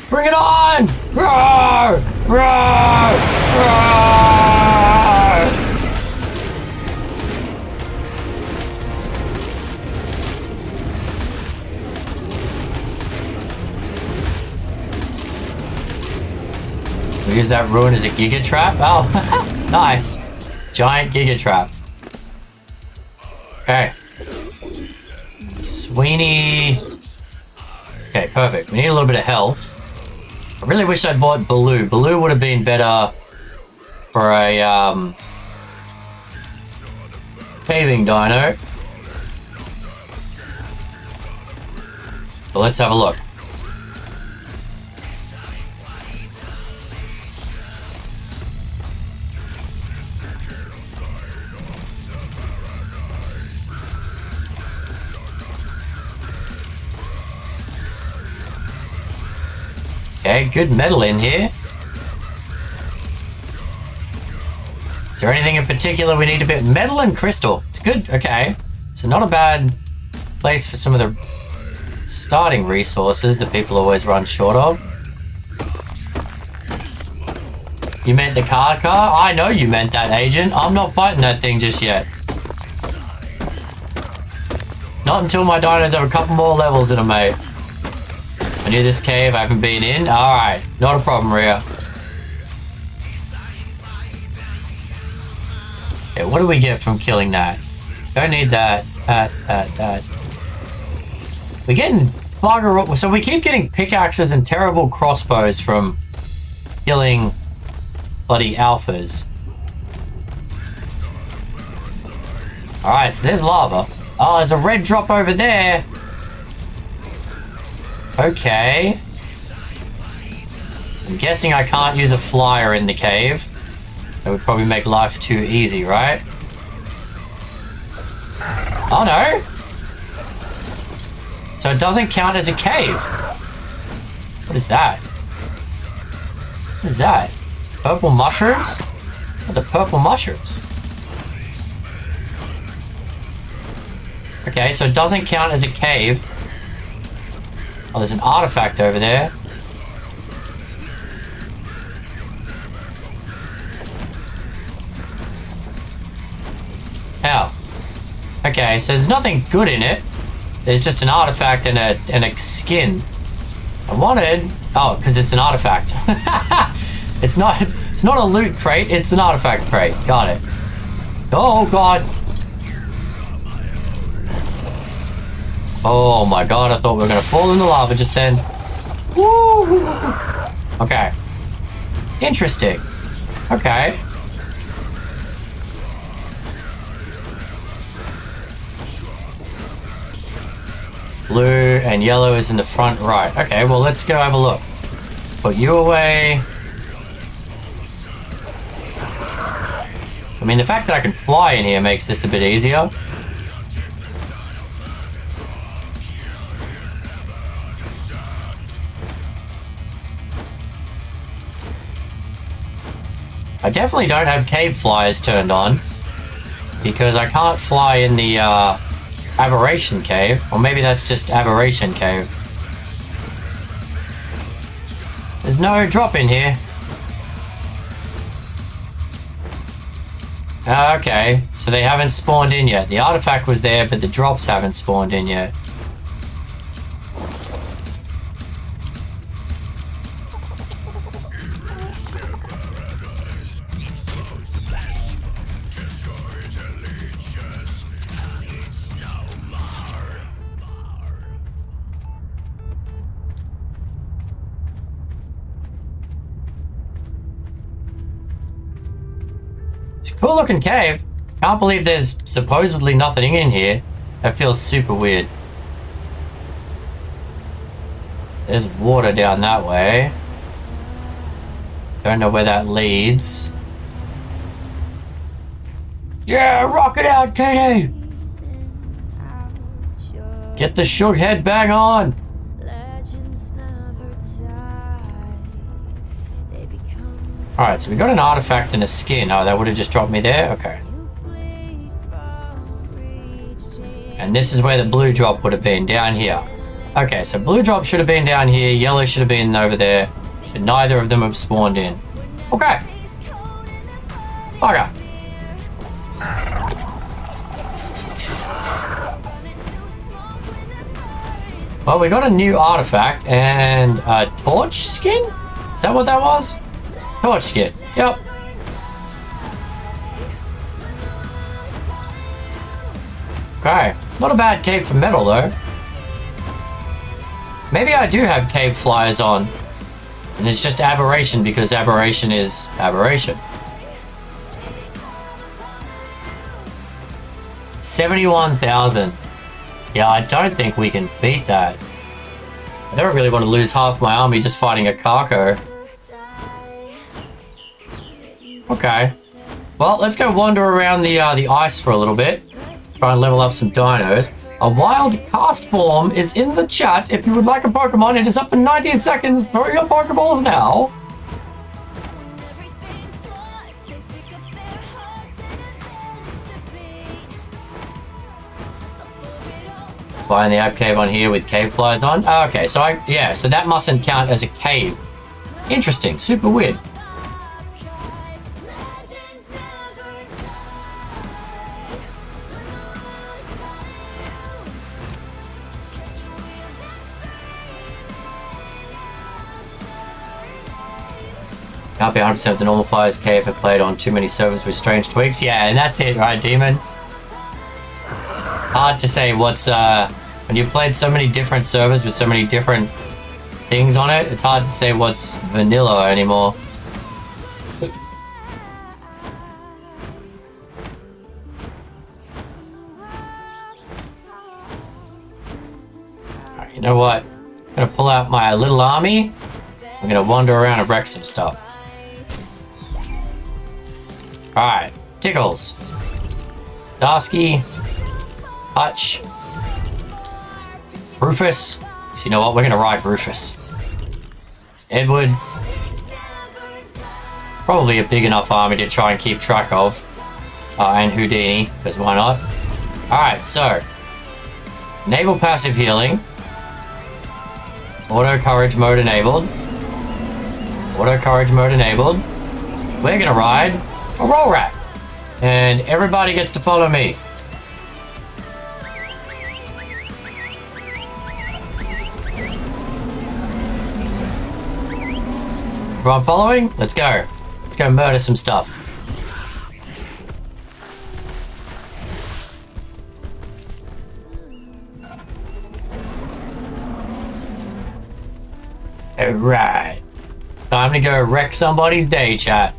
Bring it on! Roar! Roar! Roar! We use that ruin as a giga trap? Oh, nice. Giant giga trap. Okay. Sweeney. Okay, perfect. We need a little bit of health. I really wish I'd bought Baloo. Baloo would have been better for a caving dino. But let's have a look. Okay, good metal in here. Is there anything in particular we need to be? Metal and crystal. It's good. Okay. So not a bad place for some of the starting resources that people always run short of. You meant the car? I know you meant that, Agent. I'm not fighting that thing just yet. Not until my dinos have a couple more levels in them, mate. I knew this cave I haven't been in. Alright, not a problem, Rhea. Okay, what do we get from killing that? Don't need that. That. We're getting bugger up. So we keep getting pickaxes and terrible crossbows from killing bloody alphas. Alright, so there's lava. Oh, there's a red drop over there. Okay. I'm guessing I can't use a flyer in the cave. That would probably make life too easy, right? Oh no! So it doesn't count as a cave. What is that? What is that? Purple mushrooms? What are the purple mushrooms? Okay, so it doesn't count as a cave. Oh, there's an artifact over there. How? Okay, so there's nothing good in it. There's just an artifact and a skin. I wanted... Oh, because it's an artifact. It's not a loot crate, it's an artifact crate. Got it. Oh, God. Oh my god, I thought we were gonna fall in the lava just then. Woo! Okay. Interesting. Okay. Blue and yellow is in the front right. Okay, well let's go have a look. Put you away. I mean, the fact that I can fly in here makes this a bit easier. I definitely don't have cave flyers turned on because I can't fly in the aberration cave, or maybe that's just aberration cave. There's no drop in here. Okay, so they haven't spawned in yet. The artifact was there, but the drops haven't spawned in yet. It's a cool looking cave. Can't believe there's supposedly nothing in here. That feels super weird. There's water down that way. Don't know where that leads. Yeah, rock it out, Katie! Get the shook head bang on! Alright, so we got an artifact and a skin. Oh, that would have just dropped me there? Okay. And this is where the blue drop would have been, down here. Okay, so blue drop should have been down here, yellow should have been over there, but neither of them have spawned in. Okay. Okay. Well, we got a new artifact and a torch skin? Is that what that was? Torch skin. Yep. Okay. Not a bad cape for metal, though. Maybe I do have cave flyers on. And it's just aberration because aberration is aberration. 71,000. Yeah, I don't think we can beat that. I don't really want to lose half my army just fighting a Kako. Okay. Well, let's go wander around the ice for a little bit. Try and level up some dinos. A wild cast form is in the chat. If you would like a Pokemon, it is up in 90 seconds. Throw your Pokeballs now. Find the app cave on here with cave flies on. Oh, okay, so so that mustn't count as a cave. Interesting, super weird. Can't be 100% of the normal players cave have played on too many servers with strange tweaks. Yeah, and that's it, right, Demon? Hard to say what's, when you've played so many different servers with so many different things on it, it's hard to say what's vanilla anymore. Alright, you know what? I'm gonna pull out my little army. I'm gonna wander around and wreck some stuff. Alright, Tickles. Darsky. Hutch. Rufus. So you know what? We're gonna ride Rufus. Edward. Probably a big enough army to try and keep track of. And Houdini, because why not? Alright, so. Naval passive healing. Auto courage mode enabled. Auto courage mode enabled. We're gonna ride a roll rat. And everybody gets to follow me. Everyone following? Let's go. Let's go murder some stuff. Alright. Time to go wreck somebody's day, chat.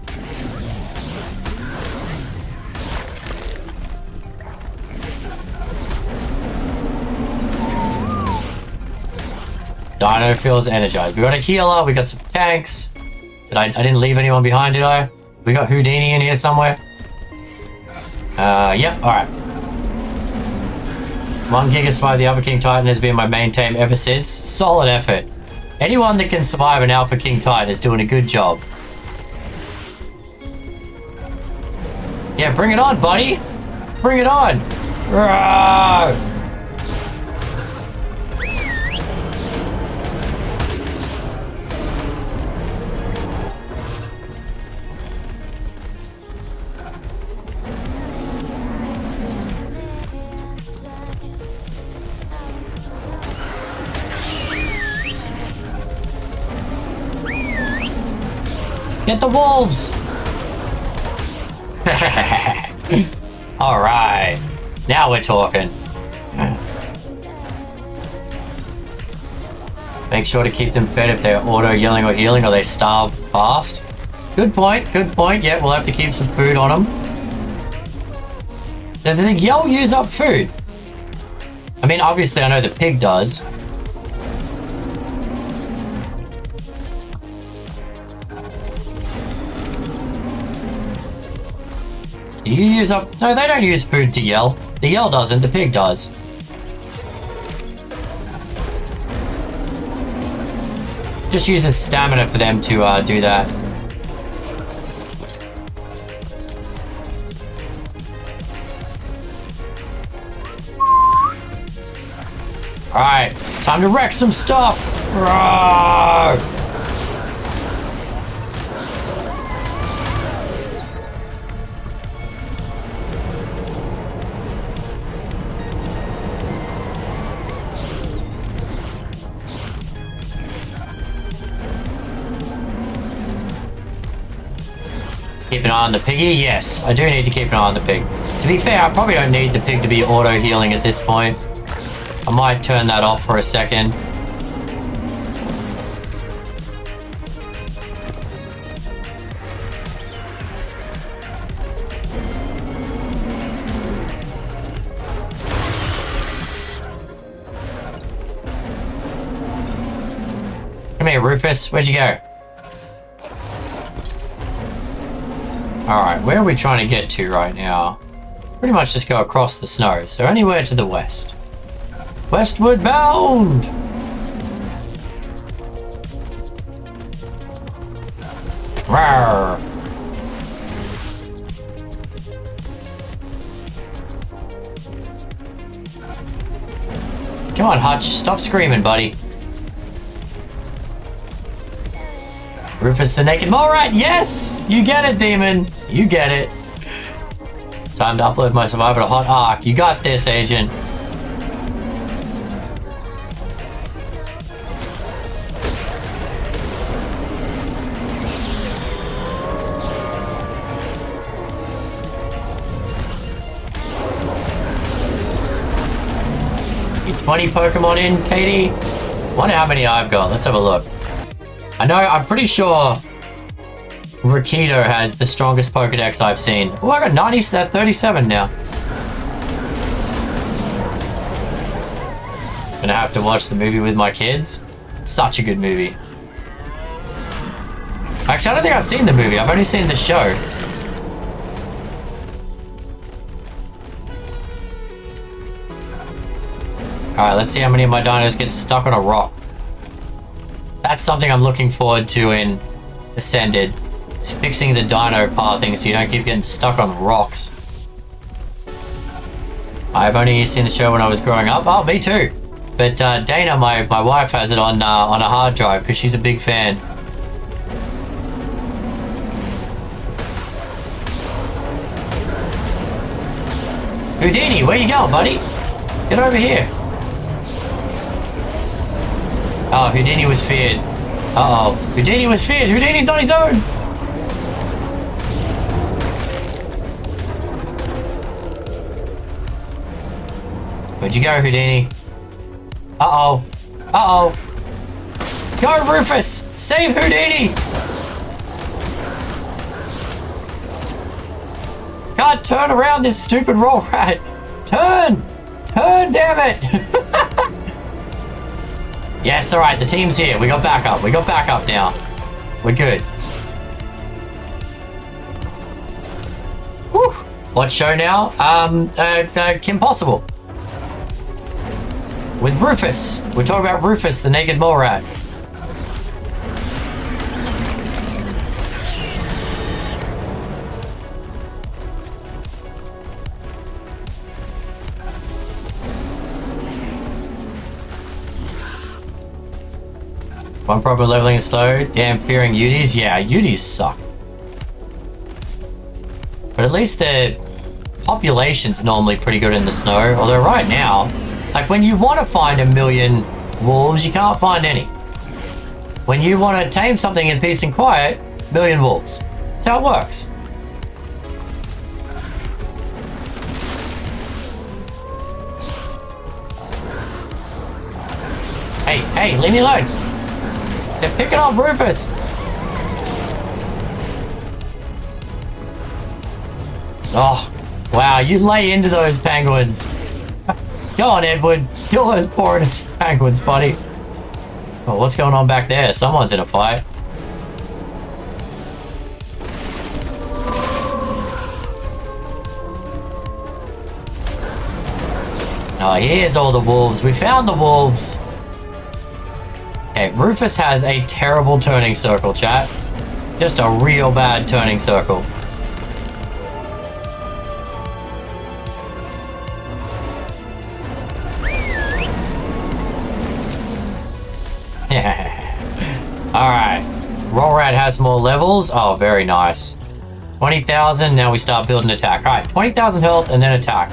Dino feels energized. We got a healer, we got some tanks. I didn't leave anyone behind, did I? We got Houdini in here somewhere. Yep, alright. 1 gig has survived the Alpha King Titan has been my main tame ever since. Solid effort. Anyone that can survive an Alpha King Titan is doing a good job. Yeah, bring it on, buddy. Bring it on. Roar! Get the wolves! Alright. Now we're talking. Make sure to keep them fed if they're auto yelling or healing or they starve fast. Good point, good point. Yeah, we'll have to keep some food on them. Does the yell use up food? I mean, obviously I know the pig does. Do you use up? No, they don't use food to yell. The yell doesn't, the pig does. Just uses stamina for them to do that. Alright, time to wreck some stuff! Roar! Keep an eye on the piggy? Yes, I do need to keep an eye on the pig. To be fair, I probably don't need the pig to be auto-healing at this point. I might turn that off for a second. Come here, Rufus. Where'd you go? Alright, where are we trying to get to right now? Pretty much just go across the snow, so anywhere to the west. Westward bound! Rawr! Come on, Hutch, stop screaming, buddy. Rufus the Naked Mole Rat, yes! You get it, demon. You get it. Time to upload my survivor to Hot Arc. You got this, agent. You 20 Pokemon in, Katie? Wonder how many I've got. Let's have a look. I know, I'm pretty sure Rakido has the strongest Pokedex I've seen. Oh, I got 37 now. Gonna have to watch the movie with my kids. Such a good movie. Actually, I don't think I've seen the movie. I've only seen the show. Alright, let's see how many of my dinos get stuck on a rock. That's something I'm looking forward to in Ascended. It's fixing the dino pathing so you don't keep getting stuck on rocks. I've only seen the show when I was growing up. Oh, me too. But Dana, my wife, has it on a hard drive because she's a big fan. Houdini, where you going, buddy? Get over here. Oh, Houdini was feared. Uh-oh. Houdini was feared. Houdini's on his own. Where'd you go, Houdini? Uh-oh. Uh-oh. Go, Rufus! Save Houdini! Can't turn around this stupid roll rat. Turn! Turn, damn it! Yes, alright, the team's here. We got backup. We got backup now. We're good. Whew. What show now? Kim Possible. With Rufus. We're talking about Rufus, the Naked Mole Rat. One problem leveling is slow. Damn, fearing Udis. Yeah, Udis suck. But at least the population's normally pretty good in the snow. Although right now, like when you want to find 1,000,000 wolves, you can't find any. When you want to tame something in peace and quiet, 1,000,000 wolves. That's how it works. Hey, leave me alone. They're picking on Rufus. Oh, Wow, you lay into those penguins. Go on, Edward. Kill those poor innocent penguins, buddy. Oh, what's going on back there? Someone's in a fight. Oh, here's all the wolves. We found the wolves. Okay, Rufus has a terrible turning circle, chat. Just a real bad turning circle. Alright. Roll Rat has more levels. Oh, very nice. 20,000. Now we start building attack. Alright, 20,000 health and then attack.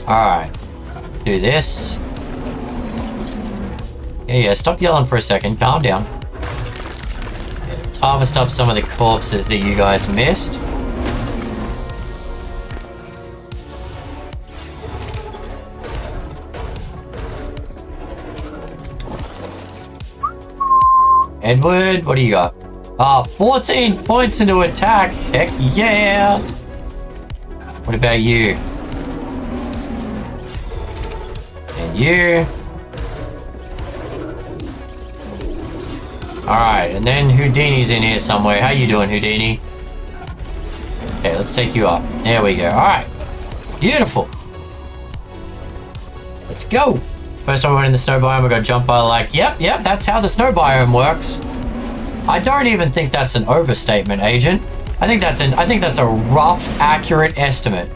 Alright. Do this. Yeah, stop yelling for a second. Calm down. Okay, let's harvest up some of the corpses that you guys missed. Edward, what do you got? 14 points into attack. Heck yeah. What about you? And you. Alright, and then Houdini's in here somewhere. How you doing, Houdini? Okay, let's take you up. There we go. Alright. Beautiful. Let's go. First time I went in the snow biome, I got jumped by like, yep, that's how the snow biome works. I don't even think that's an overstatement, Agent. I think that's a rough, accurate estimate.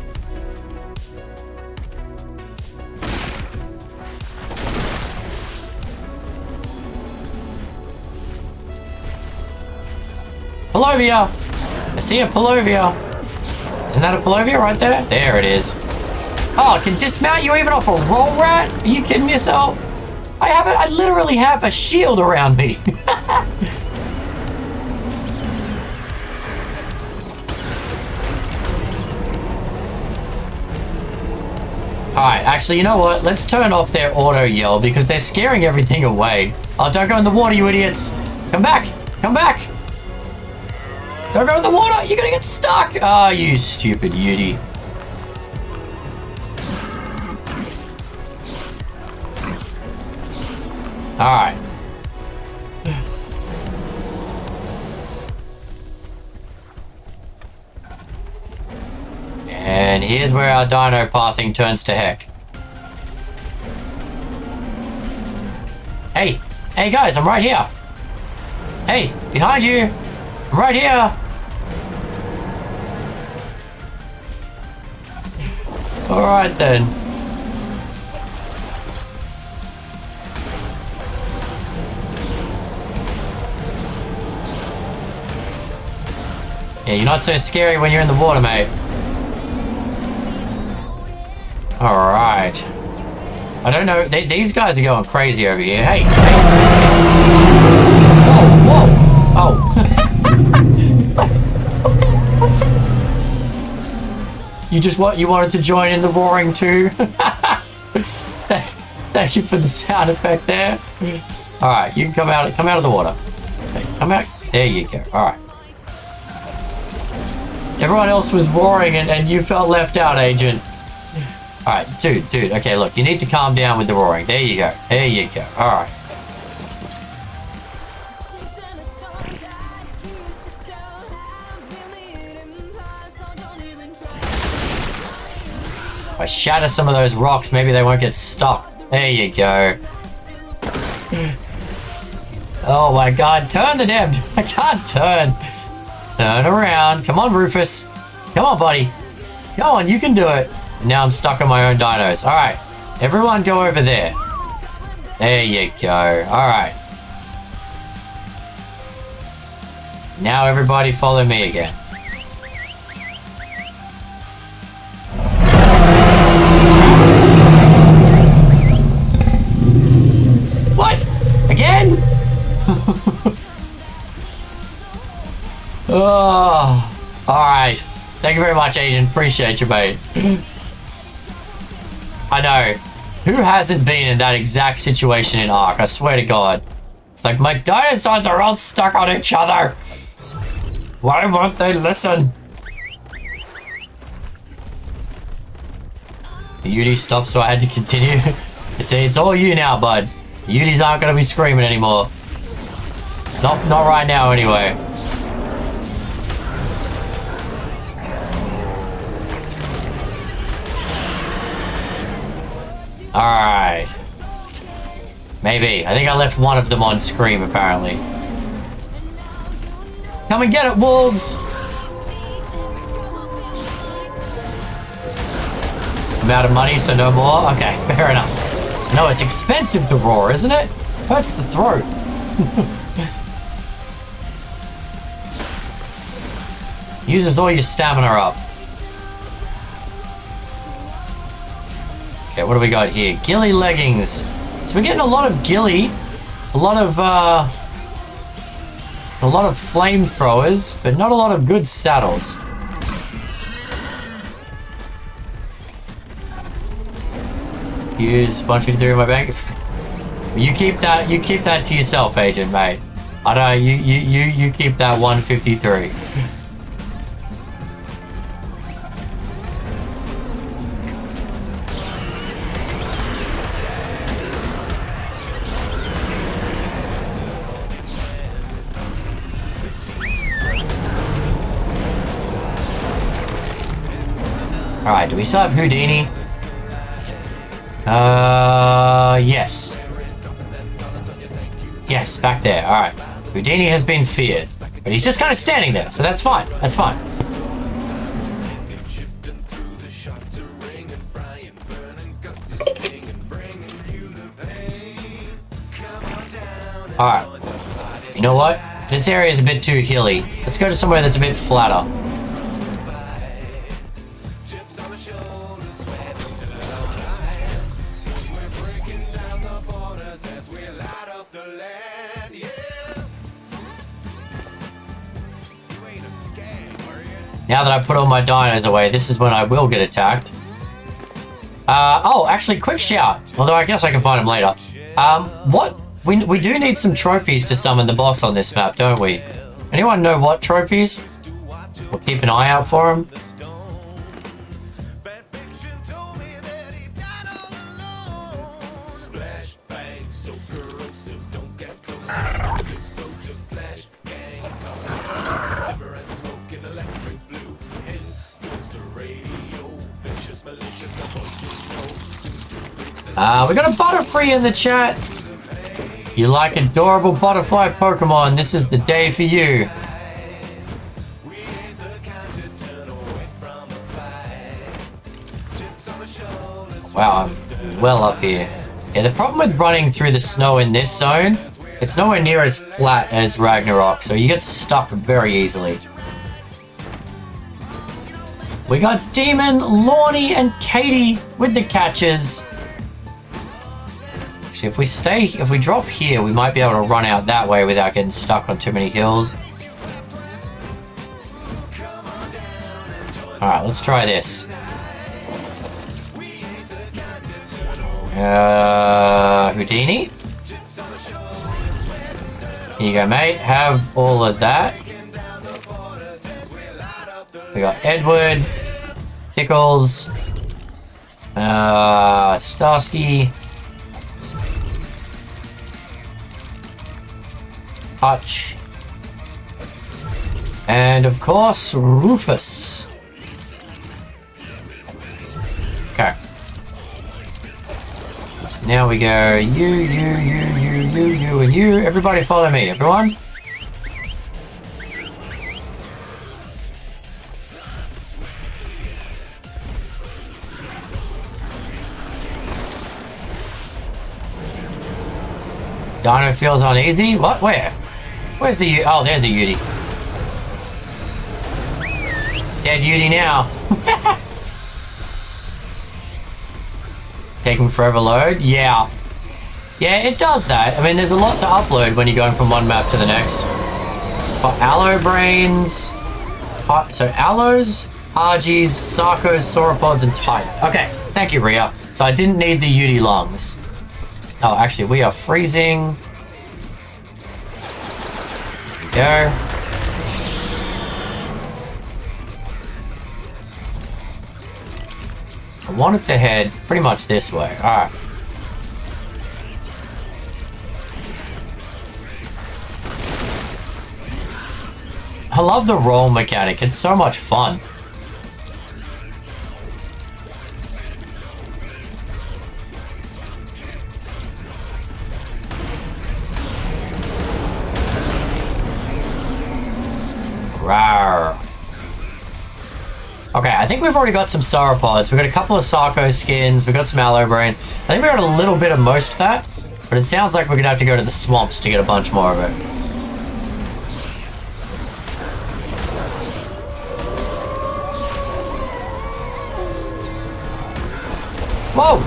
Palovia! I see a Palovia. Isn't that a Palovia right there? There it is. Oh, I can dismount you even off a roll rat? Are you kidding yourself? I literally have a shield around me. Alright, actually, you know what? Let's turn off their auto yell because they're scaring everything away. Oh, don't go in the water, you idiots. Come back. Come back. Don't go in the water. You're gonna get stuck. Oh, you stupid Yudi. Alright. And here's where our dino pathing turns to heck. Hey! Hey guys, I'm right here! Hey! Behind you! I'm right here! Alright then. Yeah, you're not so scary when you're in the water, mate. Alright. I don't know. These guys are going crazy over here. Hey! Hey! Whoa! Whoa! Oh. What's that? You wanted to join in the roaring too? Thank you for the sound effect there. Alright, you can come out of the water. Okay, come out. There you go. Alright. Everyone else was roaring and you felt left out, Agent. Alright, dude. Okay, look, you need to calm down with the roaring. There you go. There you go. Alright. If I shatter some of those rocks, maybe they won't get stuck. There you go. Oh my god, turn the damn... I can't turn. Turn around. Come on, Rufus. Come on, buddy. Go on, you can do it. And now I'm stuck on my own dinos. Alright, everyone go over there. There you go. Alright. Now everybody follow me again. What? Again? Oh, alright. Thank you very much, Agent. Appreciate you, mate. I know. Who hasn't been in that exact situation in Ark? I swear to God. It's like my dinosaurs are all stuck on each other. Why won't they listen? The Yudi stopped, so I had to continue. It's all you now, bud. The Udis aren't gonna be screaming anymore. Not right now, anyway. Alright. Maybe. I think I left one of them on scream, apparently. Come and get it, wolves! I'm out of money, so no more? Okay, fair enough. No, it's expensive to roar, isn't it? Hurts the throat. Uses all your stamina up. Okay, what do we got here? Ghillie leggings. So we're getting a lot of ghillie, a lot of flamethrowers, but not a lot of good saddles. Use 153 in my bank. You keep that to yourself, agent, mate. I don't. You keep that 153. Alright, do we still have Houdini? Yes. Yes, back there. Alright. Houdini has been feared. But he's just kind of standing there, so that's fine. That's fine. Alright. You know what? This area is a bit too hilly. Let's go to somewhere that's a bit flatter. Now that I put all my dinos away, this is when I will get attacked. Oh, actually, quick shout. Although I guess I can find him later. What? We do need some trophies to summon the boss on this map, don't we? Anyone know what trophies? We'll keep an eye out for them. We got a Butterfree in the chat. You like adorable butterfly Pokemon, this is the day for you. Wow, I'm well up here. Yeah, the problem with running through the snow in this zone, it's nowhere near as flat as Ragnarok, so you get stuck very easily. We got Demon, Lorny, and Katie with the catches. Actually, if we drop here, we might be able to run out that way without getting stuck on too many hills. Alright, let's try this. Houdini? Here you go, mate. Have all of that. We got Edward, Tickles, Starsky, Hutch, and of course Rufus. Okay. Now we go you, and you. Everybody follow me, everyone. Dino feels uneasy? What? Where? Where's the... Oh, there's a Yudi. Dead Yudi now. Taking forever load? Yeah. Yeah, it does that. I mean, there's a lot to upload when you're going from one map to the next. Got Aloe Brains. So Aloes, Argies, Sarcos, Sauropods, and Type. Okay, thank you, Rhea. So I didn't need the Yudi lungs. Oh, actually, we are freezing. There we go. wanted to head pretty much this way. Alright. I love the roll mechanic. It's so much fun. Rawr. Okay, I think we've already got some sauropods. We've got a couple of Sarco skins. We've got some aloe brains. I think we got a little bit of most of that, but it sounds like we're gonna have to go to the swamps to get a bunch more of it. Whoa!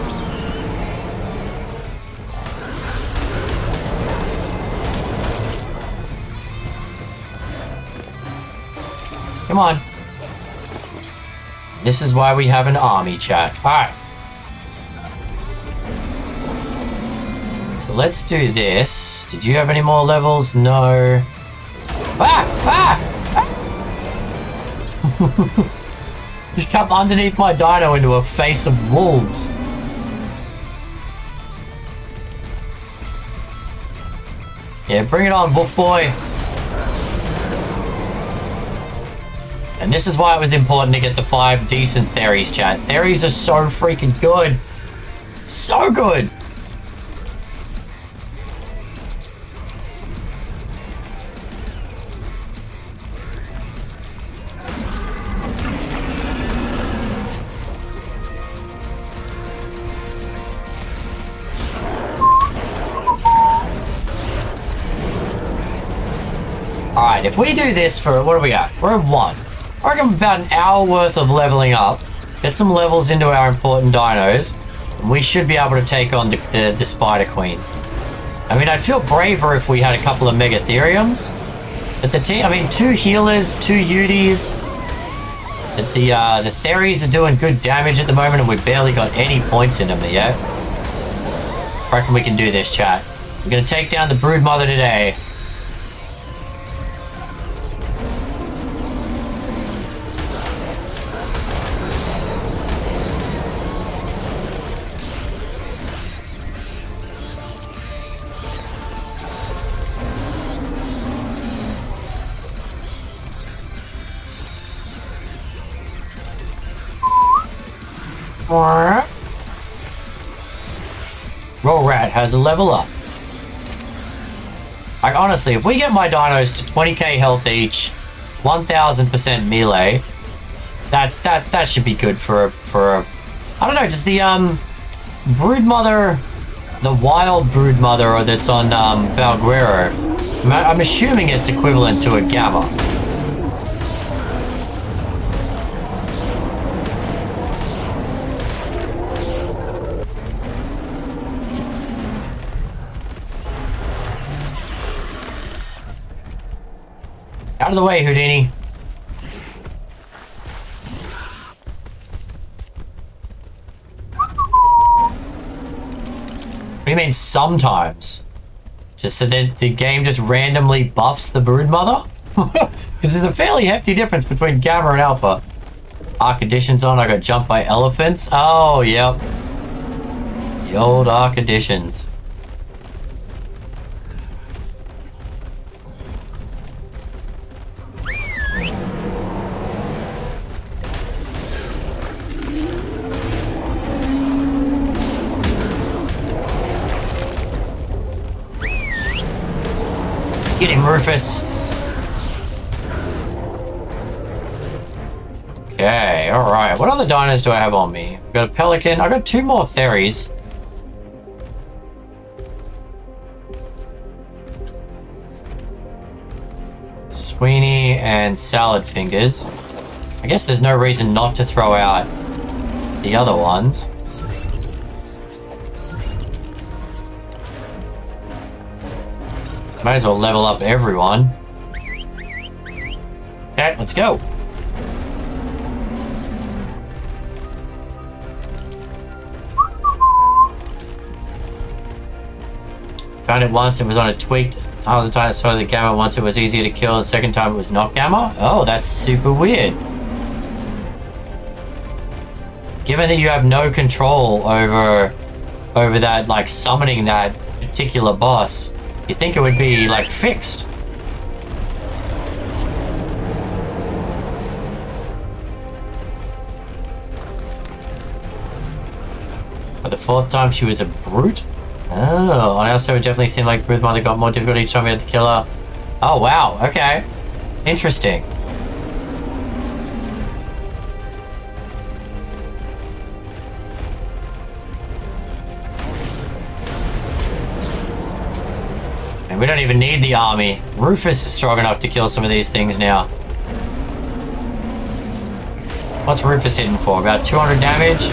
Come on. This is why we have an army, chat. Alright. So let's do this. Did you have any more levels? No. Ah! Ah! Just come underneath my dino into a face of wolves. Yeah, bring it on, wolf boy. And this is why it was important to get the 5 decent Theries, chat. Theries are so freaking good. So good. Alright, if we do this for, what do we got? We're at 1. I reckon about an hour worth of leveling up, get some levels into our important dinos, and we should be able to take on the Spider Queen. I mean, I'd feel braver if we had a couple of Megatheriums, but the team, I mean, 2 healers, 2 Uties, the Theries are doing good damage at the moment, and we've barely got any points in them yet. I reckon we can do this, chat. We're gonna take down the Broodmother today. Roll Rat has a level up. Like, honestly, if we get my dinos to 20k health each, 1000% melee, that should be good for a I don't know, does the Broodmother, the wild Broodmother that's on Valguero, I'm assuming it's equivalent to a Gamma. Out of the way, Houdini. What do you mean sometimes? Just so that the game just randomly buffs the Broodmother? Because there's a fairly hefty difference between Gamma and Alpha. Arc Additions on, I got jumped by elephants. Oh, yep. The old Arc Additions. Get him, Rufus. Okay, alright. What other dinos do I have on me? I've got a pelican. I've got 2 more Theries. Sweeney and Salad Fingers. I guess there's no reason not to throw out the other ones. Might as well level up everyone. Okay, let's go. Found it once, it was on a tweaked. I was trying to saw the Gamma once, it was easier to kill, and the second time it was not Gamma? Oh, that's super weird. Given that you have no control over that, like, summoning that particular boss, you think it would be, like, fixed. For the fourth time, she was a brute? Oh, and also it definitely seemed like Broodmother got more difficult each time we had to kill her. Oh, wow. Okay. Interesting. And we don't even need the army. Rufus is strong enough to kill some of these things now. What's Rufus hitting for? About 200 damage?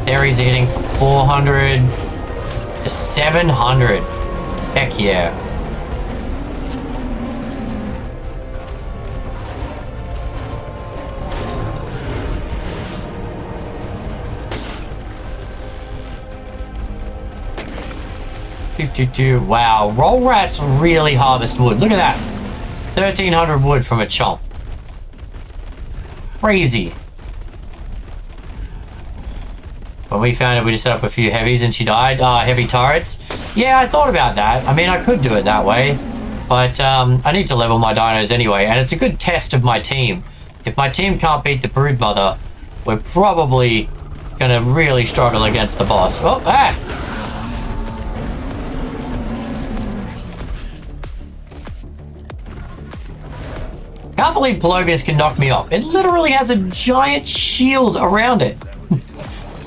Ares are hitting for 400 to 700. Heck yeah. Wow, roll rats really harvest wood. Look at that. 1,300 wood from a chomp. Crazy. When we found it, we just set up a few heavies and she died. Heavy turrets. Yeah, I thought about that. I mean, I could do it that way. But I need to level my dinos anyway. And it's a good test of my team. If my team can't beat the Broodmother, we're probably going to really struggle against the boss. Oh, ah! Can't believe Palovius can knock me off. It literally has a giant shield around it.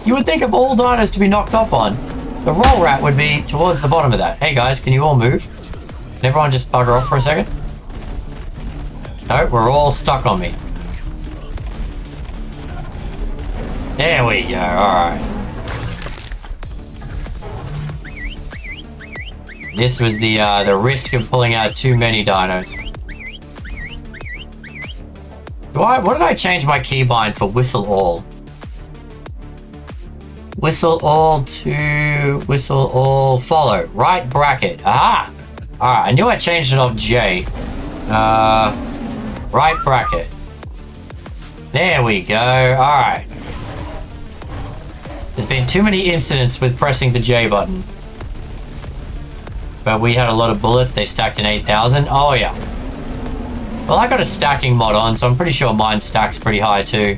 You would think of all dinos to be knocked off on, the roll rat would be towards the bottom of that. Hey guys, can you all move? Can everyone just bugger off for a second? No, we're all stuck on me. There we go, alright. This was the risk of pulling out too many dinos. What did I change my keybind for whistle all? Whistle all to whistle all follow. Right bracket. Aha! Alright, I knew I changed it off J. Right bracket. There we go. Alright. There's been too many incidents with pressing the J button. But we had a lot of bullets. They stacked in 8,000. Oh, yeah. Well, I got a stacking mod on, so I'm pretty sure mine stacks pretty high too.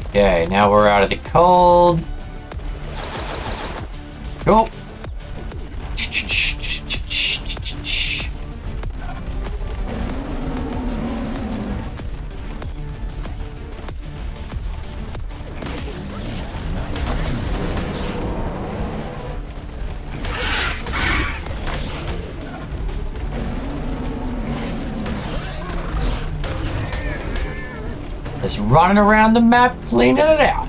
Okay, now we're out of the cold. Go. Just running around the map, cleaning it out.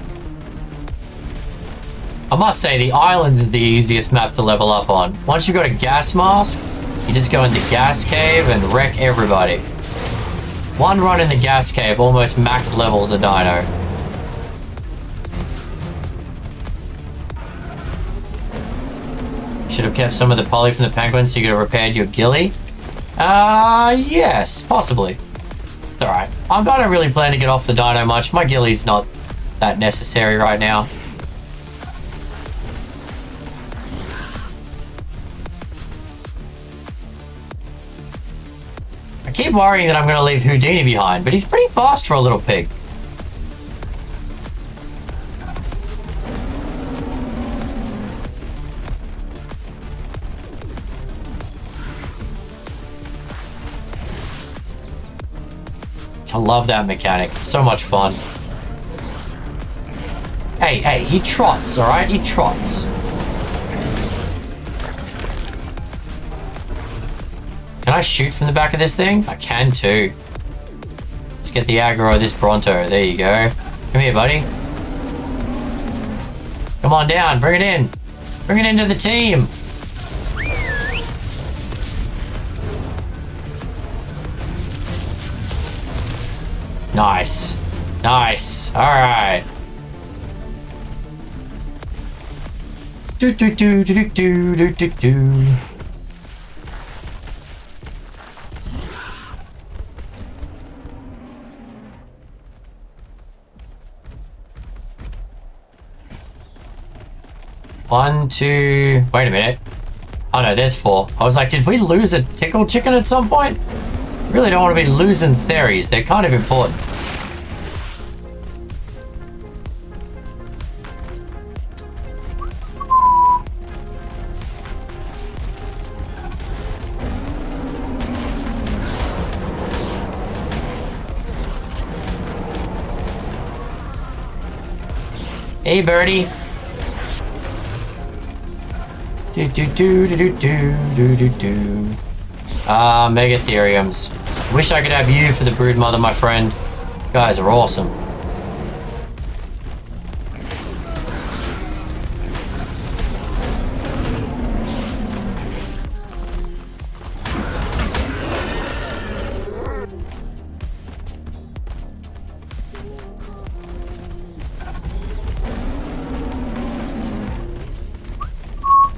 I must say, the island is the easiest map to level up on. Once you've got a gas mask, you just go into gas cave and wreck everybody. One run in the gas cave almost max levels a dino. Should have kept some of the poly from the penguin so you could have repaired your ghillie. Yes, possibly. It's alright. I don't really plan to get off the dino much. My ghillie's not that necessary right now. I keep worrying that I'm going to leave Houdini behind, but he's pretty fast for a little pig. I love that mechanic. It's so much fun. Hey, he trots, alright? He trots. Can I shoot from the back of this thing? I can too. Let's get the aggro of this Bronto. There you go. Come here, buddy. Come on down. Bring it in. Bring it into the team. Nice. Nice. Alright. Do do do do do do do do. One, two. Wait a minute. Oh no, there's 4. I was like, did we lose a tickle chicken at some point? Really don't want to be losing theories. They're kind of important. Hey, birdie. Do do do do do do do do. Ah, Megatheriums. Wish I could have you for the Broodmother, my friend. You guys are awesome.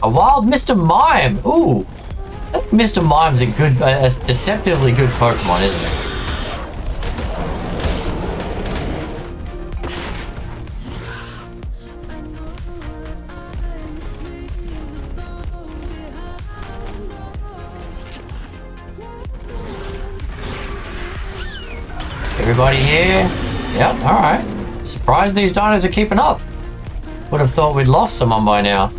A wild Mr. Mime. Ooh. Mr. Mime's a good, a deceptively good Pokemon, isn't it? Everybody here? Yep, alright. Surprised these dinos are keeping up. Would have thought we'd lost someone by now.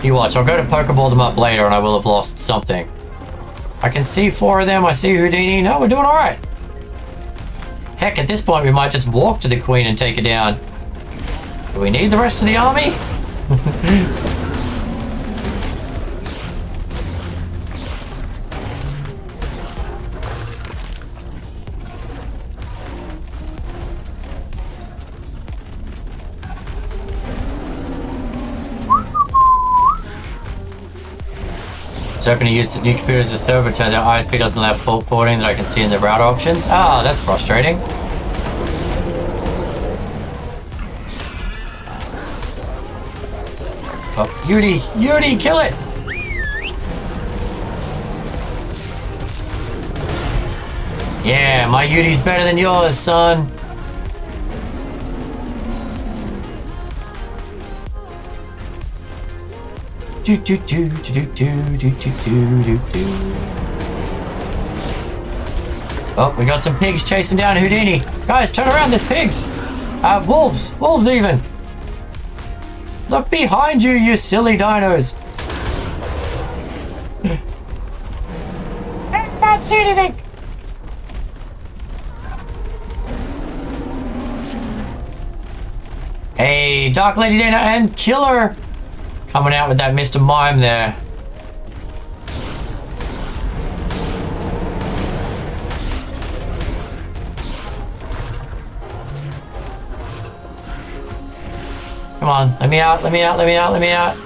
You watch, I'll go to Pokeball them up later and I will have lost something. I can see 4 of them, I see Houdini. No, we're doing alright. Heck, at this point we might just walk to the Queen and take her down. Do we need the rest of the army? I was hoping to use the new computer as a server, but turns out ISP doesn't allow full porting that I can see in the router options. Ah, that's frustrating. Oh, Yudi, kill it! Yeah, my Yudi's better than yours, son. Do do do do do do do do do do. Oh, we got some pigs chasing down Houdini. Guys, turn around, there's pigs. Wolves even. Look behind you, you silly dinos. I can't see anything. Hey, Dark Lady Dana and Killer. Coming out with that Mr. Mime there. Come on, let me out, let me out, let me out, let me out.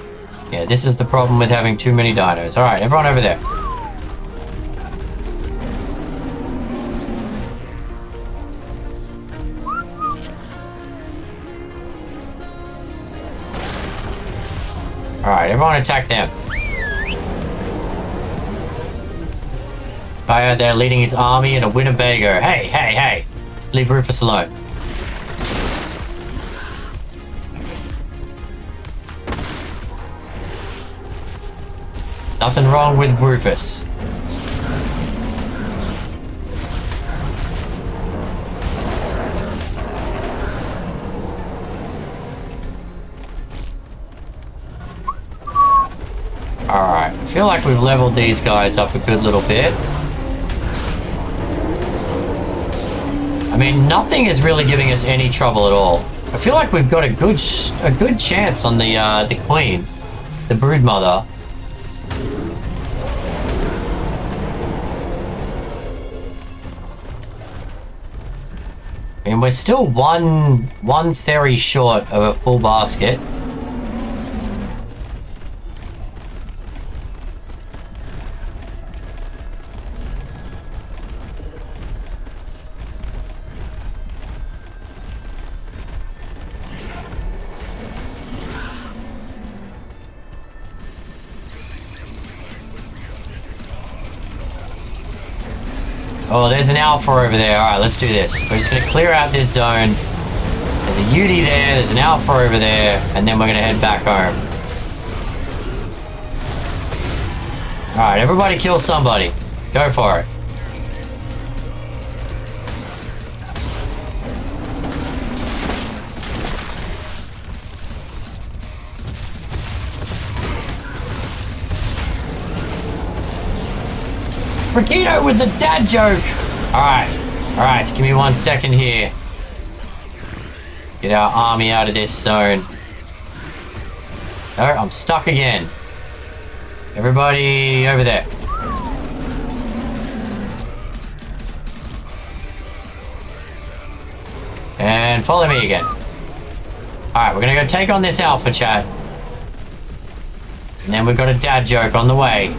Yeah, this is the problem with having too many dinos. Alright, everyone over there. Alright, everyone attack them. Guy out there leading his army in a Winnebago. Hey, hey, hey! Leave Rufus alone. Nothing wrong with Rufus. Alright, I feel like we've leveled these guys up a good little bit. I mean, nothing is really giving us any trouble at all. I feel like we've got a good chance on the Queen, the Broodmother. And we're still one theory short of a full basket. Oh, there's an alpha over there. Alright, let's do this. We're just gonna clear out this zone. There's a Yudi there, there's an alpha over there, and then we're gonna head back home. Alright, everybody kill somebody. Go for it. Rakito with the dad joke! Alright, give me 1 second here. Get our army out of this zone. No, I'm stuck again. Everybody over there. And follow me again. Alright, we're gonna go take on this alpha, chat. And then we've got a dad joke on the way.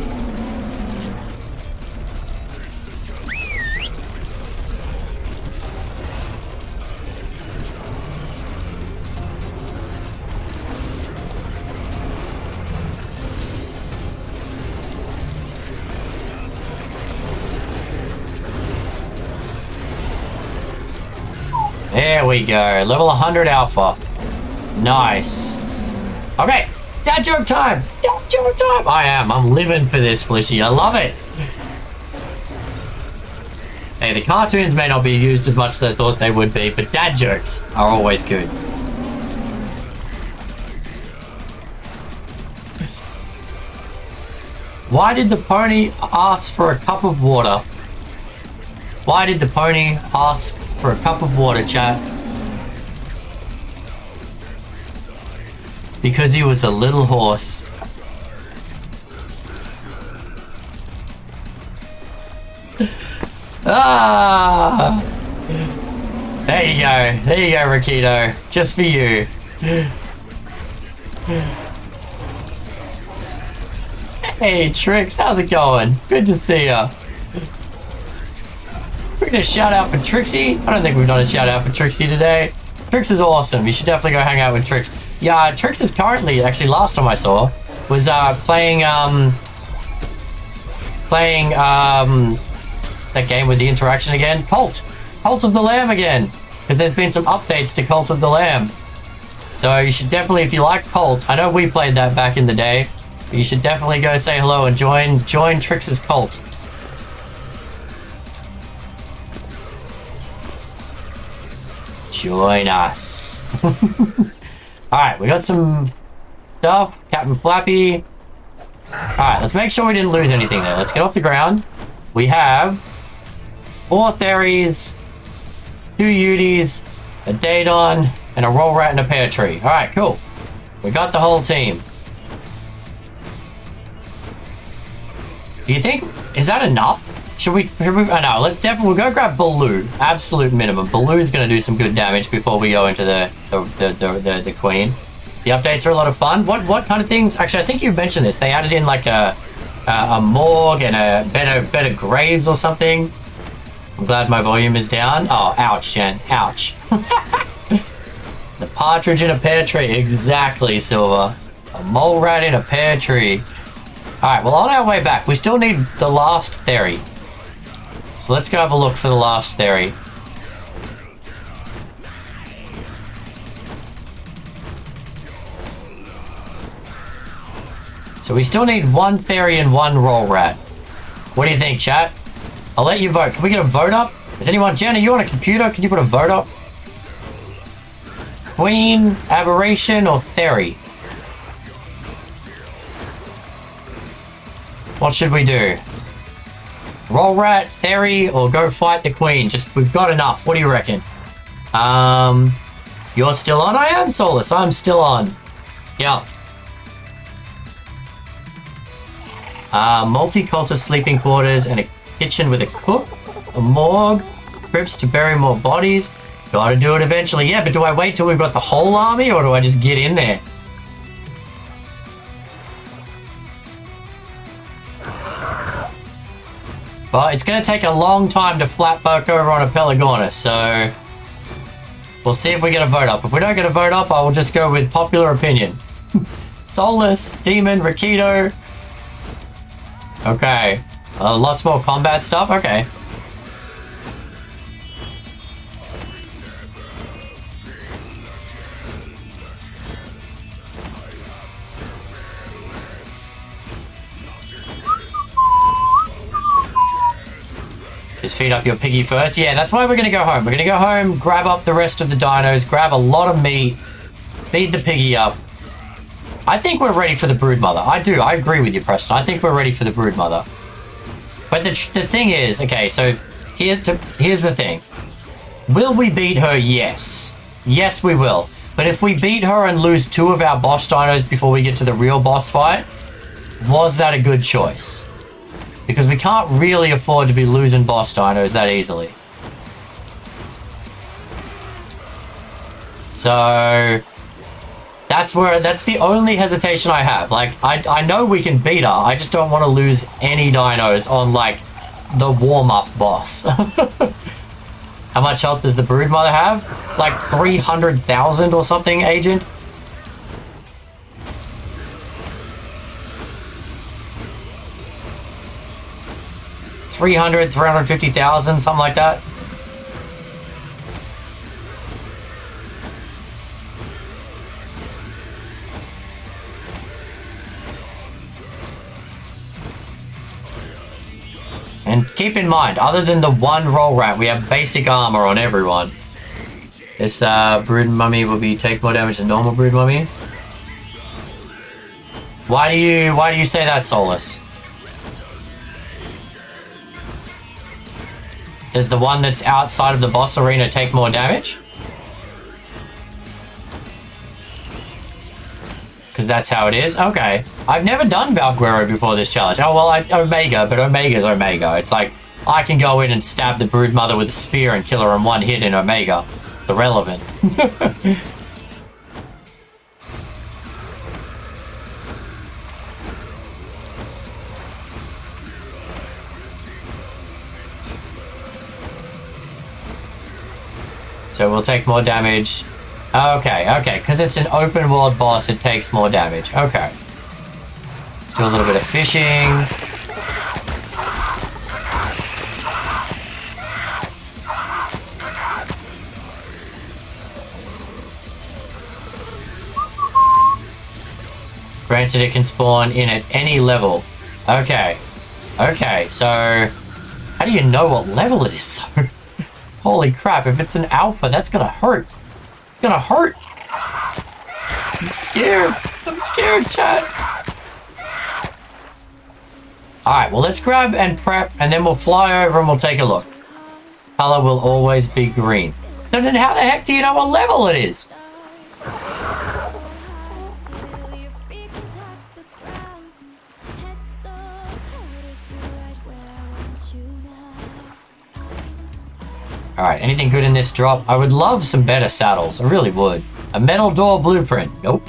There we go. Level 100 alpha. Nice. Okay. Dad joke time. Dad joke time. I'm living for this, Flishy. I love it. Hey, the cartoons may not be used as much as I thought they would be, but dad jokes are always good. Why did the pony ask for a cup of water? Why did the pony ask for a cup of water, chat? Because he was a little horse. Ah! There you go, Rakito. Just for you. Hey, Trix, how's it going? Good to see ya. We're gonna shout out for Trixie. I don't think we've done a shout out for Trixie today. Trix is awesome. You should definitely go hang out with Trix. Yeah, Trix is currently, actually last time I saw, was playing that game with the interaction again. Cult of the Lamb again. Because there's been some updates to Cult of the Lamb. So you should definitely, if you like Cult, I know we played that back in the day, but you should definitely go say hello and join Trix's cult. Join us. Alright, we got some stuff. Captain Flappy. Alright, let's make sure we didn't lose anything there. Let's get off the ground. We have 4 Theries, 2 Udis, a Daedon, and a Roll Rat and a Pear Tree. Alright, cool. We got the whole team. Do you think, is that enough? Should we oh no, let's definitely, we'll go grab Baloo. Absolute minimum. Baloo's gonna do some good damage before we go into the Queen. The updates are a lot of fun. What kind of things? Actually, I think you mentioned this. They added in like a morgue and a better graves or something. I'm glad my volume is down. Oh, ouch, Jen. Ouch. The partridge in a pear tree. Exactly, Silver. A mole rat in a pear tree. Alright, well, on our way back, we still need the last Theory. So let's go have a look for the last Theory. So we still need 1 Theory and 1 Roll Rat. What do you think, chat? I'll let you vote. Can we get a vote up? Is anyone... Jen, are you on a computer? Can you put a vote up? Queen, Aberration, or Theory? What should we do? Roll Rat, Theory, or go fight the Queen? Just, we've got enough. What do you reckon? You're still on? I am, Solus. I'm still on. Yeah. Multi-cultist sleeping quarters and a kitchen with a cook, a morgue, crypts to bury more bodies. Gotta do it eventually. Yeah, but do I wait till we've got the whole army, or do I just get in there? But it's going to take a long time to flat back over on a Pelagornis, so we'll see if we get a vote up. If we don't get a vote up, I will just go with popular opinion. Soulless, Demon, Rakito. Okay. Lots more combat stuff. Okay. Just feed up your piggy first. Yeah, that's why we're going to go home. We're going to go home, grab up the rest of the dinos, grab a lot of meat, feed the piggy up. I think we're ready for the Broodmother. I do. I agree with you, Preston. I think we're ready for the Broodmother. But the thing is, okay, so here's the thing. Will we beat her? Yes. Yes, we will. But if we beat her and lose 2 of our boss dinos before we get to the real boss fight, was that a good choice? Because we can't really afford to be losing boss dinos that easily. So that's the only hesitation I have. Like, I know we can beat her. I just don't want to lose any dinos on, like, the warm-up boss. How much health does the Broodmother have? Like 300,000 or something, Agent? $350,000, something like that. And keep in mind, other than the one roll rat, we have basic armor on everyone. This brood mummy will take more damage than normal brood mummy. Why do you say that, Solus? Does the one that's outside of the boss arena take more damage? Because that's how it is? Okay. I've never done Valguero before this challenge. Oh, well, Omega, but Omega's Omega. It's like, I can go in and stab the Broodmother with a spear and kill her in one hit in Omega. It's irrelevant. So we'll take more damage. Okay, because it's an open world boss, it takes more damage. Okay. Let's do a little bit of fishing. Granted, it can spawn in at any level. Okay, so how do you know what level it is, though? Holy crap, if it's an alpha, that's gonna hurt. It's gonna hurt. I'm scared, chat. Alright, well, let's grab and prep, and then we'll fly over and we'll take a look. Color will always be green. So then how the heck do you know what level it is? Alright, anything good in this drop? I would love some better saddles. I really would. A metal door blueprint. Nope.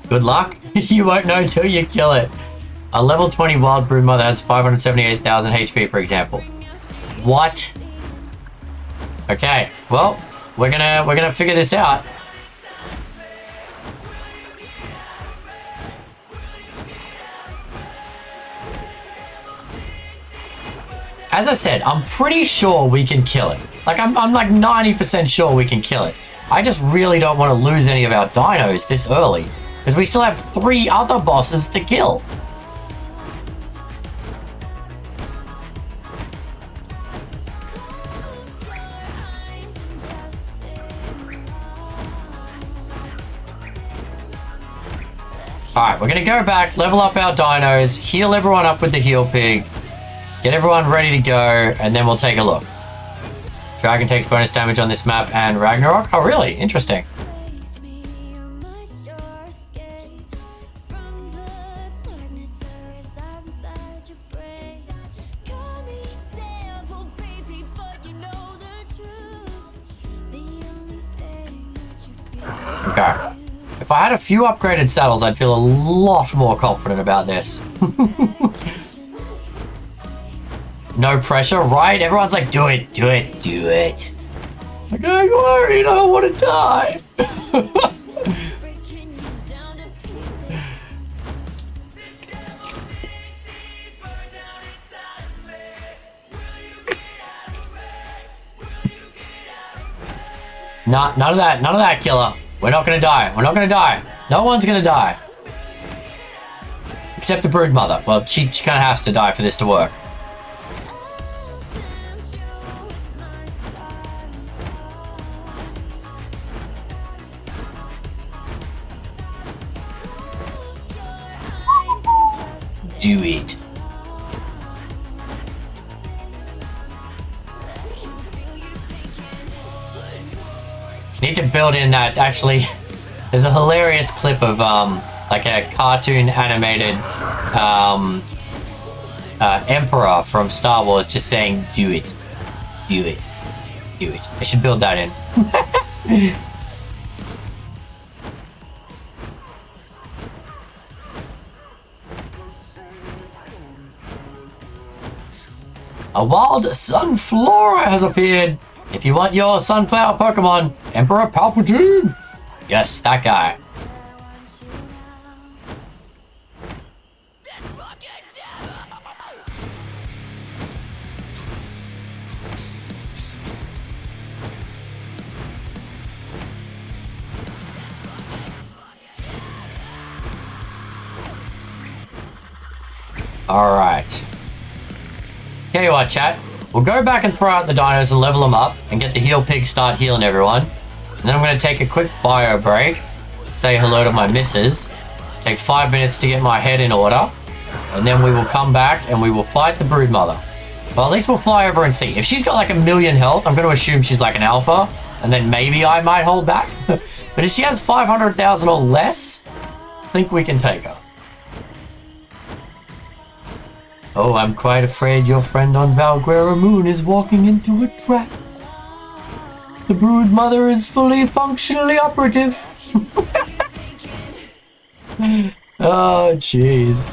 Good luck. You won't know till you kill it. A level 20 wild Broodmother has 578,000 HP, for example. What? Okay, well, we're gonna figure this out. As I said, I'm pretty sure we can kill it. Like, I'm like 90% sure we can kill it. I just really don't want to lose any of our dinos this early, because we still have 3 other bosses to kill. Alright, we're gonna go back, level up our dinos, heal everyone up with the heal pig, get everyone ready to go, and then we'll take a look. Dragon takes bonus damage on this map and Ragnarok? Oh, really? Interesting. Okay. If I had a few upgraded saddles, I'd feel a lot more confident about this. No pressure, right? Everyone's like, do it, do it, do it. Like, I'm worried, I don't want to die. Nah, none of that, killer. We're not gonna die, we're not gonna die. No one's gonna die. Except the Broodmother. Well, she kind of has to die for this to work. Do it. Need to build in that, actually, there's a hilarious clip of, like a cartoon animated, Emperor from Star Wars just saying, do it. Do it. Do it. I should build that in. A wild sunflora has appeared. If you want your sunflower Pokemon, Emperor Palpatine. Yes, that guy. Alright. Tell you what, chat. We'll go back and throw out the dinos and level them up and get the heal pig start healing everyone. And then I'm going to take a quick bio break. Say hello to my missus. Take 5 minutes to get my head in order. And then we will come back and we will fight the Broodmother. Well, at least we'll fly over and see. If she's got like 1,000,000 health, I'm going to assume she's like an alpha. And then maybe I might hold back. But if she has 500,000 or less, I think we can take her. Oh, I'm quite afraid your friend on Valguera Moon is walking into a trap. The Broodmother is fully functionally operative. Oh, jeez.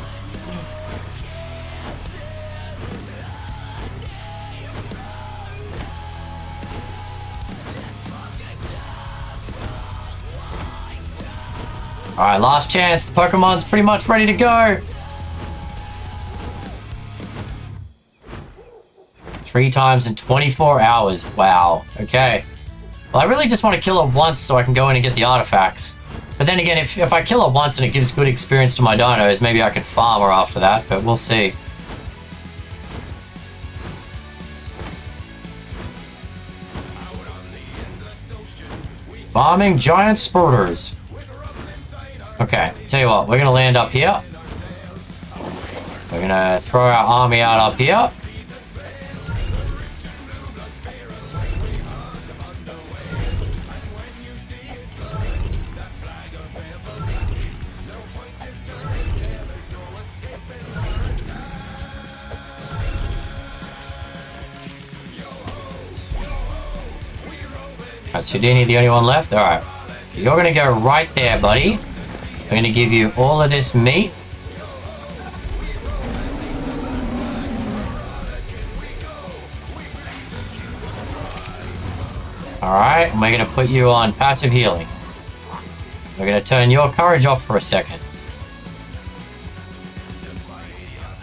Alright, last chance. The Pokemon's pretty much ready to go. 3 times in 24 hours. Wow. Okay. Well, I really just want to kill her once so I can go in and get the artifacts. But then again, if I kill her once and it gives good experience to my dinos, maybe I can farm her after that, but we'll see. Farming giant spurters. Okay, tell you what, we're going to land up here. We're going to throw our army out up here. Alright, Houdini, the only one left? Alright. You're gonna go right there, buddy. I'm gonna give you all of this meat. Alright, and we're gonna put you on passive healing. We're gonna turn your courage off for a second.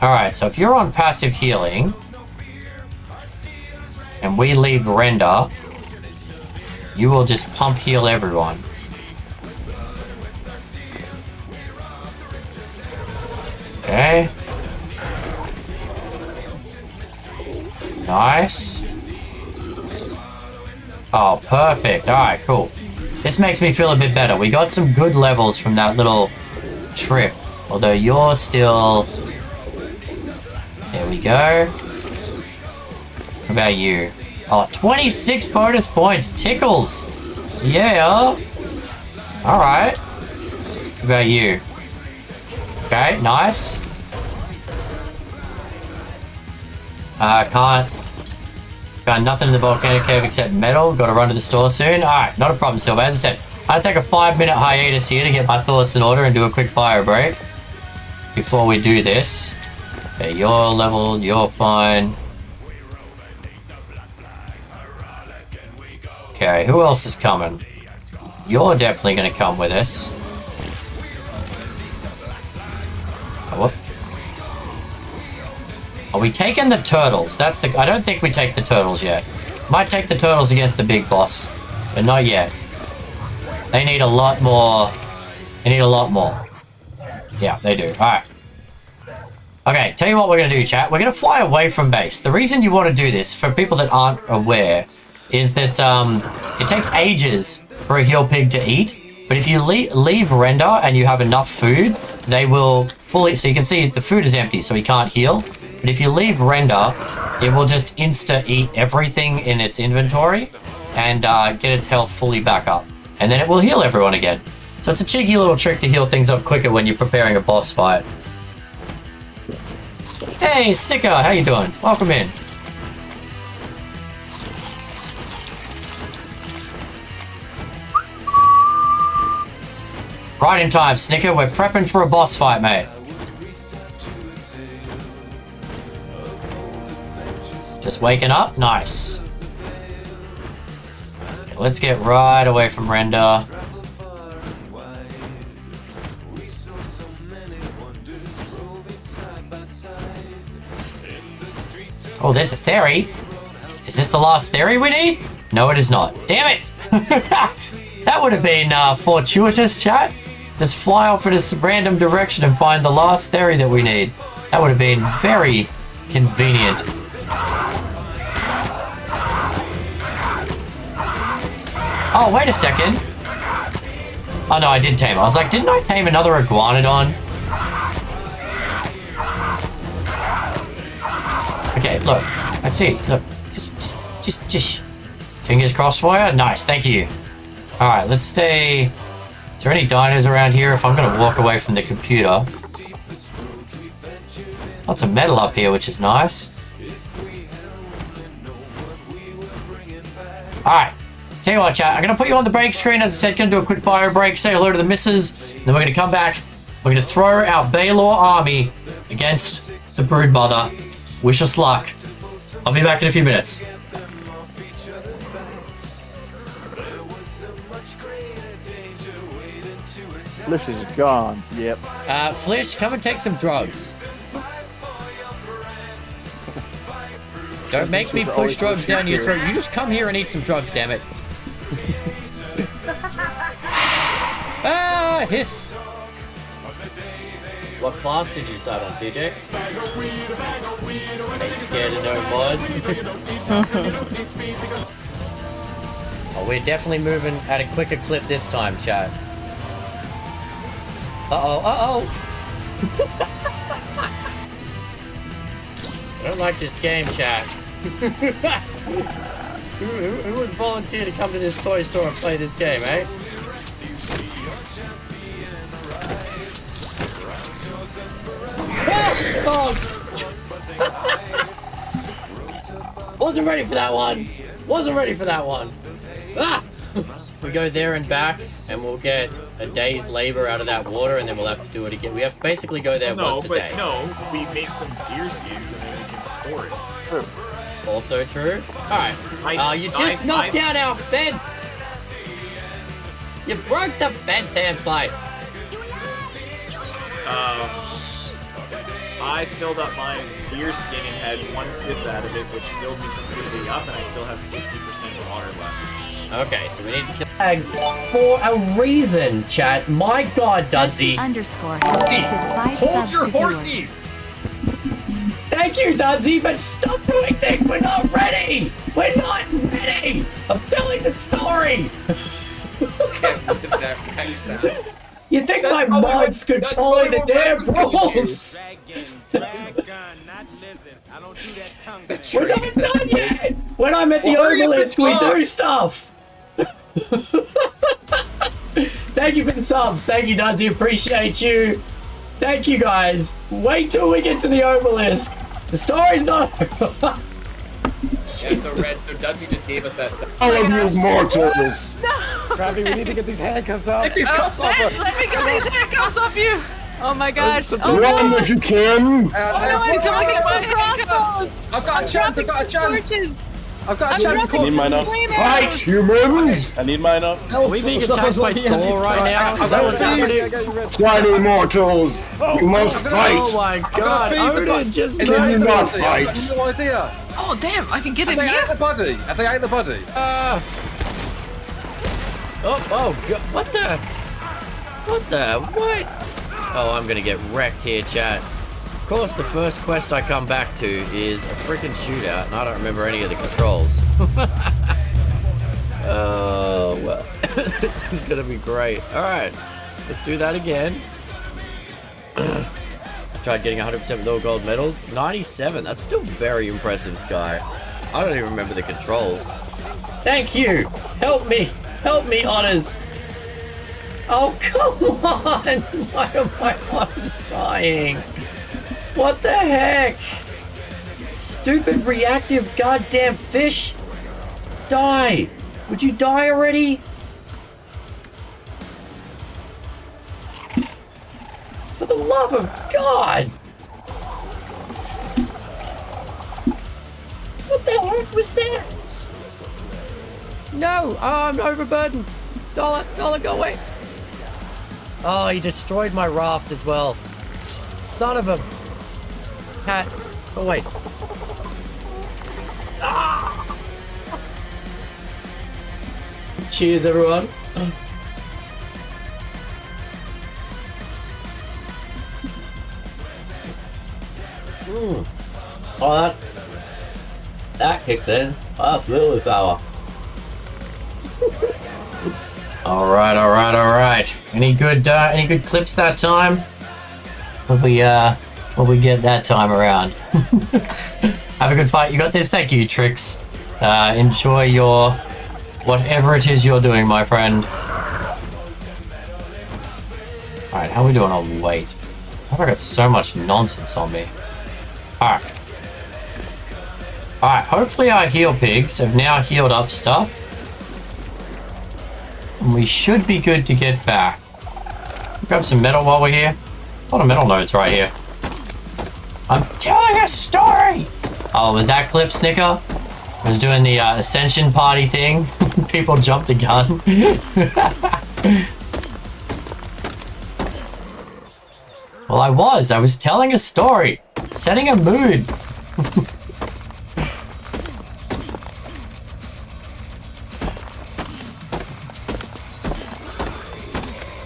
Alright, so if you're on passive healing, and we leave render, you will just pump heal everyone. Okay. Nice. Oh, perfect. Alright, cool. This makes me feel a bit better. We got some good levels from that little trip. Although you're still... There we go. What about you? Oh, 26 bonus points. Tickles. Yeah. Alright. What about you? Okay, nice. Can't nothing in the volcanic cave except metal. Gotta run to the store soon. Alright, not a problem, Silver. As I said, I'll take a 5-minute hiatus here to get my thoughts in order and do a quick fire break before we do this. Okay, you're leveled, you're fine. Okay, who else is coming? You're definitely gonna come with us. Oh, whoop. Are we taking the turtles? That's the... I don't think we take the turtles yet. Might take the turtles against the big boss, but not yet. They need a lot more. They need a lot more. Yeah, they do. Alright. Okay, tell you what we're gonna do, chat. We're gonna fly away from base. The reason you want to do this, for people that aren't aware, is that it takes ages for a heal pig to eat. But if you leave render and you have enough food, they will fully... So you can see the food is empty, so he can't heal. But if you leave render, it will just insta-eat everything in its inventory and get its health fully back up. And then it will heal everyone again. So it's a cheeky little trick to heal things up quicker when you're preparing a boss fight. Hey, Snicker, how you doing? Welcome in. Right in time, Snicker. We're prepping for a boss fight, mate. Just waking up? Nice. Okay, let's get right away from render. Oh, there's a theory. Is this the last theory we need? No, it is not. Damn it! That would have been fortuitous, chat. Just fly off in a random direction and find the last theory that we need. That would have been very convenient. Oh, wait a second. Oh, no, I did tame. I was like, didn't I tame another iguanodon? Okay, look. I see. Look. Just. Fingers crossed for you. Nice, thank you. Alright, let's stay... Is there any dinos around here? If I'm going to walk away from the computer. Lots of metal up here, which is nice. Alright. Tell you what, chat. I'm going to put you on the break screen. As I said, going to do a quick bio break. Say hello to the missus. Then we're going to come back. We're going to throw our Balor army against the Broodmother. Wish us luck. I'll be back in a few minutes. Flish is gone. Yep. Flish, come and take some drugs. Don't make me push drugs down your throat. You just come here and eat some drugs, damn it. Ah, hiss. What class did you start on, TJ? Ain't scared of no mods. Oh, we're definitely moving at a quicker clip this time, chat. Uh-oh. I don't like this game, chat. Who would volunteer to come to this toy store and play this game, eh? Oh! Wasn't ready for that one. Ah! We go there and back, and we'll get a day's labor out of that water, and then we'll have to do it again. We have to basically go there once a day. No, we make some deer skins, and then we can store it. Also true. Alright. You just knocked down our fence! You broke the fence, Ham Slice! I filled up my deer skin and had one sip out of it, which filled me completely up, and I still have 60% water left. Okay, so we need to kill Ag for a reason, chat. My god, Dudsy. Hold your horses! Thank you, Dudsy, but stop doing things! We're not ready! I'm telling the story! You think my mods could follow the damn rules? We're not done yet! When I'm at the obelisk, we do stuff! Thank you for the subs. Thank you, Dudsy. Appreciate you. Thank you, guys. Wait till we get to the obelisk. The story's not over. Yeah, so Dudsy just gave us that. All of you mortals! Ravi, we need to get these handcuffs off. Let me get these handcuffs off you! Oh my gosh. Oh Run if you can! no, I don't get my handcuffs! I've got a chance. I've got a chance. I need mine up. Fight, humans! I need mine up. Are we being attacked by Thor right now? Is that what's happening? 20 mortals! You must fight! Oh my god, Odin just Can you not fight? No idea. Oh damn, I can get in Have they here? ate the body? Have they ate the body? Oh god, what? Oh, I'm gonna get wrecked here, chat. Of course, the first quest I come back to is a freaking shootout, and I don't remember any of the controls. Oh, well. This is gonna be great. Alright, let's do that again. I tried getting 100% with all gold medals. 97, that's still very impressive, Sky. I don't even remember the controls. Thank you! Help me! Help me, Honors! Oh, come on! Why are my Honors dying? What the heck? Stupid reactive goddamn fish! Die! Would you die already? For the love of God! What the heck was that? No! Oh, I'm overburdened! Dollar, go away! Oh, he destroyed my raft as well. Son of a... cat. Oh, wait. Ah! Cheers, everyone. Oh, that kicked in. That's really power. All right. Any good clips that time? What we get that time around? Have a good fight. You got this. Thank you, Trix. Enjoy your whatever it is you're doing, my friend. All right, how are we doing on weight? I've got so much nonsense on me. All right. Hopefully our heal pigs have now healed up stuff. And we should be good to get back. Grab some metal while we're here. A lot of metal nodes right here. I'm telling a story! Oh, was that clip, Snicker? I was doing the Ascension party thing. People jumped the gun. Well, I was telling a story. Setting a mood.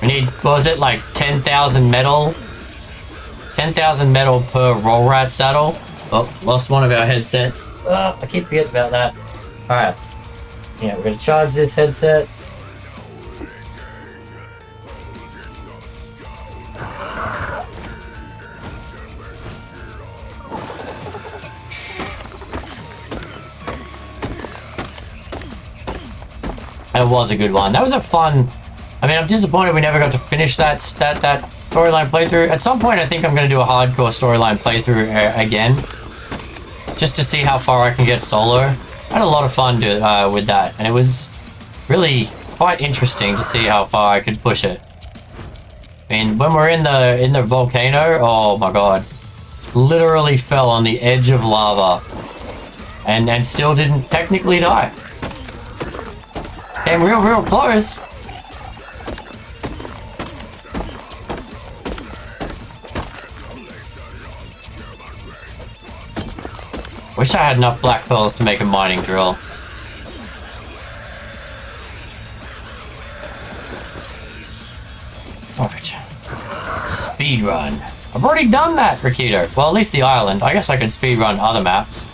We need, what was it, like 10,000 metal? 10,000 metal per roll rat saddle. Oh, lost one of our headsets. Oh, I keep forgetting about that. Alright. Yeah, we're gonna charge this headset. That was a good one. That was a fun... I mean, I'm disappointed we never got to finish that storyline playthrough. At some point, I think I'm going to do a hardcore storyline playthrough again. Just to see how far I can get solo. I had a lot of fun with that. And it was really quite interesting to see how far I could push it. I mean, when we're in the volcano, oh my god. Literally fell on the edge of lava. And still didn't technically die. Came real close. Wish I had enough black pearls to make a mining drill. Alright. Speedrun. I've already done that, Rakito. Well, at least the island. I guess I could speedrun other maps.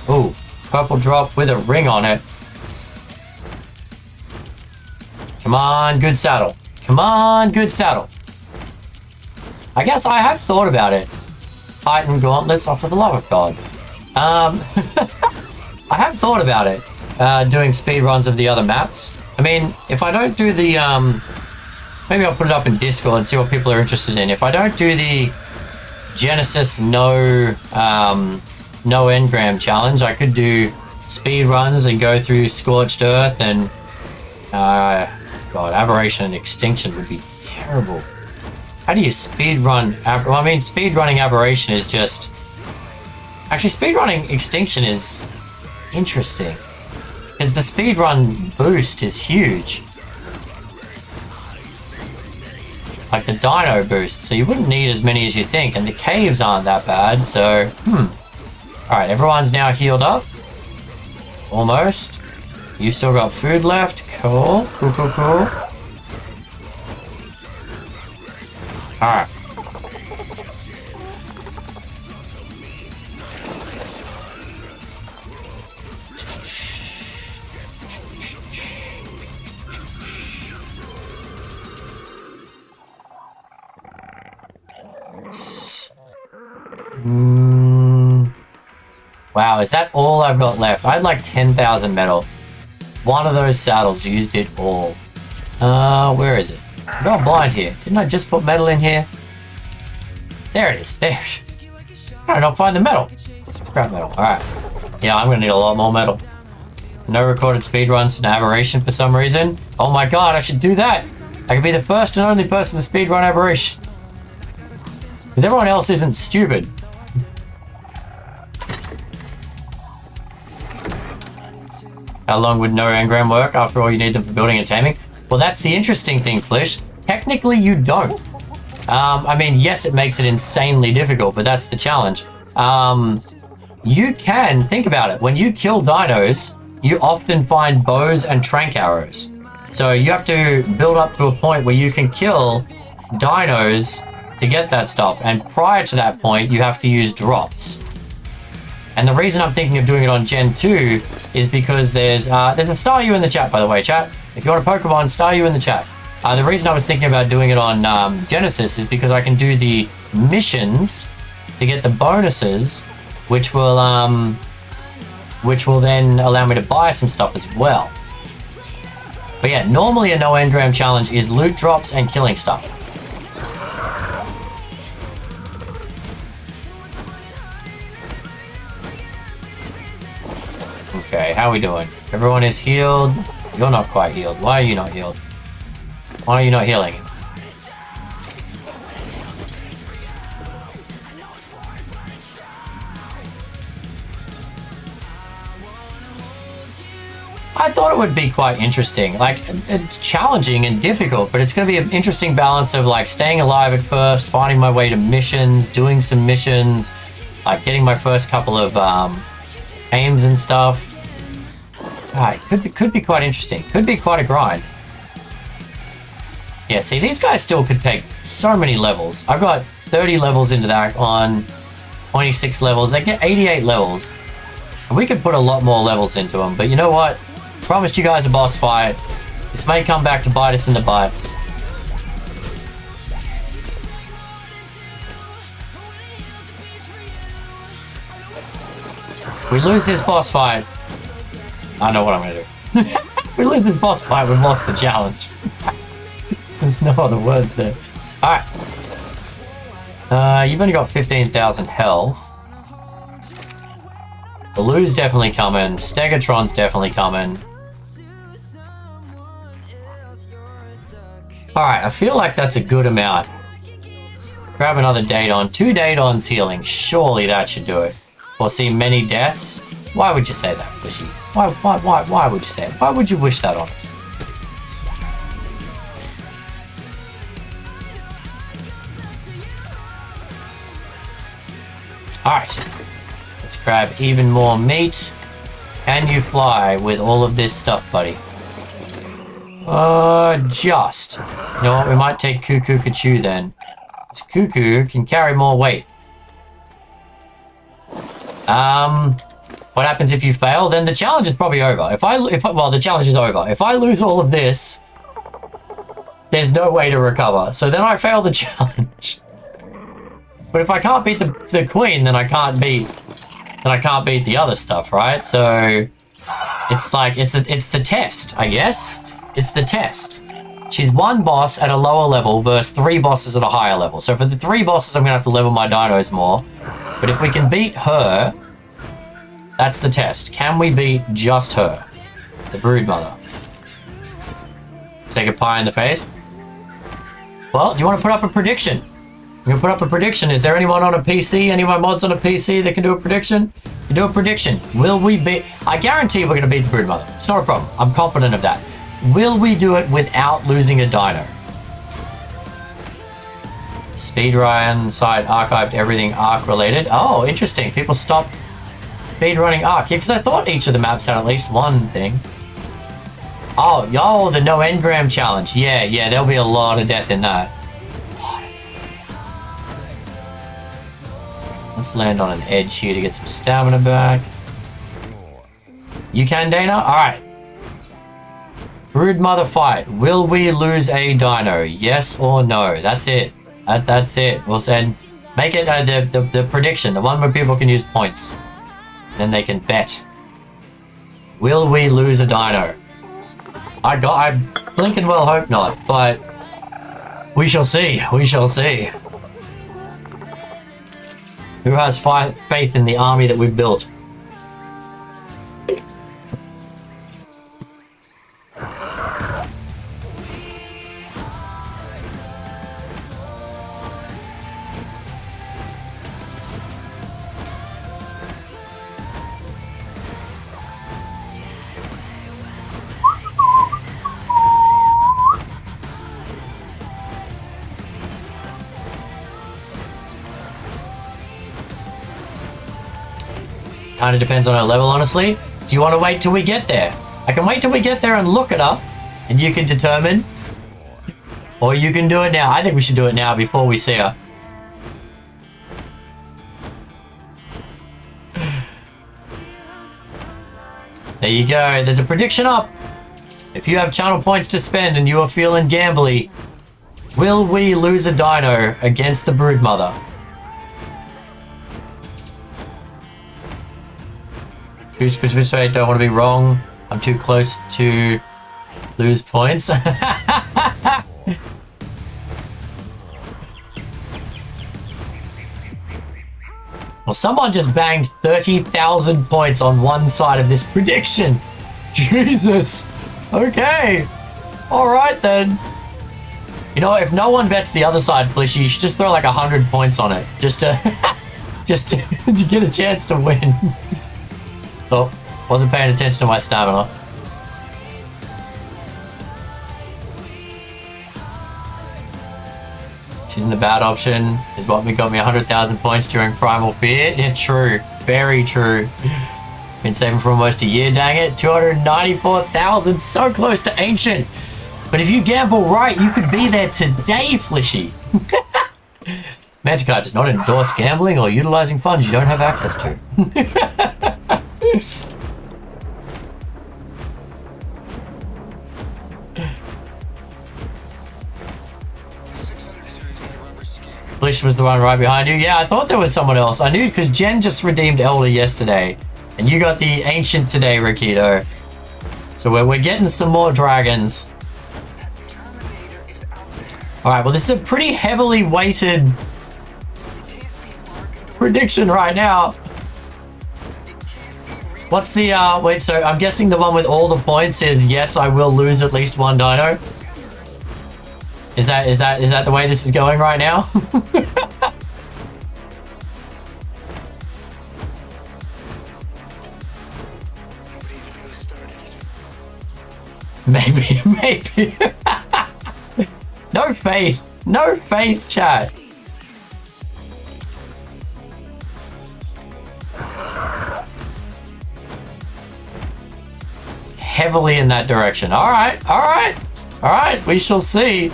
Ooh, purple drop with a ring on it. Come on, good saddle. Come on, good saddle. I guess I have thought about it. Titan gauntlets, oh, for the love of God. I have thought about it, doing speed runs of the other maps. I mean, if I don't do the, maybe I'll put it up in Discord and see what people are interested in. If I don't do the Genesis no engram challenge, I could do speed runs and go through Scorched Earth and, God, Aberration and Extinction would be terrible. How do you speed run? Well, I mean, speed running Aberration is just... Actually, speedrunning Extinction is interesting. Because the speedrun boost is huge. Like the dino boost, so you wouldn't need as many as you think, and the caves aren't that bad, so... Alright, everyone's now healed up. Almost. You've still got food left. Cool. Cool. Alright. Wow, is that all I've got left? I had like 10,000 metal. One of those saddles used it all. Where is it? I'm going blind here. Didn't I just put metal in here? There it is. There. I don't find the metal. Scrap metal. Alright. Yeah, I'm gonna need a lot more metal. No recorded speedruns for Aberration for some reason. Oh my god, I should do that! I could be the first and only person to speedrun Aberration. Because everyone else isn't stupid. How long would no engram work after all you need them for building and taming? Well, that's the interesting thing, Flish. Technically, you don't. I mean, yes, it makes it insanely difficult, but that's the challenge. You can, think about it, when you kill dinos, you often find bows and trank arrows. So you have to build up to a point where you can kill dinos to get that stuff. And prior to that point, you have to use drops. And the reason I'm thinking of doing it on Gen 2 is because there's a Staryu in the chat, by the way, chat. If you want a Pokemon, Staryu in the chat. The reason I was thinking about doing it on Genesis is because I can do the missions to get the bonuses, which will then allow me to buy some stuff as well. But yeah, normally a no engram challenge is loot drops and killing stuff. Okay, how are we doing? Everyone is healed. You're not quite healed. Why are you not healed? Why are you not healing? I thought it would be quite interesting. Like, it's challenging and difficult, but it's going to be an interesting balance of like staying alive at first, finding my way to missions, doing some missions, like getting my first couple of aims and stuff. Could be quite interesting. Could be quite a grind. Yeah, see, these guys still could take so many levels. I've got 30 levels into that on 26 levels. They get 88 levels. And we could put a lot more levels into them. But you know what? Promised you guys a boss fight. This may come back to bite us in the butt. We lose this boss fight. I know what I'm going to do. We lose this boss fight, we've lost the challenge. There's no other words there. Alright. You've only got 15,000 health. Baloo's definitely coming. Stegatron's definitely coming. Alright, I feel like that's a good amount. Grab another Daedon. 2 Daedons healing. Surely that should do it. Or see many deaths. Why would you say that, Fishy? Why would you say it? Why would you wish that on us? Alright. Let's grab even more meat. Can you fly with all of this stuff, buddy? Just. You know what? We might take Cuckoo Kachu then. This Cuckoo can carry more weight. What happens if you fail? Then the challenge is probably over. Well, the challenge is over. If I lose all of this, there's no way to recover. So then I fail the challenge. But if I can't beat the queen, then I can't beat the other stuff, right? So it's like it's the test, I guess. It's the test. She's one boss at a lower level versus 3 bosses at a higher level. So for the 3 bosses, I'm gonna have to level my dinos more. But if we can beat her, that's the test. Can we beat just her? The Broodmother. Take a pie in the face. Well, do you want to put up a prediction? I'm going to put up a prediction. Is there anyone on a PC? Any of my mods on a PC that can do a prediction? You do a prediction. Will we beat... I guarantee we're going to beat the Broodmother. It's not a problem. I'm confident of that. Will we do it without losing a dino? Speedrun site archived everything Arc related. Oh, interesting. People stopped speedrunning Arc. Yeah, because I thought each of the maps had at least one thing. Oh, yo, the no engram challenge. Yeah, there'll be a lot of death in that. Let's land on an edge here to get some stamina back. You can, Dana? Alright. Broodmother fight. Will we lose a dino? Yes or no? That's it. That's it. We'll send... Make it the prediction, the one where people can use points. Then they can bet. Will we lose a dino? I blink and well hope not, but we shall see. We shall see. Who has faith in the army that we've built? Kind of depends on our level, honestly. Do you want to wait till we get there? I can wait till we get there and look it up, and you can determine. Or you can do it now. I think we should do it now before we see her. There you go. There's a prediction up. If you have channel points to spend and you are feeling gambly, will we lose a dino against the Broodmother? Which I don't want to be wrong. I'm too close to lose points. Well, someone just banged 30,000 points on one side of this prediction. Jesus. Okay. All right then. You know, if no one bets the other side, Felicia, you should just throw like 100 points on it, just to to get a chance to win. Oh, wasn't paying attention to my stamina. Choosing the bad option is what got me 100,000 points during Primal Fear. Yeah, true. Very true. Been saving for almost a year, dang it. 294,000, so close to Ancient. But if you gamble right, you could be there today, Flishy. Manticore does not endorse gambling or utilizing funds you don't have access to. Flish was the one right behind you. Yeah, I thought there was someone else. I knew because Jen just redeemed Elder yesterday. And you got the Ancient today, Rakito. So we're getting some more dragons. Alright, well this is a pretty heavily weighted prediction right now. What's the, wait, so I'm guessing the one with all the points is yes, I will lose at least one dino. Is that the way this is going right now? Maybe. No faith, chat. Heavily in that direction. All right. We shall see.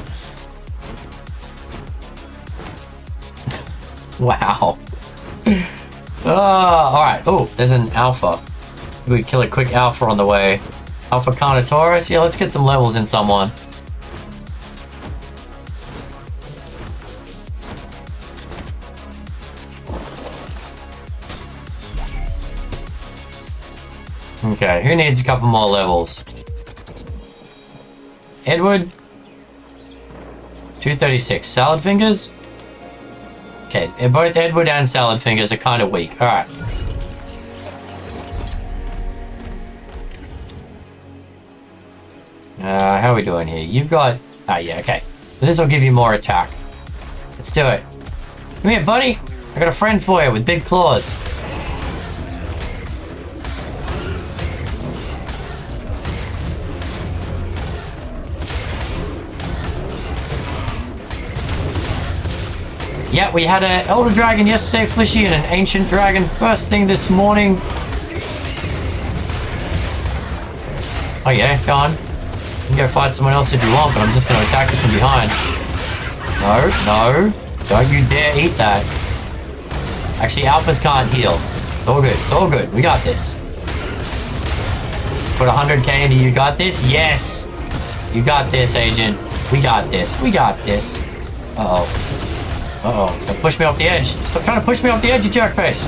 Wow. All right. Oh, there's an alpha. We kill a quick alpha on the way. Alpha Carnotaurus. Yeah, let's get some levels in someone. Okay, who needs a couple more levels? Edward. 236. Salad Fingers. Okay, both Edward and Salad Fingers are kind of weak. Alright. How are we doing here? You've got... Ah, yeah, okay. This will give you more attack. Let's do it. Come here, buddy. I got a friend for you with big claws. Yeah, we had an Elder Dragon yesterday, Flishy, and an Ancient Dragon first thing this morning. Oh yeah, go on. You can go fight someone else if you want, but I'm just going to attack you from behind. No. Don't you dare eat that. Actually, alphas can't heal. It's all good. We got this. Put 100k into you got this? Yes! You got this, Agent. We got this. Uh-oh. Uh-oh, it's gonna push me off the edge. Stop trying to push me off the edge, you jerk face.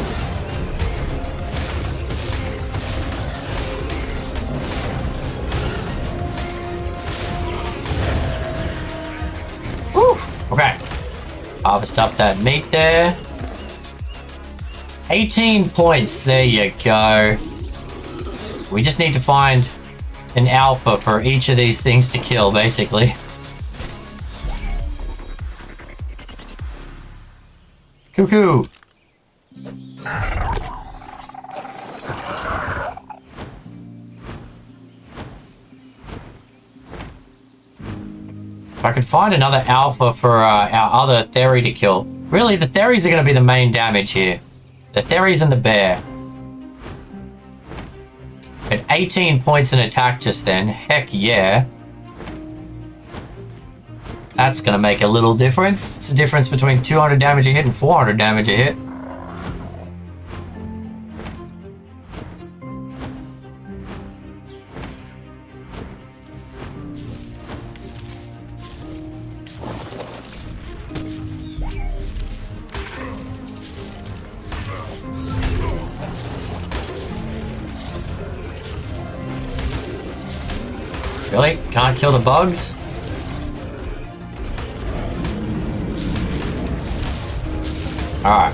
Whew. Okay. Harvest up that meat there. 18 points. There you go. We just need to find an alpha for each of these things to kill, basically. Cuckoo. If I could find another alpha for our other Theory to kill. Really, the Theories are going to be the main damage here. The Theories and the bear. At 18 points in attack just then. Heck yeah. That's going to make a little difference. It's a difference between 200 damage a hit and 400 damage a hit. Really? Can't kill the bugs? Alright.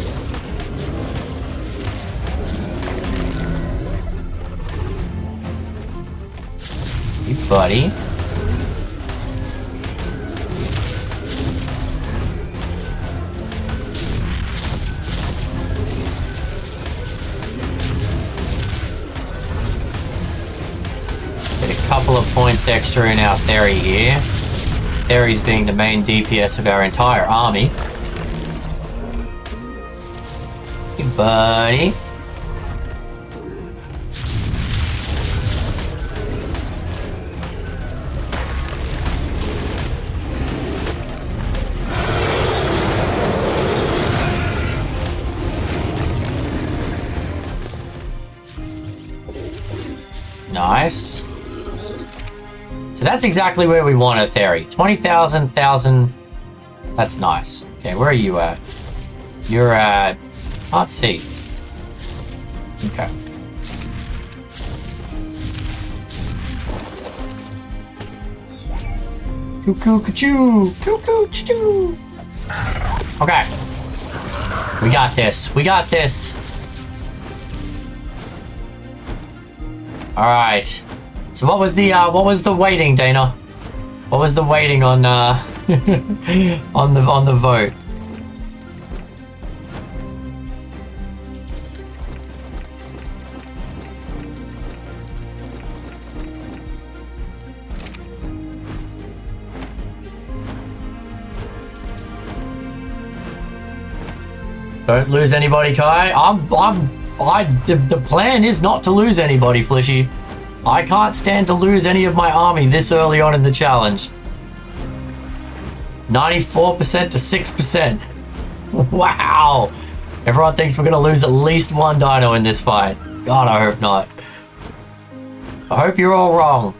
Hey, buddy. Couple of points extra in our Theory here. Theory's being the main DPS of our entire army. Hey, buddy. Nice. So that's exactly where we want a Theory. 20,000, 1,000. That's nice. Okay, where are you at? You're at... Can't see. Okay. Cuckoo, ka-choo! Cuckoo, choo! Okay. We got this. We got this. Alright. So what was the waiting, Dana? What was the waiting on on the vote? Don't lose anybody, Kai. The plan is not to lose anybody, Flishy. I can't stand to lose any of my army this early on in the challenge. 94% to 6%. Wow. Everyone thinks we're going to lose at least one dino in this fight. God, I hope not. I hope you're all wrong.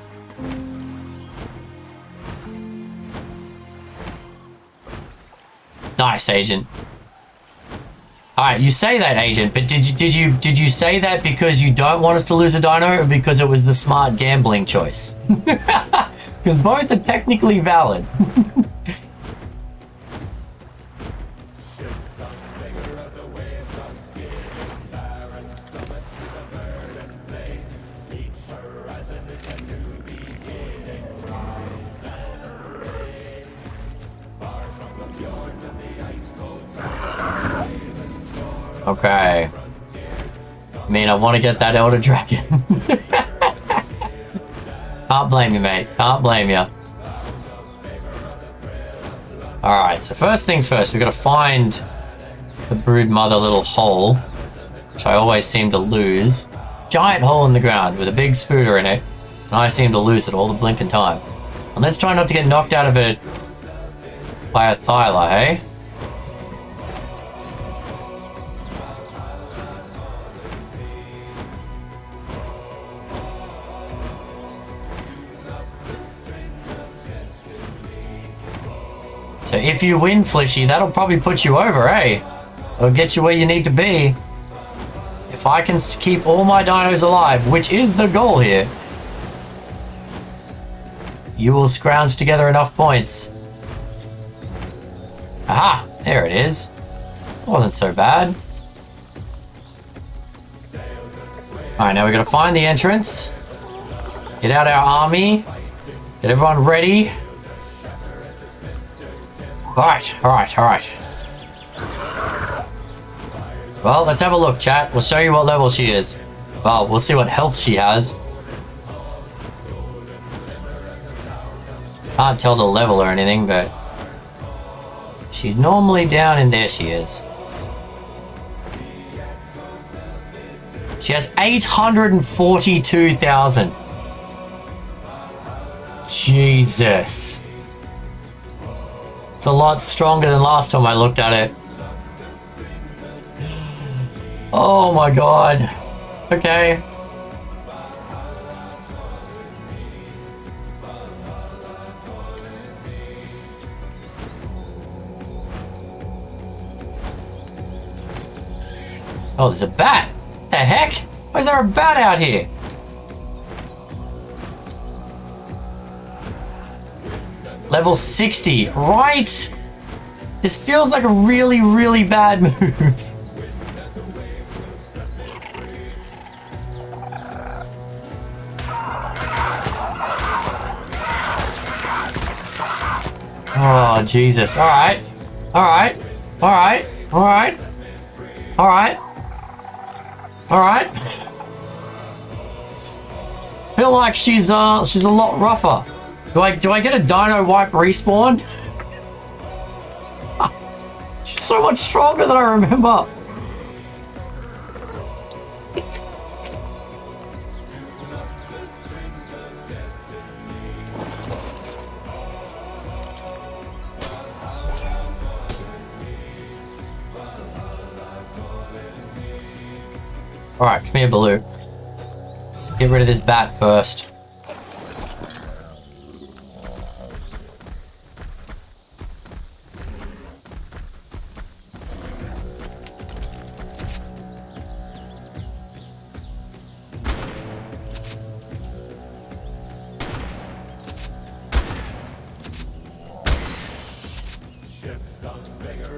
Nice, Agent. Alright, you say that, Agent, but did you say that because you don't want us to lose a dino or because it was the smart gambling choice? Because both are technically valid. Okay. I mean, I want to get that Elder Dragon. Can't blame you, mate. Can't blame you. Alright, so first things first, we've got to find the Broodmother little hole, which I always seem to lose. Giant hole in the ground with a big spooter in it, and I seem to lose it all the blinking time. And let's try not to get knocked out of it by a Thyla, hey? So if you win, Flishy, that'll probably put you over, eh? It'll get you where you need to be. If I can keep all my dinos alive, which is the goal here, you will scrounge together enough points. Aha! There it is. Wasn't so bad. Alright, now we're gonna find the entrance. Get out our army. Get everyone ready. Alright. Well, let's have a look, chat. We'll show you what level she is. Well, we'll see what health she has. Can't tell the level or anything, but she's normally down in there. She is. She has 842,000. Jesus. It's a lot stronger than last time I looked at it. Oh my god. Okay. Oh, there's a bat. What the heck? Why is there a bat out here? Level 60, right? This feels like a really, really bad move. Oh, Jesus. Alright. Alright. Alright. Alright. Alright. Alright. Feel like she's a lot rougher. Do I get a dino wipe respawn? She's so much stronger than I remember. Alright, come here, Baloo. Get rid of this bat first.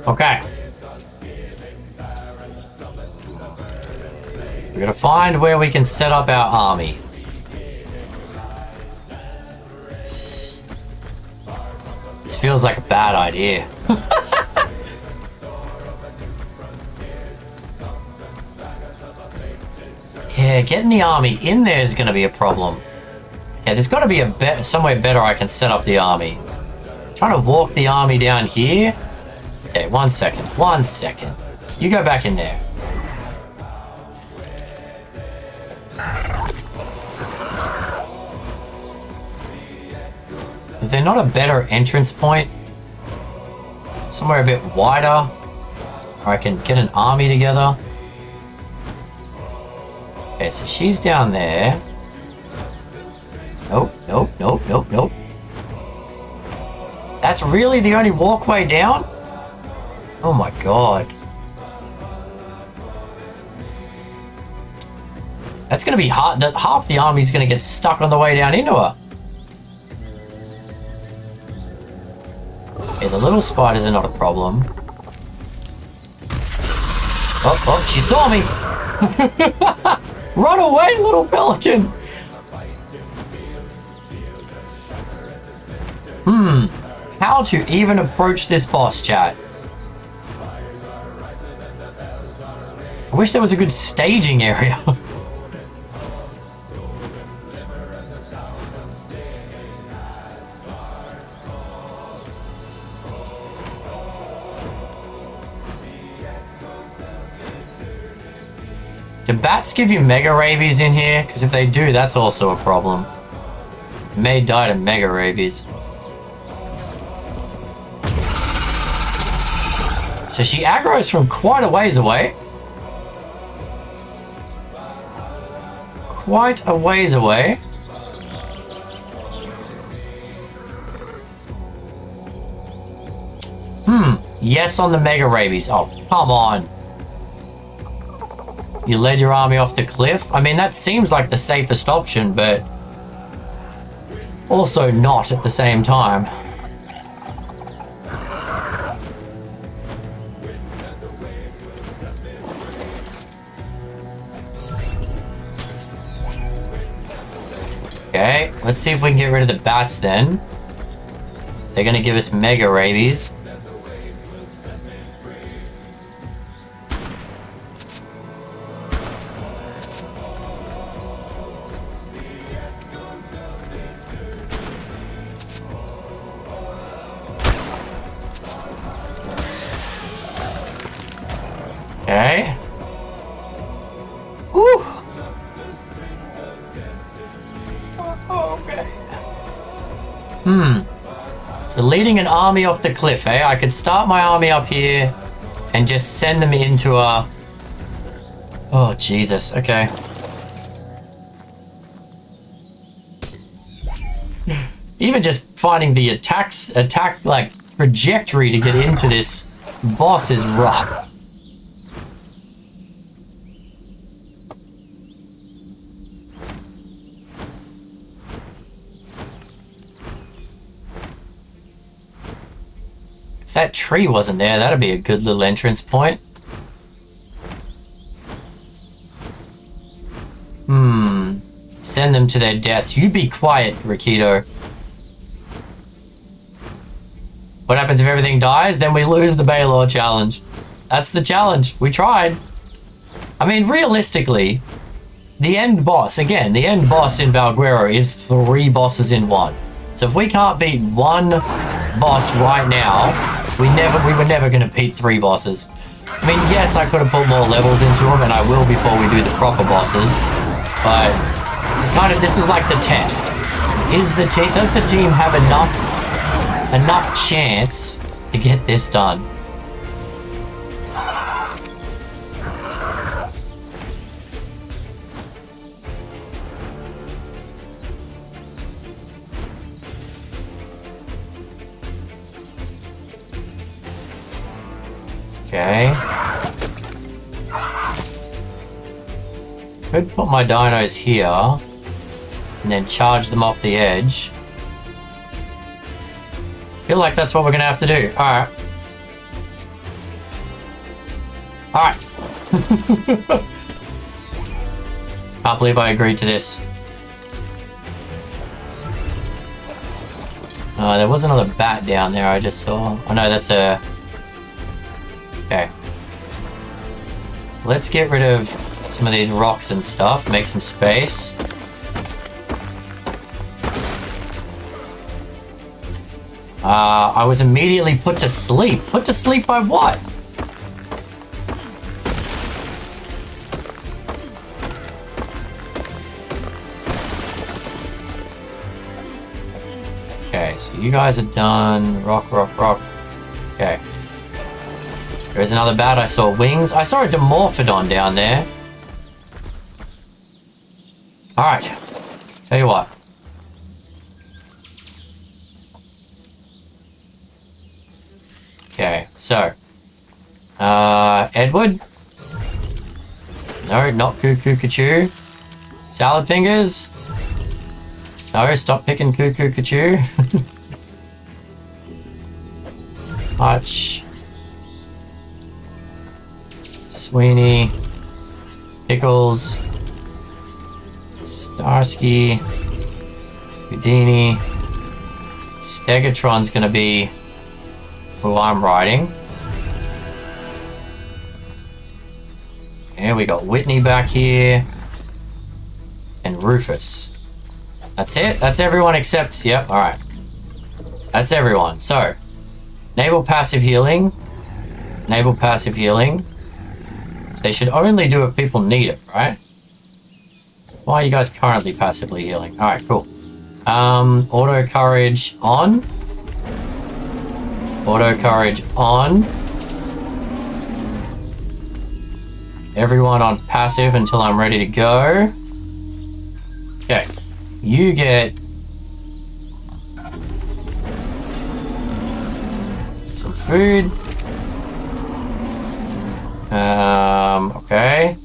Okay. We're gonna find where we can set up our army. This feels like a bad idea. Yeah, getting the army in there is gonna be a problem. Okay, there's gotta be somewhere better I can set up the army. I'm trying to walk the army down here. Okay, 1 second. 1 second. You go back in there. Is there not a better entrance point? Somewhere a bit wider? Or I can get an army together? Okay, so she's down there. Nope, nope, nope, nope, nope. That's really the only walkway down? Oh my god. That's gonna be hard. Half the army's gonna get stuck on the way down into her. Okay, the little spiders are not a problem. Oh, oh, she saw me! Run away, little pelican! How to even approach this boss, chat? I wish there was a good staging area. Do bats give you mega rabies in here? Because if they do, that's also a problem. You may die to mega rabies. So she aggroes from quite a ways away. Quite a ways away. Yes on the mega rabies. Oh, come on. You led your army off the cliff? I mean, that seems like the safest option, but also not at the same time. Okay, let's see if we can get rid of the bats then. They're gonna give us mega rabies. Okay. Whew. Okay. So leading an army off the cliff, eh? I could start my army up here and just send them into a... Oh, Jesus. Okay. Even just finding the attack like trajectory to get into this boss is rough. If that tree wasn't there, that'd be a good little entrance point. Send them to their deaths. You be quiet, Rikito. What happens if everything dies? Then we lose the Balor challenge. That's the challenge. We tried. I mean, realistically, the end boss, again, the end boss in Valguero is 3 bosses in 1. So if we can't beat 1 boss right now, we were never going to beat 3 bosses. I mean, yes, I could have put more levels into them, and I will before we do the proper bosses. But this is like the test. Does the team have enough chance to get this done? Okay. Could put my dinos here and then charge them off the edge. Feel like that's what we're gonna have to do. Alright. Alright. Can't believe I agreed to this. There was another bat down there I just saw. Oh no, that's a... Okay. Let's get rid of some of these rocks and stuff, make some space. I was immediately put to sleep. Put to sleep by what? Okay, so you guys are done. Rock, rock, rock. Okay. There's another bat. I saw wings. I saw a Dimorphodon down there. Alright. Tell you what. Okay, so. Edward? No, not Cuckoo Cachoo. Salad fingers? No, stop picking Cuckoo Cachoo. Hutch. Sweeney. Pickles. Starsky. Houdini. Stegatron's gonna be who I'm riding. And we got Whitney back here. And Rufus. That's it? That's everyone except... Yep, alright. That's everyone. So, enable passive healing. Enable passive healing. So they should only do if people need it, right? Why are you guys currently passively healing? Alright, cool. Auto courage on. Auto courage on. Everyone on passive until I'm ready to go. Okay. You get some food. Okay.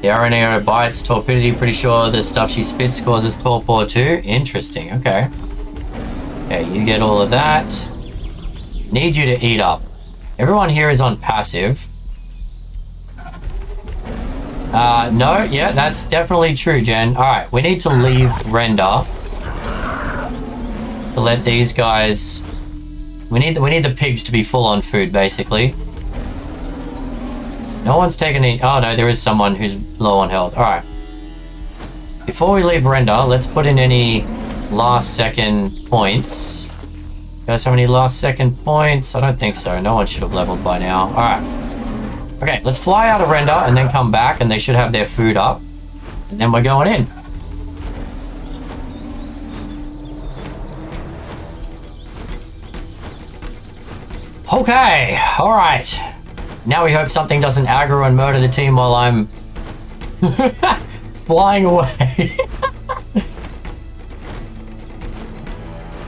The RNA bites, torpidity, pretty sure the stuff she spits causes torpor too. Interesting, okay. Okay, you get all of that. Need you to eat up. Everyone here is on passive. No, yeah, that's definitely true, Jen. Alright, we need to leave render. To let these guys... We need the pigs to be full on food, basically. No one's taken any... Oh, no, there is someone who's low on health. Alright. Before we leave render, let's put in any last second points. You guys have any last second points? I don't think so. No one should have leveled by now. Alright. Okay, let's fly out of render and then come back, and they should have their food up. And then we're going in. Okay, alright. Now we hope something doesn't aggro and murder the team while I'm flying away.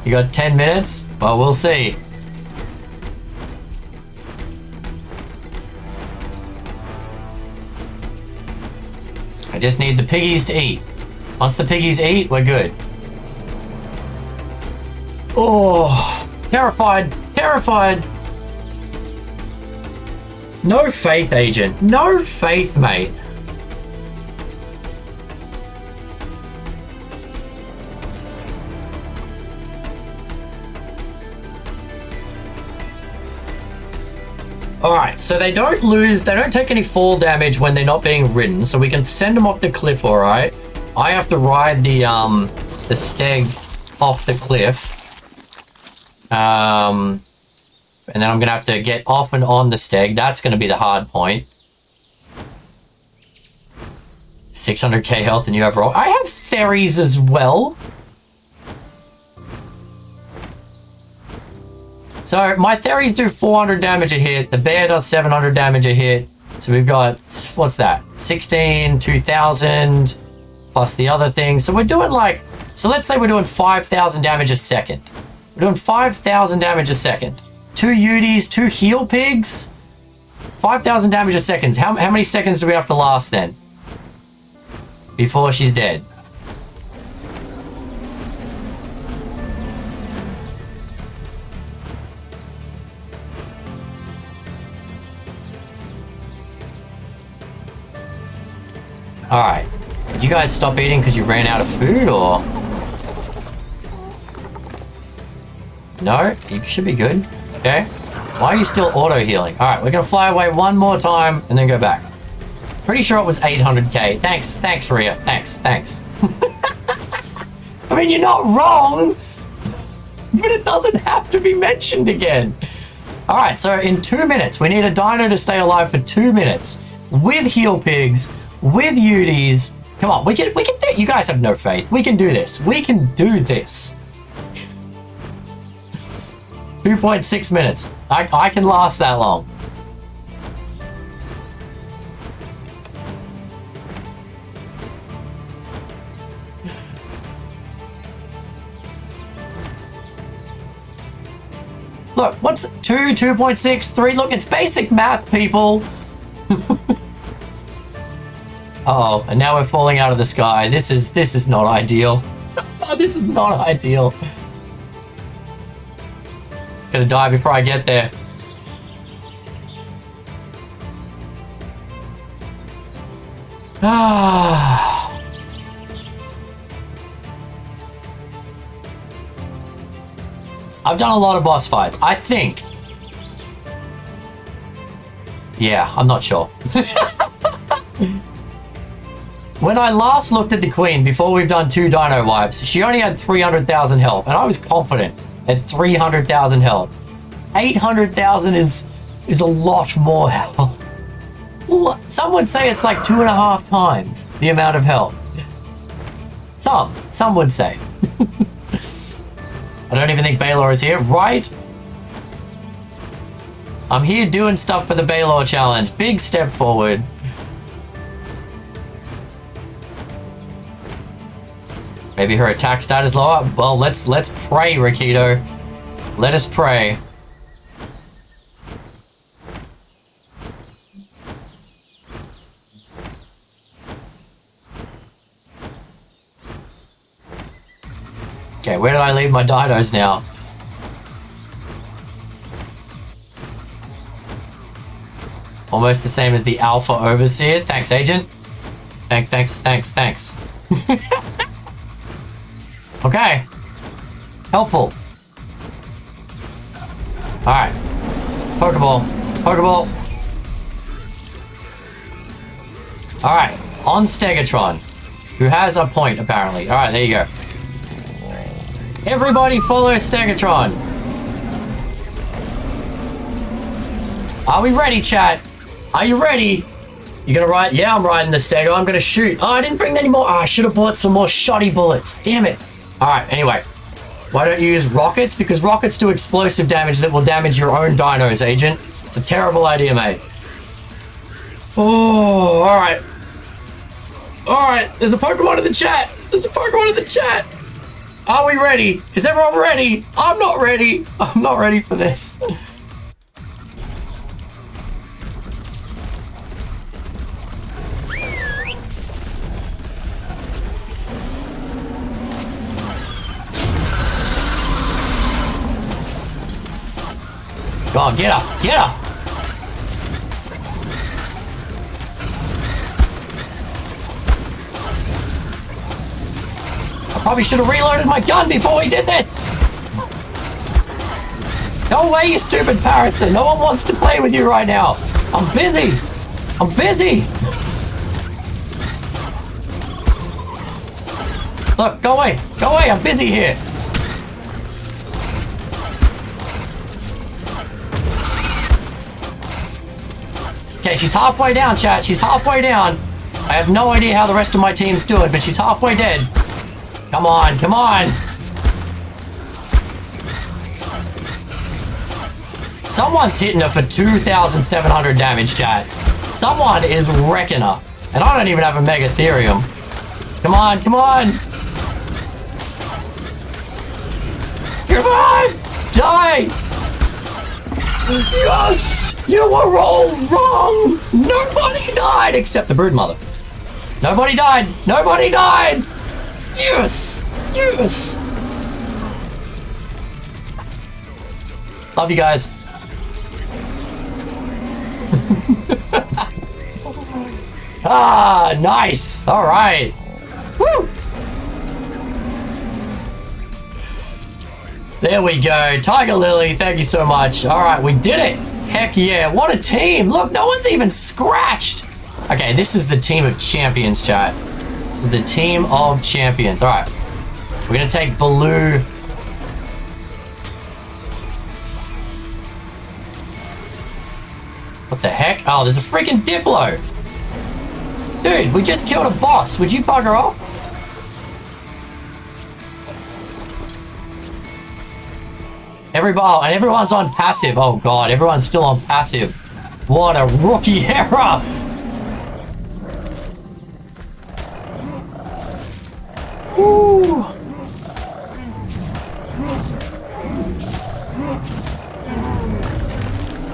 You got 10 minutes? Well, we'll see. I just need the piggies to eat. Once the piggies eat, we're good. Oh, terrified, terrified. No faith, Agent. No faith, mate. Alright, so they don't take any fall damage when they're not being ridden, so we can send them off the cliff, alright? I have to ride the steg off the cliff. And then I'm gonna have to get off and on the steg. That's gonna be the hard point. 600k health and you overall. I have Theries as well. So my Theries do 400 damage a hit. The bear does 700 damage a hit. So we've got, what's that? 16, 2000, plus the other thing. So we're doing like, so let's say we're doing 5,000 damage a second. We're doing 5,000 damage a second. 2 Uties, 2 heal pigs. 5,000 damage a second. How many seconds do we have to last then? Before she's dead. Alright. Did you guys stop eating because you ran out of food, or? No? You should be good. Okay. Why are you still auto-healing? Alright, we're gonna fly away one more time and then go back. Pretty sure it was 800k. Thanks, Rhea. Thanks. I mean, you're not wrong, but it doesn't have to be mentioned again. Alright, so in 2 minutes, we need a dino to stay alive for 2 minutes with heal pigs, with Uties. Come on, we can do it. You guys have no faith. We can do this. We can do this. 2.6 minutes. I can last that long. Look, what's 2.6, 3? Look, it's basic math, people. Uh-oh, and now we're falling out of the sky. This is not ideal. This is not ideal. Gonna die before I get there. Ah. I've done a lot of boss fights, I think. Yeah, I'm not sure. When I last looked at the Queen, before we've done 2 dino wipes, she only had 300,000 health, and I was confident at 300,000 health. 800,000 is a lot more health. Some would say it's like 2.5 times the amount of health. Some would say. I don't even think Balor is here, right? I'm here doing stuff for the Balor challenge. Big step forward. Maybe her attack stat is lower. Well, let's pray, Rakito. Let us pray. Okay, where did I leave my dinos now? Almost the same as the Alpha Overseer. Thanks, Agent. Thanks. Okay. Helpful. Alright. Pokeball. Alright. On Stegatron. Who has a point, apparently. Alright, there you go. Everybody follow Stegatron. Are we ready, chat? Are you ready? You gonna ride? Yeah, I'm riding the Stego. I'm gonna shoot. Oh, I didn't bring any more. Oh, I should have bought some more shoddy bullets. Damn it. Alright, anyway. Why don't you use rockets? Because rockets do explosive damage that will damage your own dinos, Agent. It's a terrible idea, mate. Oh, alright. Alright, there's a Pokemon in the chat. Are we ready? Is everyone ready? I'm not ready. I'm not ready for this. Go on, get up. I probably should have reloaded my gun before we did this. Go away, you stupid Parasite. No one wants to play with you right now. I'm busy. Look, go away. I'm busy here. Okay, she's halfway down, chat. She's halfway down. I have no idea how the rest of my team's doing, but she's halfway dead. Come on. Someone's hitting her for 2,700 damage, chat. Someone is wrecking her. And I don't even have a Megatherium. Come on. Die! Yes! You were all wrong! Nobody died except the Broodmother. Nobody died! Yes! Love you guys. Ah, nice! Alright. Woo! There we go. Tiger Lily, thank you so much. Alright, we did it! Heck yeah, what a team! Look, no one's even scratched! Okay, this is the team of champions, chat. This is the team of champions. Alright. We're gonna take Baloo. What the heck? Oh, there's a freaking Diplo! Dude, we just killed a boss. Would you bugger off? And everyone's on passive. Oh god, everyone's still on passive. What a rookie error! Woo!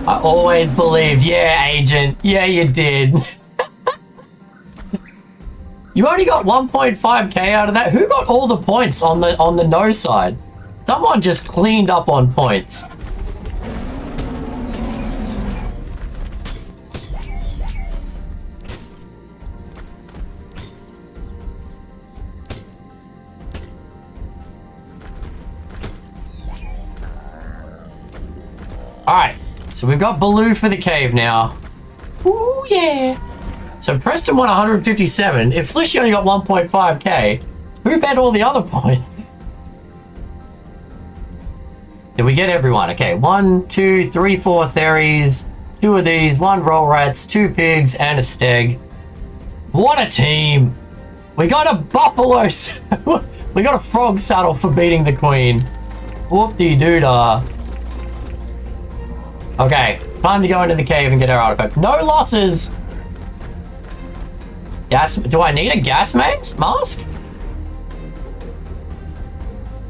I always believed. Yeah, Agent. Yeah, you did. You only got 1.5k out of that. Who got all the points on the no side? Someone just cleaned up on points. Alright, so we've got Baloo for the cave now. Ooh, yeah. So Preston won 157. If Flishy only got 1.5k, who bet all the other points? Did we get everyone? Okay, 1, 2, 3, 4 Theries, 2 of these, 1 Roll Rats, 2 Pigs, and a Steg. What a team! We got a Buffalo... we got a Frog Saddle for beating the Queen. Whoop-de-doo-dah. Okay, time to go into the cave and get our artifact. No losses! Gas... Do I need a gas mask?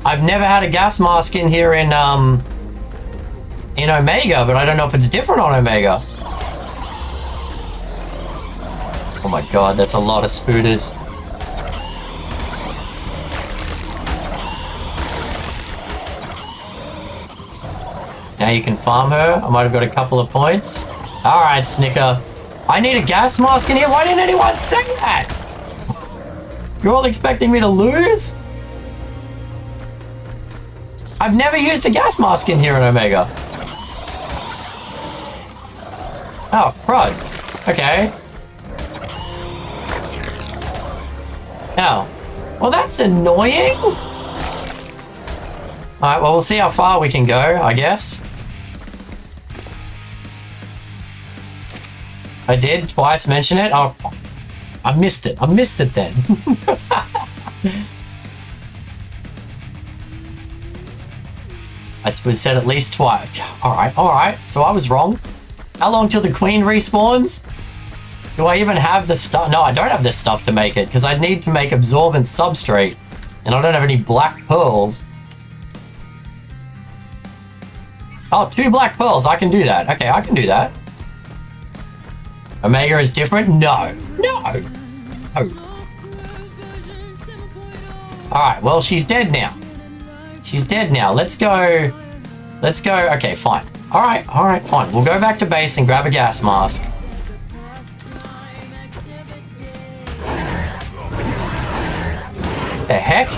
I've never had a gas mask in here in Omega, but I don't know if it's different on Omega. Oh my god, that's a lot of spooters. Now you can farm her. I might have got a couple of points. All right, Snicker. I need a gas mask in here. Why didn't anyone say that? You're all expecting me to lose? I've never used a gas mask in here in Omega. Oh, crud. Okay. Oh. Well, that's annoying. Alright, well, we'll see how far we can go, I guess. I did twice mention it. Oh, I missed it. I missed it then. I was said at least twice. Alright. So I was wrong. How long till the queen respawns? Do I even have the stuff? No, I don't have this stuff to make it because I need to make absorbent substrate. And I don't have any black pearls. Oh, 2 black pearls. I can do that. Okay, I can do that. Omega is different? No. No. Alright, well, she's dead now. She's dead now. Let's go. Okay, fine. Alright, fine. We'll go back to base and grab a gas mask. The heck?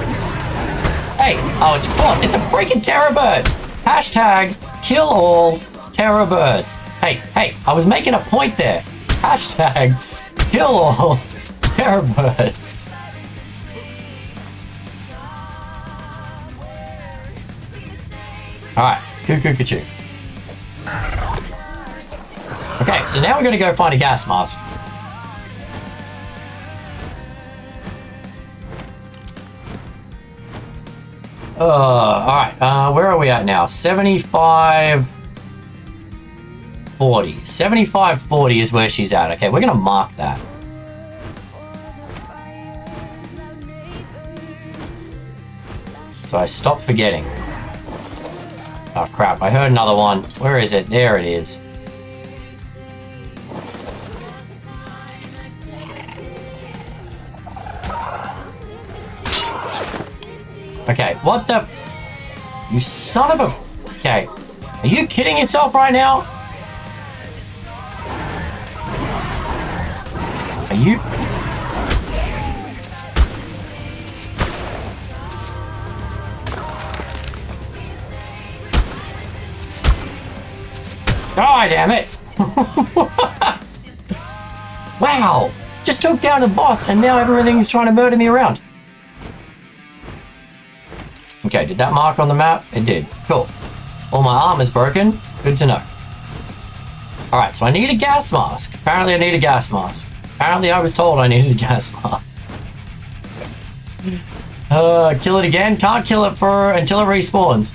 Hey, oh, it's of course. It's a freaking terror bird. Hashtag kill all terror birds. Hey, I was making a point there. Hashtag kill all terror birds. Alright, cuckoo. Okay, so now we're gonna go find a gas mask. Alright, where are we at now? 75... 40. 75-40 is where she's at. Okay, we're gonna mark that. So I stop forgetting. Oh crap, I heard another one. Where is it? There it is. Okay, what the... You son of a... Okay. Are you kidding yourself right now? Are you... God damn it! Wow! Just took down the boss and now everything's trying to murder me around. Okay, did that mark on the map? It did. Cool. Well, my arm is broken. Good to know. Alright, so I need a gas mask. Apparently I need a gas mask. Apparently I was told I needed a gas mask. Kill it again? Can't kill it until it respawns.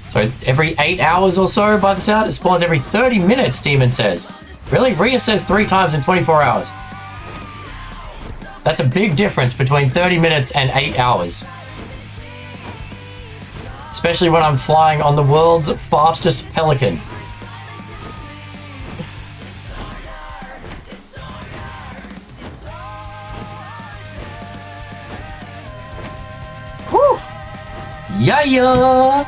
So every 8 hours or so by the sound? It spawns every 30 minutes, Demon says. Really? Rhea says 3 times in 24 hours. That's a big difference between 30 minutes and 8 hours. Especially when I'm flying on the world's fastest pelican. Whew! Yeah!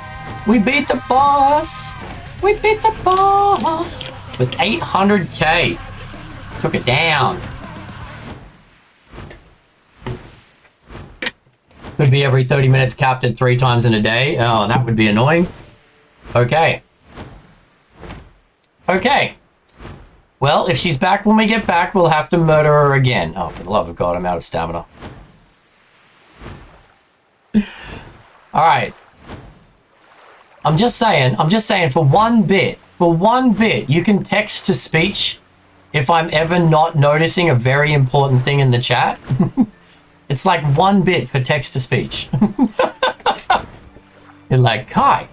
We beat the boss! We beat the boss! With 800k. Took it down. Could be every 30 minutes captured 3 times in a day. Oh, that would be annoying. Okay. Okay. Well, if she's back when we get back, we'll have to murder her again. Oh, for the love of God, I'm out of stamina. Alright. I'm just saying, for one bit, you can text to speech if I'm ever not noticing a very important thing in the chat. It's like 1 bit for text to speech. You're like, Kai,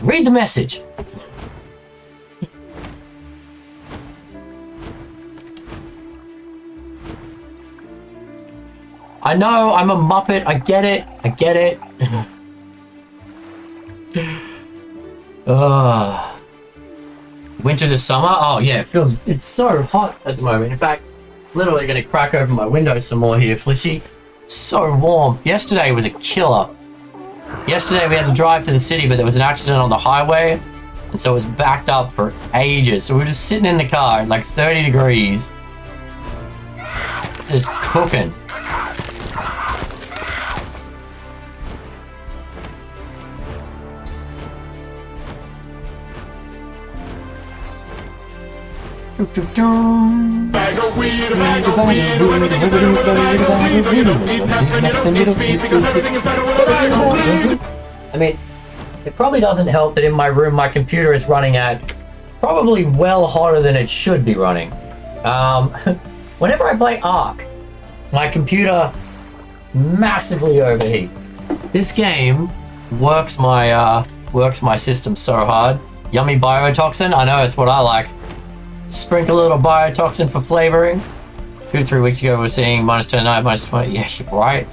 read the message. I know, I'm a Muppet, I get it. Winter to summer? Oh yeah, it's so hot at the moment. In fact, literally gonna crack open my window some more here, Flitchy. So warm. Yesterday was a killer. Yesterday we had to drive to the city, but there was an accident on the highway, and so it was backed up for ages. So we were just sitting in the car at like 30 degrees, just cooking. I mean, it probably doesn't help that in my room my computer is running at probably well hotter than it should be running. Whenever I play Ark, my computer massively overheats. This game works my system so hard. Yummy biotoxin, I know it's what I like. Sprinkle a little biotoxin for flavoring. 2 to 3 weeks ago we were seeing -29, -20. Yeah, you're right.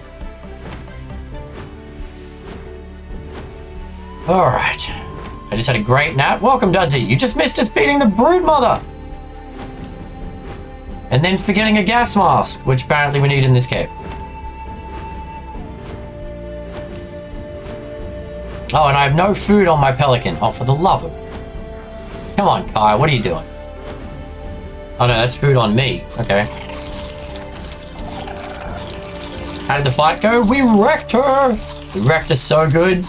Alright. I just had a great nap. Welcome, Dudsy. You just missed us beating the Broodmother. And then forgetting a gas mask, which apparently we need in this cave. Oh, and I have no food on my pelican. Oh, for the love of... Come on, Kai, what are you doing? Oh no, that's food on me. Okay. How did the fight go? We wrecked her! We wrecked her so good.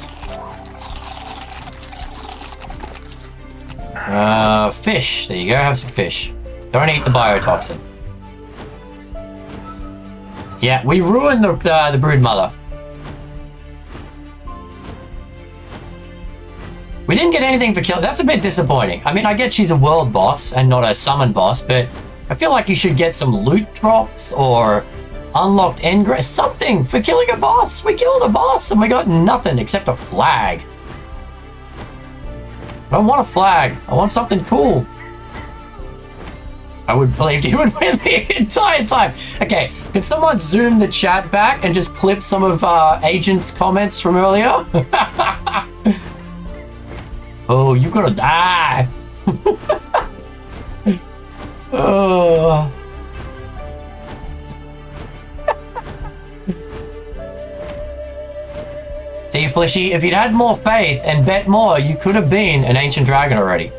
Fish. There you go, have some fish. Don't eat the biotoxin. Yeah, we ruined the Broodmother. We didn't get anything for kill. That's a bit disappointing. I mean, I get she's a world boss and not a summon boss, but I feel like you should get some loot drops or unlocked ingress, something for killing a boss. We killed a boss and we got nothing except a flag. I don't want a flag. I want something cool. I would believe you would win the entire time. Okay, could someone zoom the chat back and just clip some of Agent's comments from earlier? Oh, you're gonna die. Oh. See, Flishy, if you'd had more faith and bet more, you could have been an ancient dragon already.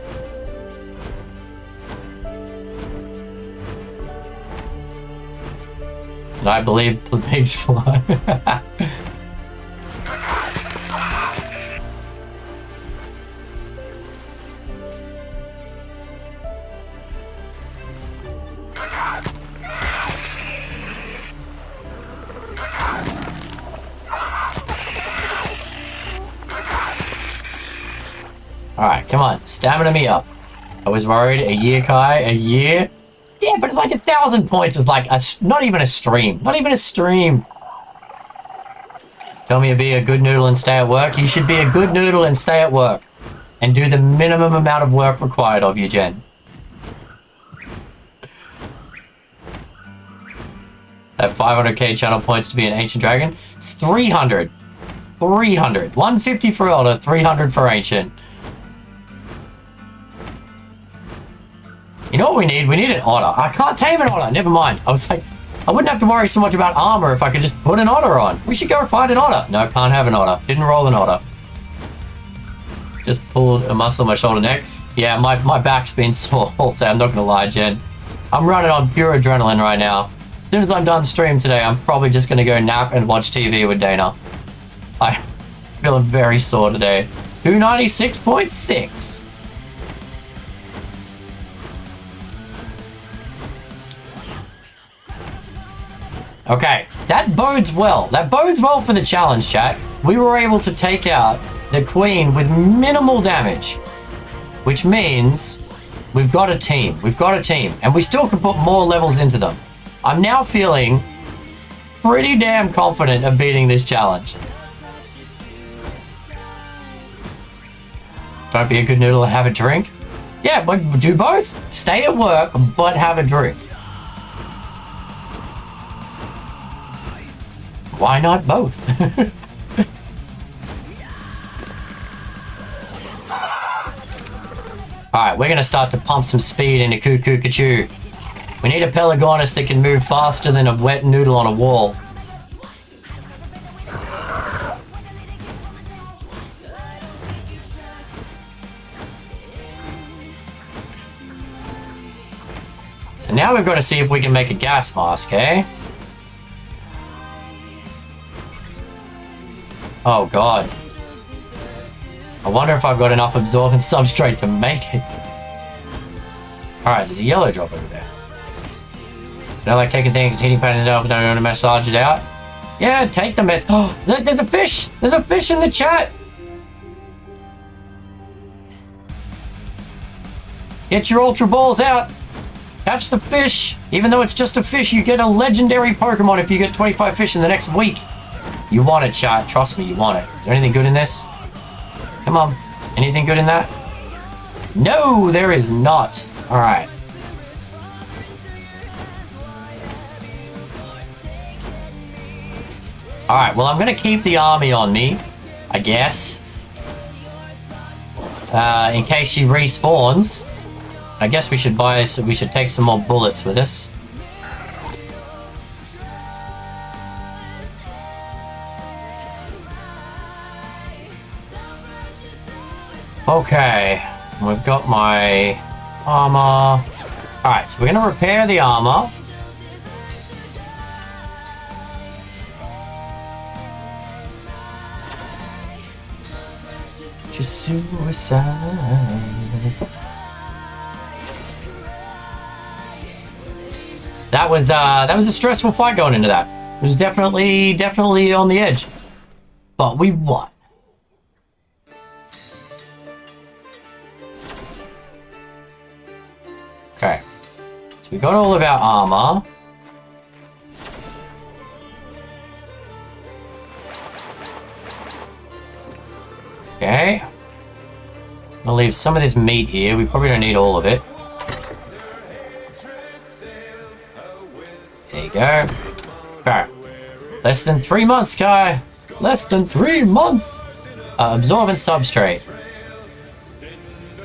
And I believe the pigs fly. Alright, come on, stamina me up. I was worried. A year, Kai, a year? Yeah, but like 1,000 points is like not even a stream. Not even a stream. Tell me to be a good noodle and stay at work. You should be a good noodle and stay at work. And do the minimum amount of work required of you, Jen. Have 500k channel points to be an ancient dragon. It's 300. 300. 150 for elder, 300 for ancient. You know what we need? We need an otter. I can't tame an otter. Never mind. I was like, I wouldn't have to worry so much about armor if I could just put an otter on. We should go find an otter. No, can't have an otter. Didn't roll an otter. Just pulled a muscle in my shoulder neck. Yeah, my back's been sore all day. I'm not gonna lie, Jen. I'm running on pure adrenaline right now. As soon as I'm done stream today, I'm probably just gonna go nap and watch TV with Dana. I'm feeling very sore today. 296.6. Okay, that bodes well. That bodes well for the challenge, chat. We were able to take out the queen with minimal damage, which means we've got a team. We've got a team, and we still can put more levels into them. I'm now feeling pretty damn confident of beating this challenge. Don't be a good noodle and have a drink. Yeah, but do both. Stay at work, but have a drink. Why not both? Alright, we're gonna start to pump some speed into Cuckoo Cachoo. We need a Pelagonus that can move faster than a wet noodle on a wall. And now we've got to see if we can make a gas mask, eh? Oh god. I wonder if I've got enough absorbent substrate to make it. Alright, there's a yellow drop over there. You know, like taking things, heating patterns out, but don't want to massage it out? Yeah, take the meds. Oh, there's a fish! There's a fish in the chat! Get your Ultra Balls out! Catch the fish! Even though it's just a fish, you get a legendary Pokemon if you get 25 fish in the next week. You want it, chat. Trust me, you want it. Is there anything good in this? Come on. Anything good in that? No, there is not. Alright. Alright, well, I'm going to keep the army on me, I guess. In case she respawns. I guess we should we should take some more bullets with us. Okay, we've got my armor. Alright, so we're going to repair the armor. Just suicide. That was a stressful fight going into that. It was definitely on the edge. But we won. Okay. So we got all of our armor. Okay. I'll leave some of this meat here. We probably don't need all of it. There you go. Okay. Less than 3 months, Kai. Less than 3 months. Absorbent substrate.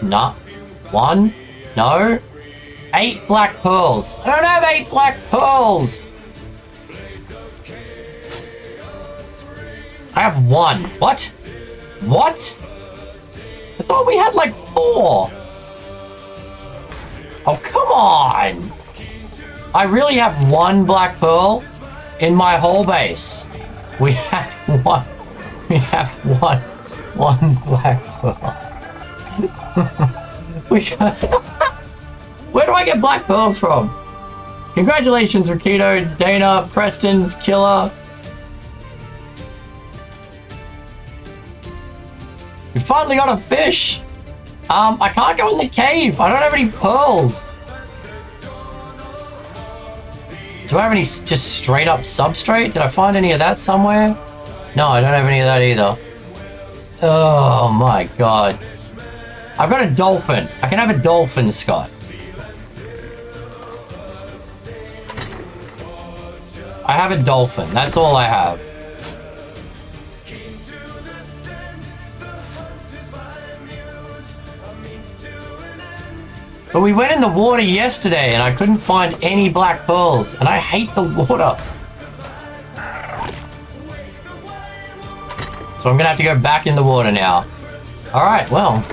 Nah. 1. No. 8 black pearls. I don't have 8 black pearls. I have 1. What? What? I thought we had like 4. Oh, come on. I really have 1 black pearl in my whole base. We have 1. We have 1 black pearl. Where do I get black pearls from? Congratulations, Rakito, Dana, Preston's Killer. We finally got a fish. I can't go in the cave. I don't have any pearls. Do I have any just straight up substrate? Did I find any of that somewhere? No, I don't have any of that either. Oh my god. I've got a dolphin. I can have a dolphin, Scott. I have a dolphin. That's all I have. But we went in the water yesterday and I couldn't find any black pearls. And I hate the water. So I'm going to have to go back in the water now. Alright, well.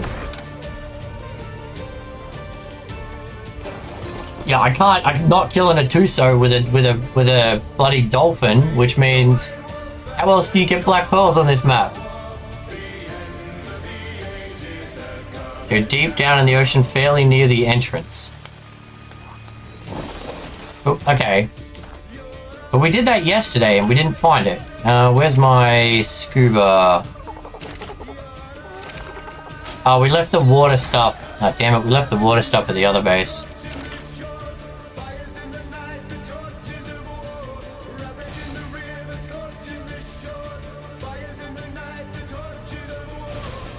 Yeah, I'm not killing a Tuso with a bloody dolphin, which means how else do you get black pearls on this map? You're deep down in the ocean, fairly near the entrance. Oh, okay. But we did that yesterday and we didn't find it. Where's my scuba? Oh, we left the water stuff. Oh, damn it, we left the water stuff at the other base.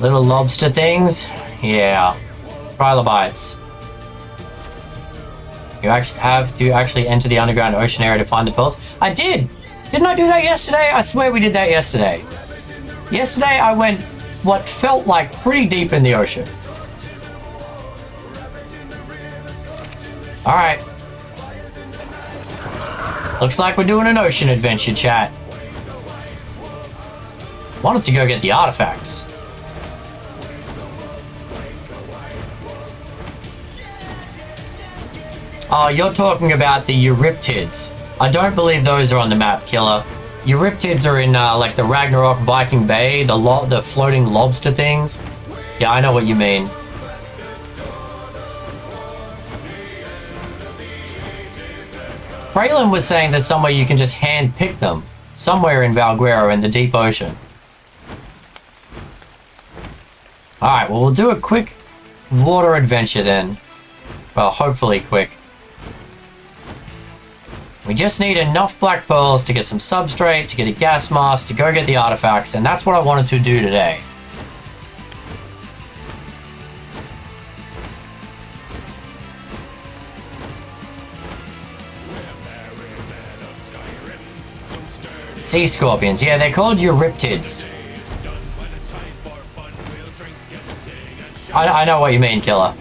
Little lobster things? Yeah. Trilobites. Do you actually enter the underground ocean area to find the pearls? I did! Didn't I do that yesterday? I swear we did that yesterday. Yesterday I went what felt like pretty deep in the ocean. Alright. Looks like we're doing an ocean adventure, chat. Wanted to go get the artifacts. Oh, you're talking about the Euryptids. I don't believe those are on the map, Killer. Euryptids are in like the Ragnarok Viking Bay, the floating lobster things. Yeah, I know what you mean. Braylon was saying there's somewhere you can just hand pick them. Somewhere in Valguero in the deep ocean. Alright, well, we'll do a quick water adventure then. Well, hopefully quick. We just need enough black pearls to get some substrate, to get a gas mask, to go get the artifacts, and that's what I wanted to do today. Sea scorpions, yeah, they're called Euryptids. I know what you mean, Killer.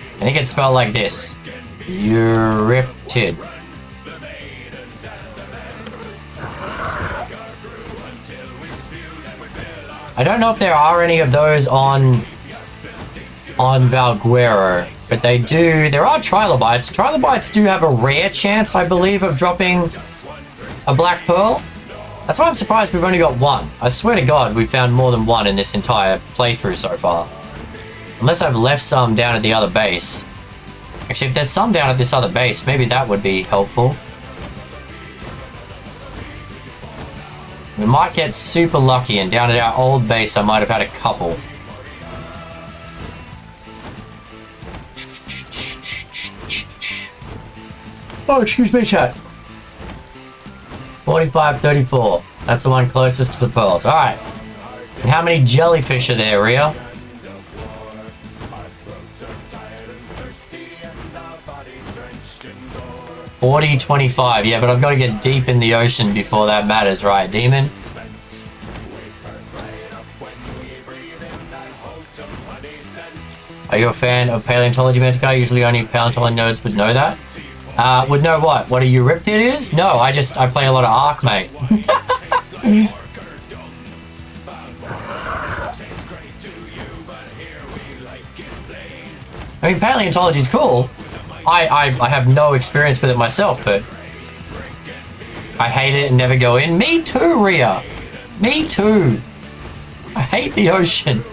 I think it's spelled like this. Euryptid. I don't know if there are any of those on Valguero, but they do. There are trilobites. Trilobites do have a rare chance, I believe, of dropping a black pearl. That's why I'm surprised we've only got one. I swear to God, we've found more than one in this entire playthrough so far. Unless I've left some down at the other base. Actually, if there's some down at this other base, maybe that would be helpful. We might get super lucky, and down at our old base, I might have had a couple. Oh, excuse me, chat. 45-34. That's the one closest to the pearls. Alright. And how many jellyfish are there, Rhea? 40-25. Yeah, but I've got to get deep in the ocean before that matters, right, Demon? Are you a fan of paleontology, Manticore? Usually only paleontology nerds would know that. Would know what? What a Euryptid is? No, I play a lot of Ark, mate. I mean, paleontology is cool. I have no experience with it myself, but I hate it and never go in. Me too, Rhea. Me too. I hate the ocean.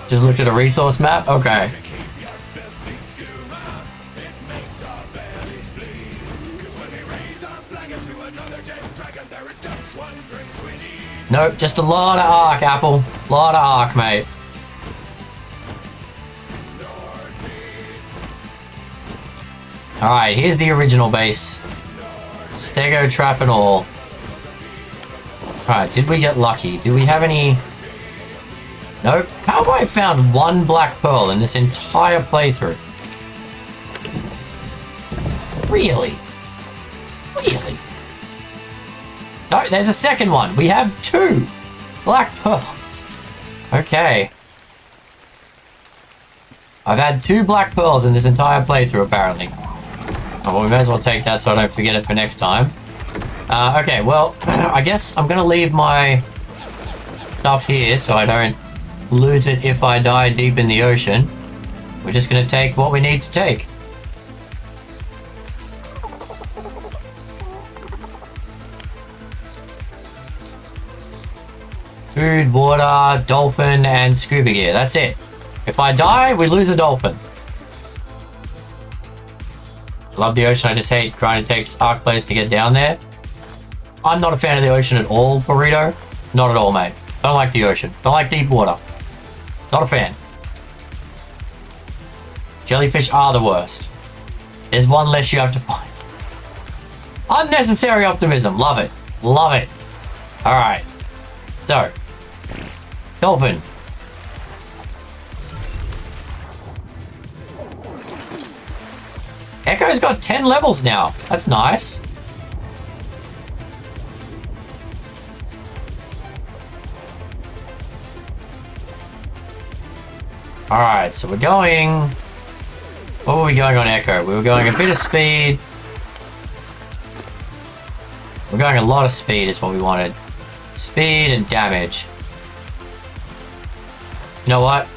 Just looked at a resource map? Okay. Nope, just a lot of Ark, Apple. Lot of Ark, mate. Alright, here's the original base. Stego trap and all. Alright, did we get lucky? Do we have any... Nope. How have I found one black pearl in this entire playthrough? Really? Really? No, there's a second one. We have 2 black pearls. Okay. I've had 2 black pearls in this entire playthrough, apparently. Oh, well, we may as well take that so I don't forget it for next time. Okay, well, I guess I'm going to leave my stuff here so I don't lose it if I die deep in the ocean. We're just going to take what we need to take. Food, water, dolphin, and scuba gear. That's it. If I die, we lose a dolphin. Love the ocean. I just hate grinding. It takes Ark players to get down there. I'm not a fan of the ocean at all, Burrito. Not at all, mate. Don't like the ocean. Don't like deep water. Not a fan. Jellyfish are the worst. There's one less you have to find. Unnecessary optimism. Love it. Love it. Alright. So. Dolphin. Echo's got 10 levels now. That's nice. Alright, so we're going... What were we going on Echo? We were going a bit of speed. We're going a lot of speed is what we wanted. speed, and damage. You know what?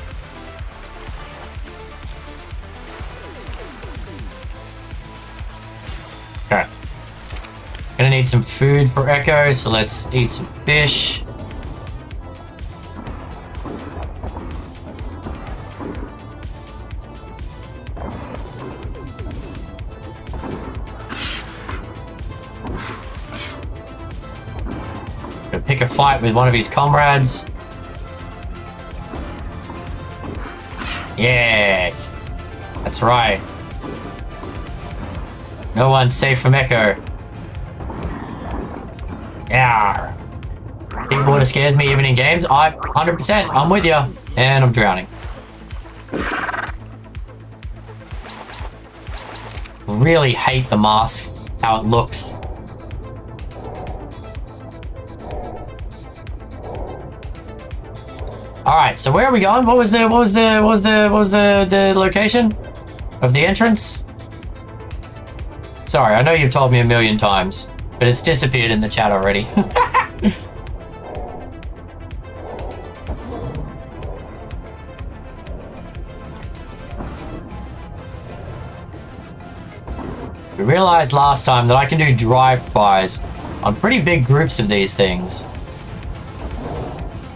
Okay. Gonna need some food for Echo, so let's eat some fish. Gonna pick a fight with one of his comrades. Yeah, that's right. No one's safe from Echo. Yeah. Deep water scares me even in games. 100%. I'm with you. And I'm drowning. Really hate the mask. How it looks. Alright, so where are we going? What was the location of the entrance? Sorry, I know you've told me a million times, but it's disappeared in the chat already. We realized last time that I can do drive-bys on pretty big groups of these things.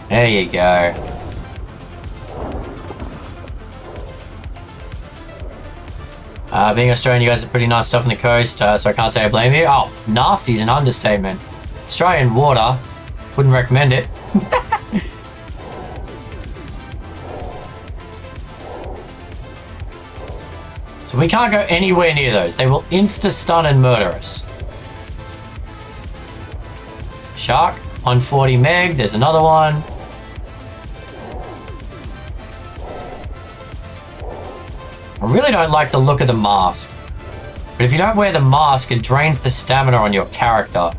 There you go. Being Australian, you guys are pretty nice stuff on the coast, so I can't say I blame you. Oh, nasty's an understatement. Australian water, wouldn't recommend it. So we can't go anywhere near those. They will insta-stun and murder us. Shark, 140 meg, there's another one. I really don't like the look of the mask. But if you don't wear the mask, it drains the stamina on your character.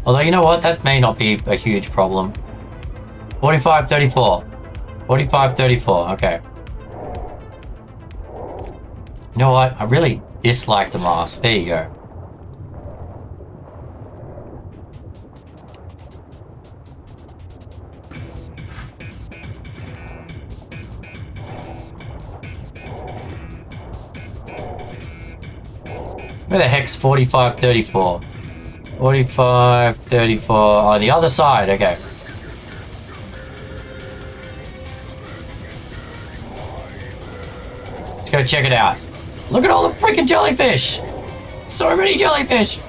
Although, you know what? That may not be a huge problem. 45-34. 45-34, okay. You know what? I really dislike the mask. There you go. Where the heck's 45-34? 45-34. Oh, the other side. Okay. Let's go check it out. Look at all the freaking jellyfish! So many jellyfish!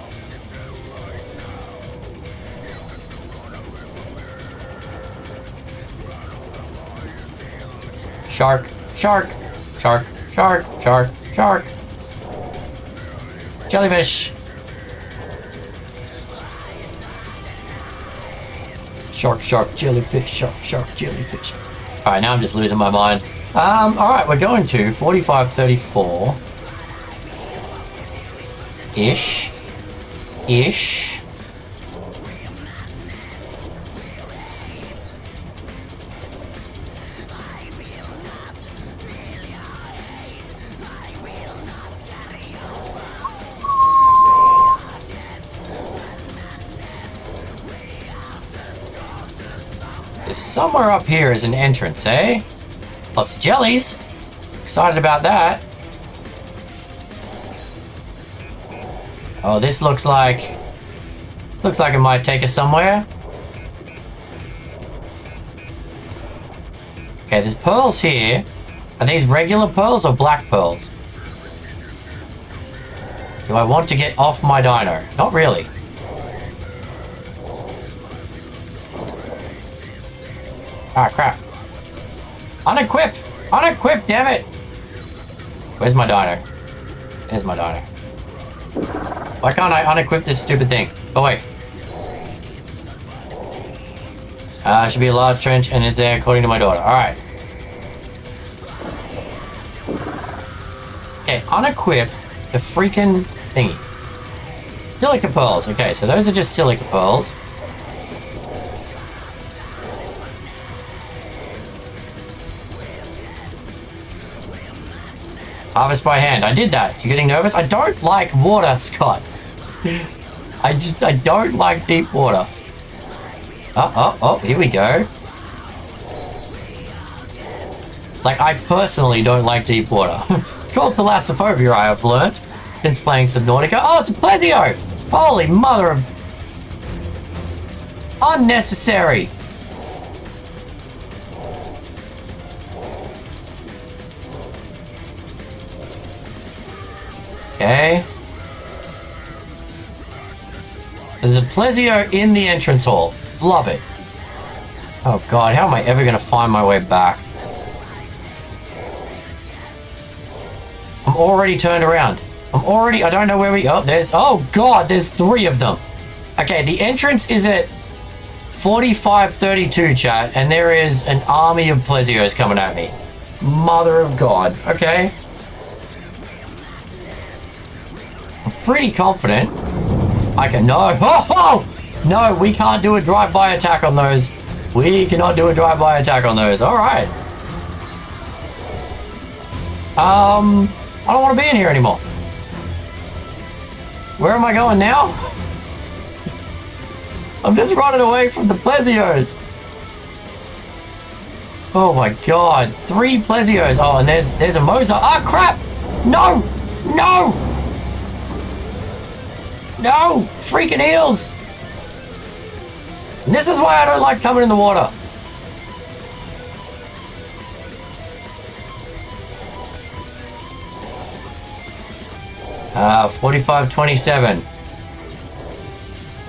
Shark, shark, shark, shark, shark, shark. Jellyfish. Shark, shark, jellyfish, shark, shark, jellyfish. Alright, now I'm just losing my mind. Alright, we're going to 45-34. Ish. Somewhere up here is an entrance, eh? Lots of jellies. Excited about that. Oh, this looks like it might take us somewhere. Okay, there's pearls here. Are these regular pearls or black pearls? Do I want to get off my dino? Not really. Ah, crap. Unequip! Unequip, damn it! Where's my dino? There's my dino. Why can't I unequip this stupid thing? Oh, wait. Should be a large trench and it's there according to my daughter. Alright. Okay, unequip the freaking thingy. Silica pearls. Okay, so those are just silica pearls. Harvest by hand. I did that. You getting nervous? I don't like water, Scott. I don't like deep water. Oh, here we go. Like, I personally don't like deep water. It's called thalassophobia, I have learnt, since playing Subnautica. Oh, it's a plesio! Holy mother of... Unnecessary! Okay. There's a plesio in the entrance hall. Love it. Oh god, how am I ever going to find my way back? I'm already turned around. I don't know where we... Oh god, there's 3 of them. Okay, the entrance is at 4532, chat, and there is an army of plesios coming at me. Mother of god. Okay. I'm pretty confident. I can... No. Oh! No, we can't do a drive-by attack on those. We cannot do a drive-by attack on those. Alright. I don't want to be in here anymore. Where am I going now? I'm just running away from the plesios. Oh my god. 3 plesios. Oh, and there's a Moza. Ah, crap! No! No! No! Freaking eels! And this is why I don't like coming in the water. 4527.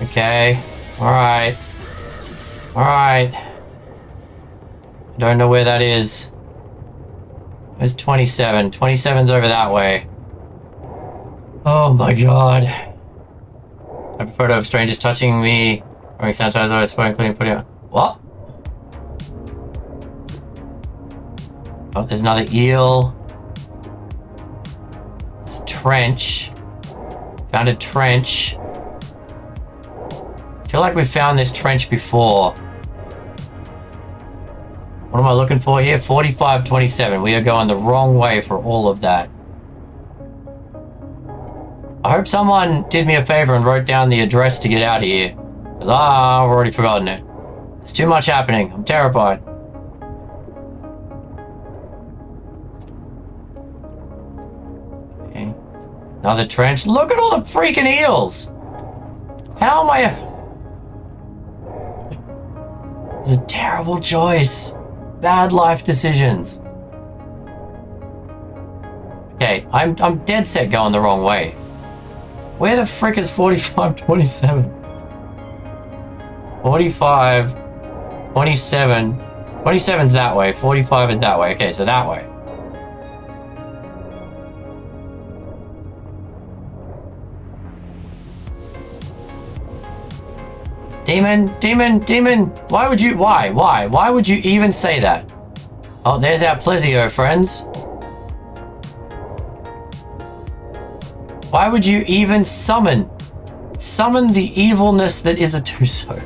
Okay. Alright. Alright. I don't know where that is. Where's 27? 27's over that way. Oh my god. I have a photo of strangers touching me. Wearing sanitizer, I spoke clean, putting on. What? Oh, there's another eel. It's a trench. Found a trench. I feel like we've found this trench before. What am I looking for here? 4527. We are going the wrong way for all of that. I hope someone did me a favor and wrote down the address to get out of here. Because I've already forgotten it. There's too much happening. I'm terrified. Okay. Another trench. Look at all the freaking eels! How am I... It's a terrible choice. Bad life decisions. Okay, I'm dead set going the wrong way. Where the frick is 4527? 45, 27. 27's that way. 45 is that way. Okay, so that way. Demon. Why would you even say that? Oh, there's our plesio, friends. Why would you even summon the evilness that is a Tuso?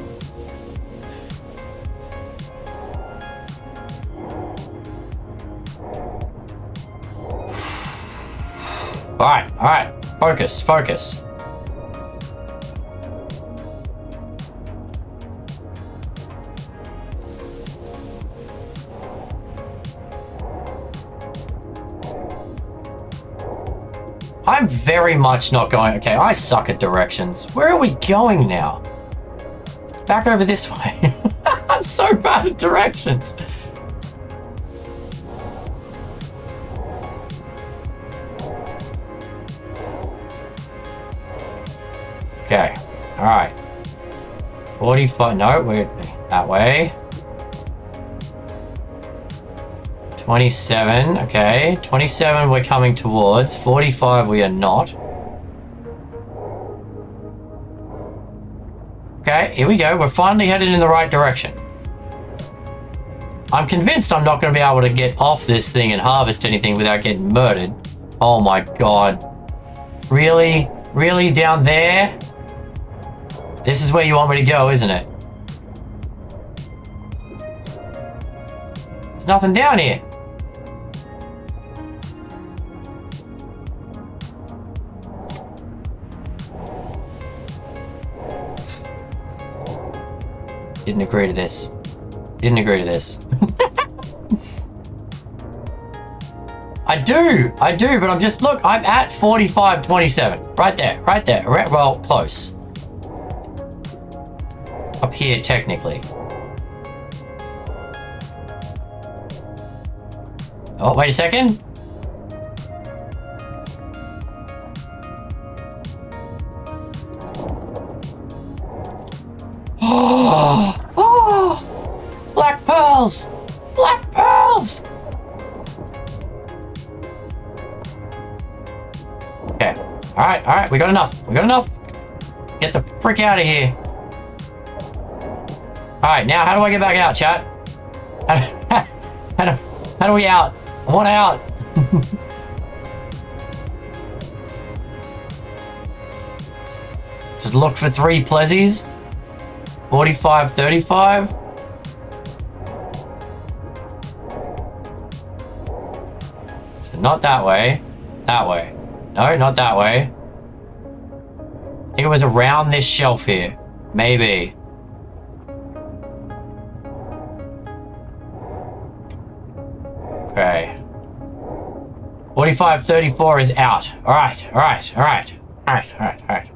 Alright. Focus. I'm very much not going... Okay, I suck at directions. Where are we going now? Back over this way. I'm so bad at directions. Okay, alright. 45... No, we're that way. 27, okay. 27 we're coming towards. 45 we are not. Okay, here we go. We're finally headed in the right direction. I'm convinced I'm not going to be able to get off this thing and harvest anything without getting murdered. Oh my god. Really? Really? Down there? This is where you want me to go, isn't it? There's nothing down here. Didn't agree to this. Didn't agree to this. I do, but I'm just, look, I'm at 45.27. Right there, well, close. Up here, technically. Oh, wait a second. Oh, black pearls, black pearls. Okay, all right, we got enough. Get the frick out of here. All right, now how do I get back out, chat? How do we out? I want out. Just look for 3 plezies. 45, 35. So not that way. That way. No, not that way. I think it was around this shelf here. Maybe. Okay. 45, 34 is out. All right.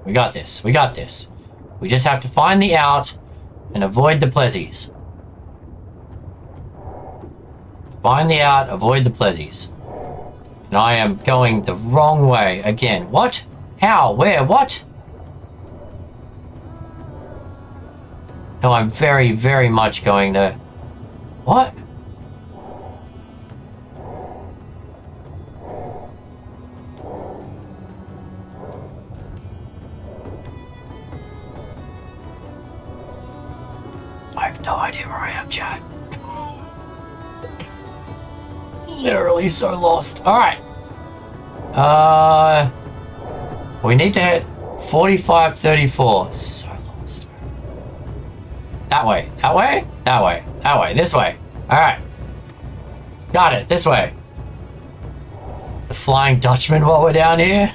We got this. We just have to find the out and avoid the plezies. Find the out, avoid the plezies. And I am going the wrong way again. What? How? Where? What? No, I'm very, very much going to... What? I have no idea where I am, chat. Literally so lost. Alright. We need to hit 45, 34. So lost. That way. This way. Alright. Got it. This way. The Flying Dutchman while we're down here.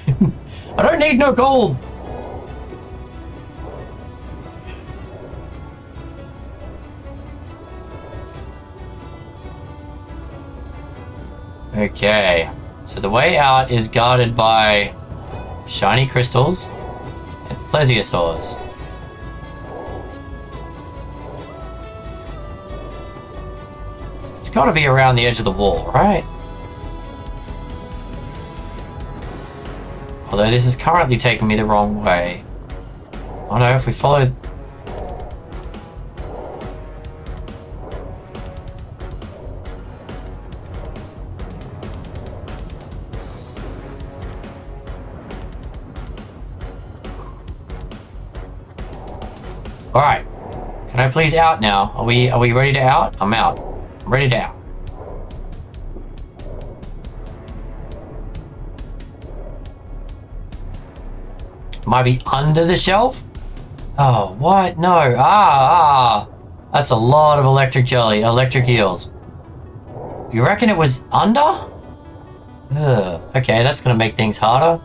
I don't need no gold. Okay, so the way out is guarded by shiny crystals and plesiosaurs. It's got to be around the edge of the wall, right? Although this is currently taking me the wrong way. Oh no, if we follow... Alright. Can I please out now? Are we ready to out? I'm out. I'm ready to out. Might be under the shelf? Oh, what? No. That's a lot of electric eels. You reckon it was under? Ugh. Okay, that's gonna make things harder.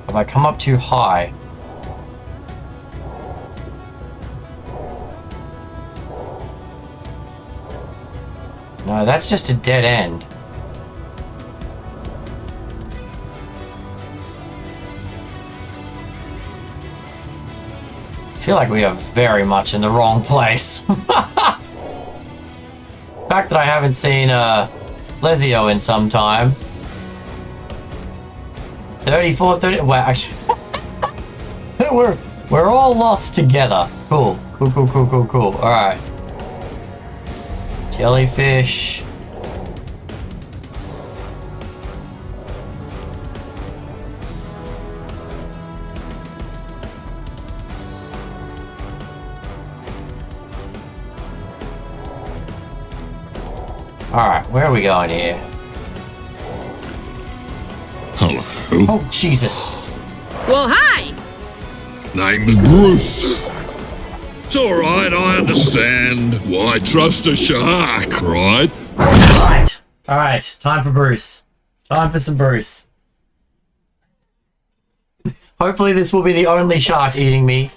If I come up too high... No, that's just a dead end. I feel like we are very much in the wrong place. The fact that I haven't seen Plesio in some time. 34, 30... Well, actually... we're all lost together. Cool. Alright. Jellyfish. Alright, where are we going here? Hello. Oh, Jesus. Well, hi! Name's Bruce. It's alright, I understand. Why trust a shark, right? Alright, time for Bruce. Time for some Bruce. Hopefully this will be the only shark eating me.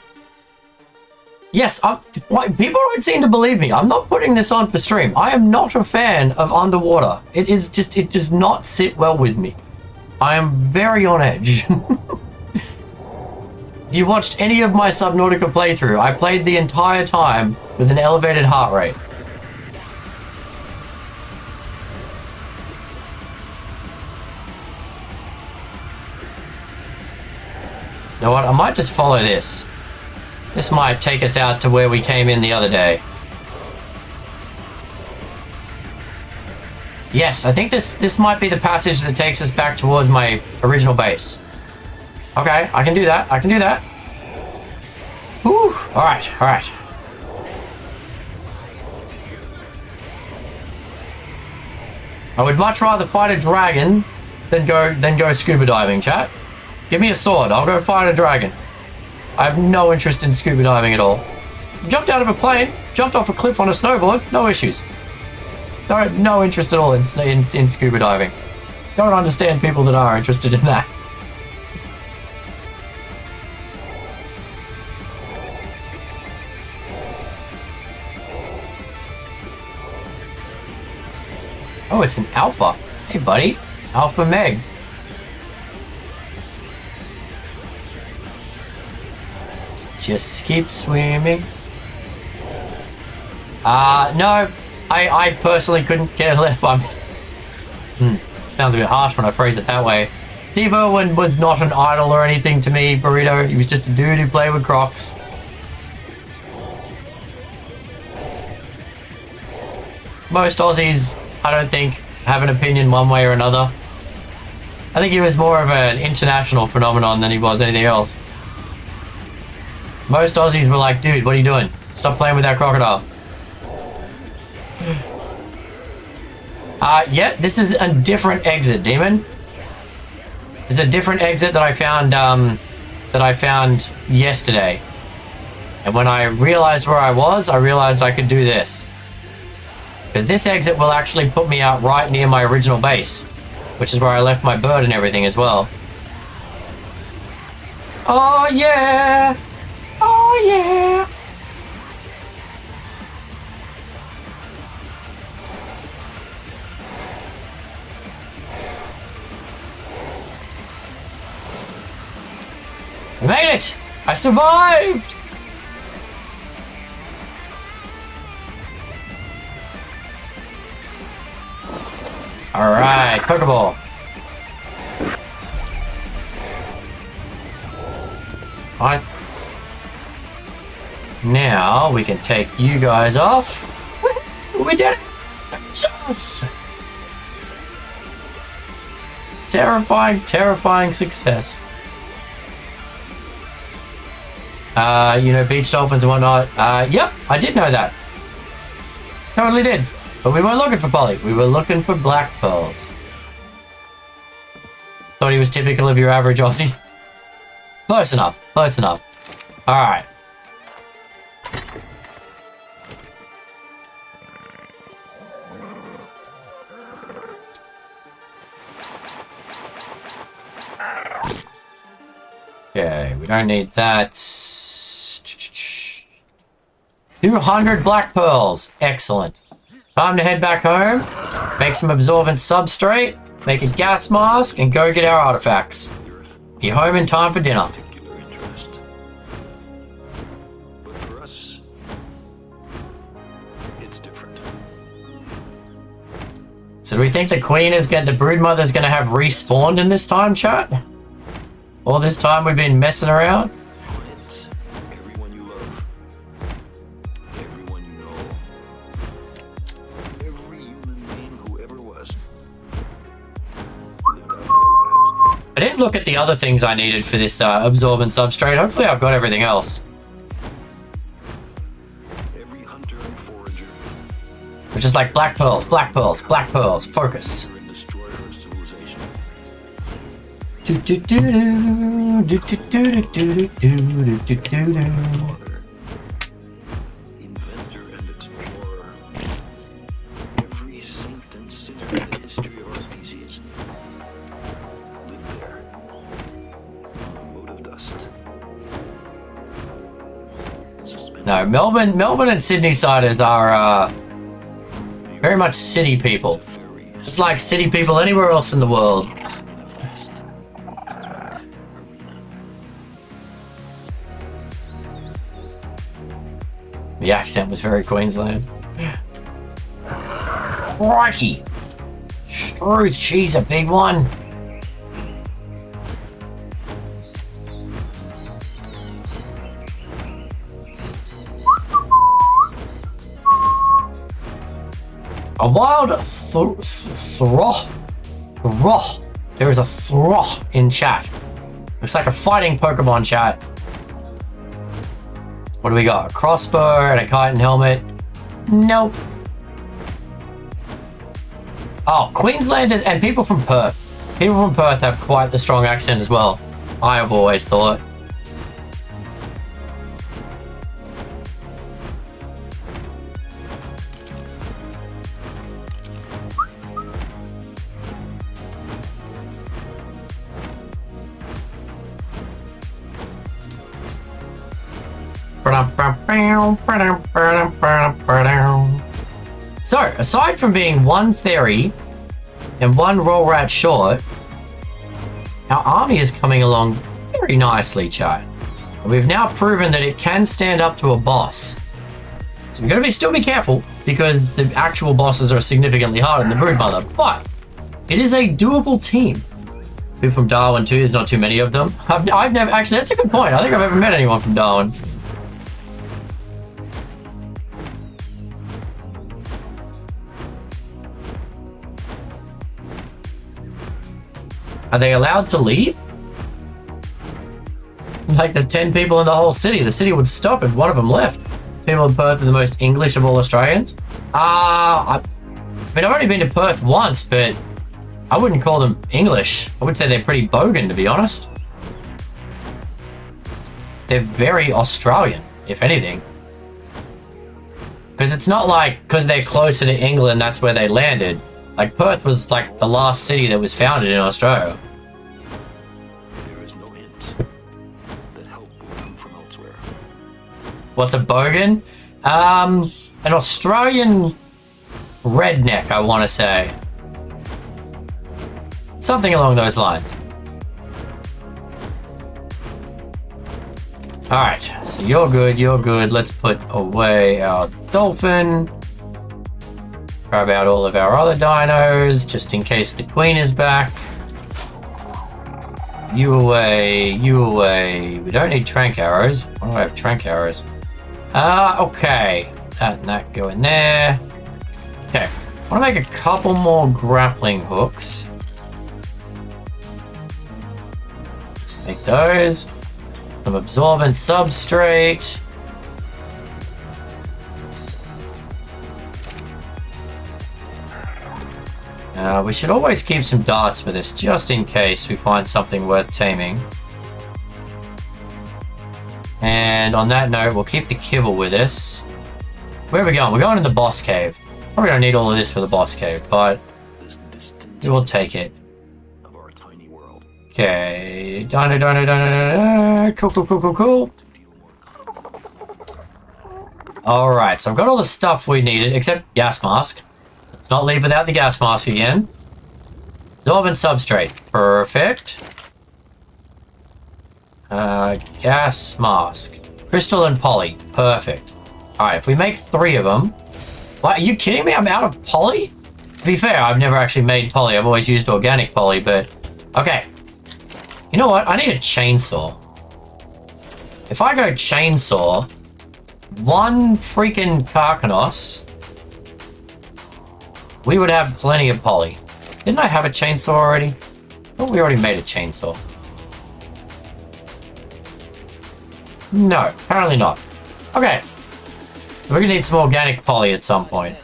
Yes, people don't seem to believe me. I'm not putting this on for stream. I am not a fan of underwater. It does not sit well with me. I am very on edge. If you watched any of my Subnautica playthrough, I played the entire time with an elevated heart rate. You know what? I might just follow this. This might take us out to where we came in the other day. Yes, I think this might be the passage that takes us back towards my original base. Okay, I can do that. I can do that. Whew. Alright, alright. I would much rather fight a dragon than go scuba diving, chat. Give me a sword. I'll go fight a dragon. I have no interest in scuba diving at all. Jumped out of a plane, jumped off a cliff on a snowboard, no issues. No interest at all in scuba diving. Don't understand people that are interested in that. Oh, it's an alpha. Hey, buddy. Alpha Meg. Just keep swimming. No. I personally couldn't care less. Sounds a bit harsh when I phrase it that way. Steve Irwin was not an idol or anything to me, Burrito. He was just a dude who played with Crocs. Most Aussies, I don't think, have an opinion one way or another. I think he was more of an international phenomenon than he was anything else. Most Aussies were like, dude, what are you doing? Stop playing with that crocodile. Yeah, this is a different exit, Demon. This is a different exit that I found yesterday. And when I realized where I was, I realized I could do this. Because this exit will actually put me out right near my original base, which is where I left my bird and everything as well. Oh yeah! Oh yeah! I made it! I survived! Alright, Pokeball. Alright. Now we can take you guys off. We did it! Success! Terrifying, terrifying success. You know, beach dolphins and whatnot. Yep, I did know that. Totally did. But we weren't looking for Polly. We were looking for black pearls. Thought he was typical of your average Aussie. Close enough. Close enough. Alright. Okay, we don't need that. 200 black pearls. Excellent. Time to head back home, make some absorbent substrate, make a gas mask, and go get our artifacts. Be home in time for dinner. But for us, it's different. So do we think the Queen is the Broodmother's gonna have respawned in this time, chat? All this time we've been messing around? Everyone you love, everyone you know, every human being who ever was, lived out their lives. I didn't look at the other things I needed for this absorbent substrate. Hopefully I've got everything else. Every hunter and forager, Which is like black pearls, black pearls, black pearls. Focus. and destroyer of civilization. Do do do do do do do do do do do do do. Inventor and explorer. Every saint and sinner in the history of our species lived there on a mote of dust. No, Melbourne and Sydney siders are very much city people. It's like city people anywhere else in the world. The accent was very Queensland. Crikey! Struth, she's a big one. A wild throh. There is a throh in chat. Looks like a fighting Pokemon chat. What do we got? A crossbow and a kite and helmet? Nope. Oh, Queenslanders and people from Perth. People from Perth have quite the strong accent as well. I have always thought. So, aside from being one theory and one roll rat short, our army is coming along very nicely, chat. We've now proven that it can stand up to a boss. So we've got to still be careful because the actual bosses are significantly harder than the Broodmother, but it is a doable team. People from Darwin too, there's not too many of them. I've never, actually that's a good point. I think I've ever met anyone from Darwin. Are they allowed to leave? Like there's 10 people in the whole city. The city would stop if one of them left. People in Perth are the most English of all Australians. I mean, I've only been to Perth once, but I wouldn't call them English. I would say they're pretty bogan, to be honest. They're very Australian, if anything. Because it's not like, because they're closer to England, that's where they landed. Like, Perth was like the last city that was founded in Australia. There is no hint that help will come from elsewhere. What's a bogan? An Australian redneck, I want to say. Something along those lines. Alright, so you're good, you're good. Let's put away our dolphin. Grab out all of our other dinos, just in case the queen is back. You away, you away. We don't need trank arrows. Why do I have trank arrows? Okay. That and that go in there. Okay. I want to make a couple more grappling hooks. Make those. Some absorbent substrate. We should always keep some darts for this, just in case we find something worth taming. And on that note, we'll keep the kibble with us. Where are we going? We're going to the boss cave. Probably don't need all of this for the boss cave, but we will take it. Okay, dino. Cool. Alright, so I've got all the stuff we needed, except gas mask. Let's not leave without the gas mask again. Absorbent substrate. Perfect. Gas mask. Crystal and poly. Perfect. Alright, if we make 3 of them... What, are you kidding me? I'm out of poly? To be fair, I've never actually made poly. I've always used organic poly, but... Okay. You know what? I need a chainsaw. If I go chainsaw... 1 freaking Karkanos... We would have plenty of poly. Didn't I have a chainsaw already? Oh, we already made a chainsaw. No, apparently not. Okay. We're gonna need some organic poly at some point.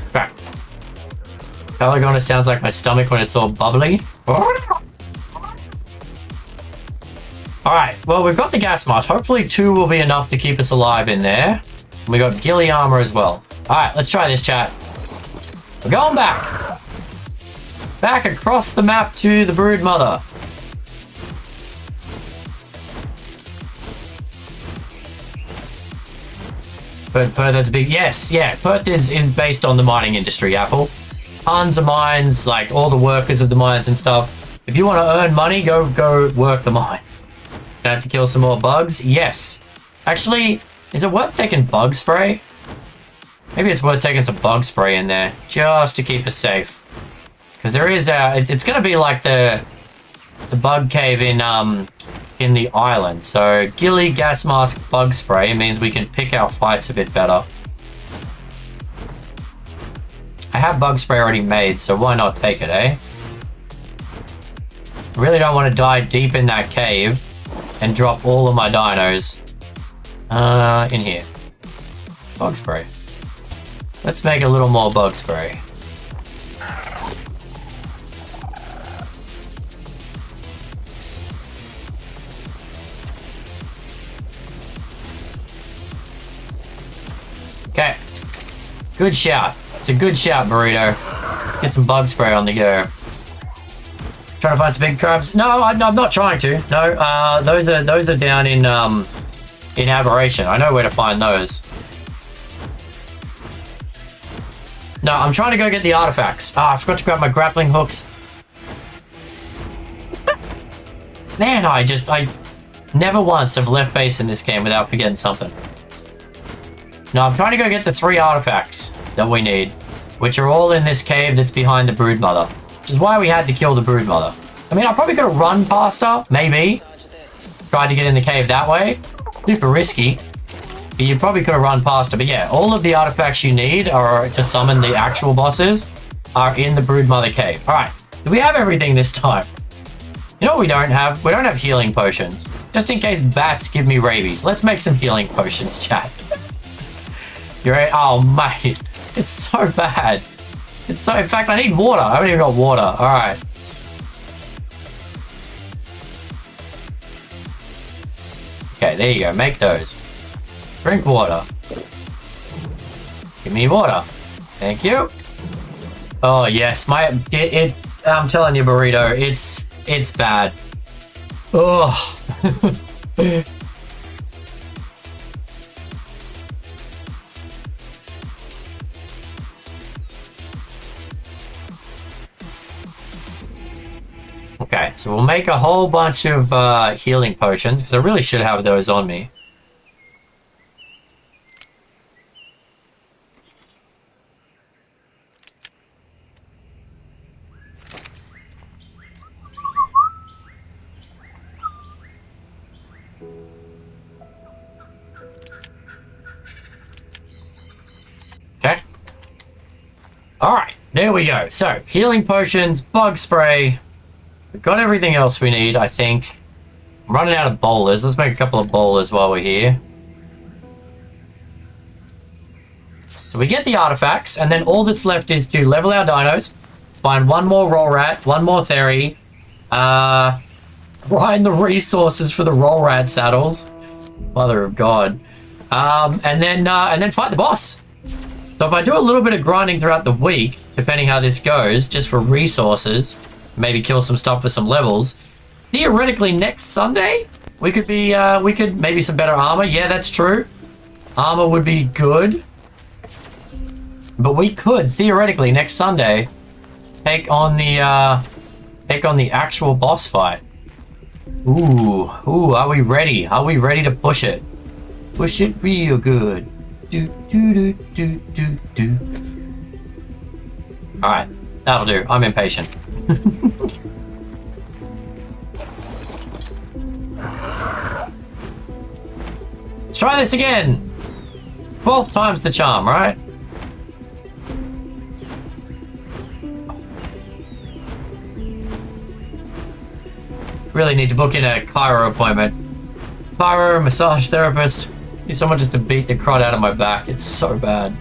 Okay. Pelagona sounds like my stomach when it's all bubbly. Alright, well, we've got the gas mask. Hopefully 2 will be enough to keep us alive in there. And we got ghillie armor as well. Alright, let's try this, chat. We're going back. Back across the map to the Broodmother. Perth has a big... Yes, yeah. Perth is based on the mining industry, Apple. Tons of mines, like all the workers of the mines and stuff. If you want to earn money, go work the mines. Gonna have to kill some more bugs? Yes. Actually, is it worth taking bug spray? Maybe it's worth taking some bug spray in there, just to keep us safe. Because there is it's gonna be like the bug cave in the island. So ghillie, gas mask, bug spray means we can pick our fights a bit better. I have bug spray already made, so why not take it, eh? I really don't want to dive deep in that cave and drop all of my dinos in here. Bug spray. Let's make a little more bug spray. Okay. Good shout. It's a good shout, Burrito. Get some bug spray on the go. Trying to find some big crabs? No, I'm not trying to. No, those are down in Aberration. I know where to find those. No, I'm trying to go get the artifacts. I forgot to grab my grappling hooks. Man, I never once have left base in this game without forgetting something. No, I'm trying to go get the 3 artifacts that we need, which are all in this cave that's behind the Broodmother, which is why we had to kill the Broodmother. I mean, I probably could have run past her, maybe. Tried to get in the cave that way. Super risky. But you probably could have run past her. But yeah, all of the artifacts you need are to summon the actual bosses are in the Broodmother cave. All right, do we have everything this time? You know what we don't have? We don't have healing potions. Just in case bats give me rabies. Let's make some healing potions, chat. You're right? Oh, mate. It's so bad. It's so... In fact, I need water. I haven't even got water. All right. Okay, there you go. Make those. Drink water. Give me water. Thank you. Oh, yes. I'm telling you, Burrito, it's bad. Oh. Okay, so we'll make a whole bunch of healing potions, because I really should have those on me. Okay. Alright, there we go. So, healing potions, bug spray. We've got everything else we need, I think. I'm running out of bowlers. Let's make a couple of bowlers while we're here. So we get the artifacts, and then all that's left is to level our dinos, find one more roll rat, one more theory, grind the resources for the roll rat saddles. Mother of God. And then fight the boss. So if I do a little bit of grinding throughout the week, depending how this goes, just for resources, maybe kill some stuff for some levels, theoretically next Sunday we could maybe some better armor. Yeah, that's true. Armor would be good, but we could theoretically next Sunday take on the actual boss fight. Ooh, are we ready? Are we ready to push it? Push it real good. All right, that'll do. I'm impatient. Let's try this again. 12th time's the charm, right? Really need to book in a chiro appointment. Chiro, massage therapist. Need someone just to beat the crud out of my back. It's so bad.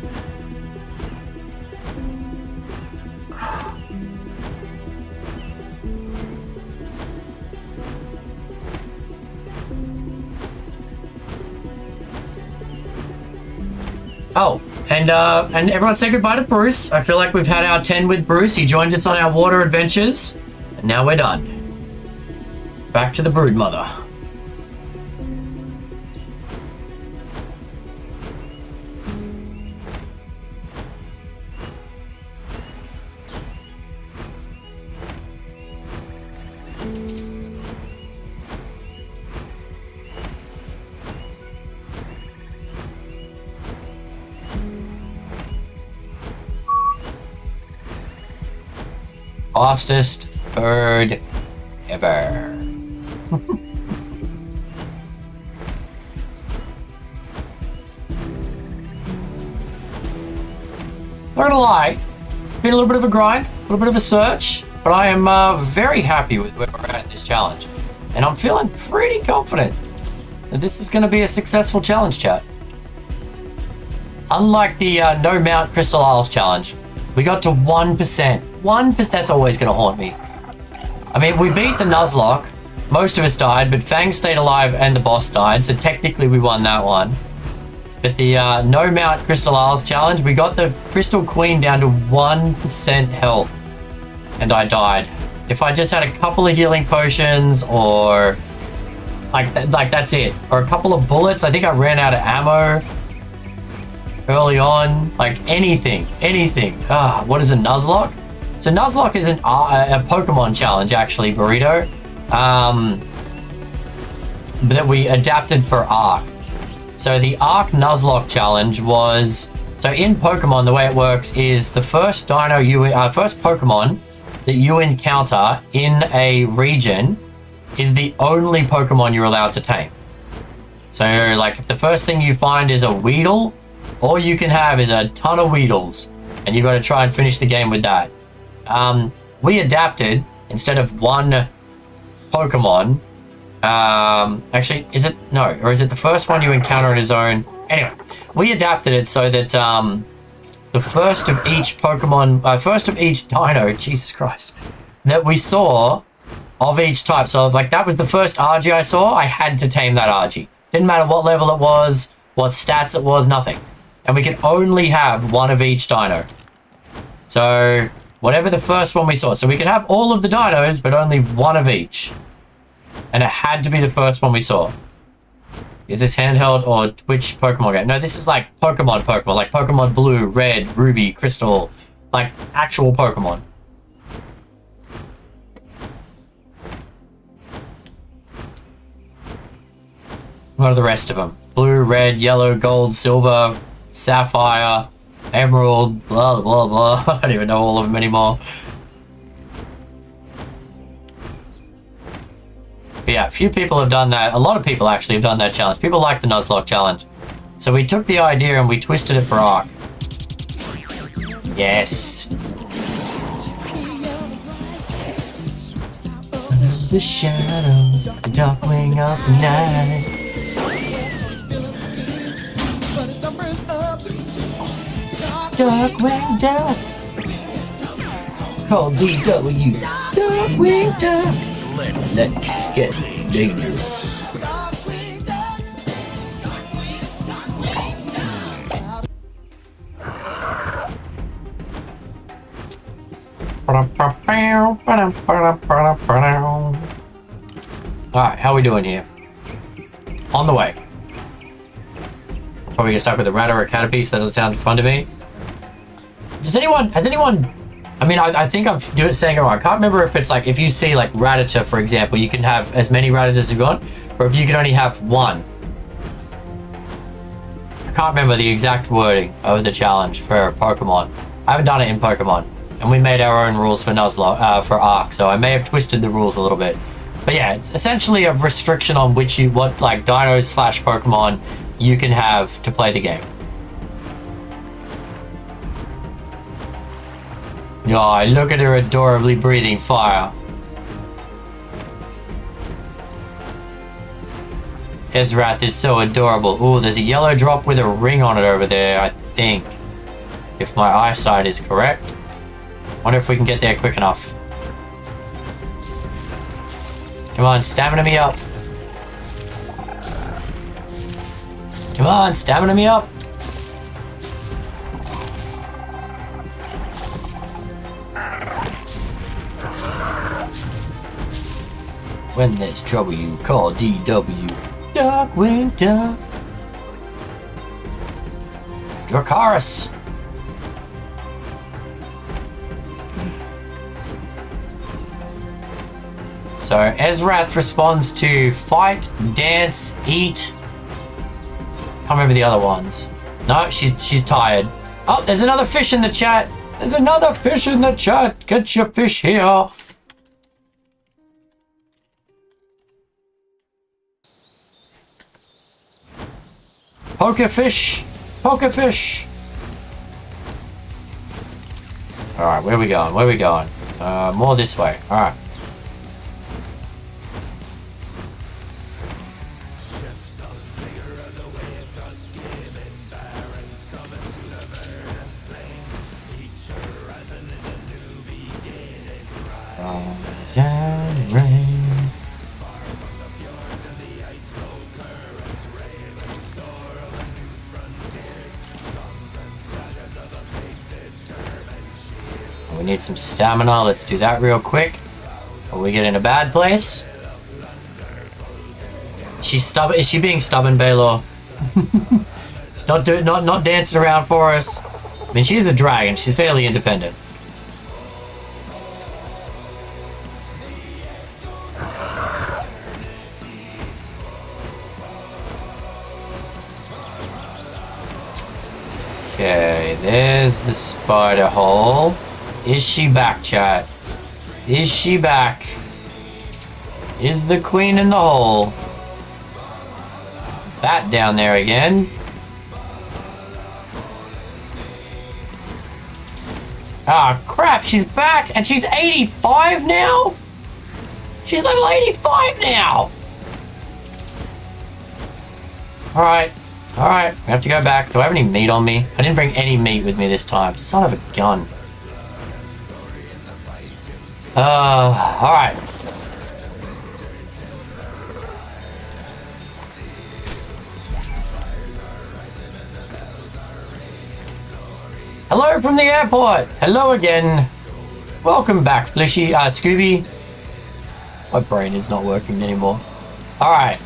Oh, and everyone say goodbye to Bruce. I feel like we've had our 10 with Bruce. He joined us on our water adventures, and now we're done. Back to the Broodmother. Fastest bird ever. Not gonna lie, been a little bit of a grind, a little bit of a search, but I am very happy with where we're at in this challenge. And I'm feeling pretty confident that this is gonna be a successful challenge, chat. Unlike the no mount Crystal Isles challenge, we got to 1%. 1%, that's always gonna haunt me. I mean, we beat the Nuzlocke, most of us died, but Fang stayed alive and the boss died, so technically we won that one. But the no mount Crystal Isles challenge, we got the Crystal Queen down to 1% health. And I died. If I just had a couple of healing potions or like that's it. Or a couple of bullets. I think I ran out of ammo early on. Like anything. What is a Nuzlocke? So Nuzlocke is a Pokemon challenge actually, Burrito. That we adapted for Arc. So the Arc Nuzlocke challenge was, so in Pokemon the way it works is the first first Pokemon that you encounter in a region is the only Pokemon you're allowed to tame. So like if the first thing you find is a Weedle, all you can have is a ton of Weedles and you got to try and finish the game with that. We adapted, instead of one Pokemon, actually, is it? No, or is it the first one you encounter in a zone? Anyway, we adapted it so that the first of each Pokemon, first of each dino, Jesus Christ, that we saw of each type. So like that was the first RG I saw, I had to tame that RG. Didn't matter what level it was, what stats it was, nothing. And we could only have one of each dino. So whatever the first one we saw. So we could have all of the dinos, but only one of each. And it had to be the first one we saw. Is this handheld or which Pokemon game? No, this is like Pokemon, like Pokemon Blue, Red, Ruby, Crystal, like actual Pokemon. What are the rest of them? Blue, red, yellow, gold, silver, sapphire, emerald, blah, blah, blah. I don't even know all of them anymore. But yeah, a few people have done that. A lot of people actually have done that challenge. People like the Nuzlocke challenge. So we took the idea and we twisted it for Arc. Yes. The shadows, the dark wing of the night. Dark wing duck. Call DW. Dark wing duck. Let's get dangerous. Alright, how are we doing here? On the way. Probably get stuck with a rat or a catapiece. That doesn't sound fun to me. Has anyone, I mean, I think I'm saying it wrong. I can't remember if it's like, if you see like Rattata, for example, you can have as many Rattatas as you want, or if you can only have one. I can't remember the exact wording of the challenge for Pokemon. I haven't done it in Pokemon, and we made our own rules for Nuzlocke, for Arc, so I may have twisted the rules a little bit. But yeah, it's essentially a restriction on what like dinos / Pokemon you can have to play the game. Oh, look at her adorably breathing fire. Ezrath is so adorable. Oh, there's a yellow drop with a ring on it over there, I think. If my eyesight is correct. Wonder if we can get there quick enough. Come on, stamina me up. Come on, stamina me up. When there's trouble, you call DW. Darkwing Duck. Dracarys. So Ezrath responds to fight, dance, eat. Can't remember the other ones. No, she's tired. Oh, there's another fish in the chat. There's another fish in the chat. Get your fish here. Poker fish. Poker fish. Alright, where are we going? Where are we going? More this way. Alright. And rain. We need some stamina. Let's do that real quick. Or we get in a bad place. She's stubborn. Is she being stubborn, Balor? She's not dancing around for us. I mean, she is a dragon. She's fairly independent. Okay, there's the spider hole. Is she back, chat? Is she back? Is the queen in the hole? Bat down there again. Ah, crap, she's back and she's 85 now? She's level 85 now! Alright. Alright, we have to go back. Do I have any meat on me? I didn't bring any meat with me this time. Son of a gun. Alright. Hello from the airport. Hello again. Welcome back, Fleshy, Scooby. My brain is not working anymore. Alright.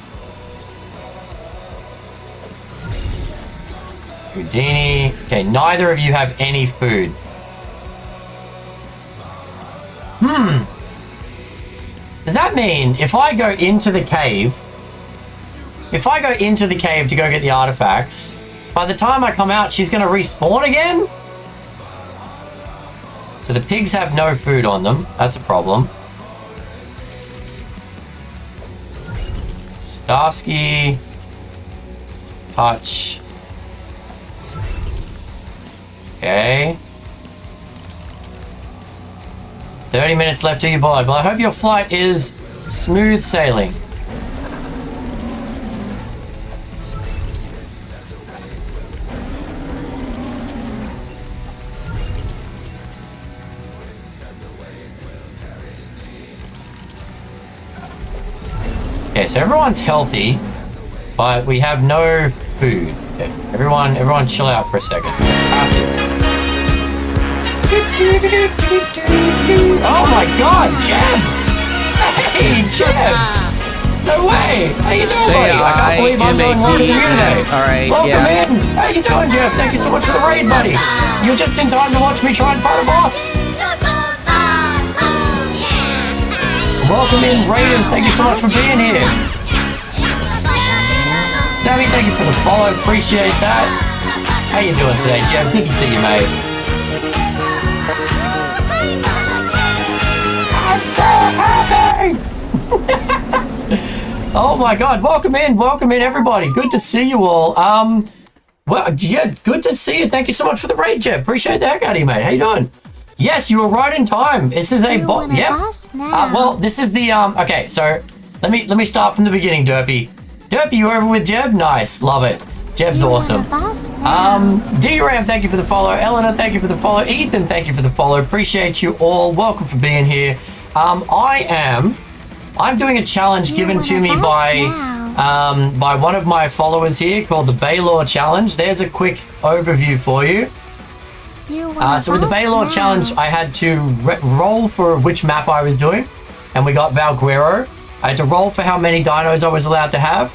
Houdini. Okay, neither of you have any food. Does that mean if I go into the cave, to go get the artifacts, by the time I come out, she's going to respawn again? So the pigs have no food on them. That's a problem. Starsky. Touch. Okay. 30 minutes left to your board. Well, I hope your flight is smooth sailing. Okay, so everyone's healthy, but we have no food. Okay, everyone chill out for a second. Just passive. Oh my god, Jeb! Hey, Jeb! No way! How you doing, buddy? I can't believe I'm doing one of you today. Alright, Welcome in! How you doing, Jeb? Thank you so much for the raid, buddy! You're just in time to watch me try and fight a boss! Welcome in, Raiders! Thank you so much for being here! Sammy, thank you for the follow, appreciate that! How you doing today, Jeb? Good to see you, mate. I'm so happy! Oh my god, welcome in everybody. Good to see you all. Well, yeah, good to see you. Thank you so much for the raid, Jeb. Appreciate the heck out of you, mate. How you doing? Yes, you were right in time. This is a bot. Yep. Well, this is the okay, so let me start from the beginning, Derpy. Derpy, you over with Jeb? Nice, love it. Jeb's awesome. D-Ram, thank you for the follow. Eleanor, thank you for the follow. Ethan, thank you for the follow. Appreciate you all. Welcome for being here. I'm doing a challenge given to me by one of my followers here called the Balor Challenge. There's a quick overview for you. So with the Balor Challenge, I had to roll for which map I was doing, and we got Valguero. I had to roll for how many dinos I was allowed to have,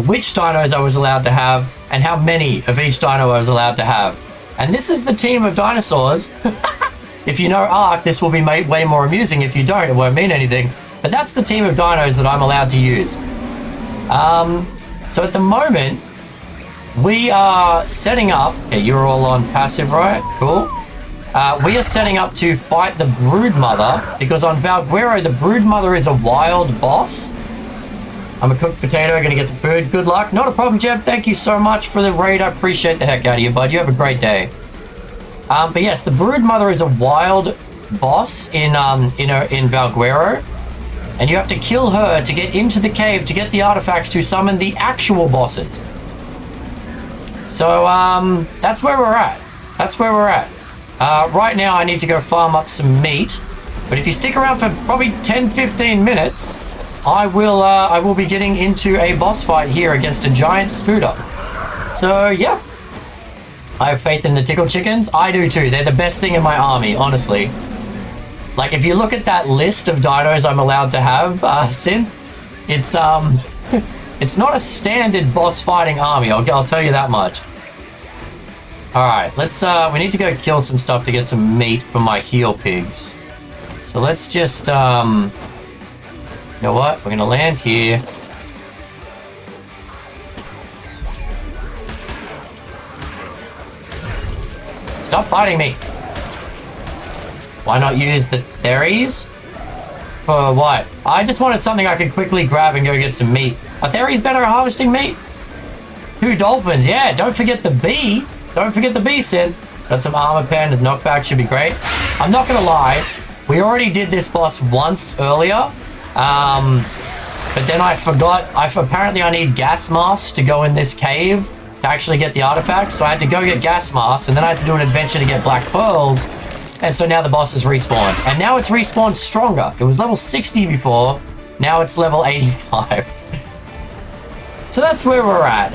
which dinos I was allowed to have, and how many of each dino I was allowed to have. And this is the team of dinosaurs. If you know Ark, this will be way more amusing. If you don't, it won't mean anything. But that's the team of dinos that I'm allowed to use. So at the moment, we are setting up. Okay, you're all on passive, right? Cool. we are setting up to fight the Broodmother, because on Valguero, the Broodmother is a wild boss. I'm a cooked potato, gonna get some food. Good luck. Not a problem, Jeb. Thank you so much for the raid. I appreciate the heck out of you, bud. You have a great day. But yes, the Broodmother is a wild boss in Valguero, and you have to kill her to get into the cave to get the artifacts to summon the actual bosses. So that's where we're at. That's where we're at. Right now, I need to go farm up some meat, but if you stick around for probably 10-15 minutes, I will be getting into a boss fight here against a giant spooder. So yeah, I have faith in the tickle chickens. I do too. They're the best thing in my army, honestly. Like, if you look at that list of dinos I'm allowed to have, Synth, it's it's not a standard boss fighting army. I'll tell you that much. All right, let's we need to go kill some stuff to get some meat for my heel pigs. So let's just you know what? We're gonna land here. Stop fighting me. Why not use the Theres? For what? I just wanted something I could quickly grab and go get some meat. Are Theres better at harvesting meat? 2 dolphins, yeah. Don't forget the bee. Don't forget the bee, Sid. Got some armor pen and knockback, should be great. I'm not gonna lie. We already did this boss once earlier. But then I forgot. Apparently I need gas masks to go in this cave to actually get the artifacts. So I had to go get gas masks, and then I had to do an adventure to get black pearls. And so now the boss is respawned. And now it's respawned stronger. It was level 60 before. Now it's level 85. So that's where we're at.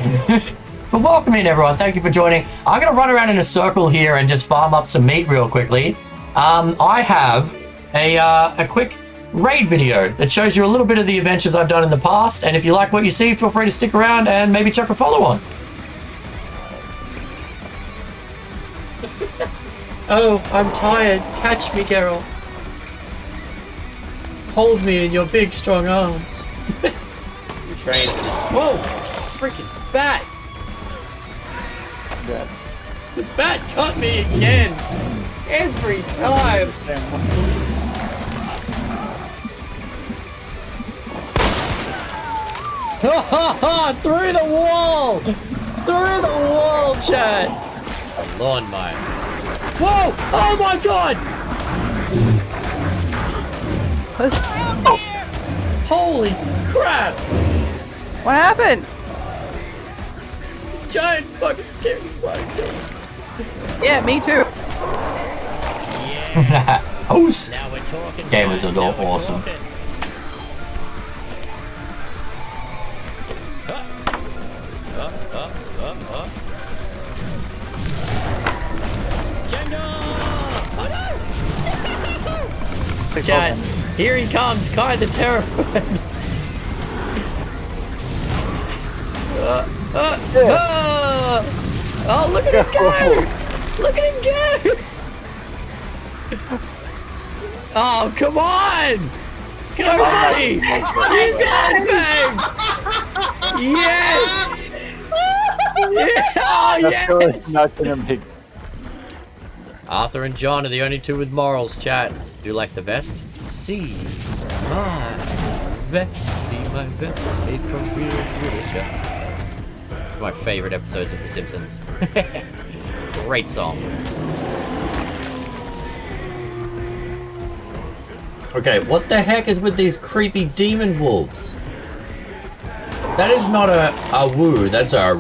But welcome in, everyone. Thank you for joining. I'm going to run around in a circle here and just farm up some meat real quickly. I have a quick raid video that shows you a little bit of the adventures I've done in the past. And if you like what you see, feel free to stick around and maybe chuck a follow on. Oh, I'm tired. Catch me, Geralt. Hold me in your big, strong arms. You're trained for this. Whoa! Freaking bat! The bat cut me again! Every time! Through the wall! Through the wall, chat! Lawn mine. Whoa! Oh my god! Holy crap! What happened? Giant fucking scary spider. Yeah, me too. Host! Now we're talking. Gamers are all awesome. Chat, here he comes, Kai the Terrified. Oh, look at him go! Look at him go! Oh, come on! Go, buddy! You got it, babe! Yes! Yeah! Oh, yes! Not gonna make. Arthur and John are the only two with morals, chat. Do you like the vest? See my vest. See my vest. Made from real chest. My favorite episodes of The Simpsons. Great song. Okay, what the heck is with these creepy demon wolves? That is not a woo, that's a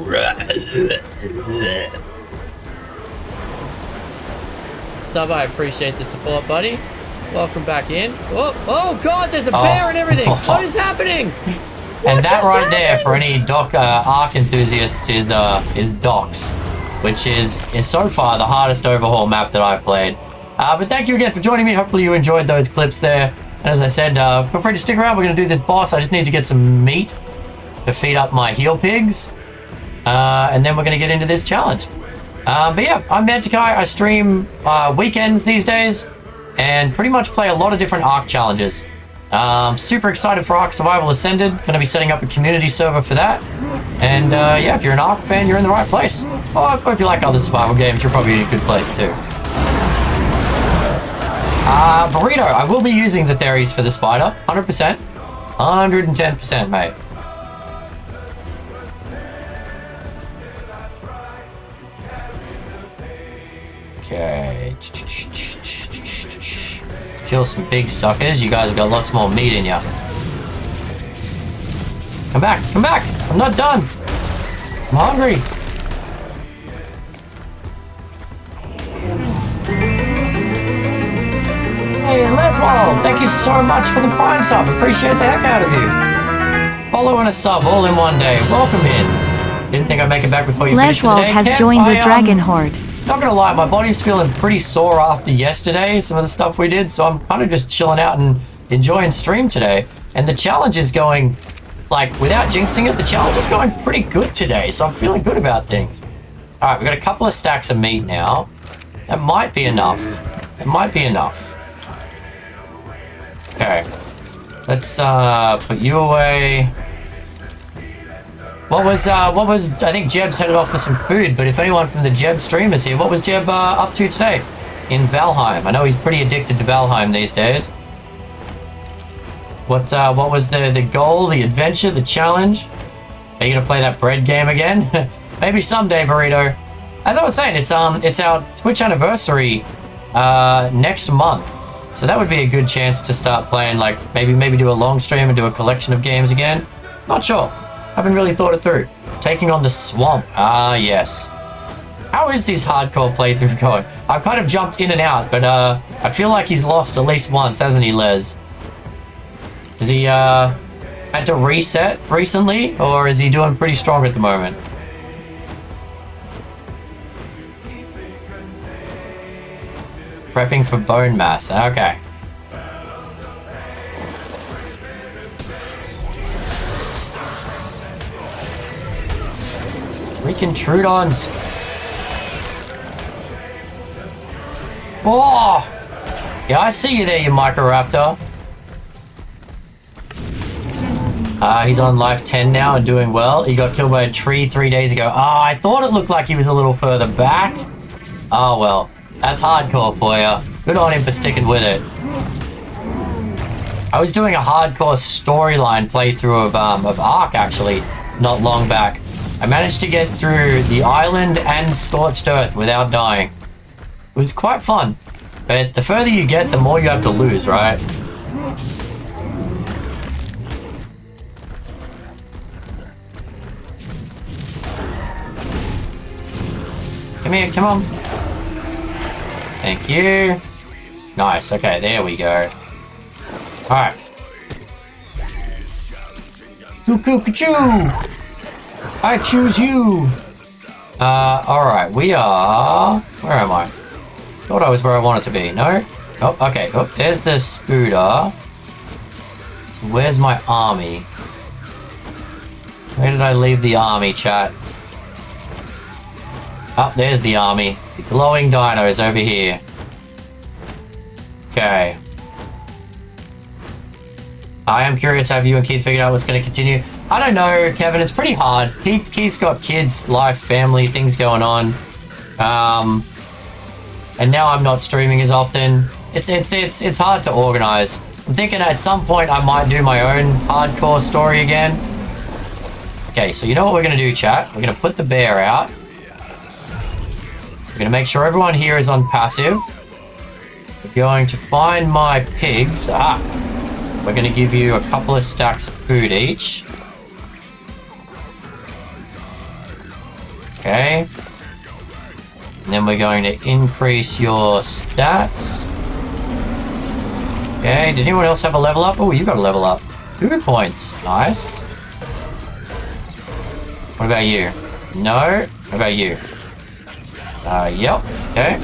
Dub, I appreciate the support, buddy. Welcome back in. Oh god, there's a bear and everything. What is happening? And that right there, for any Ark enthusiasts, is Docks, which is so far the hardest overhaul map that I've played. But thank you again for joining me. Hopefully you enjoyed those clips there. And as I said, feel free to stick around. We're going to do this boss. I just need to get some meat to feed up my heel pigs. And then we're going to get into this challenge. But yeah, I'm Mantikai. I stream weekends these days and pretty much play a lot of different Ark challenges. Super excited for Ark Survival Ascended. Going to be setting up a community server for that. And yeah, if you're an Ark fan, you're in the right place. Oh, if you like other survival games, you're probably in a good place too. Burrito, I will be using the Theres for the spider. 100%. 110%, mate. Okay. Let's kill some big suckers. You guys have got lots more meat in ya. Come back, come back! I'm not done! I'm hungry! Hey, Leswell! Thank you so much for the Prime sub. Appreciate the heck out of you. Follow and a sub all in one day. Welcome in. Didn't think I'd make it back before you finish for the day. Leswell has joined the Dragon Horde. Not gonna lie, my body's feeling pretty sore after yesterday, some of the stuff we did, so I'm kind of just chilling out and enjoying stream today. And the challenge is going, like, without jinxing it, the challenge is going pretty good today, so I'm feeling good about things. Alright, we've got a couple of stacks of meat now. That might be enough. It might be enough. Okay. Let's put you away. What was I think Jeb's headed off for some food, but if anyone from the Jeb stream is here, what was Jeb up to today in Valheim? I know he's pretty addicted to Valheim these days. What was the goal, the adventure, the challenge? Are you gonna play that bread game again? Maybe someday, Burrito. As I was saying, it's our Twitch anniversary next month, so that would be a good chance to start playing. Like maybe do a long stream and do a collection of games again. Not sure. Haven't really thought it through. Taking on the swamp. Ah, yes. How is this hardcore playthrough going? I've kind of jumped in and out, but I feel like he's lost at least once, hasn't he, Les? Has he had to reset recently, or is he doing pretty strong at the moment? Prepping for bone mass. Okay. Freaking Trudons. Oh! Yeah, I see you there, you Microraptor. He's on life 10 now and doing well. He got killed by a tree 3 days ago. I thought it looked like he was a little further back. Oh, well. That's hardcore for you. Good on him for sticking with it. I was doing a hardcore storyline playthrough of Ark, actually, not long back. I managed to get through the island and Scorched Earth without dying. It was quite fun. But the further you get, the more you have to lose, right? Come here, come on. Thank you. Nice, okay, there we go. Alright. Cuckoo-cuckoo! I choose you! Alright, we are... Where am I? Thought I was where I wanted to be. No? Oh, okay. Oh, there's the Spooder. So where's my army? Where did I leave the army, chat? Oh, there's the army. The glowing dinos over here. Okay. I am curious, have you and Keith figured out what's going to continue? I don't know, Kevin. It's pretty hard. Keith's got kids, life, family, things going on. And now I'm not streaming as often. It's hard to organize. I'm thinking at some point I might do my own hardcore story again. Okay, so you know what we're going to do, chat? We're going to put the bear out. We're going to make sure everyone here is on passive. We're going to find my pigs. We're going to give you a couple of stacks of food each. Okay. And then we're going to increase your stats. Okay, did anyone else have a level up? Oh, you got a level up. 2 points. Nice. What about you? No? What about you? Yep. Okay.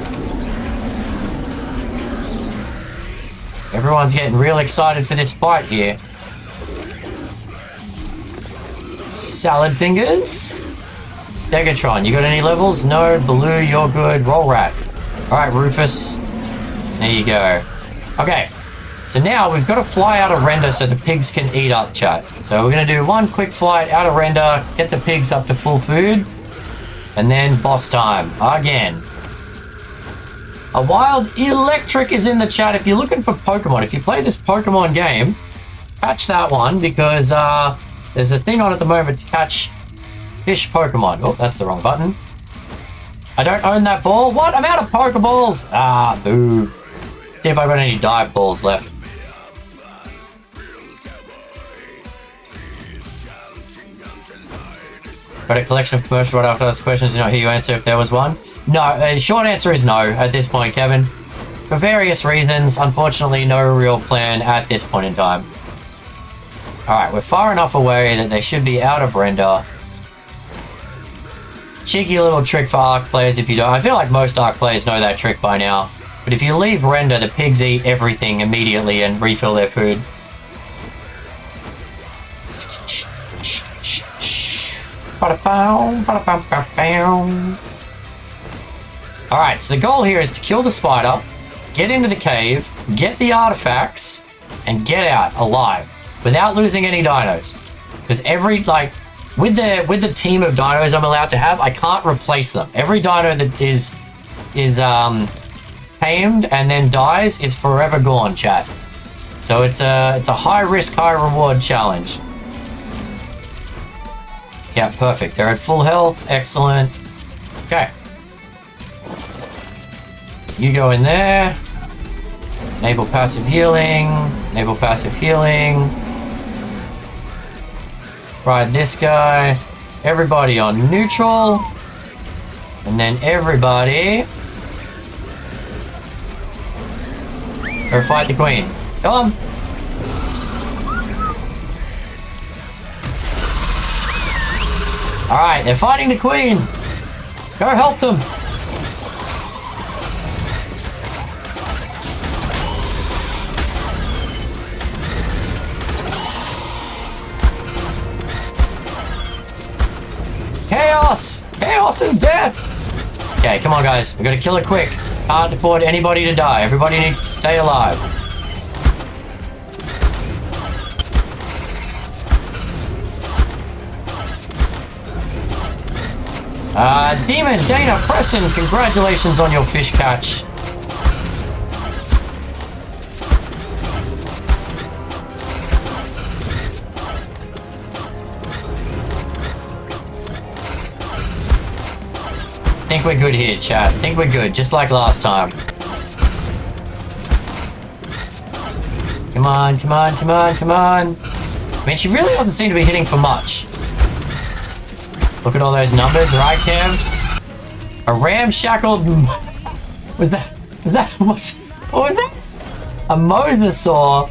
Everyone's getting real excited for this fight here. Salad fingers. Stegatron, you got any levels? No. Baloo, you're good. Roll Rat. Alright, Rufus. There you go. Okay. So now we've got to fly out of render so the pigs can eat up, chat. So we're going to do one quick flight out of render, get the pigs up to full food, and then boss time again. A wild electric is in the chat. If you're looking for Pokemon, if you play this Pokemon game, catch that one because there's a thing on at the moment to catch fish Pokemon. Oh, that's the wrong button. I don't own that ball. What? I'm out of Pokeballs. Ah, boo. See if I've got any dive balls left. Got a collection of commercials right after those questions. Did not hear you answer if there was one. No, the short answer is no at this point, Kevin. For various reasons, unfortunately, no real plan at this point in time. Alright, we're far enough away that they should be out of render. Cheeky little trick for Arc players if you don't. I feel like most Arc players know that trick by now. But if you leave render, the pigs eat everything immediately and refill their food. Alright, so the goal here is to kill the spider, get into the cave, get the artifacts, and get out alive without losing any dinos. Because every, like, with the team of dinos I'm allowed to have, I can't replace them. Every dino that is tamed and then dies is forever gone, chat. So it's a high risk, high reward challenge. Yeah, perfect. They're at full health. Excellent. Okay. You go in there. Enable passive healing. Enable passive healing. Ride this guy. Everybody on neutral. And then everybody go fight the queen. Come on. Alright, they're fighting the queen. Go help them. Chaos! Chaos and death! Okay, come on guys. We gotta kill it quick. Can't afford anybody to die. Everybody needs to stay alive. Demon, Dana, Preston, congratulations on your fish catch. Think we're good here, chat. Think we're good, just like last time. Come on, come on, come on, come on. I mean, she really doesn't seem to be hitting for much. Look at all those numbers, right, Cam? A ramshackled... Was that what was that? A mosasaur.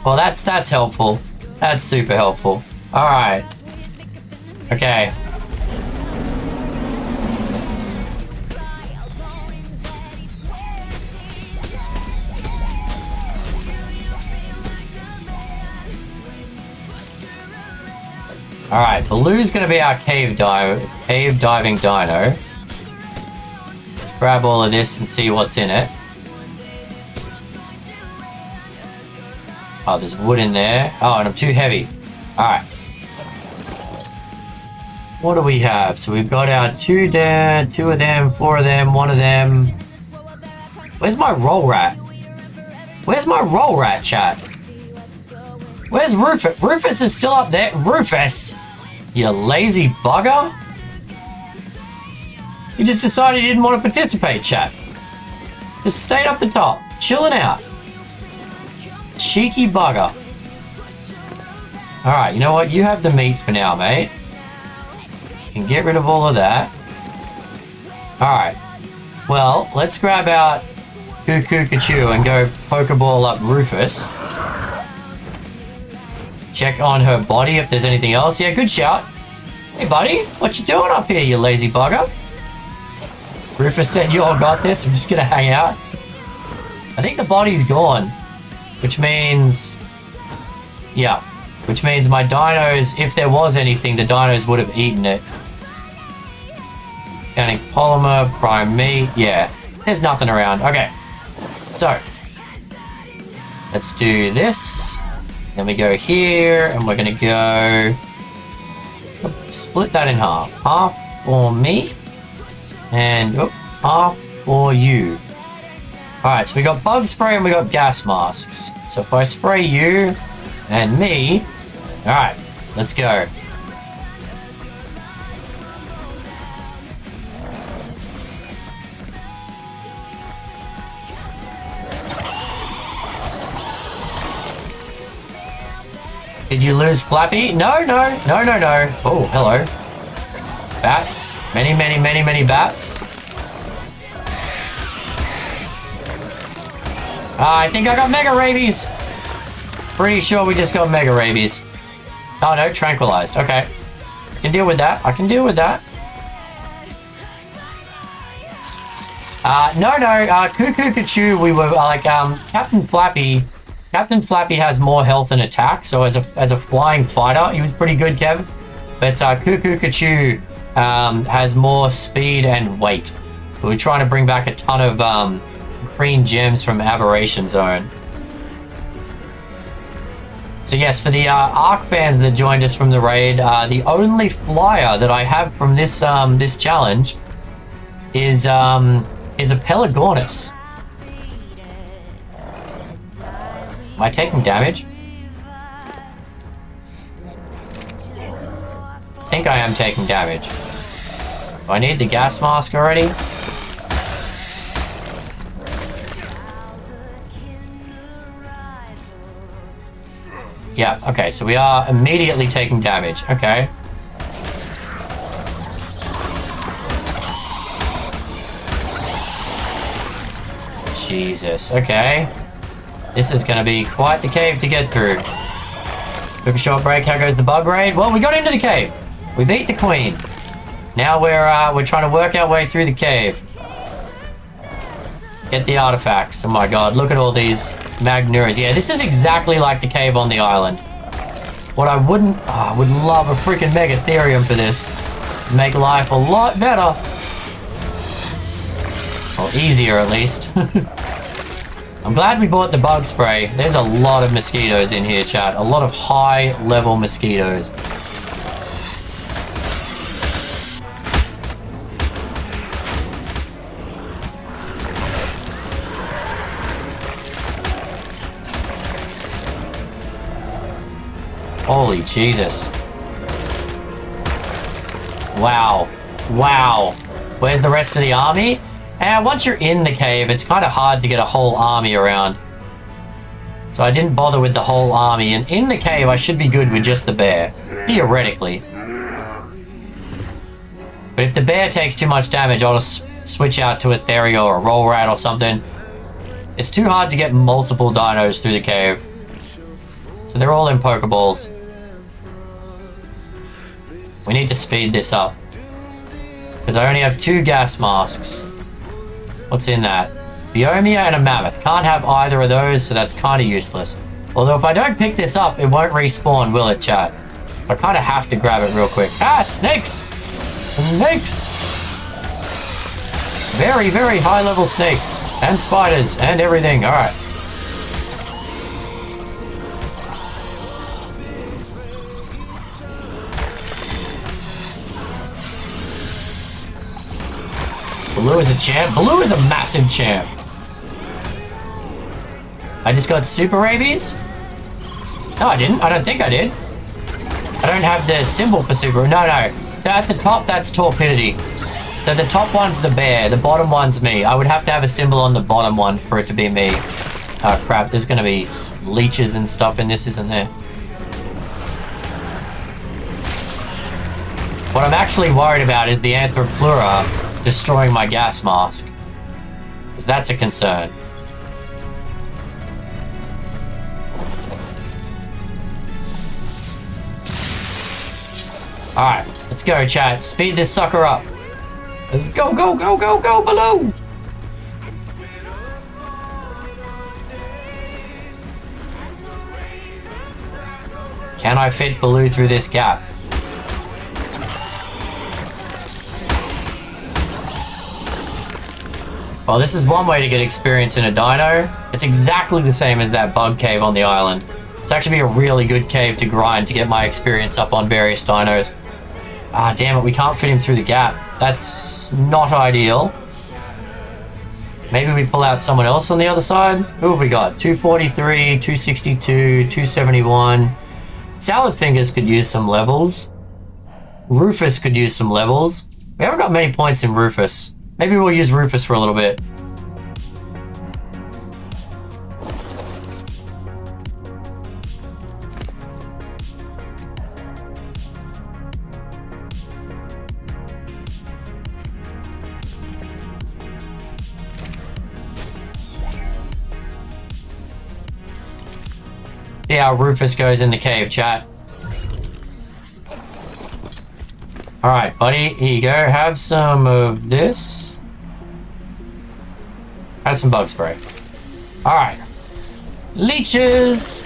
Well, that's helpful. That's super helpful. Alright. Okay. Alright, Baloo's gonna be our cave diving dino. Let's grab all of this and see what's in it. Oh, there's wood in there. Oh, and I'm too heavy. Alright. What do we have? So we've got our two of them, 4 of them, 1 of them. Where's my roll rat? Where's my roll rat, chat? Where's Rufus? Rufus is still up there. Rufus! You lazy bugger. You just decided you didn't want to participate, chat. Just stayed up the top, chilling out. Cheeky bugger. Alright, you know what? You have the meat for now, mate. You can get rid of all of that. Alright. Well, let's grab out Cuckoo Kachoo and go Pokeball up Rufus. Check on her body if there's anything else. Yeah, good shout. Hey, buddy. What you doing up here, you lazy bugger? Rufus said you all got this. I'm just going to hang out. I think the body's gone. Which means... Yeah. Which means my dinos, if there was anything, the dinos would have eaten it. Organic polymer, prime meat. Yeah. There's nothing around. Okay. So. Let's do this. Then we go here, and we're gonna go split that in half. Half for me, and half for you. Alright, so we got bug spray and we got gas masks. So if I spray you and me... Alright, let's go. Did you lose Flappy? No. Oh, hello. Bats. Many bats. I think I got mega rabies. Pretty sure we just got mega rabies. Oh no, tranquilized. Okay. I can deal with that. Cuckoo Kachu, we were like, Captain Flappy has more health and attack, so as a flying fighter, he was pretty good, Kev. But Cuckoo Kachu has more speed and weight. We're trying to bring back a ton of green gems from Aberration Zone. So yes, for the Ark fans that joined us from the raid, the only flyer that I have from this this challenge is a Pelagornis. Am I taking damage? I think I am taking damage. Do I need the gas mask already? Yeah, okay, so we are immediately taking damage. Okay. Jesus, okay. This is gonna be quite the cave to get through. Took a short break. How goes the bug raid? Well, we got into the cave. We beat the queen. Now we're trying to work our way through the cave. Get the artifacts. Oh my god, look at all these Magnuras. Yeah, this is exactly like the cave on the island. What I would love a freaking Megatherium for this. Make life a lot better. Or easier, at least. I'm glad we bought the bug spray. There's a lot of mosquitoes in here, chat. A lot of high-level mosquitoes. Holy Jesus. Wow. Wow. Where's the rest of the army? And once you're in the cave, it's kind of hard to get a whole army around. So I didn't bother with the whole army. And in the cave, I should be good with just the bear. Theoretically. But if the bear takes too much damage, I'll just switch out to a Therio or a Roll Rat or something. It's too hard to get multiple dinos through the cave. So they're all in Pokeballs. We need to speed this up. Because I only have 2 gas masks. What's in that? Biomia and a mammoth. Can't have either of those, so that's kind of useless. Although if I don't pick this up, it won't respawn, will it, chat? I kind of have to grab it real quick. Ah, snakes! Snakes! Very, very high-level snakes. And spiders, and everything. Alright. Blue is a champ. Blue is a massive champ. I just got super rabies? No, I didn't. I don't think I did. I don't have the symbol for super. No. At the top, that's torpidity. So the top one's the bear. The bottom one's me. I would have to have a symbol on the bottom one for it to be me. Oh, crap. There's going to be leeches and stuff in this, isn't there? What I'm actually worried about is the Anthroplura destroying my gas mask. Because that's a concern. Alright, let's go, chat. Speed this sucker up. Let's go, Baloo! Can I fit Baloo through this gap? Well, this is one way to get experience in a dino. It's exactly the same as that bug cave on the island. It's actually a really good cave to grind to get my experience up on various dinos. Ah, damn it, we can't fit him through the gap. That's not ideal. Maybe we pull out someone else on the other side. Who have we got? 243, 262, 271. Salad Fingers could use some levels. Rufus could use some levels. We haven't got many points in Rufus. Maybe we'll use Rufus for a little bit. See how Rufus goes in the cave, chat. Alright, buddy, here you go. Have some of this. Have some bug spray. Alright. Leeches!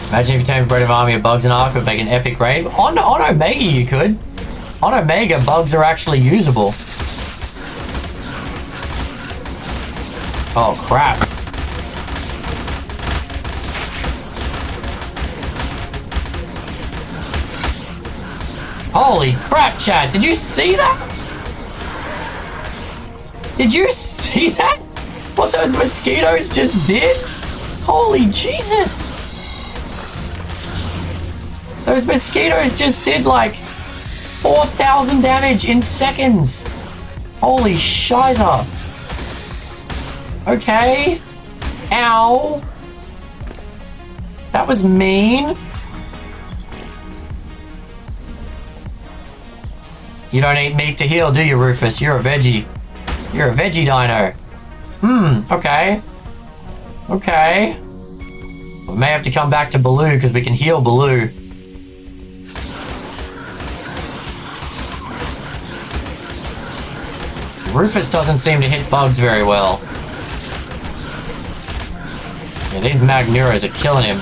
Imagine if you tamed a breed of army of bugs in Ark would make an epic raid. On Omega you could. On Omega, bugs are actually usable. Oh, crap. Holy crap, chat. Did you see that? Did you see that? What those mosquitoes just did? Holy Jesus. Those mosquitoes just did like 4,000 damage in seconds. Holy shiza. Okay. Ow. That was mean. You don't eat meat to heal, do you, Rufus? You're a veggie. You're a veggie dino. Okay. Okay. We may have to come back to Baloo because we can heal Baloo. Rufus doesn't seem to hit bugs very well. Yeah, these Magnuras are killing him.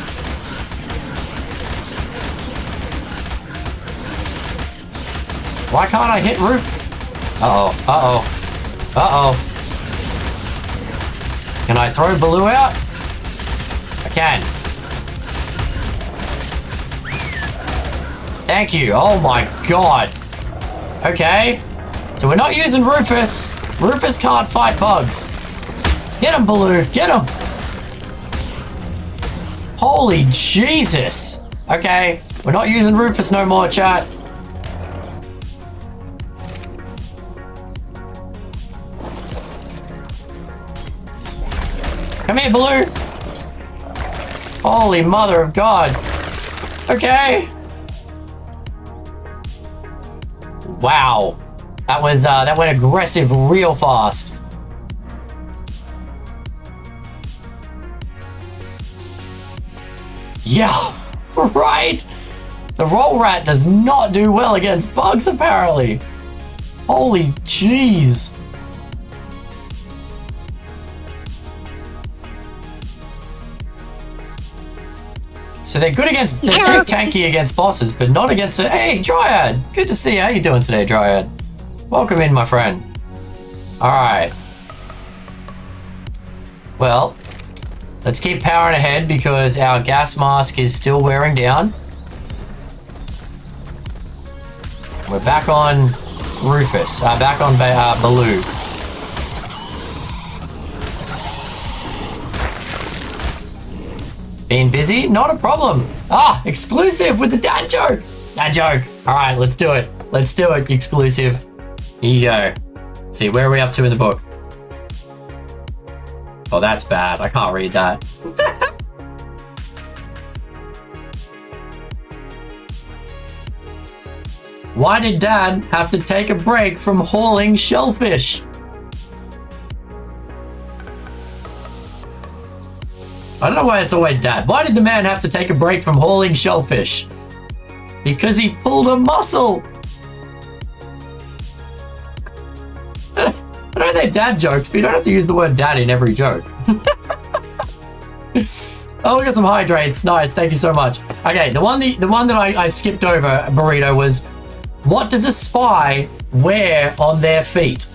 Why can't I hit Rufus? Uh-oh, uh-oh, uh-oh. Can I throw Baloo out? I can. Thank you. Oh my god. Okay. So we're not using Rufus. Rufus can't fight bugs. Get him, Baloo. Get him. Holy Jesus. Okay. We're not using Rufus no more, chat. Come here, Baloo. Holy mother of God. Okay. Wow. That went aggressive real fast. Yeah, right? The roll rat does not do well against bugs, apparently. Holy jeez. So they're good against, they're pretty tanky against bosses, but not against a, hey, Dryad. Good to see you. How you doing today, Dryad? Welcome in, my friend. All right. Well, let's keep powering ahead because our gas mask is still wearing down. We're back on Rufus, back on Baloo. Being busy? Not a problem. Ah, exclusive with the dad joke. Dad joke. All right, let's do it. Let's do it, exclusive. Here you go. Let's see, where are we up to in the book? Oh, that's bad. I can't read that. Why did Dad have to take a break from hauling shellfish? I don't know why it's always Dad. Why did the man have to take a break from hauling shellfish? Because he pulled a muscle. I know they're dad jokes, but you don't have to use the word dad in every joke. Oh, we got some hydrates. Nice, thank you so much. Okay, the one that I skipped over, Burrito, was what does a spy wear on their feet?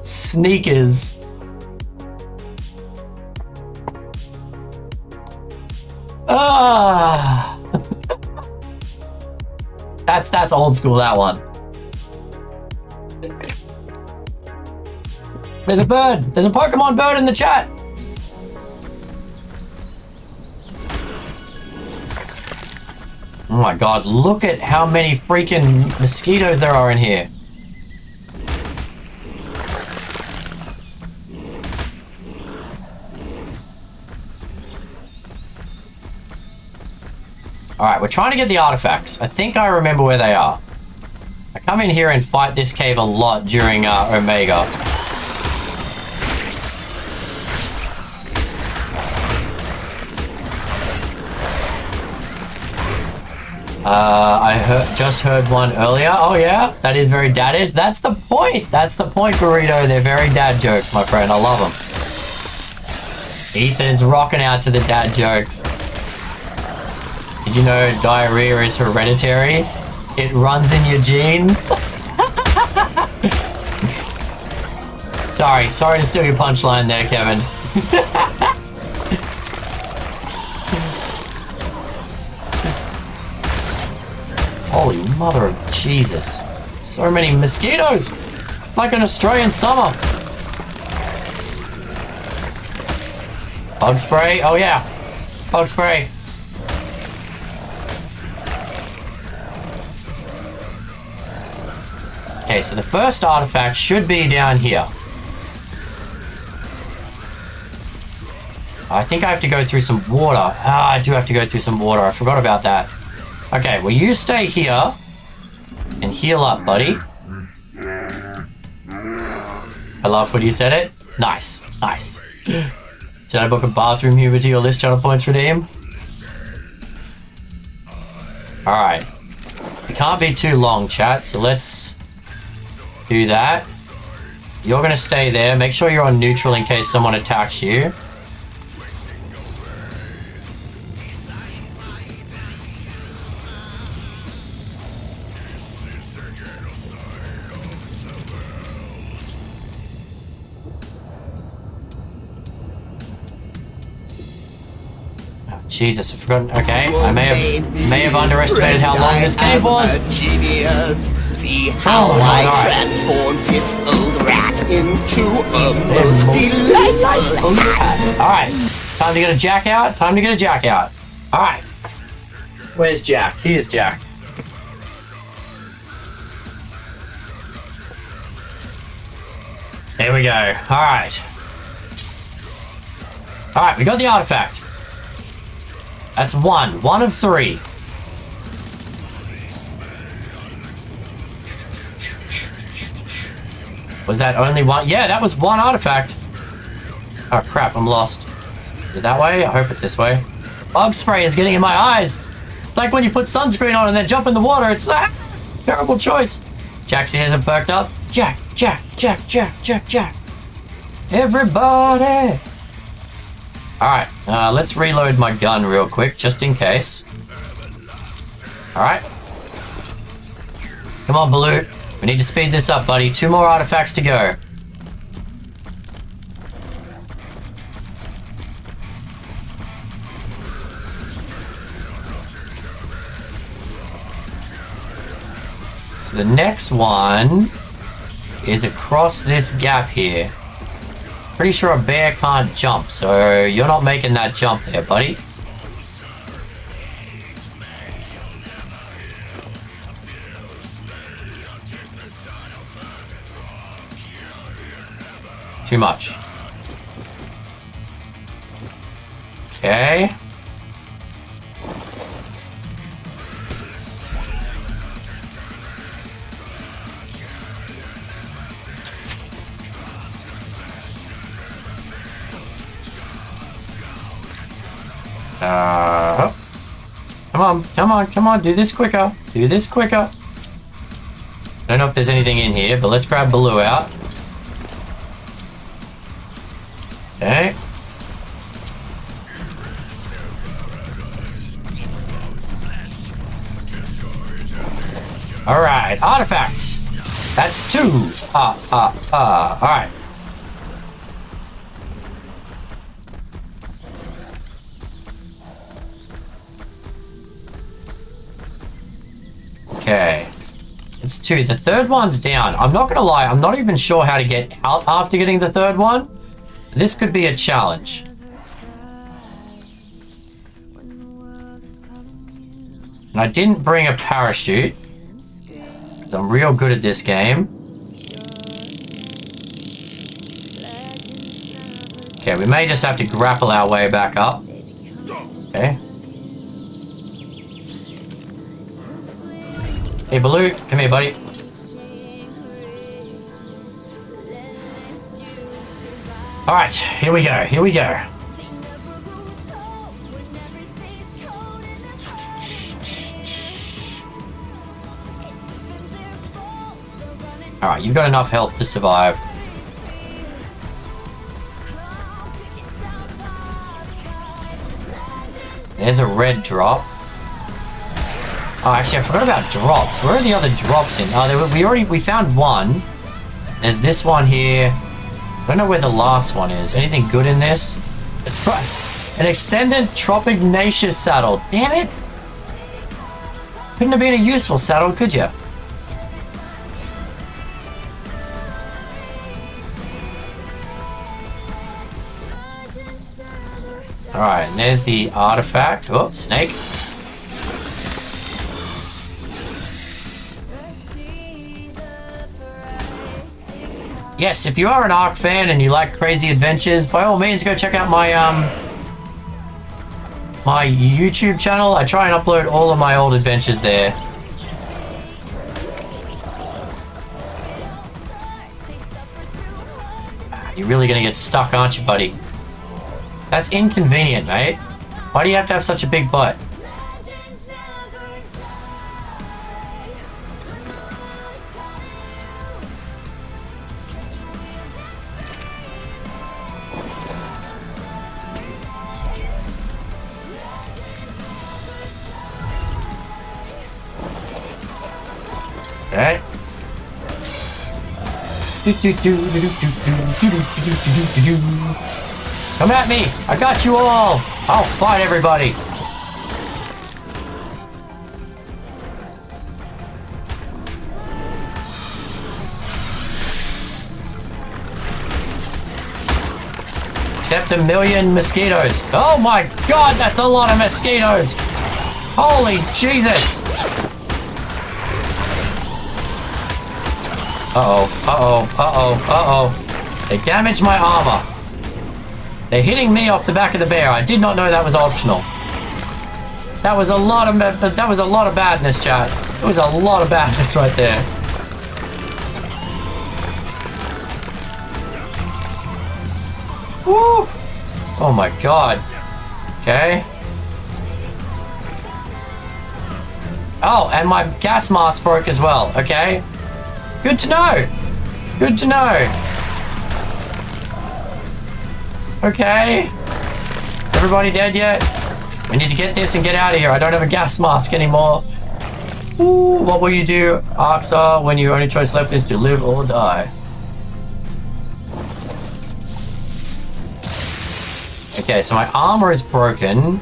Sneakers. Ah. That's old school, that one. There's a bird. There's a Pokemon bird in the chat. Oh my god, look at how many freaking mosquitoes there are in here. Alright, we're trying to get the artifacts. I think I remember where they are. I come in here and fight this cave a lot during Omega. I just heard one earlier. Oh yeah, that is very dadish. That's the point. That's the point, Burrito. They're very dad jokes, my friend. I love them. Ethan's rocking out to the dad jokes. Did you know diarrhea is hereditary? It runs in your genes. Sorry to steal your punchline there, Kevin. Holy mother of Jesus. So many mosquitoes. It's like an Australian summer. Bug spray? Oh yeah. Bug spray. Okay, so the first artifact should be down here. I think I have to go through some water. I do have to go through some water. I forgot about that. Okay, well you stay here and heal up, buddy. I love when you said it. Nice, nice. Should I book a bathroom humor to your list channel points redeem? Alright. It can't be too long, chat, so let's do that. You're gonna stay there. Make sure you're on neutral in case someone attacks you. Jesus, I've forgotten. Okay, I may have underestimated how long this cave was. See how I transform this old rat into a most delightful cat. Alright, time to get a Jack out. Time to get a Jack out. Alright. Where's Jack? Here's Jack. There we go. Alright. Alright, we got the artifact. That's one. One of three. Was that only one? Yeah, that was one artifact. Oh crap, I'm lost. Is it that way? I hope it's this way. Bug spray is getting in my eyes. It's like when you put sunscreen on and then jump in the water. It's terrible choice. Jack's ears are perked up. Jack, Jack, Jack, Jack, Jack, Jack. Everybody. Alright, let's reload my gun real quick, just in case. Alright. Come on, Baloo. We need to speed this up, buddy. 2 more artifacts to go. So the next one is across this gap here. Pretty sure a bear can't jump, so you're not making that jump there, buddy. Too much. Okay. Come on, do this quicker. Do this quicker. I don't know if there's anything in here, but let's grab Baloo out. Okay. Alright, artifacts. That's 2. Alright. Okay. It's 2. The third one's down. I'm not gonna lie, I'm not even sure how to get out after getting the third one. This could be a challenge. And I didn't bring a parachute. 'Cause I'm real good at this game. Okay, we may just have to grapple our way back up. Okay. Hey, Baloo, come here, buddy. Alright, here we go, here we go. Alright, you've got enough health to survive. There's a red drop. Oh, actually, I forgot about drops. Where are the other drops in? Oh, we found one. There's this one here. I don't know where the last one is. Anything good in this? An extended Tropignacious saddle. Damn it! Couldn't have been a useful saddle, could you? Alright, and there's the artifact. Oh, snake. Yes, if you are an Ark fan and you like crazy adventures, by all means go check out my my YouTube channel. I try and upload all of my old adventures there. You're really gonna get stuck, aren't you, buddy? That's inconvenient, mate. Why do you have to have such a big butt? Okay. Come at me! I got you all! I'll fight everybody! Except a million mosquitoes. Oh my god, that's a lot of mosquitoes! Holy Jesus! Uh-oh. They damaged my armor. They're hitting me off the back of the bear. I did not know that was optional. That was a lot of badness, chat. It was a lot of badness right there. Woo! Oh my god. Okay. Oh, and my gas mask broke as well. Okay. Good to know. Good to know. Okay. Everybody dead yet? We need to get this and get out of here. I don't have a gas mask anymore. Ooh, what will you do, Arxar, when your only choice left is to live or die? Okay, so my armor is broken.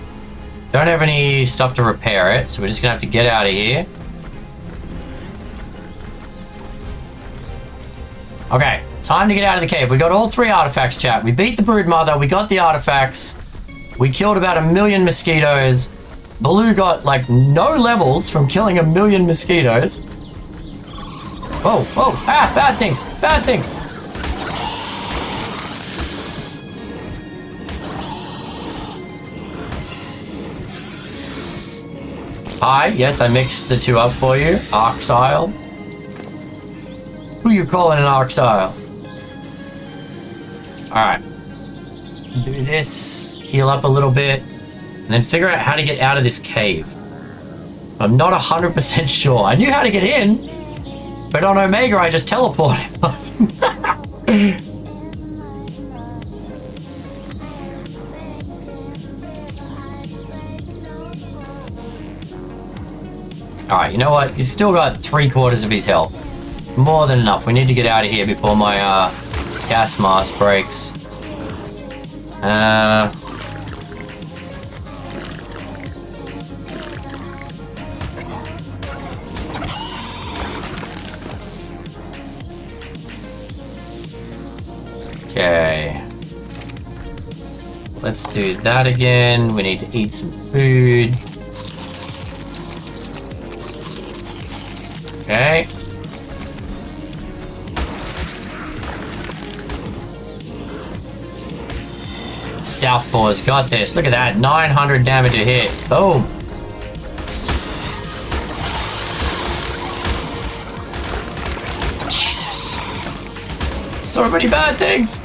Don't have any stuff to repair it, so we're just gonna have to get out of here. Okay, time to get out of the cave. We got all 3 artifacts, chat. We beat the Broodmother, we got the artifacts, we killed about 1 million mosquitoes. Baloo got, like, no levels from killing 1 million mosquitoes. Whoa, ah, bad things, bad things. Hi, yes, I mixed the 2 up for you. Arxile. Who you calling an Arxile? Alright. Do this, heal up a little bit, and then figure out how to get out of this cave. I'm not 100% sure. I knew how to get in, but on Omega I just teleported. Alright, you know what? He's still got 3/4 of his health. More than enough. We need to get out of here before my gas mask breaks. Okay. Let's do that again. We need to eat some food. Okay. Southpaw's got this. Look at that. 900 damage a hit. Boom. Jesus. So many bad things.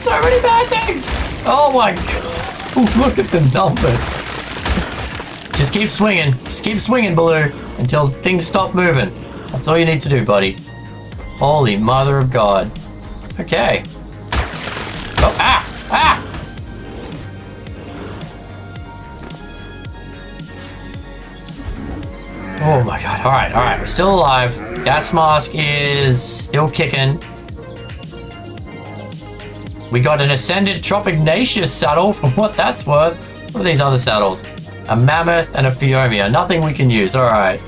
So many bad things. Oh my god. Ooh, look at the numbers. Just keep swinging. Just keep swinging, Baloo, until things stop moving. That's all you need to do, buddy. Holy mother of God. Okay. Oh, ah! Ah! Oh my god. Alright. We're still alive. Gas mask is still kicking. We got an Ascended Tropignacious saddle, for what that's worth. What are these other saddles? A Mammoth and a Phiomia. Nothing we can use. Alright.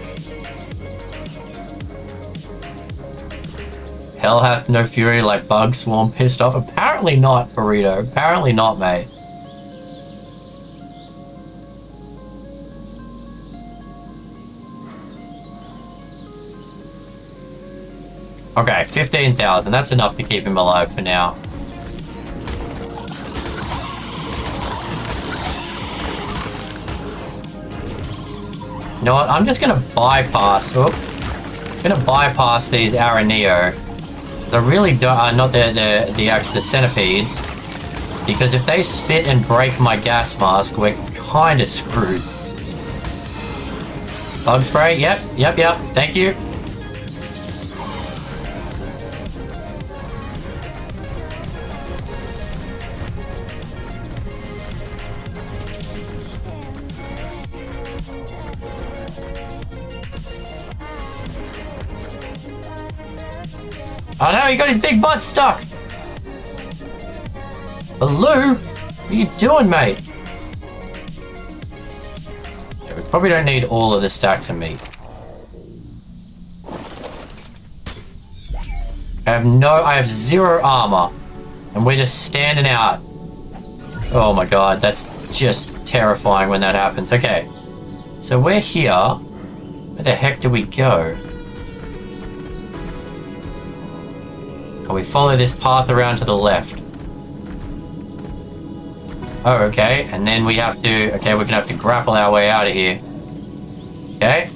Hell hath no fury like bug swarm pissed off. Apparently not, Burrito. Apparently not, mate. Okay, 15,000. That's enough to keep him alive for now. You know what? I'm just gonna bypass. I'm gonna bypass these Araneo. I really don't. Not the centipedes, because if they spit and break my gas mask, we're kind of screwed. Bug spray. Yep. Thank you. Oh no, he got his big butt stuck! Baloo? What are you doing, mate? Okay, we probably don't need all of the stacks of meat. I have 0 armor. And we're just standing out. Oh my god, that's just terrifying when that happens. Okay. So we're here. Where the heck do we go? We follow this path around to the left. Oh, okay. And then we have to... Okay, we're gonna have to grapple our way out of here. Okay.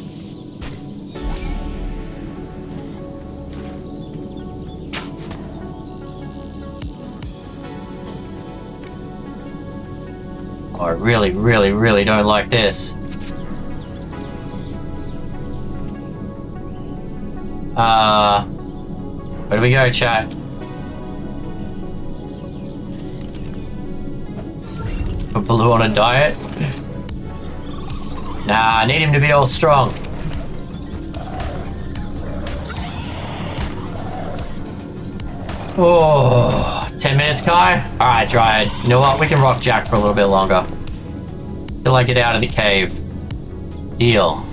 Oh, I really don't like this. Where do we go, chat? Put Baloo on a diet? Nah, I need him to be all strong. Oh, 10 minutes, Kai? Alright, Dryad. You know what? We can rock Jack for a little bit longer. Till I get out of the cave. Deal.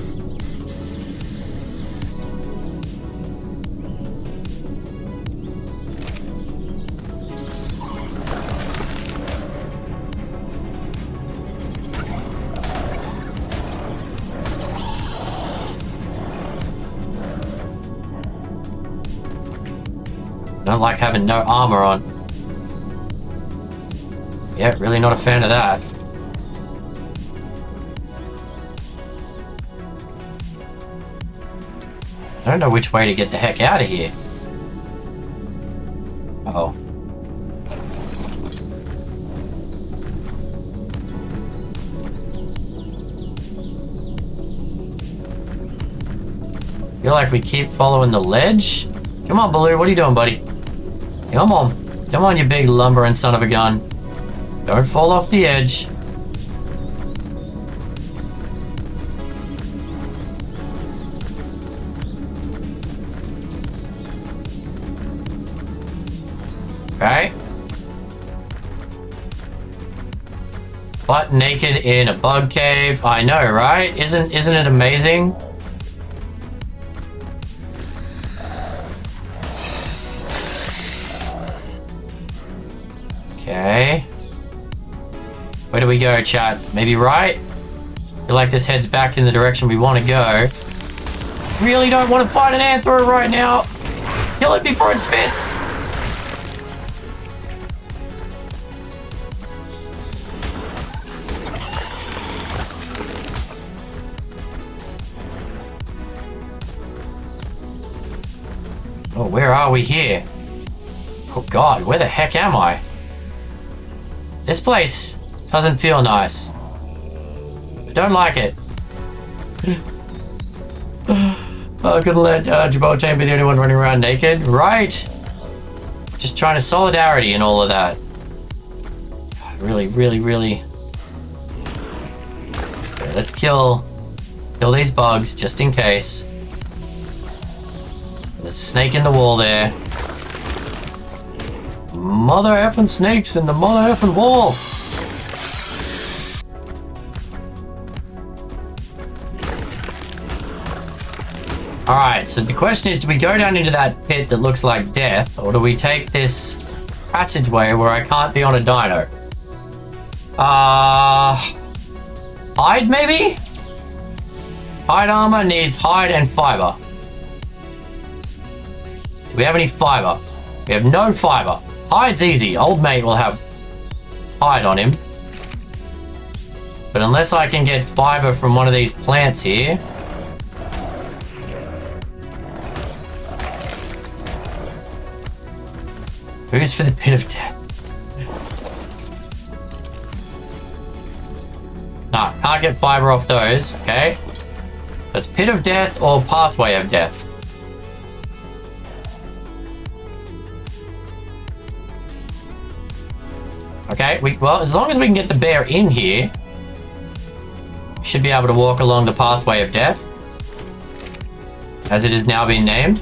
Don't like having no armor on. Yeah, really not a fan of that. I don't know which way to get the heck out of here. Uh-oh. Feel like we keep following the ledge? Come on, Baloo, what are you doing, buddy? Come on. Come on, you big lumbering son of a gun. Don't fall off the edge. Okay. Butt naked in a bug cave. I know, right? Isn't it amazing? Okay. Where do we go, chat? Maybe right? Feel like this heads back in the direction we want to go. Really don't want to fight an anthro right now. Kill it before it spits. Oh, where are we here? Oh god, where the heck am I? This place doesn't feel nice. I don't like it. I couldn't let Jabal Chain be the only one running around naked. Right! Just trying to solidarity and all of that. Really. Okay, let's kill these bugs just in case. There's a snake in the wall there. Mother effing snakes in the mother effing wall. Alright, so the question is, do we go down into that pit that looks like death, or do we take this passageway where I can't be on a dino? Hide maybe? Hide armor needs hide and fiber. Do we have any fiber? We have no fiber. Hide's easy. Old mate will have hide on him. But unless I can get fiber from one of these plants here. Who's for the pit of death? Nah, can't get fiber off those. Okay. That's pit of death or pathway of death. Okay, well, as long as we can get the bear in here, we should be able to walk along the pathway of death, as it has now been named.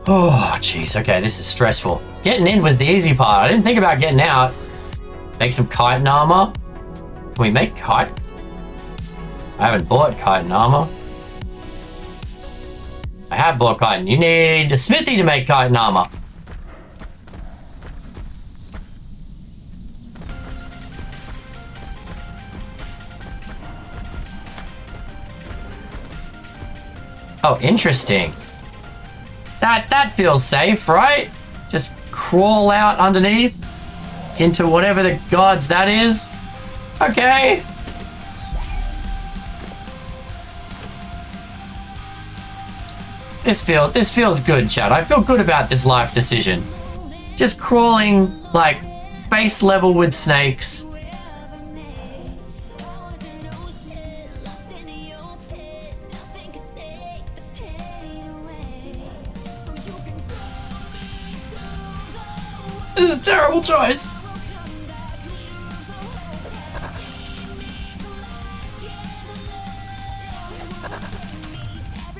Oh, jeez. Okay, this is stressful. Getting in was the easy part. I didn't think about getting out. Make some chitin armor. Can we make kite? I haven't bought chitin armor. I have bought chitin. You need a smithy to make chitin armor. Oh, interesting. That feels safe, right? Just crawl out underneath into whatever the gods that is. Okay. This feels good, chat. I feel good about this life decision. Just crawling like face level with snakes. This is a terrible choice.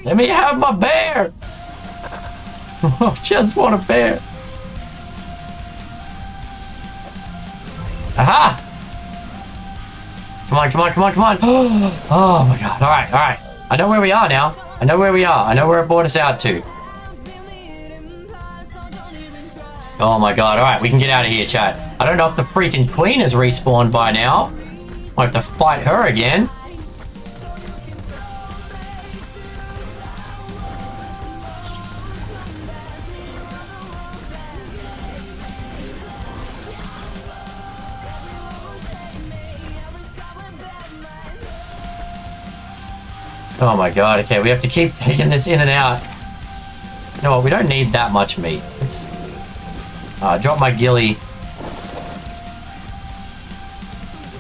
Let me have my bear. I just want a bear. Aha! Come on. Oh my god. All right. I know where we are now. I know where it brought us out to. Oh my god. All right, we can get out of here, chat. I don't know if the freaking queen has respawned by now. Might have to fight her again. Oh my god, okay, we have to keep taking this in and out. No, we don't need that much meat. Let's drop my ghillie.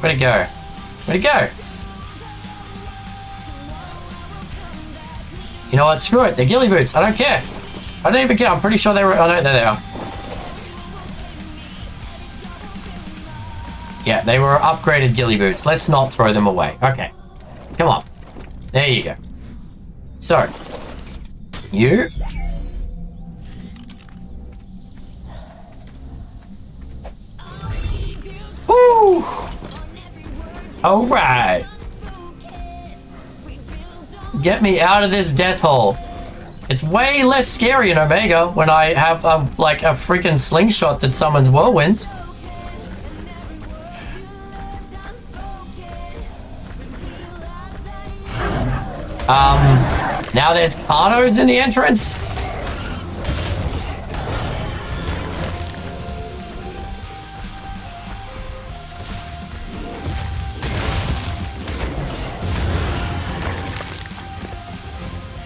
Where'd it go? You know what, screw it, they're ghillie boots, I don't care. I don't even care, I'm pretty sure they were, oh no, there they are. Yeah, they were upgraded ghillie boots, let's not throw them away. Okay, come on. There you go. So, you. Woo! All right. Get me out of this death hole. It's way less scary in Omega when I have like a freaking slingshot that summons whirlwinds. Now there's Carnos in the entrance.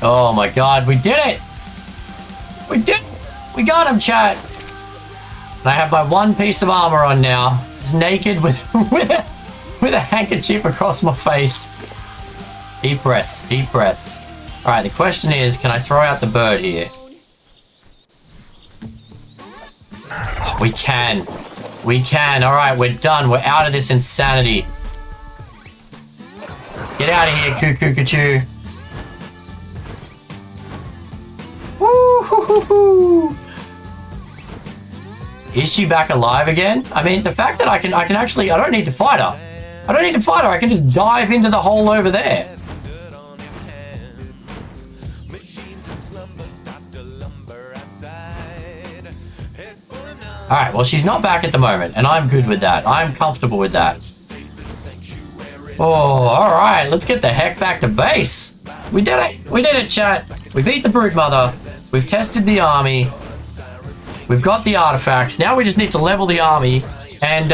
Oh my god, we did it! We did it! We got him, chat! And I have my one piece of armor on now. It's naked with with a handkerchief across my face. Deep breaths, deep breaths. Alright, the question is, can I throw out the bird here? Oh, we can. We can. Alright, we're done. We're out of this insanity. Get out of here, cuckoo-cuckoo. Woo-hoo-hoo-hoo. Is she back alive again? I mean, the fact that I can actually, I don't need to fight her. I don't need to fight her. I can just dive into the hole over there. Alright, well, she's not back at the moment, and I'm good with that. I'm comfortable with that. Oh, alright, let's get the heck back to base. We did it! We did it, chat! We beat the Broodmother. We've tested the army. We've got the artifacts. Now we just need to level the army, and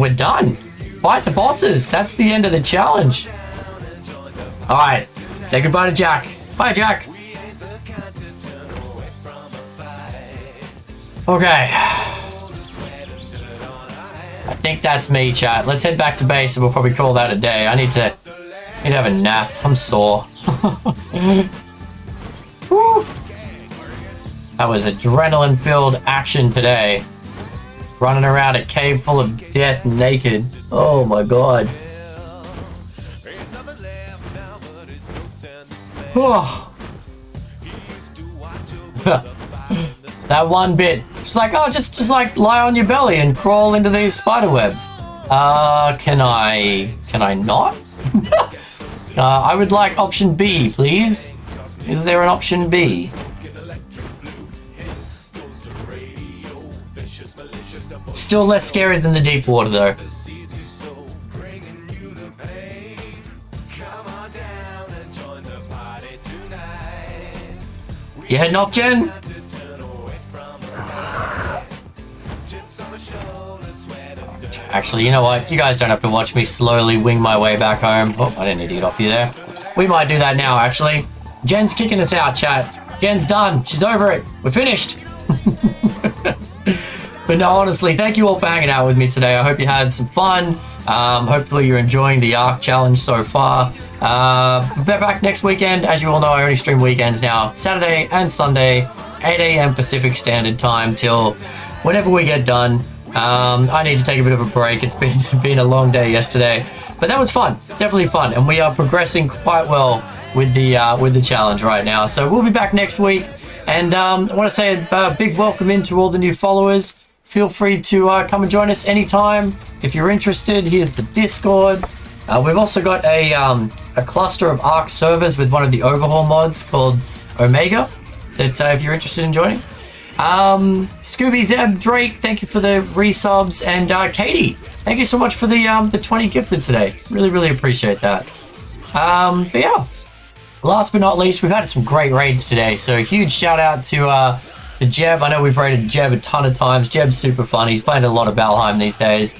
we're done. Fight the bosses. That's the end of the challenge. Alright, say goodbye to Jack. Bye, Jack. Okay. I think that's me, chat. Let's head back to base and we'll probably call that a day. I need to have a nap. I'm sore. Woo. That was adrenaline-filled action today. Running around a cave full of death naked. Oh my god. That one bit. Just like, oh, just like lie on your belly and crawl into these spider webs. Can I not? I would like option B, please. Is there an option B? Still less scary than the deep water, though. You heading off, Jen? Actually, you know what? You guys don't have to watch me slowly wing my way back home. Oh, I didn't need to get off you there. We might do that now, actually. Jen's kicking us out, chat. Jen's done. She's over it. We're finished. But no, honestly, thank you all for hanging out with me today. I hope you had some fun. Hopefully you're enjoying the Arc Challenge so far. Back next weekend. As you all know, I only stream weekends now. Saturday and Sunday, 8 a.m. Pacific Standard Time till whenever we get done. I need to take a bit of a break. It's been a long day yesterday, but that was fun. Definitely fun, and we are progressing quite well with the challenge right now. So we'll be back next week, and I want to say a big welcome in to all the new followers. Feel free to come and join us anytime if you're interested. Here's the Discord. We've also got a cluster of Arc servers with one of the overhaul mods called Omega. That if you're interested in joining. Scooby, Zeb, Drake, thank you for the resubs, and Katie, thank you so much for the 20 gifted today. Really appreciate that. But yeah, last but not least, we've had some great raids today, so a huge shout out to the Jeb. I know we've raided Jeb a ton of times. Jeb's super fun. He's playing a lot of Valheim these days.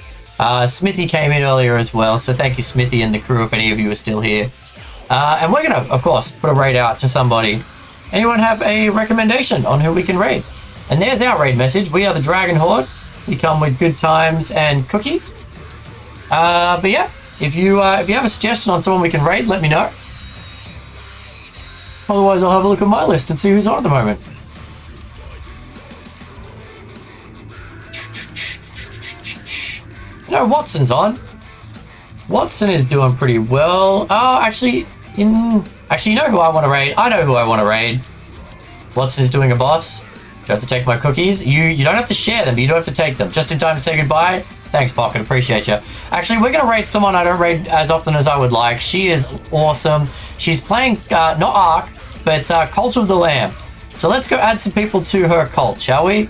Smithy came in earlier as well, so thank you, Smithy, and the crew, if any of you are still here. And we're gonna, of course, put a raid out to somebody. Anyone have a recommendation on who we can raid? And there's our raid message. We are the Dragon Horde. We come with good times and cookies. But yeah, if you have a suggestion on someone we can raid, let me know. Otherwise, I'll have a look at my list and see who's on at the moment. No, Watson's on. Watson is doing pretty well. Oh, actually, you know who I want to raid? I know who I want to raid. Watson is doing a boss. You have to take my cookies. You don't have to share them, but you do have to take them. Just in time to say goodbye. Thanks, Pocket. Appreciate you. Actually, we're going to raid someone I don't raid as often as I would like. She is awesome. She's playing, not Ark, but Cult of the Lamb. So let's go add some people to her cult, shall we?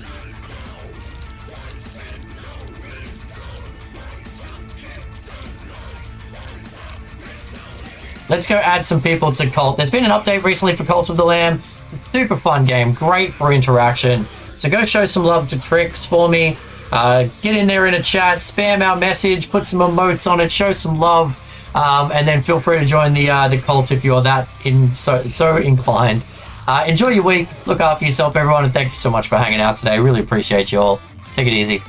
Let's go add some people to Cult. There's been an update recently for Cult of the Lamb. It's a super fun game, great for interaction. So go show some love to Trix for me. Get in there in a chat, spam our message, put some emotes on it, show some love, and then feel free to join the cult if you're that so inclined. Enjoy your week. Look after yourself, everyone, and thank you so much for hanging out today. Really appreciate you all. Take it easy.